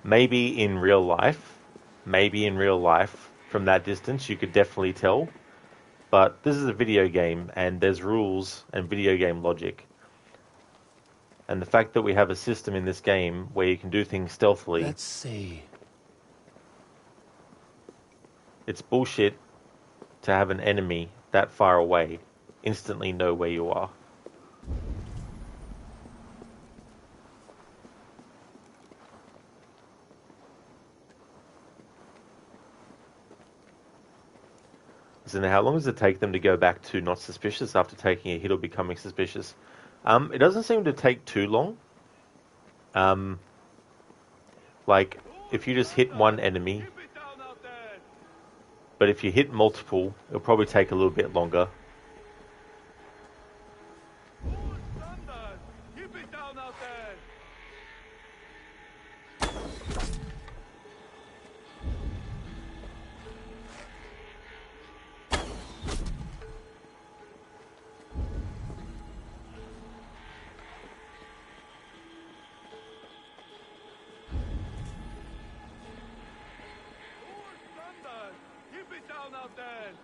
Maybe in real life, from that distance, you could definitely tell. But this is a video game, and there's rules and video game logic. And the fact that we have a system in this game where you can do things stealthily... Let's see. It's bullshit to have an enemy that far away instantly know where you are. So now, how long does it take them to go back to not suspicious after taking a hit or becoming suspicious? It doesn't seem to take too long. Like, if you just hit one enemy, but if you hit multiple, it'll probably take a little bit longer. mountain!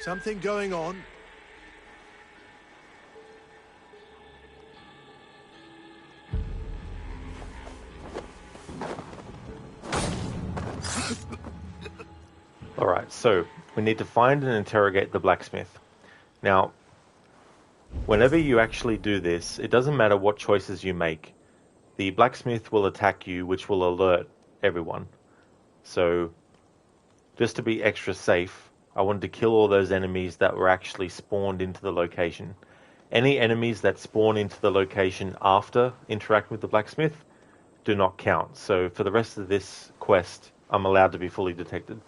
Something going on? Alright, so we need to find and interrogate the blacksmith. Now, whenever you actually do this, it doesn't matter what choices you make. The blacksmith will attack you, which will alert everyone. So, just to be extra safe, I wanted to kill all those enemies that were actually spawned into the location. Any enemies that spawn into the location after interacting with the blacksmith do not count. So for the rest of this quest, I'm allowed to be fully detected.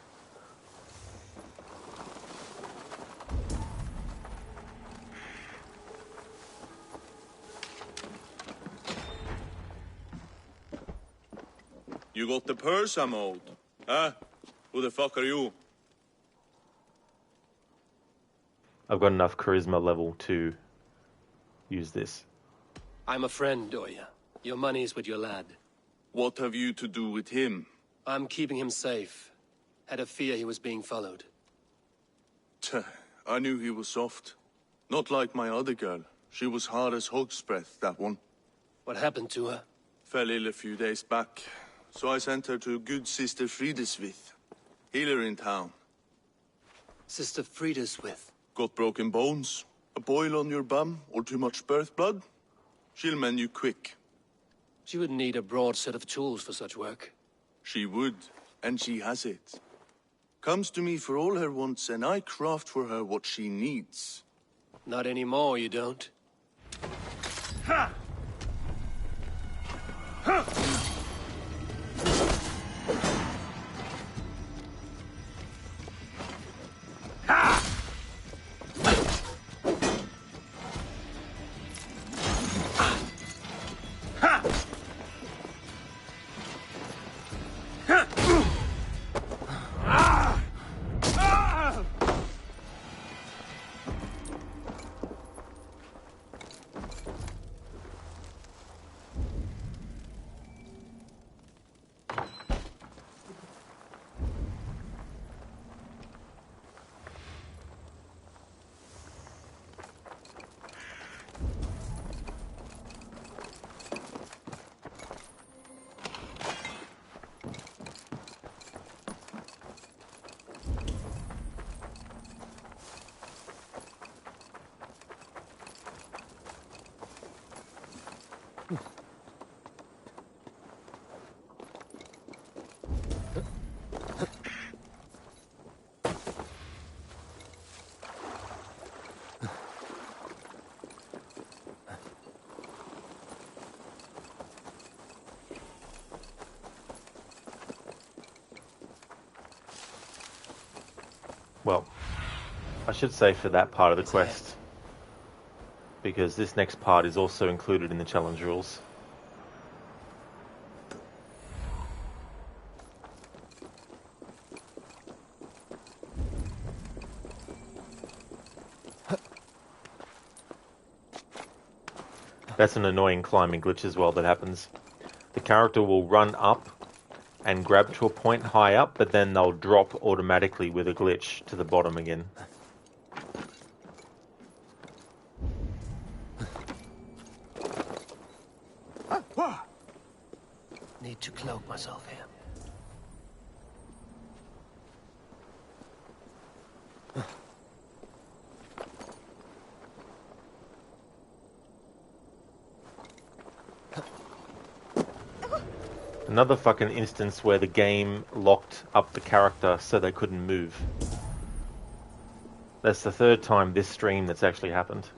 You got the purse I'm owed? Huh? Who the fuck are you? I've got enough charisma level to use this. I'm a friend, Doya. Your money's with your lad. What have you to do with him? I'm keeping him safe. Had a fear he was being followed. I knew he was soft. Not like my other girl. She was hard as hog's breath, that one. What happened to her? Fell ill a few days back. So I sent her to good Sister Frideswith. Healer in town. Sister Frideswith? Got broken bones, a boil on your bum, or too much birth blood? She'll mend you quick. She would need a broad set of tools for such work. She would, and she has it. Comes to me for all her wants, and I craft for her what she needs. Not anymore, you don't. Ha! Ha! Ha! Well, I should say for that part of the quest, because this next part is also included in the challenge rules. That's an annoying climbing glitch as well that happens. The character will run up and grab to a point high up, but then they'll drop automatically with a glitch to the bottom again. Need to cloak myself here. Another fucking instance where the game locked up the character so they couldn't move. That's the third time this stream that's actually happened.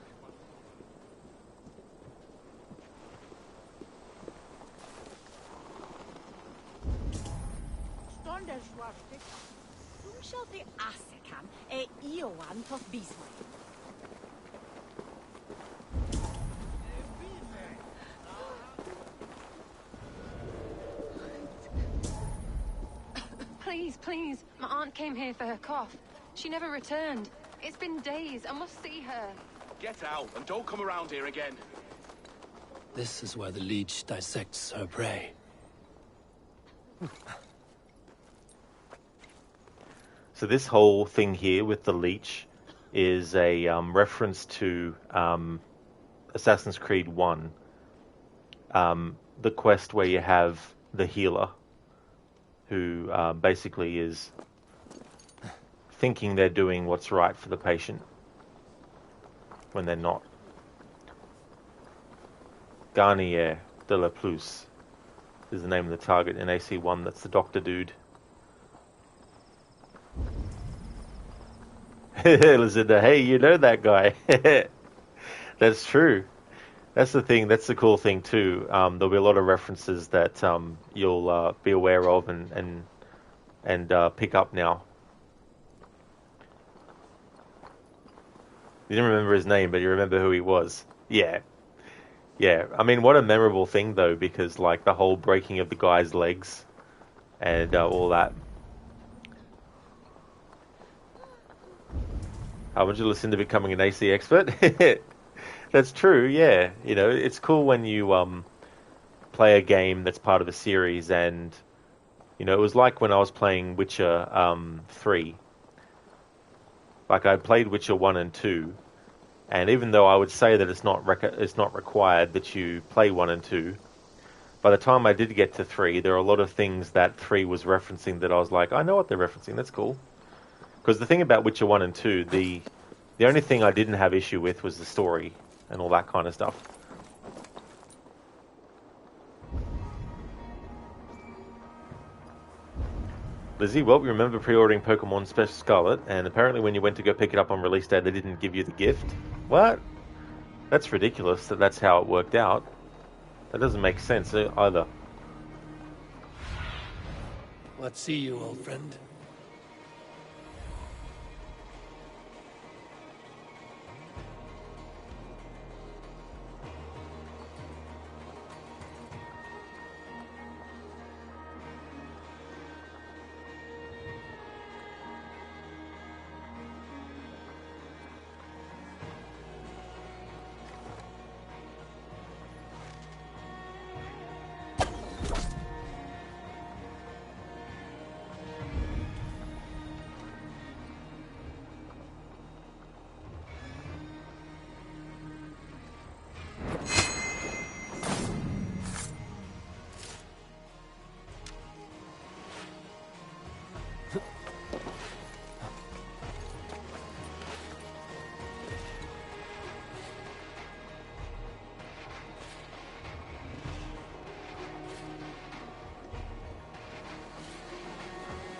Please, please. My aunt came here for her cough. She never returned. It's been days. I must see her. Get out and don't come around here again. This is where the leech dissects her prey. So this whole thing here with the leech is a reference to Assassin's Creed 1. The quest where you have the healer, who basically is thinking they're doing what's right for the patient when they're not. Garnier de la Plus is the name of the target in AC1. That's the doctor dude. Lucinda, hey, you know that guy. That's true. That's the thing. That's the cool thing too. There'll be a lot of references that you'll be aware of and pick up now. You didn't remember his name, but you remember who he was. Yeah. Yeah. I mean, what a memorable thing though, because like the whole breaking of the guy's legs and all that. How would you listen to becoming an AC expert? That's true, yeah. You know, it's cool when you play a game that's part of a series, and you know, it was like when I was playing Witcher 3. Like I played Witcher 1 and 2, and even though I would say that it's not required that you play 1 and 2, by the time I did get to 3, there are a lot of things that 3 was referencing that I was like, I know what they're referencing. That's cool. Because the thing about Witcher 1 and 2, the only thing I didn't have issue with was the story and all that kind of stuff. Lizzie, well, we remember pre-ordering Pokemon Special Scarlet, and apparently when you went to go pick it up on release day, they didn't give you the gift. What? That's ridiculous that that's how it worked out. That doesn't make sense either. What see you, old friend?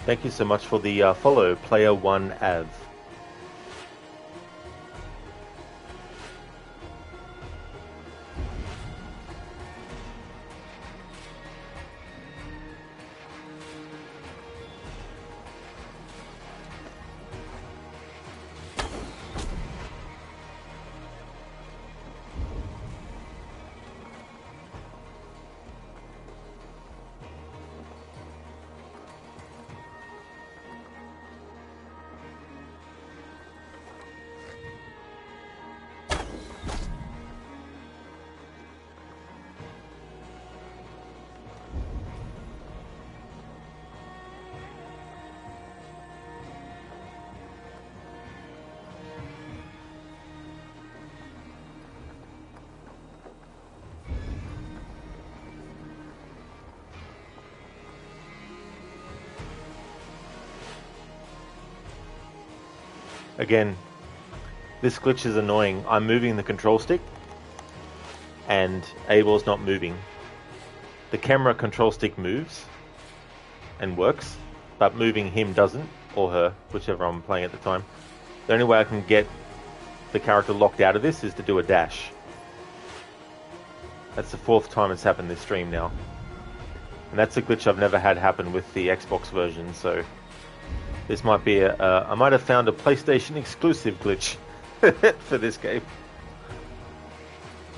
Thank you so much for the follow, Player1Av. Again, this glitch is annoying. I'm moving the control stick, and Eivor's not moving. The camera control stick moves and works, but moving him doesn't, or her, whichever I'm playing at the time. The only way I can get the character locked out of this is to do a dash. That's the 4th time it's happened this stream now. And that's a glitch I've never had happen with the Xbox version, so this might be I might have found a PlayStation exclusive glitch for this game.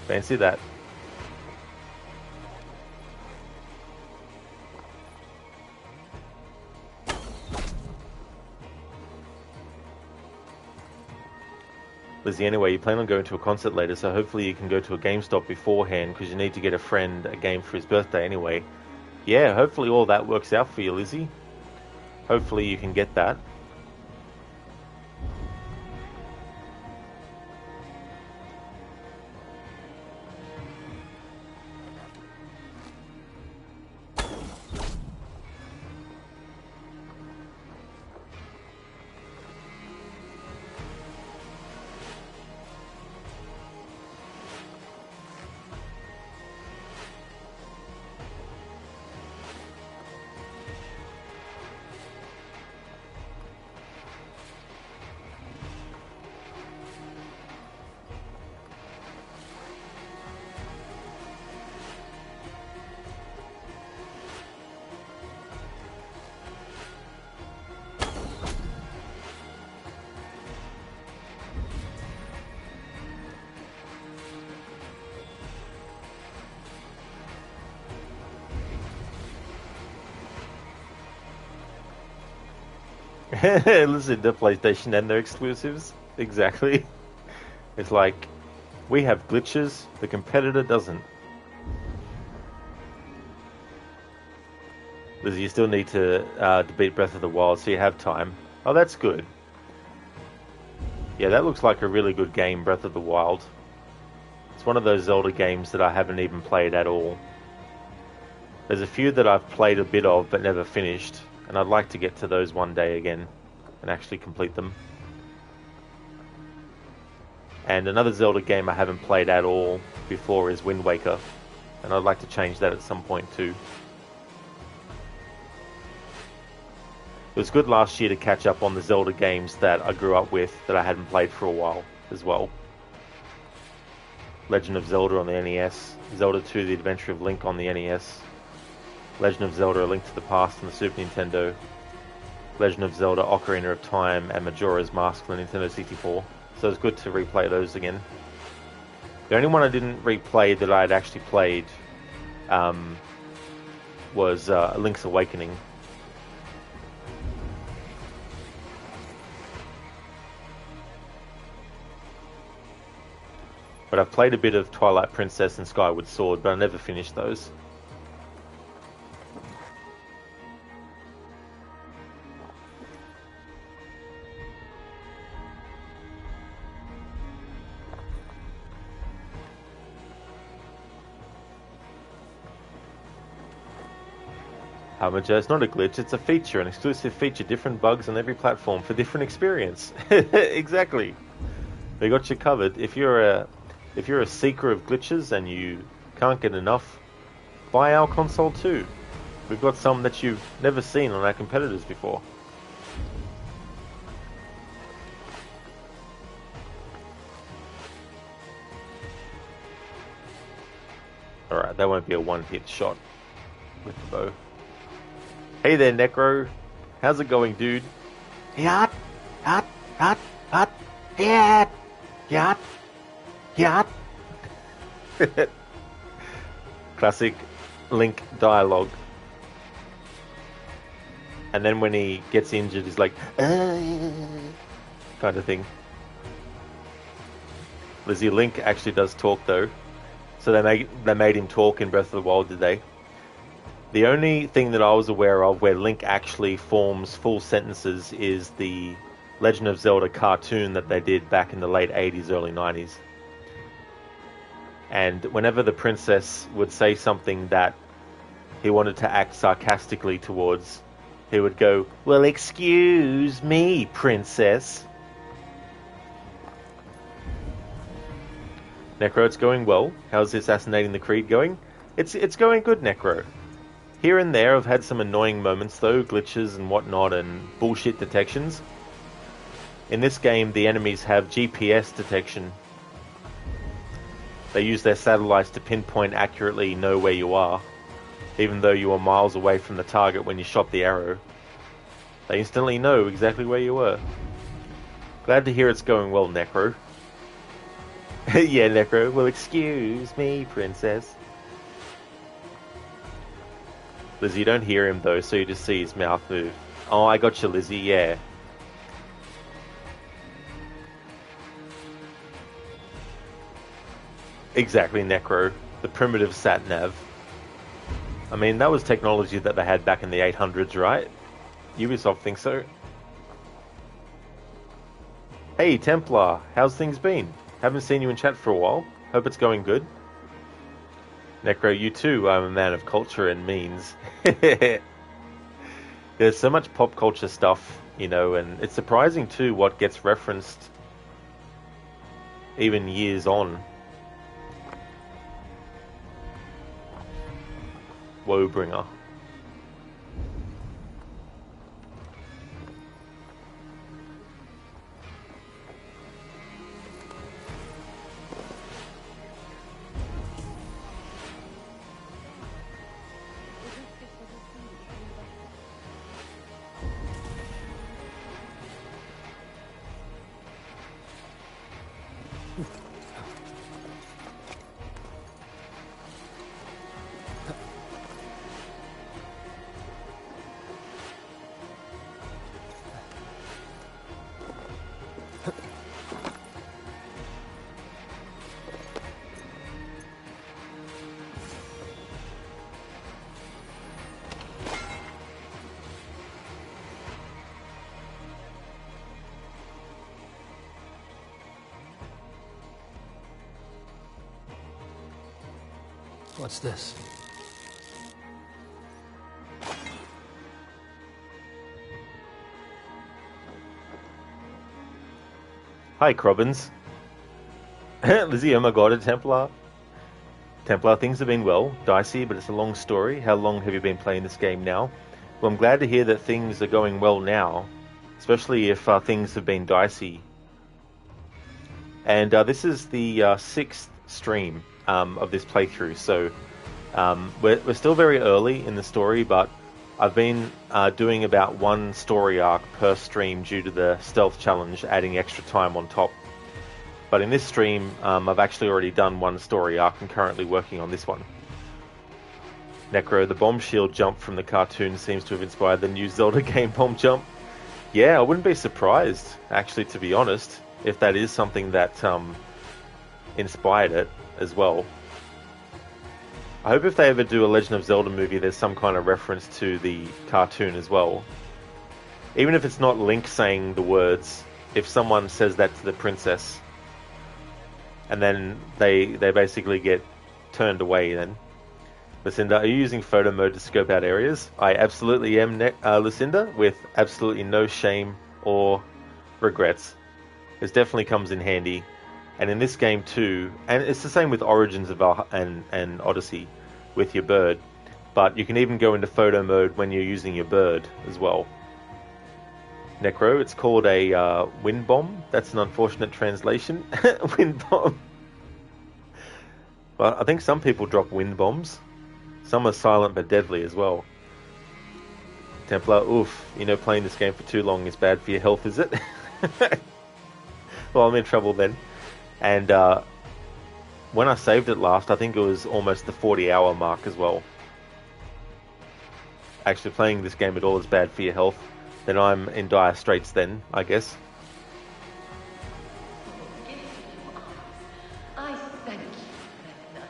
Fancy that. Lizzie, anyway, you plan on going to a concert later, so hopefully you can go to a GameStop beforehand, because you need to get a friend a game for his birthday anyway. Yeah, hopefully all that works out for you, Lizzie. Hopefully you can get that. Listen to PlayStation and their exclusives. Exactly. It's like, we have glitches, the competitor doesn't. Lizzie, you still need to beat Breath of the Wild, so you have time. Oh, that's good. Yeah, that looks like a really good game, Breath of the Wild. It's one of those Zelda games that I haven't even played at all. There's a few that I've played a bit of but never finished, and I'd like to get to those one day again and actually complete them. And another Zelda game I haven't played at all before is Wind Waker, and I'd like to change that at some point too. It was good last year to catch up on the Zelda games that I grew up with that I hadn't played for a while as well. Legend of Zelda on the NES, Zelda 2 The Adventure of Link on the NES, Legend of Zelda A Link to the Past on the Super Nintendo, Legend of Zelda Ocarina of Time and Majora's Mask on the Nintendo 64. So it's good to replay those again. The only one I didn't replay that I had actually played was Link's Awakening. But I've played a bit of Twilight Princess and Skyward Sword, but I never finished those. It's not a glitch, it's a feature, an exclusive feature, different bugs on every platform for different experience. Exactly. They got you covered. If you're a seeker of glitches and you can't get enough, buy our console too. We've got some that you've never seen on our competitors before. Alright, that won't be a one-hit shot with the bow. Hey there, Necro. How's it going, dude? Yacht, yacht, yacht, yacht, yacht, yacht, yacht. Classic Link dialogue. And then when he gets injured, he's like, kind of thing. Lizzie, Link actually does talk though. So they made him talk in Breath of the Wild, did they? The only thing that I was aware of where Link actually forms full sentences is the Legend of Zelda cartoon that they did back in the late 80s, early 90s. And whenever the princess would say something that he wanted to act sarcastically towards, he would go, "Well, excuse me, princess." Necro, it's going well. How's Assassinating the Creed going? It's going good, Necro. Here and there I've had some annoying moments though, glitches and whatnot and bullshit detections. In this game the enemies have GPS detection. They use their satellites to pinpoint accurately know where you are, even though you are miles away from the target when you shot the arrow. They instantly know exactly where you were. Glad to hear it's going well, Necro. Yeah, Necro. Well, excuse me, princess. Lizzie, you don't hear him though, so you just see his mouth move. Oh, I got you, Lizzie, yeah. Exactly, Necro. The primitive sat-nav. I mean, that was technology that they had back in the 800s, right? Ubisoft thinks so. Hey, Templar, how's things been? Haven't seen you in chat for a while. Hope it's going good. Necro, you too. I'm a man of culture and means. There's so much pop culture stuff, you know, and it's surprising too what gets referenced even years on. Woebringer. What's this? Hi, Crobbins. Lizzie, oh my god, a Templar. Templar, things have been well. Dicey, but it's a long story. How long have you been playing this game now? Well, I'm glad to hear that things are going well now, especially if things have been dicey. And this is the 6th stream of this playthrough, so we're still very early in the story, but I've been doing about one story arc per stream due to the stealth challenge, adding extra time on top. But in this stream, I've actually already done one story arc and currently working on this one. Necro, the bomb shield jump from the cartoon seems to have inspired the new Zelda game bomb jump. Yeah, I wouldn't be surprised, actually, to be honest, if that is something that inspired it as well. I hope if they ever do a Legend of Zelda movie, there's some kind of reference to the cartoon as well. Even if it's not Link saying the words, if someone says that to the princess, and then they basically get turned away then. Lucinda, are you using photo mode to scope out areas? I absolutely am, Lucinda, with absolutely no shame or regrets. This definitely comes in handy. And in this game too, and it's the same with Origins of Valhalla and Odyssey with your bird, but you can even go into photo mode when you're using your bird as well. Necro, it's called a wind bomb. That's an unfortunate translation. Wind bomb. But I think some people drop wind bombs. Some are silent but deadly as well. Templar, oof, you know playing this game for too long is bad for your health, is it? Well, I'm in trouble then. And when I saved it last, I think it was almost the 40-hour mark as well. Actually, playing this game at all is bad for your health. Then I'm in dire straits then, I guess. I thank you, Ragnar.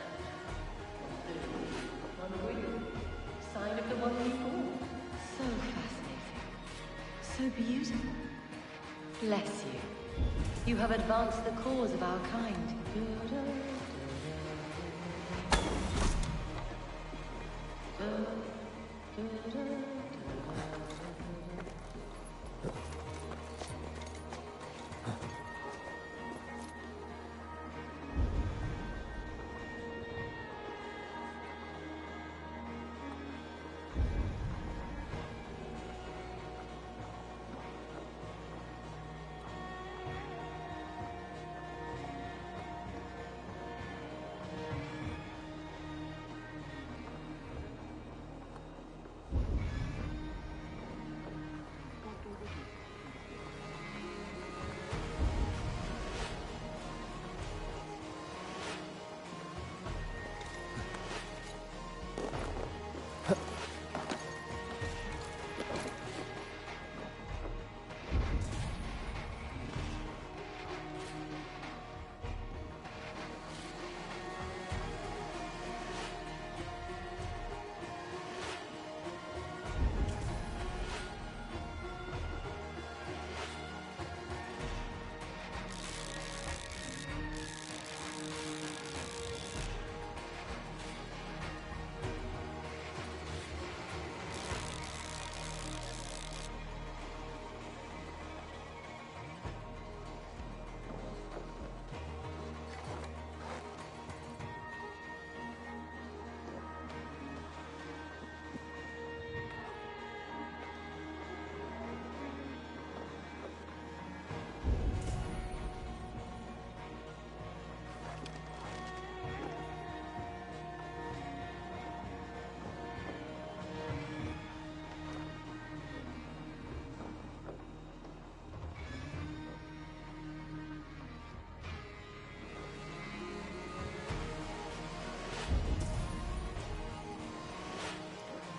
Sign of the one we bore. So fascinating. So beautiful. Bless you. You have advanced the cause of our kind.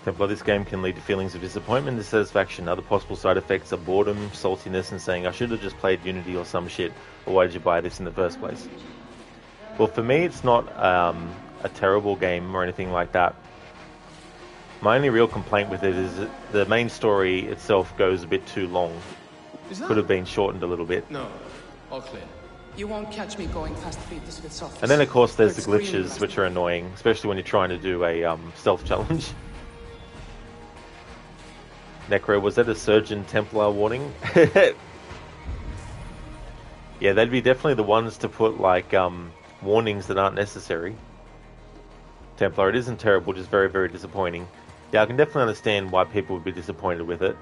Templar, this game can lead to feelings of disappointment and dissatisfaction. Other possible side effects are boredom, saltiness, and saying, I should have just played Unity or some shit, or why did you buy this in the first place? Well, for me, it's not a terrible game or anything like that. My only real complaint with it is that the main story itself goes a bit too long. Could have been shortened a little bit. No, all clear. You won't catch me going past Petersfield's office. And then, of course, there's the glitches, which are annoying, especially when you're trying to do a stealth challenge. Necro, was that a Surgeon Templar warning? Yeah, they'd be definitely the ones to put, like, warnings that aren't necessary. Templar, it isn't terrible, just very, very disappointing. Yeah, I can definitely understand why people would be disappointed with it.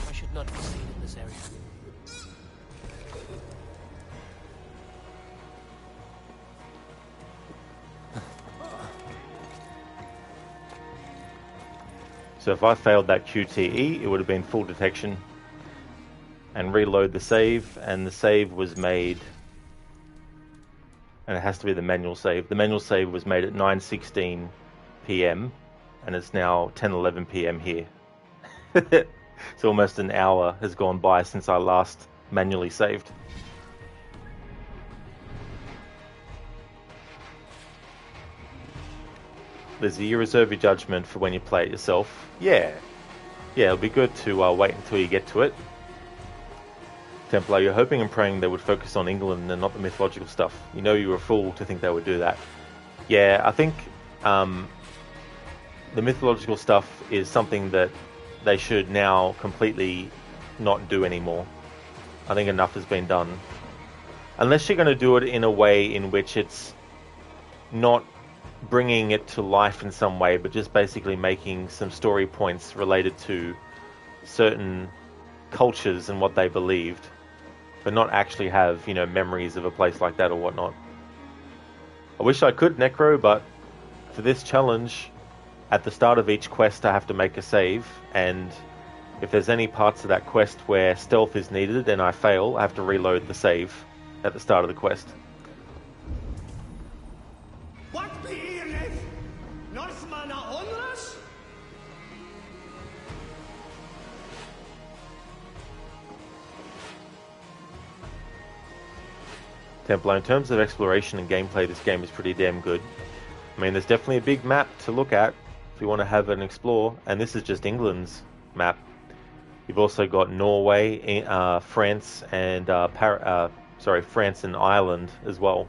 I should not be seen in this area. So if I failed that QTE, it would have been full detection. And reload the save, and the save was made... And it has to be the manual save. The manual save was made at 9:16 PM, and it's now 10:11 PM here. So almost an hour has gone by since I last manually saved. Lizzie, you reserve your judgment for when you play it yourself. Yeah, it'll be good to wait until you get to it. Templar, you're hoping and praying they would focus on England and not the mythological stuff. You know you were a fool to think they would do that. Yeah, I think the mythological stuff is something that they should now completely not do anymore. I think enough has been done. Unless you're going to do it in a way in which it's not bringing it to life in some way, but just basically making some story points related to certain cultures and what they believed, but not actually have, you know, memories of a place like that or whatnot. I wish I could, Necro, but for this challenge, at the start of each quest I have to make a save, and if there's any parts of that quest where stealth is needed and I fail, I have to reload the save at the start of the quest. What be here, Northman onless? Templar, in terms of exploration and gameplay, this game is pretty damn good. I mean, there's definitely a big map to look at if you want to have an explore, and this is just England's map. You've also got Norway, France, and France and Ireland as well.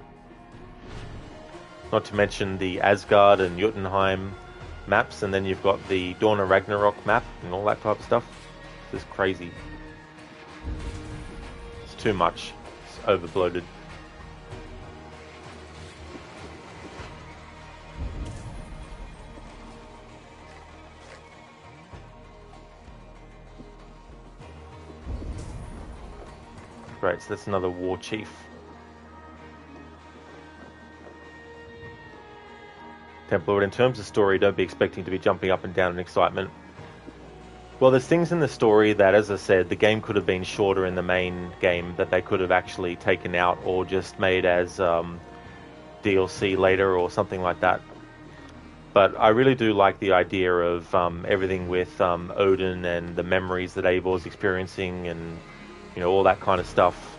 Not to mention the Asgard and Jotunheim maps, and then you've got the Dawn of Ragnarok map and all that type of stuff. It's just crazy. It's too much. It's overbloated. Great, so that's another war chief. Templar, in terms of story, don't be expecting to be jumping up and down in excitement. Well, there's things in the story that, as I said, the game could have been shorter in the main game that they could have actually taken out or just made as DLC later or something like that. But I really do like the idea of everything with Odin and the memories that Eivor's experiencing and, you know, all that kind of stuff.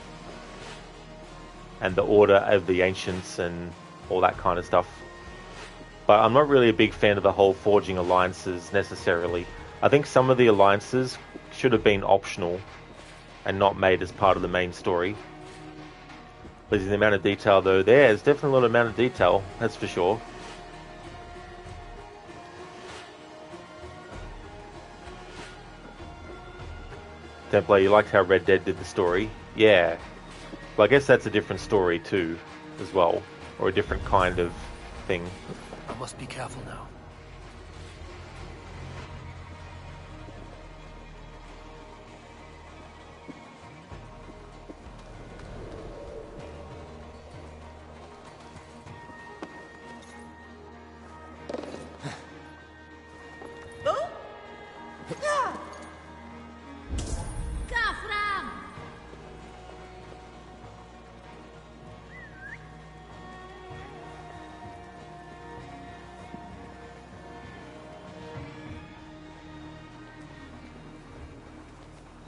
And the order of the ancients and all that kind of stuff. But I'm not really a big fan of the whole forging alliances necessarily. I think some of the alliances should have been optional and not made as part of the main story. But the amount of detail though there's definitely a lot of amount of detail, that's for sure. Templar, you liked how Red Dead did the story? Yeah. Well, I guess that's a different story too, as well. Or a different kind of thing. I must be careful now.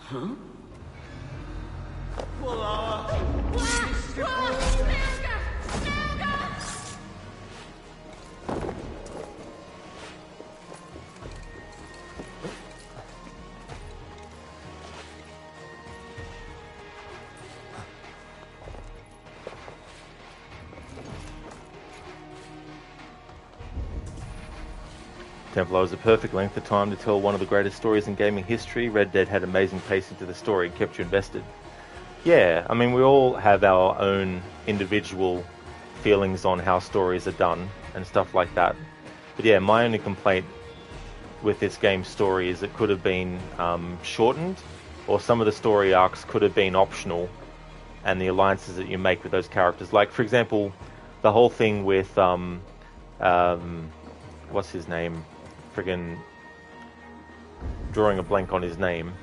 Huh? Templar was a perfect length of time to tell one of the greatest stories in gaming history. Red Dead had amazing pacing to the story and kept you invested. Yeah, I mean, we all have our own individual feelings on how stories are done and stuff like that. But yeah, my only complaint with this game's story is it could have been shortened, or some of the story arcs could have been optional, and the alliances that you make with those characters. Like, for example, the whole thing with, what's his name? Friggin' drawing a blank on his name.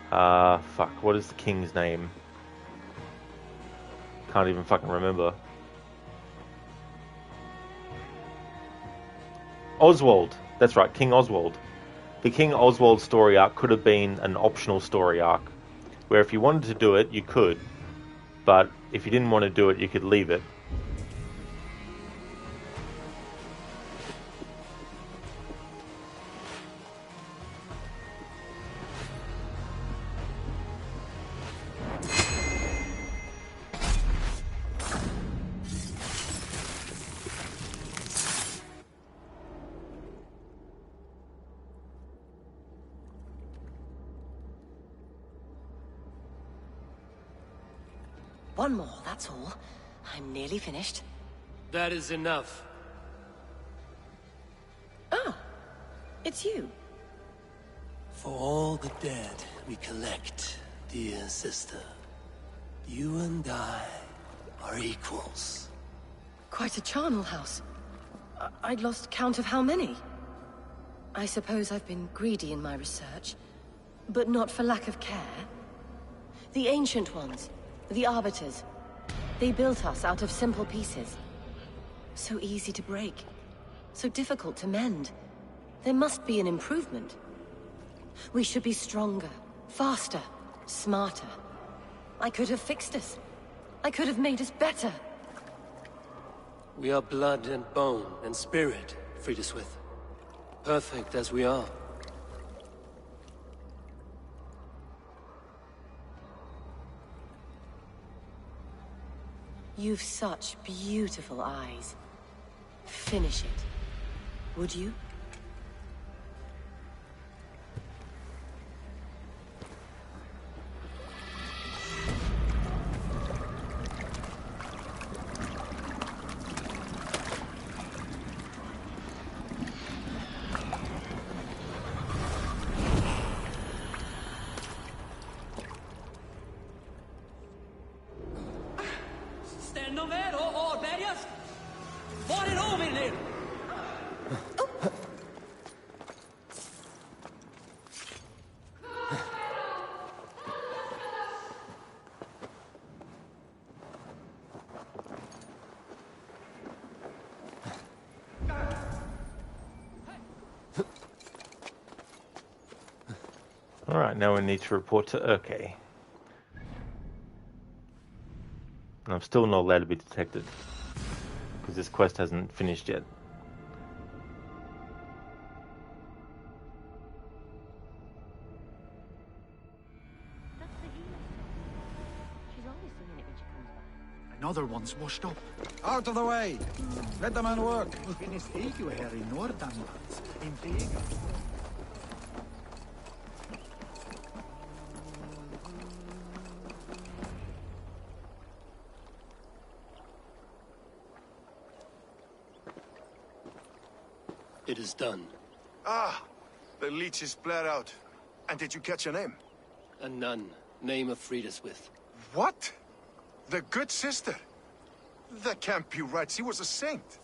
Fuck, what is the king's name? Can't even fucking remember. Oswald, that's right, King Oswald. The King Oswald story arc could have been an optional story arc, where if you wanted to do it, you could, but if you didn't want to do it, you could leave it. One more, that's all. I'm nearly finished. That is enough. Ah, it's you. For all the dead we collect, dear sister, you and I are equals. Quite a charnel house. I'd lost count of how many. I suppose I've been greedy in my research, but not for lack of care. The Ancient Ones, the Arbiters, they built us out of simple pieces. So easy to break, so difficult to mend. There must be an improvement. We should be stronger, faster, smarter. I could have fixed us. I could have made us better. We are blood and bone and spirit, Friedeswith. Perfect as we are. You've such beautiful eyes. Finish it. Would you? Ställ dem väl och avvärjas! Var är de, vill ni? Alright, now we need to report to Urke. And I'm still not allowed to be detected, because this quest hasn't finished yet. Another one's washed up. Out of the way! Let the man work! Finnes ego här i Nordanlands. Inte ego. It is done. Ah, the leech is bled out. And did you catch a name? A nun. Name of freed us with. What? The good sister? That can't be right. She was a saint.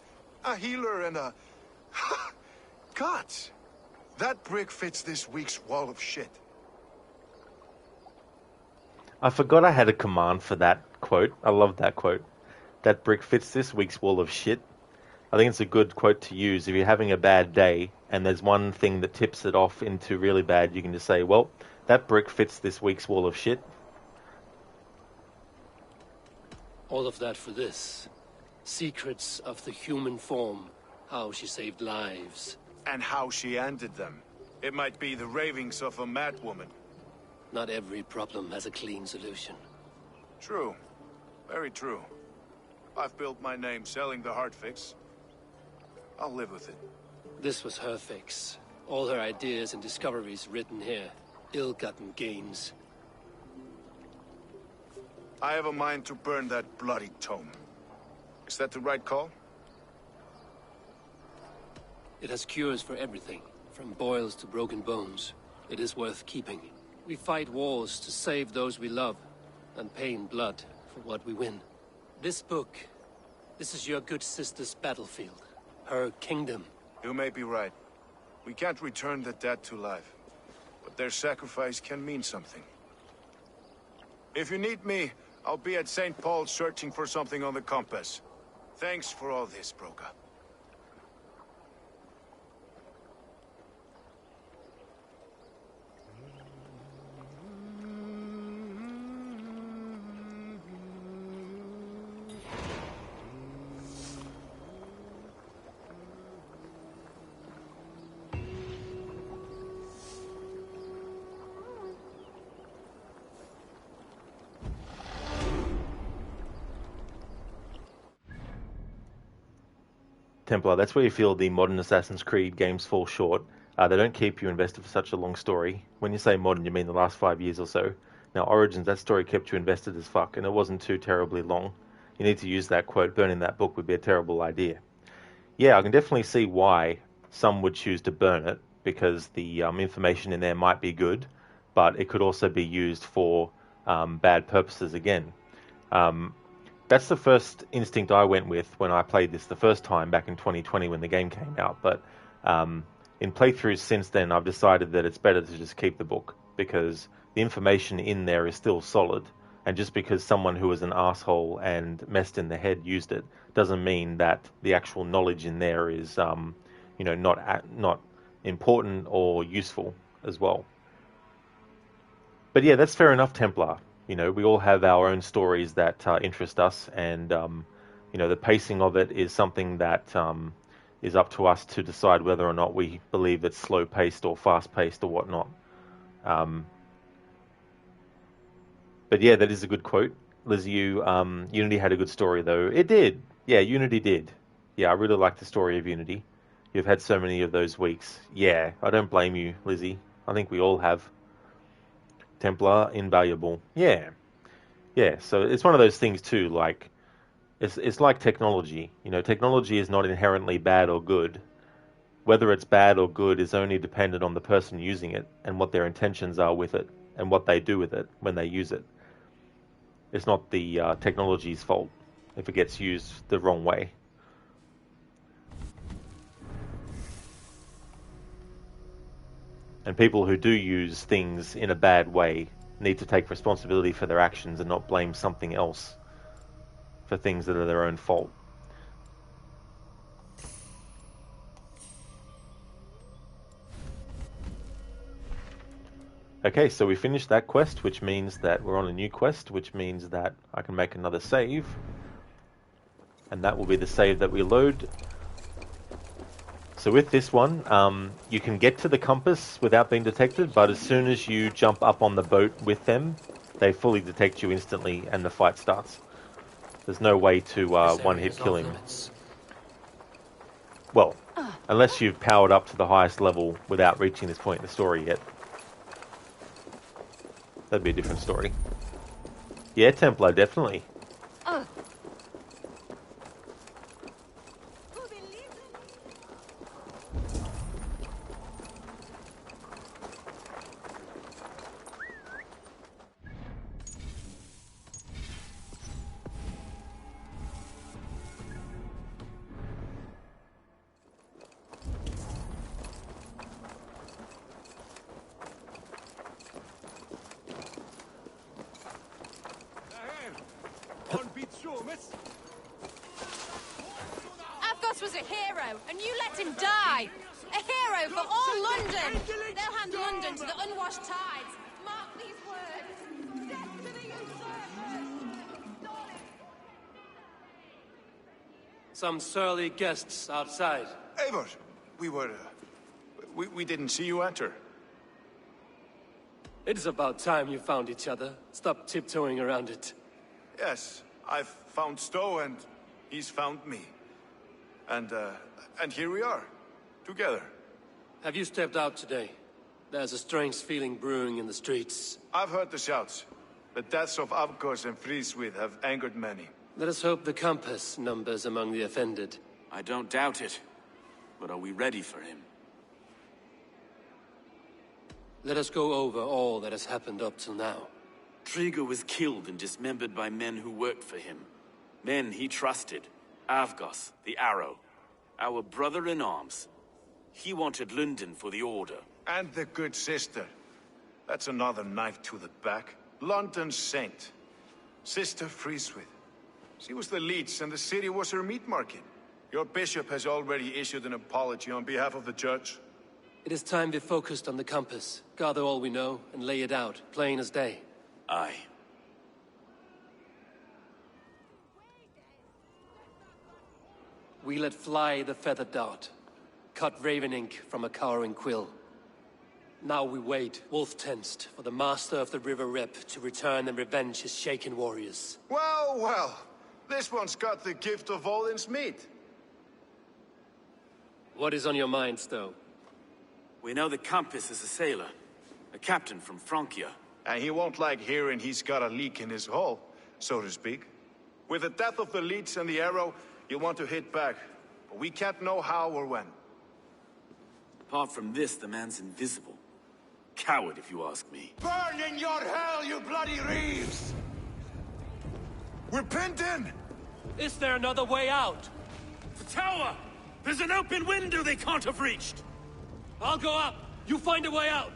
A healer and a... Gods! That brick fits this week's wall of shit. I forgot I had a command for that quote. I love that quote. That brick fits this week's wall of shit. I think it's a good quote to use if you're having a bad day and there's one thing that tips it off into really bad. You can just say, well, that brick fits this week's wall of shit. All of that for this. Secrets of the human form. How she saved lives. And how she ended them. It might be the ravings of a madwoman. Not every problem has a clean solution. True. Very true. I've built my name selling the heart fix. I'll live with it. This was her fix. All her ideas and discoveries written here. Ill-gotten gains. I have a mind to burn that bloody tome. Is that the right call? It has cures for everything, from boils to broken bones. It is worth keeping. We fight wars to save those we love, and pay in blood for what we win. This book, this is your good sister's battlefield. Her kingdom. You may be right. We can't return the dead to life. But their sacrifice can mean something. If you need me, I'll be at St. Paul's searching for something on the compass. Thanks for all this, Broca. Templar, that's where you feel the modern Assassin's Creed games fall short. They don't keep you invested for such a long story. When you say modern, you mean the last 5 years or so. Now, Origins, that story kept you invested as fuck, and it wasn't too terribly long. You need to use that quote, burning that book would be a terrible idea. Yeah, I can definitely see why some would choose to burn it, because the information in there might be good, but it could also be used for bad purposes again. That's the first instinct I went with when I played this the first time back in 2020 when the game came out. But in playthroughs since then, I've decided that it's better to just keep the book because the information in there is still solid. And just because someone who was an asshole and messed in the head used it doesn't mean that the actual knowledge in there is, not important or useful as well. But yeah, that's fair enough, Templar. You know, we all have our own stories that interest us, and the pacing of it is something that is up to us to decide whether or not we believe it's slow-paced or fast-paced or whatnot. But yeah, that is a good quote. Lizzie, Unity had a good story, though. It did. Yeah, Unity did. Yeah, I really like the story of Unity. You've had so many of those weeks. Yeah, I don't blame you, Lizzie. I think we all have. Templar, invaluable. Yeah. Yeah, so it's one of those things too, like, it's like technology. You know, technology is not inherently bad or good. Whether it's bad or good is only dependent on the person using it and what their intentions are with it and what they do with it when they use it. It's not the technology's fault if it gets used the wrong way. And people who do use things in a bad way need to take responsibility for their actions and not blame something else for things that are their own fault. Okay, so we finished that quest, which means that we're on a new quest, which means that I can make another save. And that will be the save that we load. So with this one, you can get to the compass without being detected, but as soon as you jump up on the boat with them, they fully detect you instantly and the fight starts. There's no way to one-hit kill him. Well, unless you've powered up to the highest level without reaching this point in the story yet. That'd be a different story. Yeah, Templar, definitely. Avgos was a hero, and you let him die! A hero for all London! They'll hand London to the unwashed tides. Mark these words. Destiny usurpers! Some surly guests outside. Eivor, we didn't see you enter. It is about time you found each other. Stop tiptoeing around it. Yes, I've found Stowe and he's found me. And here we are, together. Have you stepped out today? There's a strange feeling brewing in the streets. I've heard the shouts. The deaths of Avgos and Friswith have angered many. Let us hope the compass numbers among the offended. I don't doubt it. But are we ready for him? Let us go over all that has happened up till now. Triga was killed and dismembered by men who worked for him. Men he trusted. Avgos, the Arrow. Our brother-in-arms. He wanted London for the Order. And the good sister. That's another knife to the back. London's saint. Sister Friswith. She was the leech and the city was her meat market. Your bishop has already issued an apology on behalf of the church. It is time we focused on the compass, gather all we know, and lay it out, plain as day. Aye. We let fly the feathered dart, cut raven ink from a cowering quill. Now we wait, wolf-tensed, for the master of the River Rep to return and revenge his shaken warriors. Well, well, this one's got the gift of Odin's meat. What is on your mind, Stowe? We know the compass is a sailor, a captain from Francia. And he won't like hearing he's got a leak in his hull, so to speak. With the death of the leech and the arrow, you'll want to hit back. But we can't know how or when. Apart from this, the man's invisible. Coward, if you ask me. Burn in your hell, you bloody reeves! We're pinned in! Is there another way out? The tower! There's an open window they can't have reached! I'll go up! You find a way out!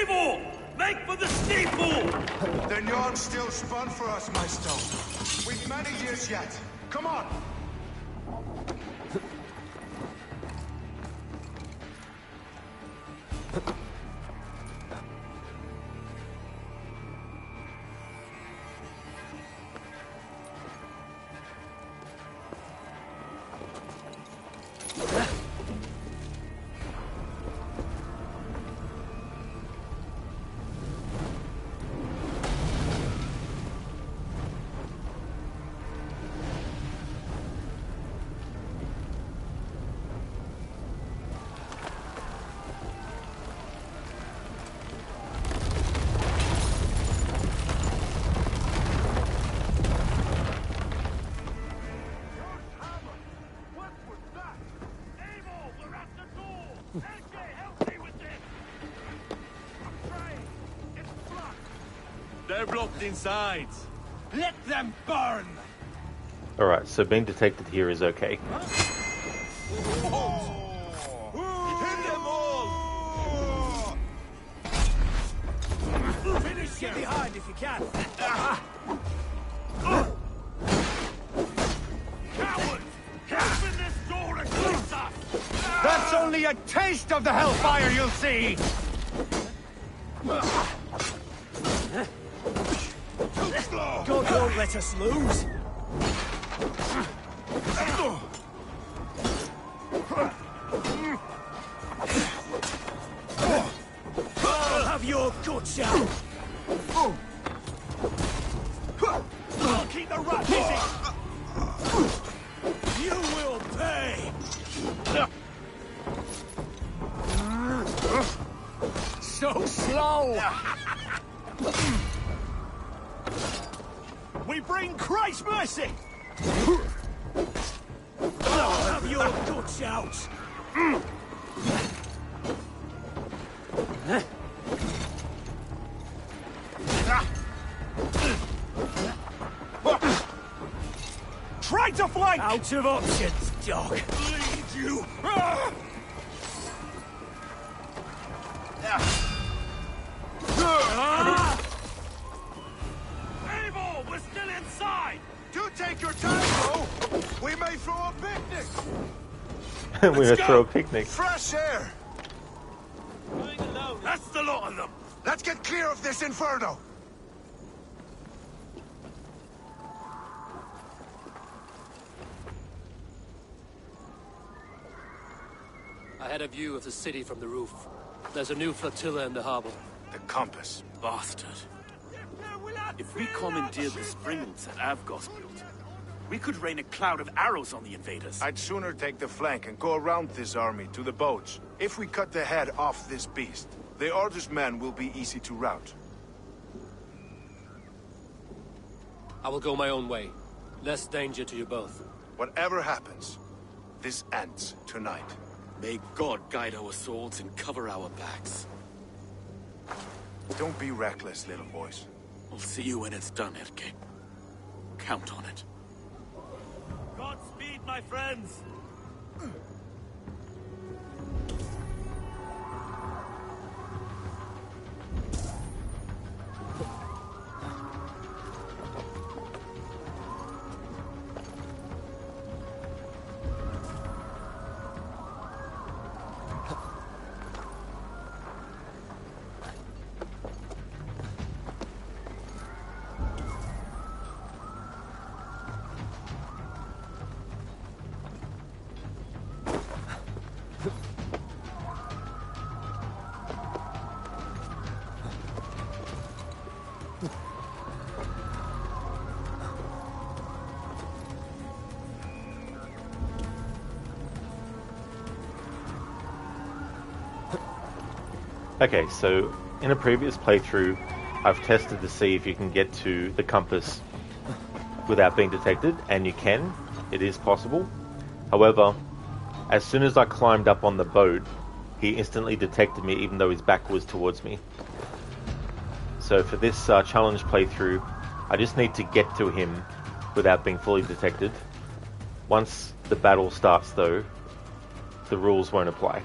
Evil! Make for the steeple! The yarn's still spun for us, my Stone. We've many years yet. Come on! They're blocked inside. Let them burn! Alright, so being detected here is okay. Kill them all! Finish him! Behind if you can. Cowards! Open this door only a taste of the hellfire you'll see! God won't let us lose. I'll have your guts out. I'll keep the rat busy. You will pay. So slow! We bring Christ's mercy! I'll have your guts out. Try to flank! Out of options, dog. Lead you! Abel, we're still inside! Do take your time, though! We may throw a picnic! We're gonna Let's throw a go. picnic. Fresh air! That's the lot of them! Let's get clear of this inferno! I had a view of the city from the roof. There's a new flotilla in the harbor. The compass. Bastard. If we commandeered the springles that Avgos built, we could rain a cloud of arrows on the invaders. I'd sooner take the flank and go around this army to the boats. If we cut the head off this beast, the Order's men will be easy to rout. I will go my own way. Less danger to you both. Whatever happens, this ends tonight. May God guide our swords and cover our backs. Don't be reckless, little boys. I'll see you when it's done, Erke. Count on it. Godspeed, my friends! Okay, so in a previous playthrough, I've tested to see if you can get to the compass without being detected, and you can. It is possible. However, as soon as I climbed up on the boat, he instantly detected me even though his back was towards me. So for this challenge playthrough, I just need to get to him without being fully detected. Once the battle starts though, the rules won't apply.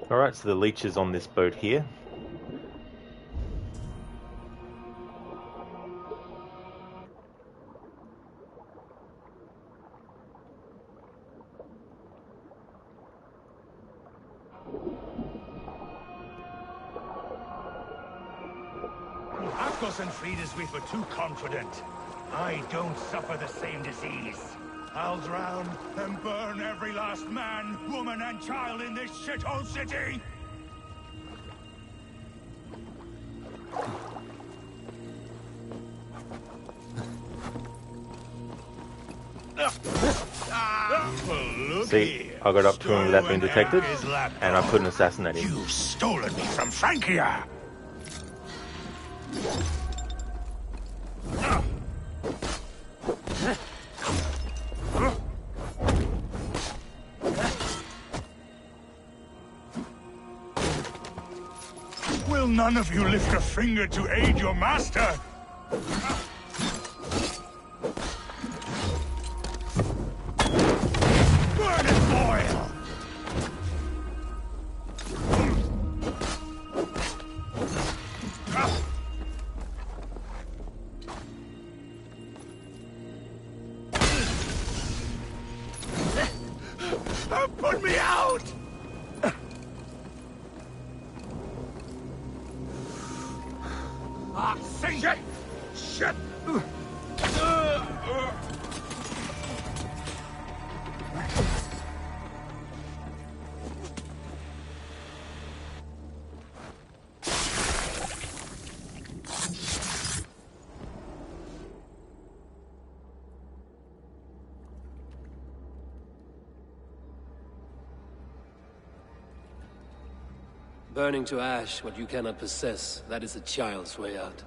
Alright, so the leech is on this boat here. Akos and Frideswyth were too confident. I don't suffer the same disease. I'll drown and burn every last man, woman, and child in this shithole city! See, I got up to him without being detected, and I couldn't assassinate him. You've stolen me from Francia! Will none of you lift a finger to aid your master? Burn and boil! Put me out! Sing it! Shit! Burning to ash what you cannot possess, that is a child's way out.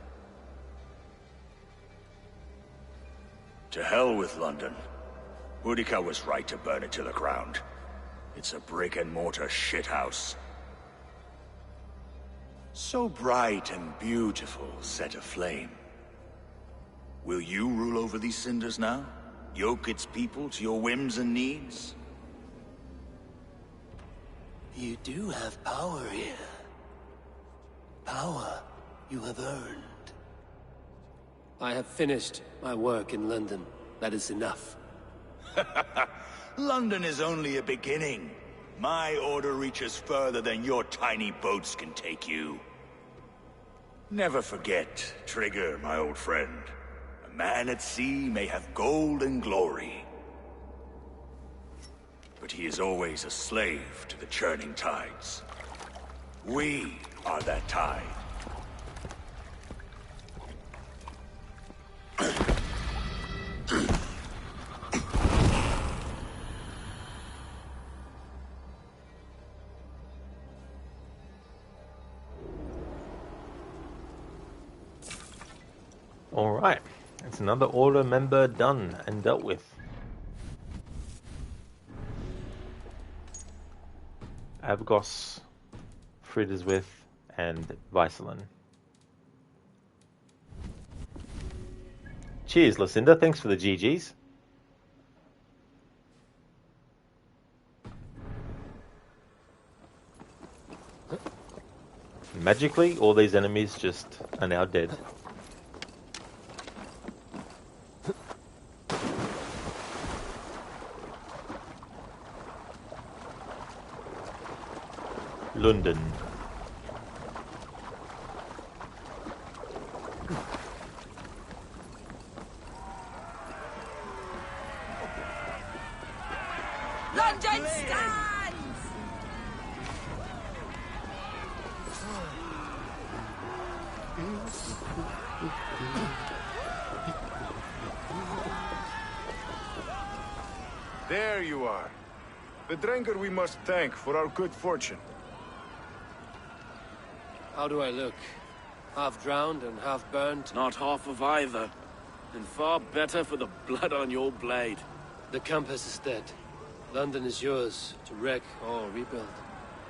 To hell with London. Boudica was right to burn it to the ground. It's a brick-and-mortar shithouse. So bright and beautiful, set aflame. Will you rule over these cinders now? Yoke its people to your whims and needs? You do have power here. Power you have earned. I have finished my work in London. That is enough. London is only a beginning. My order reaches further than your tiny boats can take you. Never forget, Trigger, my old friend. A man at sea may have gold and glory, but he is always a slave to the churning tides. We are that tide. Alright, it's another order member done and dealt with. Avgos, Frideswyth, and Vicelin. Cheers, Lucinda. Thanks for the GGs. Magically, all these enemies just are now dead. London. London stands! There you are. The drinker we must thank for our good fortune. How do I look? Half drowned and half burned? Not half of either. And far better for the blood on your blade. The Compass is dead. London is yours, to wreck or rebuild.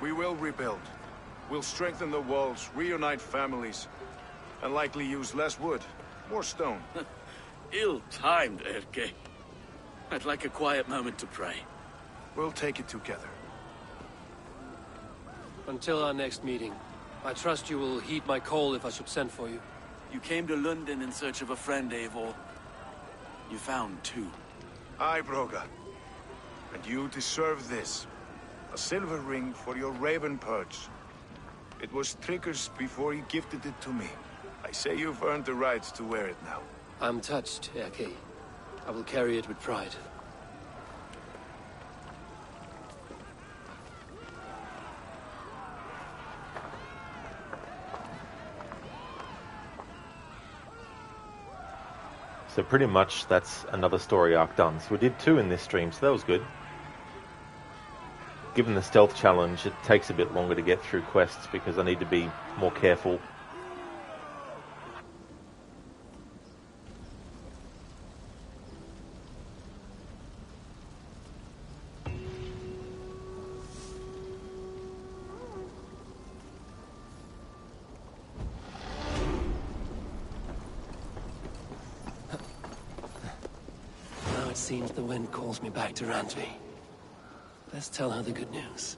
We will rebuild. We'll strengthen the walls, reunite families, and likely use less wood, more stone. Ill-timed, Erke. I'd like a quiet moment to pray. We'll take it together. Until our next meeting, I trust you will heed my call if I should send for you. You came to London in search of a friend, Eivor. You found two. Aye, Broga. And you deserve this. A silver ring for your raven perch. It was Trigger's before he gifted it to me. I say you've earned the right to wear it now. I'm touched, Erke. I will carry it with pride. So pretty much that's another story arc done. So we did 2 in this stream, so that was good. Given the stealth challenge, it takes a bit longer to get through quests because I need to be more careful. Now it seems the wind calls me back to Randvi. Let's tell her the good news.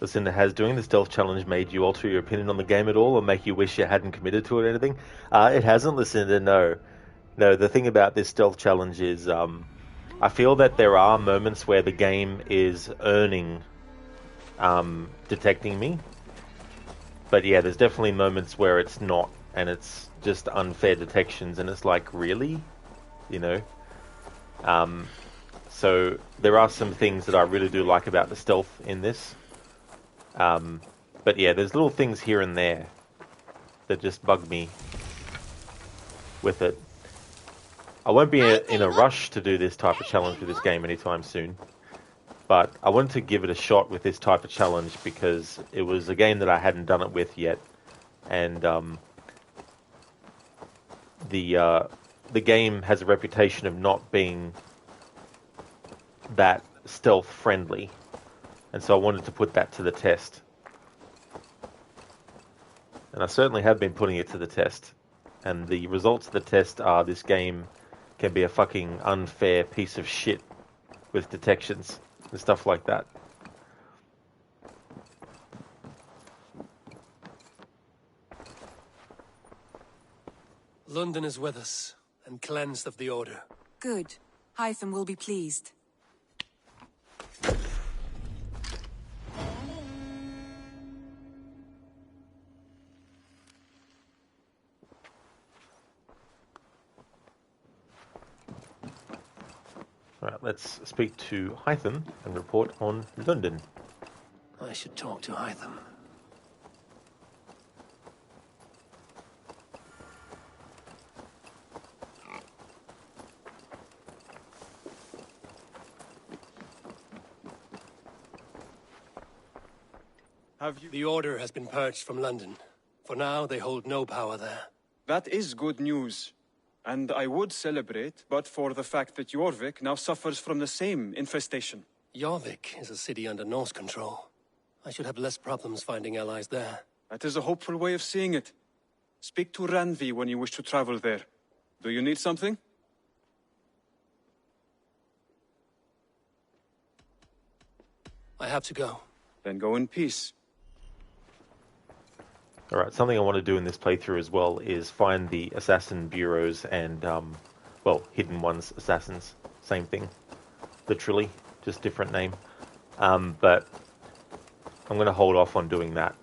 Lucinda, has doing the stealth challenge made you alter your opinion on the game at all, or make you wish you hadn't committed to it or anything? It hasn't, Lucinda, no. No, the thing about this stealth challenge is I feel that there are moments where the game is earning detecting me. But yeah, there's definitely moments where it's not, and it's just unfair detections, and it's like, really? You know? So there are some things that I really do like about the stealth in this. But yeah, there's little things here and there that just bug me with it. I won't be in a rush to do this type of challenge with this game anytime soon. But I wanted to give it a shot with this type of challenge because it was a game that I hadn't done it with yet. And the game has a reputation of not being that stealth friendly. And so I wanted to put that to the test. And I certainly have been putting it to the test. And the results of the test are this game can be a fucking unfair piece of shit with detections and stuff like that. London is with us, and cleansed of the Order. Good. Hytham will be pleased. Alright, let's speak to Hytham and report on London. I should talk to Hytham. The Order has been purged from London. For now, they hold no power there. That is good news. And I would celebrate, but for the fact that Jorvik now suffers from the same infestation. Jorvik is a city under Norse control. I should have less problems finding allies there. That is a hopeful way of seeing it. Speak to Randvi when you wish to travel there. Do you need something? I have to go. Then go in peace. Alright, something I want to do in this playthrough as well is find the assassin bureaus and, well, hidden ones, assassins. Same thing. Literally, just different name. But I'm going to hold off on doing that.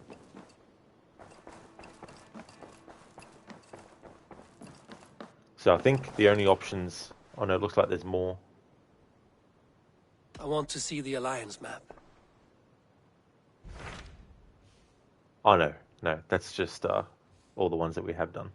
So I think the only options... Oh no, it looks like there's more. I want to see the Alliance map. Oh no, no, that's just all the ones that we have done.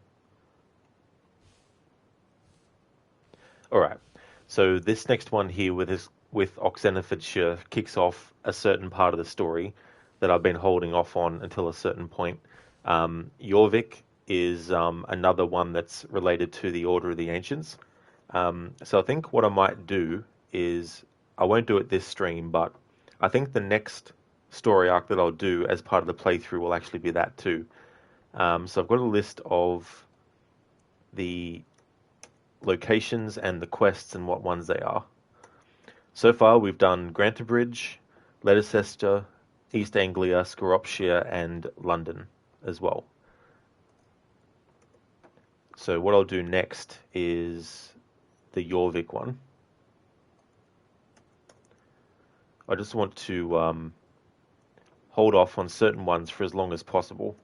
Alright, so this next one here with Oxenfordshire kicks off a certain part of the story that I've been holding off on until a certain point. Jorvik is another one that's related to the Order of the Ancients. So I think what I might do is, I won't do it this stream, but I think the next story arc that I'll do as part of the playthrough will actually be that too. So I've got a list of the locations and the quests and what ones they are. So far we've done Grantabridge, Leicester, East Anglia, Scoropshire and London as well. So what I'll do next is the Jorvik one. I just want to hold off on certain ones for as long as possible.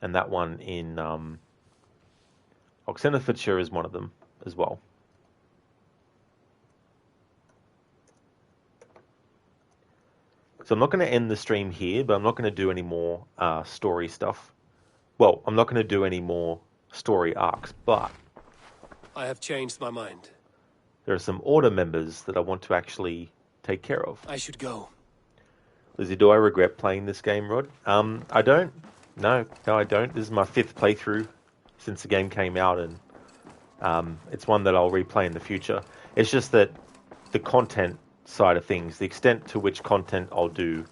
And that one in Oxenfordshire is one of them as well. So I'm not going to end the stream here, but I'm not going to do any more story stuff. Well, I'm not going to do any more story arcs, but I have changed my mind. there are some order members that I want to actually take care of. I should go. Lizzie, do I regret playing this game, Rod? I don't. No, I don't. This is my 5th playthrough since the game came out, and it's one that I'll replay in the future. It's just that the content side of things, the extent to which content I'll do,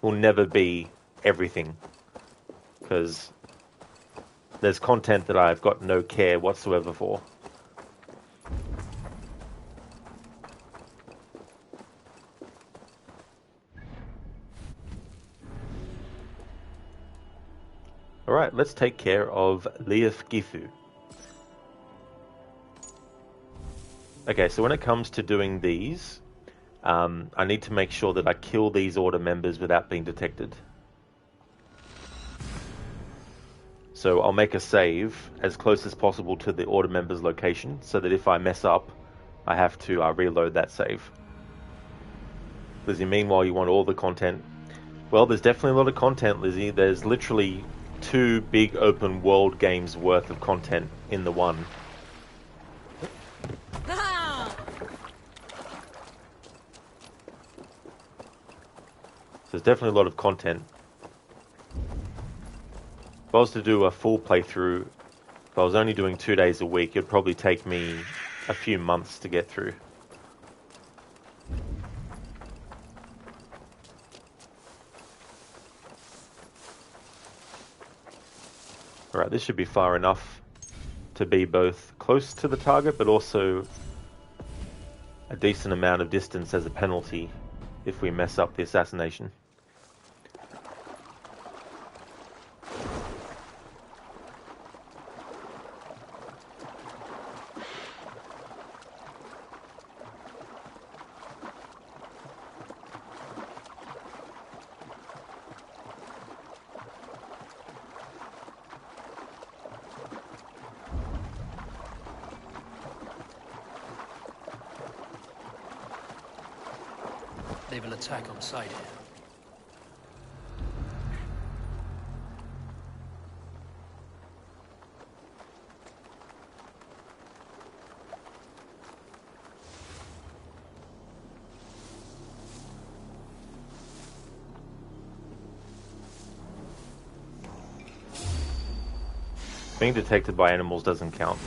will never be everything, because there's content that I've got no care whatsoever for. Alright, let's take care of Leif Gifu. Okay, so when it comes to doing these, I need to make sure that I kill these order members without being detected. So I'll make a save as close as possible to the order member's location, so that if I mess up, I have to reload that save. Lizzie, meanwhile, you want all the content. Well, there's definitely a lot of content, Lizzie. There's literally 2 big open world games worth of content in the one. So there's definitely a lot of content. If I was to do a full playthrough, if I was only doing 2 days a week, it'd probably take me a few months to get through. Alright, this should be far enough to be both close to the target, but also a decent amount of distance as a penalty if we mess up the assassination. They will attack on sight here. Being detected by animals doesn't count.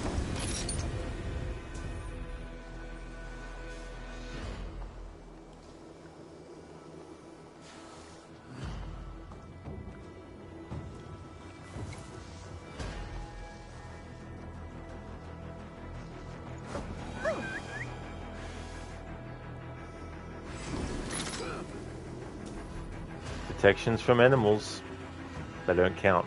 Detections from animals, they don't count.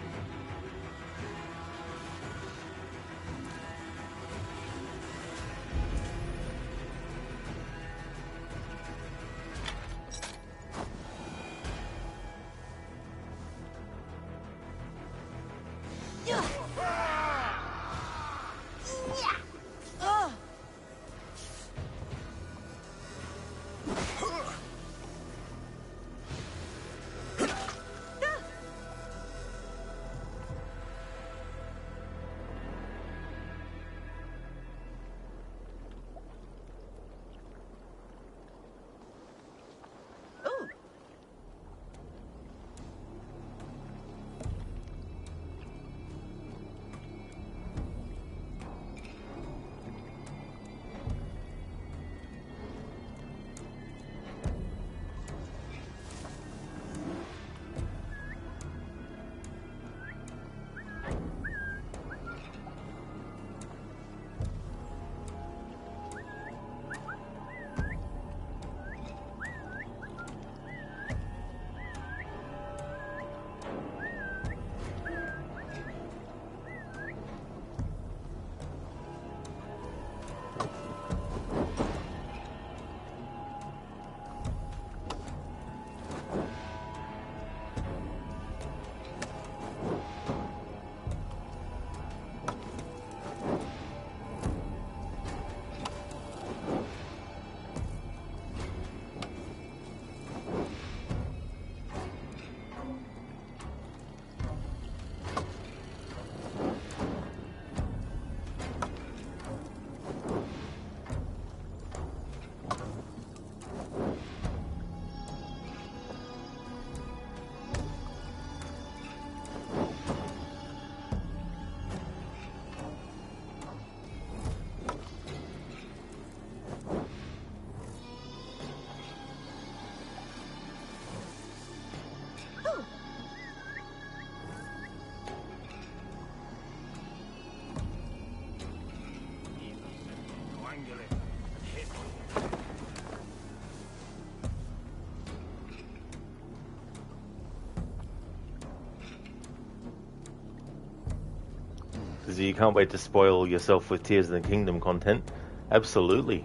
Susie, you can't wait to spoil yourself with Tears of the Kingdom content. Absolutely.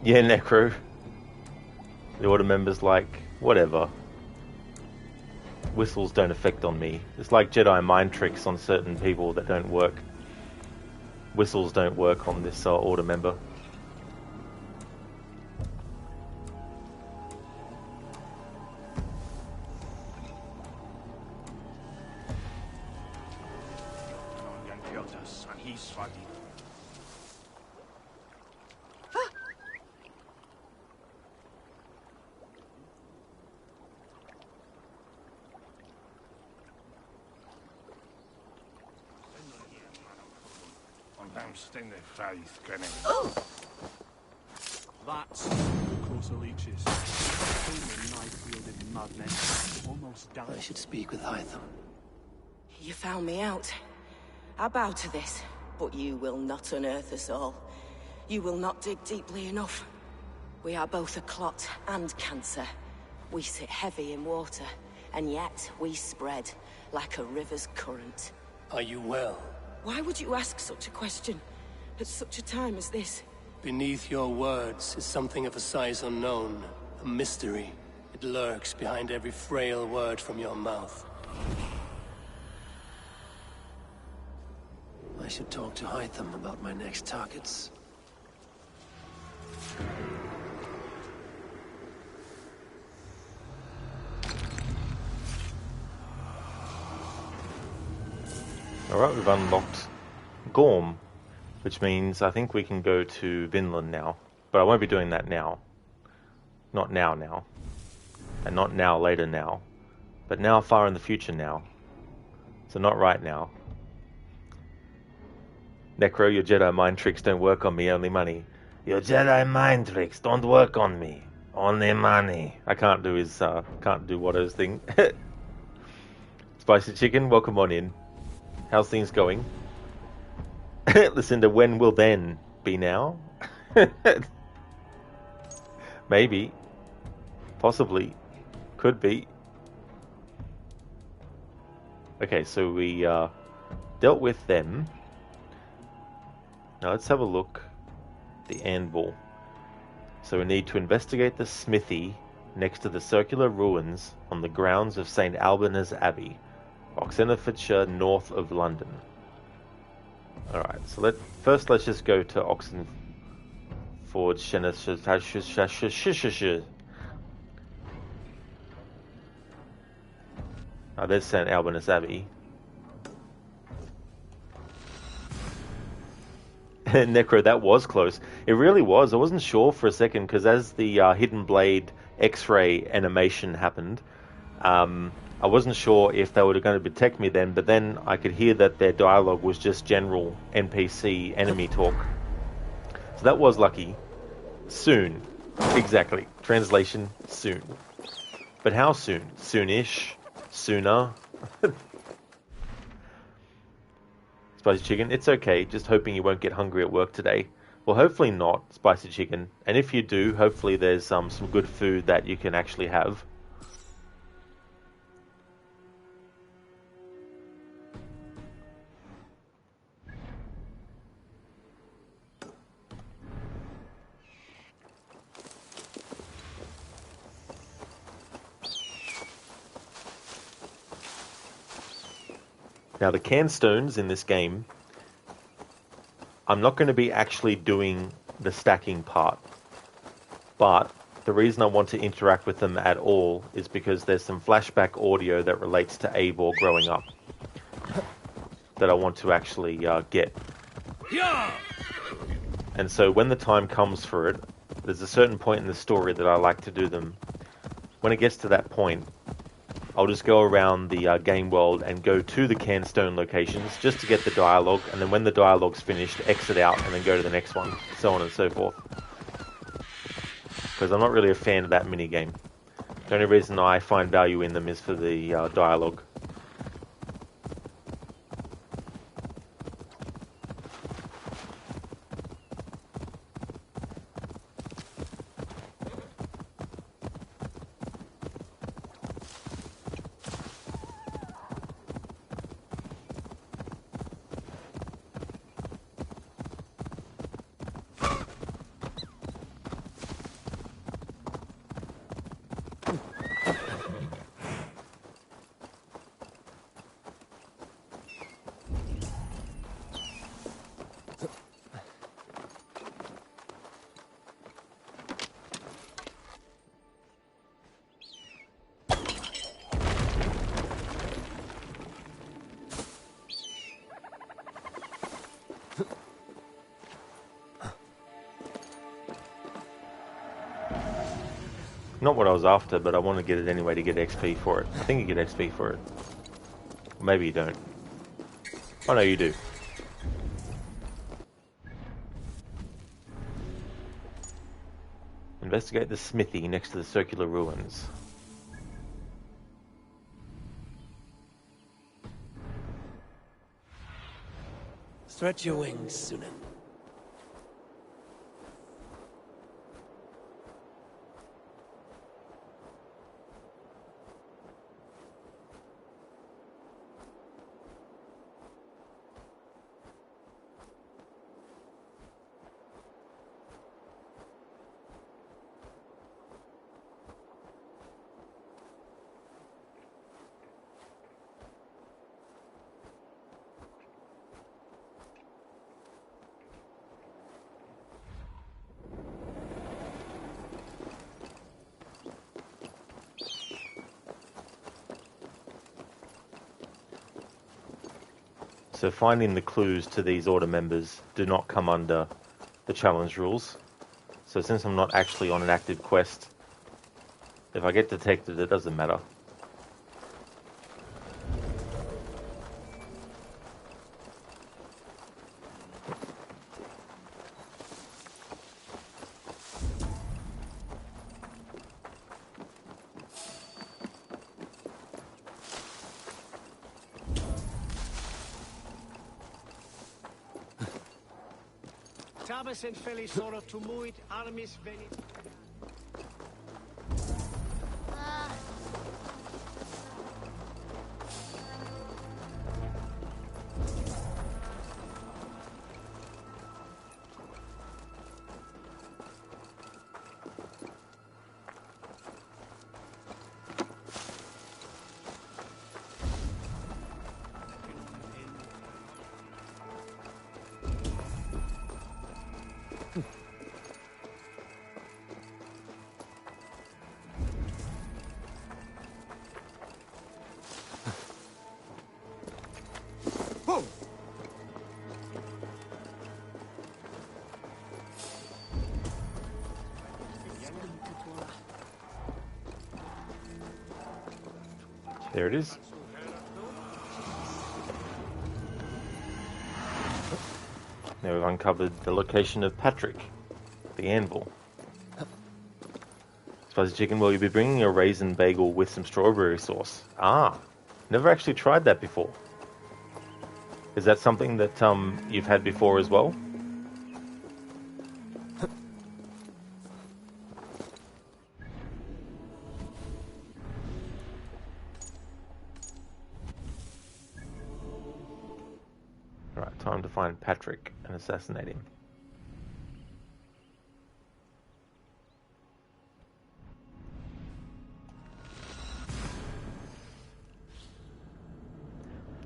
Yeah, Necro. The order members like, whatever. Whistles don't affect on me. It's like Jedi mind tricks on certain people that don't work. Whistles don't work on this order member. Oh! That's closer leeches. Madness. Almost down. I should speak with Hytham. You found me out. I bow to this, but you will not unearth us all. You will not dig deeply enough. We are both a clot and cancer. We sit heavy in water, and yet we spread like a river's current. Are you well? Why would you ask such a question at such a time as this? Beneath your words is something of a size unknown, a mystery. It lurks behind every frail word from your mouth. I should talk to Hytham about my next targets. Alright, we've unlocked Gorm, which means I think we can go to Vinland now. But I won't be doing that now. Not now. And not now, later now. But now, far in the future now. So not right now. Necro, your Jedi mind tricks don't work on me, only money. Your Jedi mind tricks don't work on me, only money. I can't do his, can't do Watto's thing. Spicy Chicken, welcome on in. How's things going? Listen to when will then be now? Maybe. Possibly. Could be. Okay, so we dealt with them. Now let's have a look. The anvil. So we need to investigate the smithy next to the circular ruins on the grounds of St. Albans Abbey, Oxenfordshire, north of London. Alright, so let's just go to Oxenfordshire. There's St. Albans Abbey. Necro, that was close. It really was. I wasn't sure for a second, because as the Hidden Blade X-ray animation happened, I wasn't sure if they were going to detect me then, but then I could hear that their dialogue was just general NPC enemy talk. So that was lucky. Soon. Exactly. Translation, soon. But how soon? Soonish? Sooner? Spicy Chicken, it's okay. Just hoping you won't get hungry at work today. Well, hopefully not, Spicy Chicken. And if you do, hopefully there's some good food that you can actually have. Now the canstones in this game, I'm not going to be actually doing the stacking part, but the reason I want to interact with them at all is because there's some flashback audio that relates to Eivor growing up that I want to actually get. And so when the time comes for it, there's a certain point in the story that I like to do them. When it gets to that point, I'll just go around the game world and go to the canstone locations just to get the dialogue, and then when the dialogue's finished, exit out and then go to the next one, so on and so forth. Because I'm not really a fan of that minigame. The only reason I find value in them is for the dialogue. Not what I was after, but I want to get it anyway to get XP for it. I think you get XP for it. Maybe you don't. Oh no, you do. Investigate the smithy next to the circular ruins. Stretch your wings, Sunan. So finding the clues to these order members do not come under the challenge rules. So since I'm not actually on an active quest, if I get detected, it doesn't matter. Tabas en felisora tumuit armis venit. There it is. Now we've uncovered the location of Patrick, the anvil. Spicy chicken, will you be bringing a raisin bagel with some strawberry sauce? Ah, never actually tried that before. Is that something that you've had before as well? Right, time to find Patrick and assassinate him.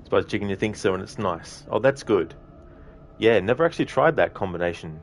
Spicy chicken, you think so, and it's nice. Oh, that's good. Yeah, never actually tried that combination.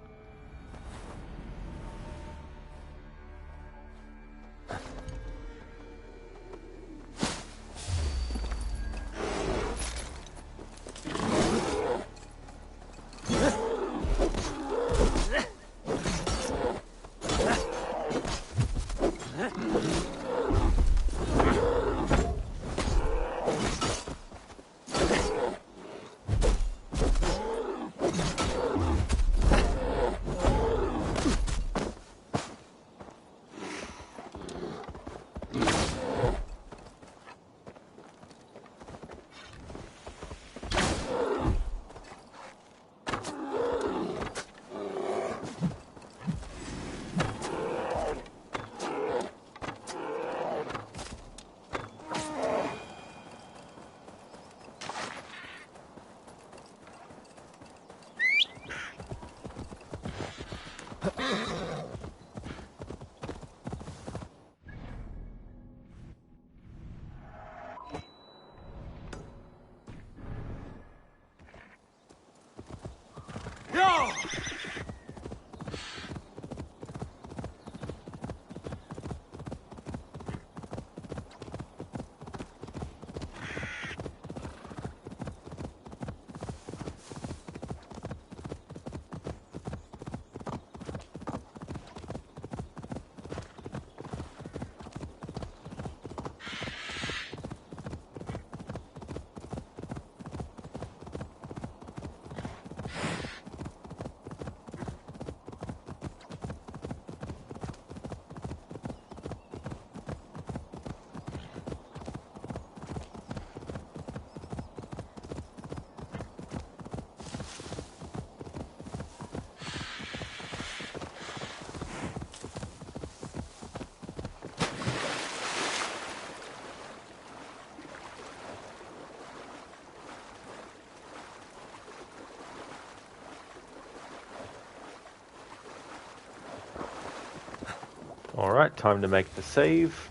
Alright, time to make the save.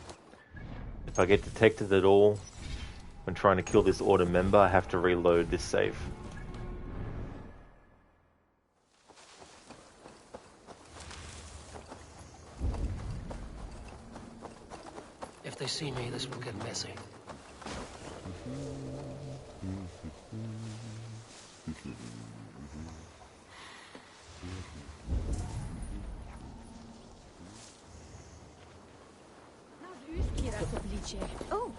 If I get detected at all when trying to kill this order member, I have to reload this save. If they see me, this will get messy. Oh!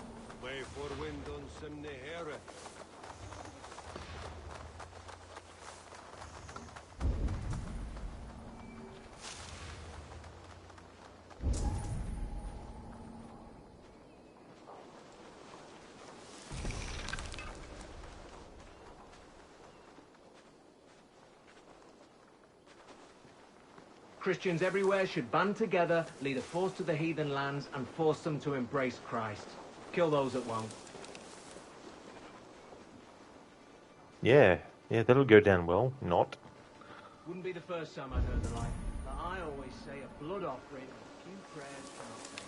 Christians everywhere should band together, lead a force to the heathen lands, and force them to embrace Christ. Kill those that won't. Yeah, that'll go down well. Not. Wouldn't be the first time I'd heard the like. But I always say a blood offering and a few prayers cannot save.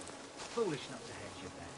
Foolish not to hedge your bet.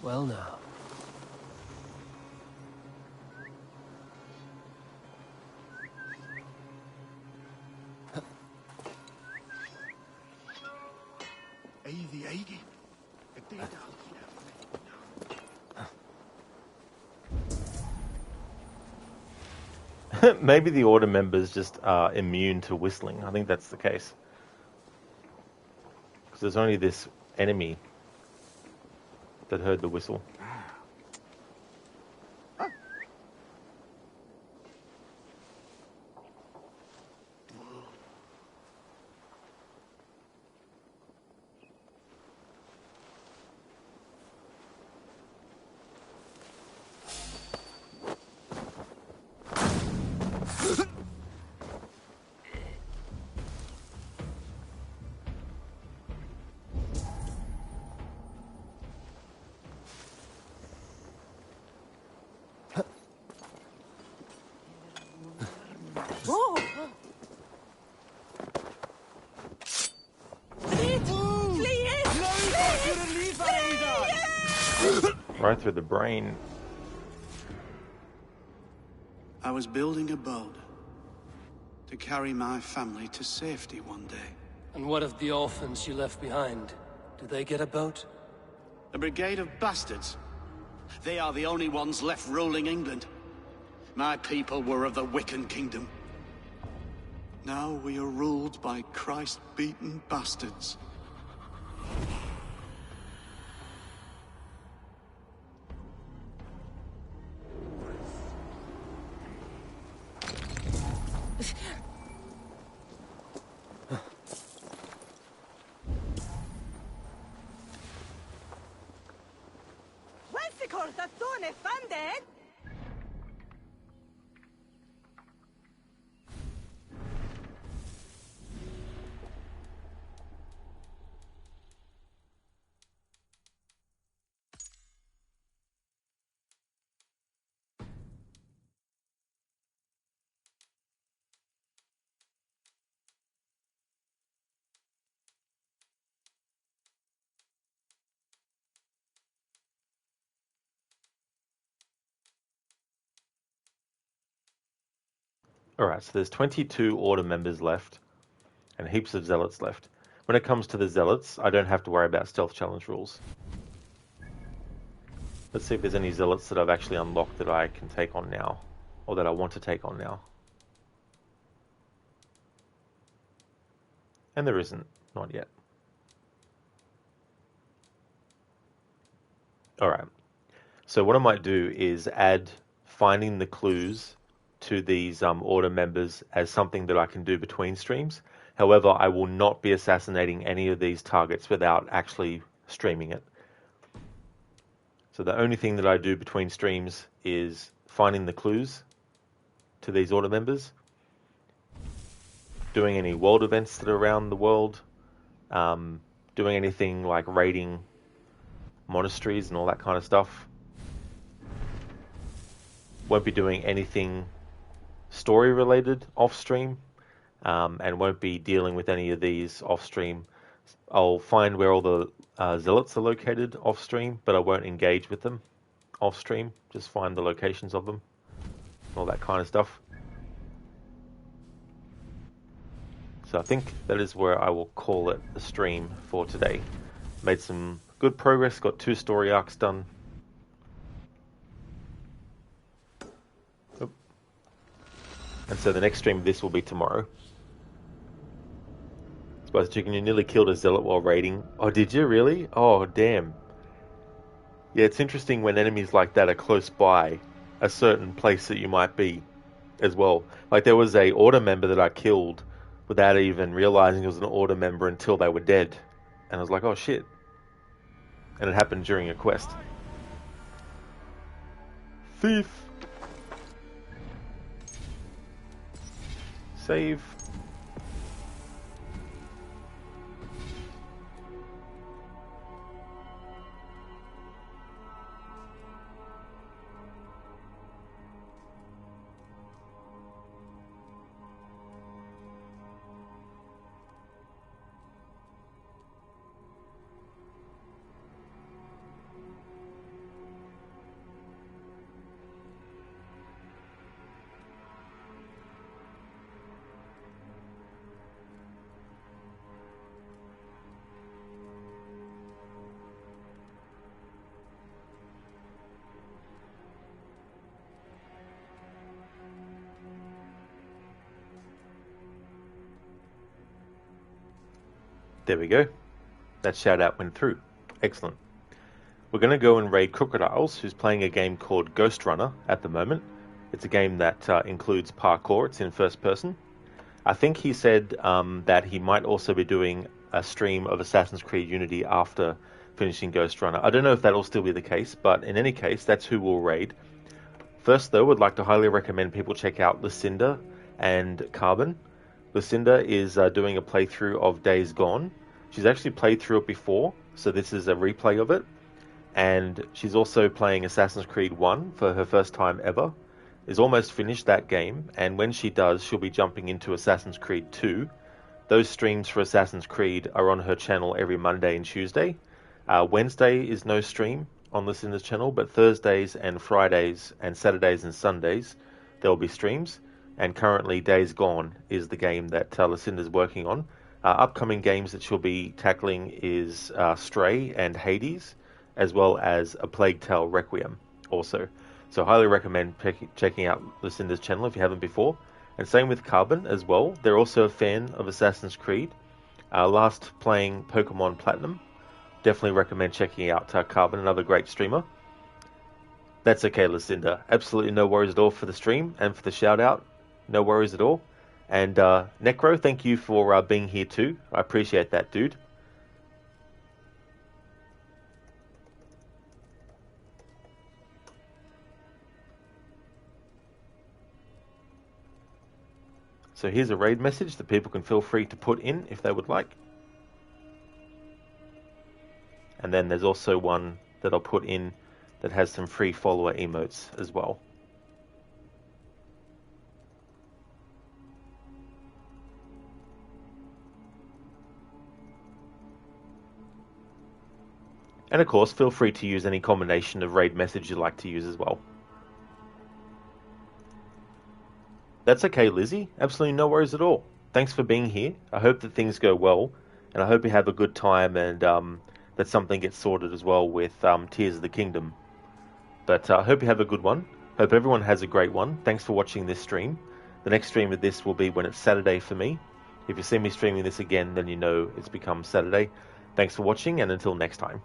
Well now. Maybe the order members just are immune to whistling. I think that's the case. Because there's only this enemy that heard the whistle. Right through the brain. I was building a boat to carry my family to safety one day. And what of the orphans you left behind? Do they get a boat? A brigade of bastards. They are the only ones left ruling England. My people were of the Wiccan kingdom. Now we are ruled by Christ-beaten bastards. Alright, so there's 22 order members left, and heaps of zealots left. When it comes to the zealots, I don't have to worry about stealth challenge rules. Let's see if there's any zealots that I've actually unlocked that I can take on now, or that I want to take on now. And there isn't, not yet. Alright. So what I might do is add finding the clues to these order members as something that I can do between streams. However, I will not be assassinating any of these targets without actually streaming it. So the only thing that I do between streams is finding the clues to these order members, doing any world events that are around the world, doing anything like raiding monasteries and all that kind of stuff. Won't be doing anything story related off stream, and won't be dealing with any of these off stream. I'll find where all the Zealots are located off stream, but I won't engage with them off stream. Just find the locations of them, all that kind of stuff. So I think that is where I will call it a stream for today. Made some good progress, got 2 story arcs done. Oop. And so the next stream of this will be tomorrow. Spicy Chicken, you nearly killed a Zealot while raiding. Oh, did you really? Oh, damn. Yeah, it's interesting when enemies like that are close by a certain place that you might be as well. Like there was a order member that I killed without even realizing it was an order member until they were dead. And I was like, oh shit. And it happened during a quest. Thief! Save. There we go. That shout out went through. Excellent. We're going to go and raid Crocodiles, who's playing a game called Ghost Runner at the moment. It's a game that includes parkour. It's in first person. I think he said that he might also be doing a stream of Assassin's Creed Unity after finishing Ghost Runner. I don't know if that'll still be the case, but in any case, that's who we'll raid. First, though, would like to highly recommend people check out Lucinda and Carbon. Lucinda is doing a playthrough of Days Gone. She's actually played through it before, so this is a replay of it. And she's also playing Assassin's Creed 1 for her first time ever. Is almost finished that game, and when she does, she'll be jumping into Assassin's Creed 2. Those streams for Assassin's Creed are on her channel every Monday and Tuesday. Wednesday is no stream on Lucinda's channel, but Thursdays and Fridays and Saturdays and Sundays, there will be streams. And currently, Days Gone is the game that Lucinda's working on. Upcoming games that she'll be tackling is Stray and Hades, as well as A Plague Tale Requiem also. So highly recommend checking out Lucinda's channel if you haven't before. And same with Carbon as well. They're also a fan of Assassin's Creed. Last playing Pokemon Platinum. Definitely recommend checking out Carbon, another great streamer. That's okay, Lucinda. Absolutely no worries at all for the stream and for the shout out. No worries at all. And Necro, thank you for being here too. I appreciate that, dude. So here's a raid message that people can feel free to put in if they would like. And then there's also one that I'll put in that has some free follower emotes as well. And of course, feel free to use any combination of raid message you'd like to use as well. That's okay, Lizzie. Absolutely no worries at all. Thanks for being here. I hope that things go well, and I hope you have a good time, and that something gets sorted as well with Tears of the Kingdom. But I hope you have a good one. Hope everyone has a great one. Thanks for watching this stream. The next stream of this will be when it's Saturday for me. If you see me streaming this again, then you know it's become Saturday. Thanks for watching, and until next time.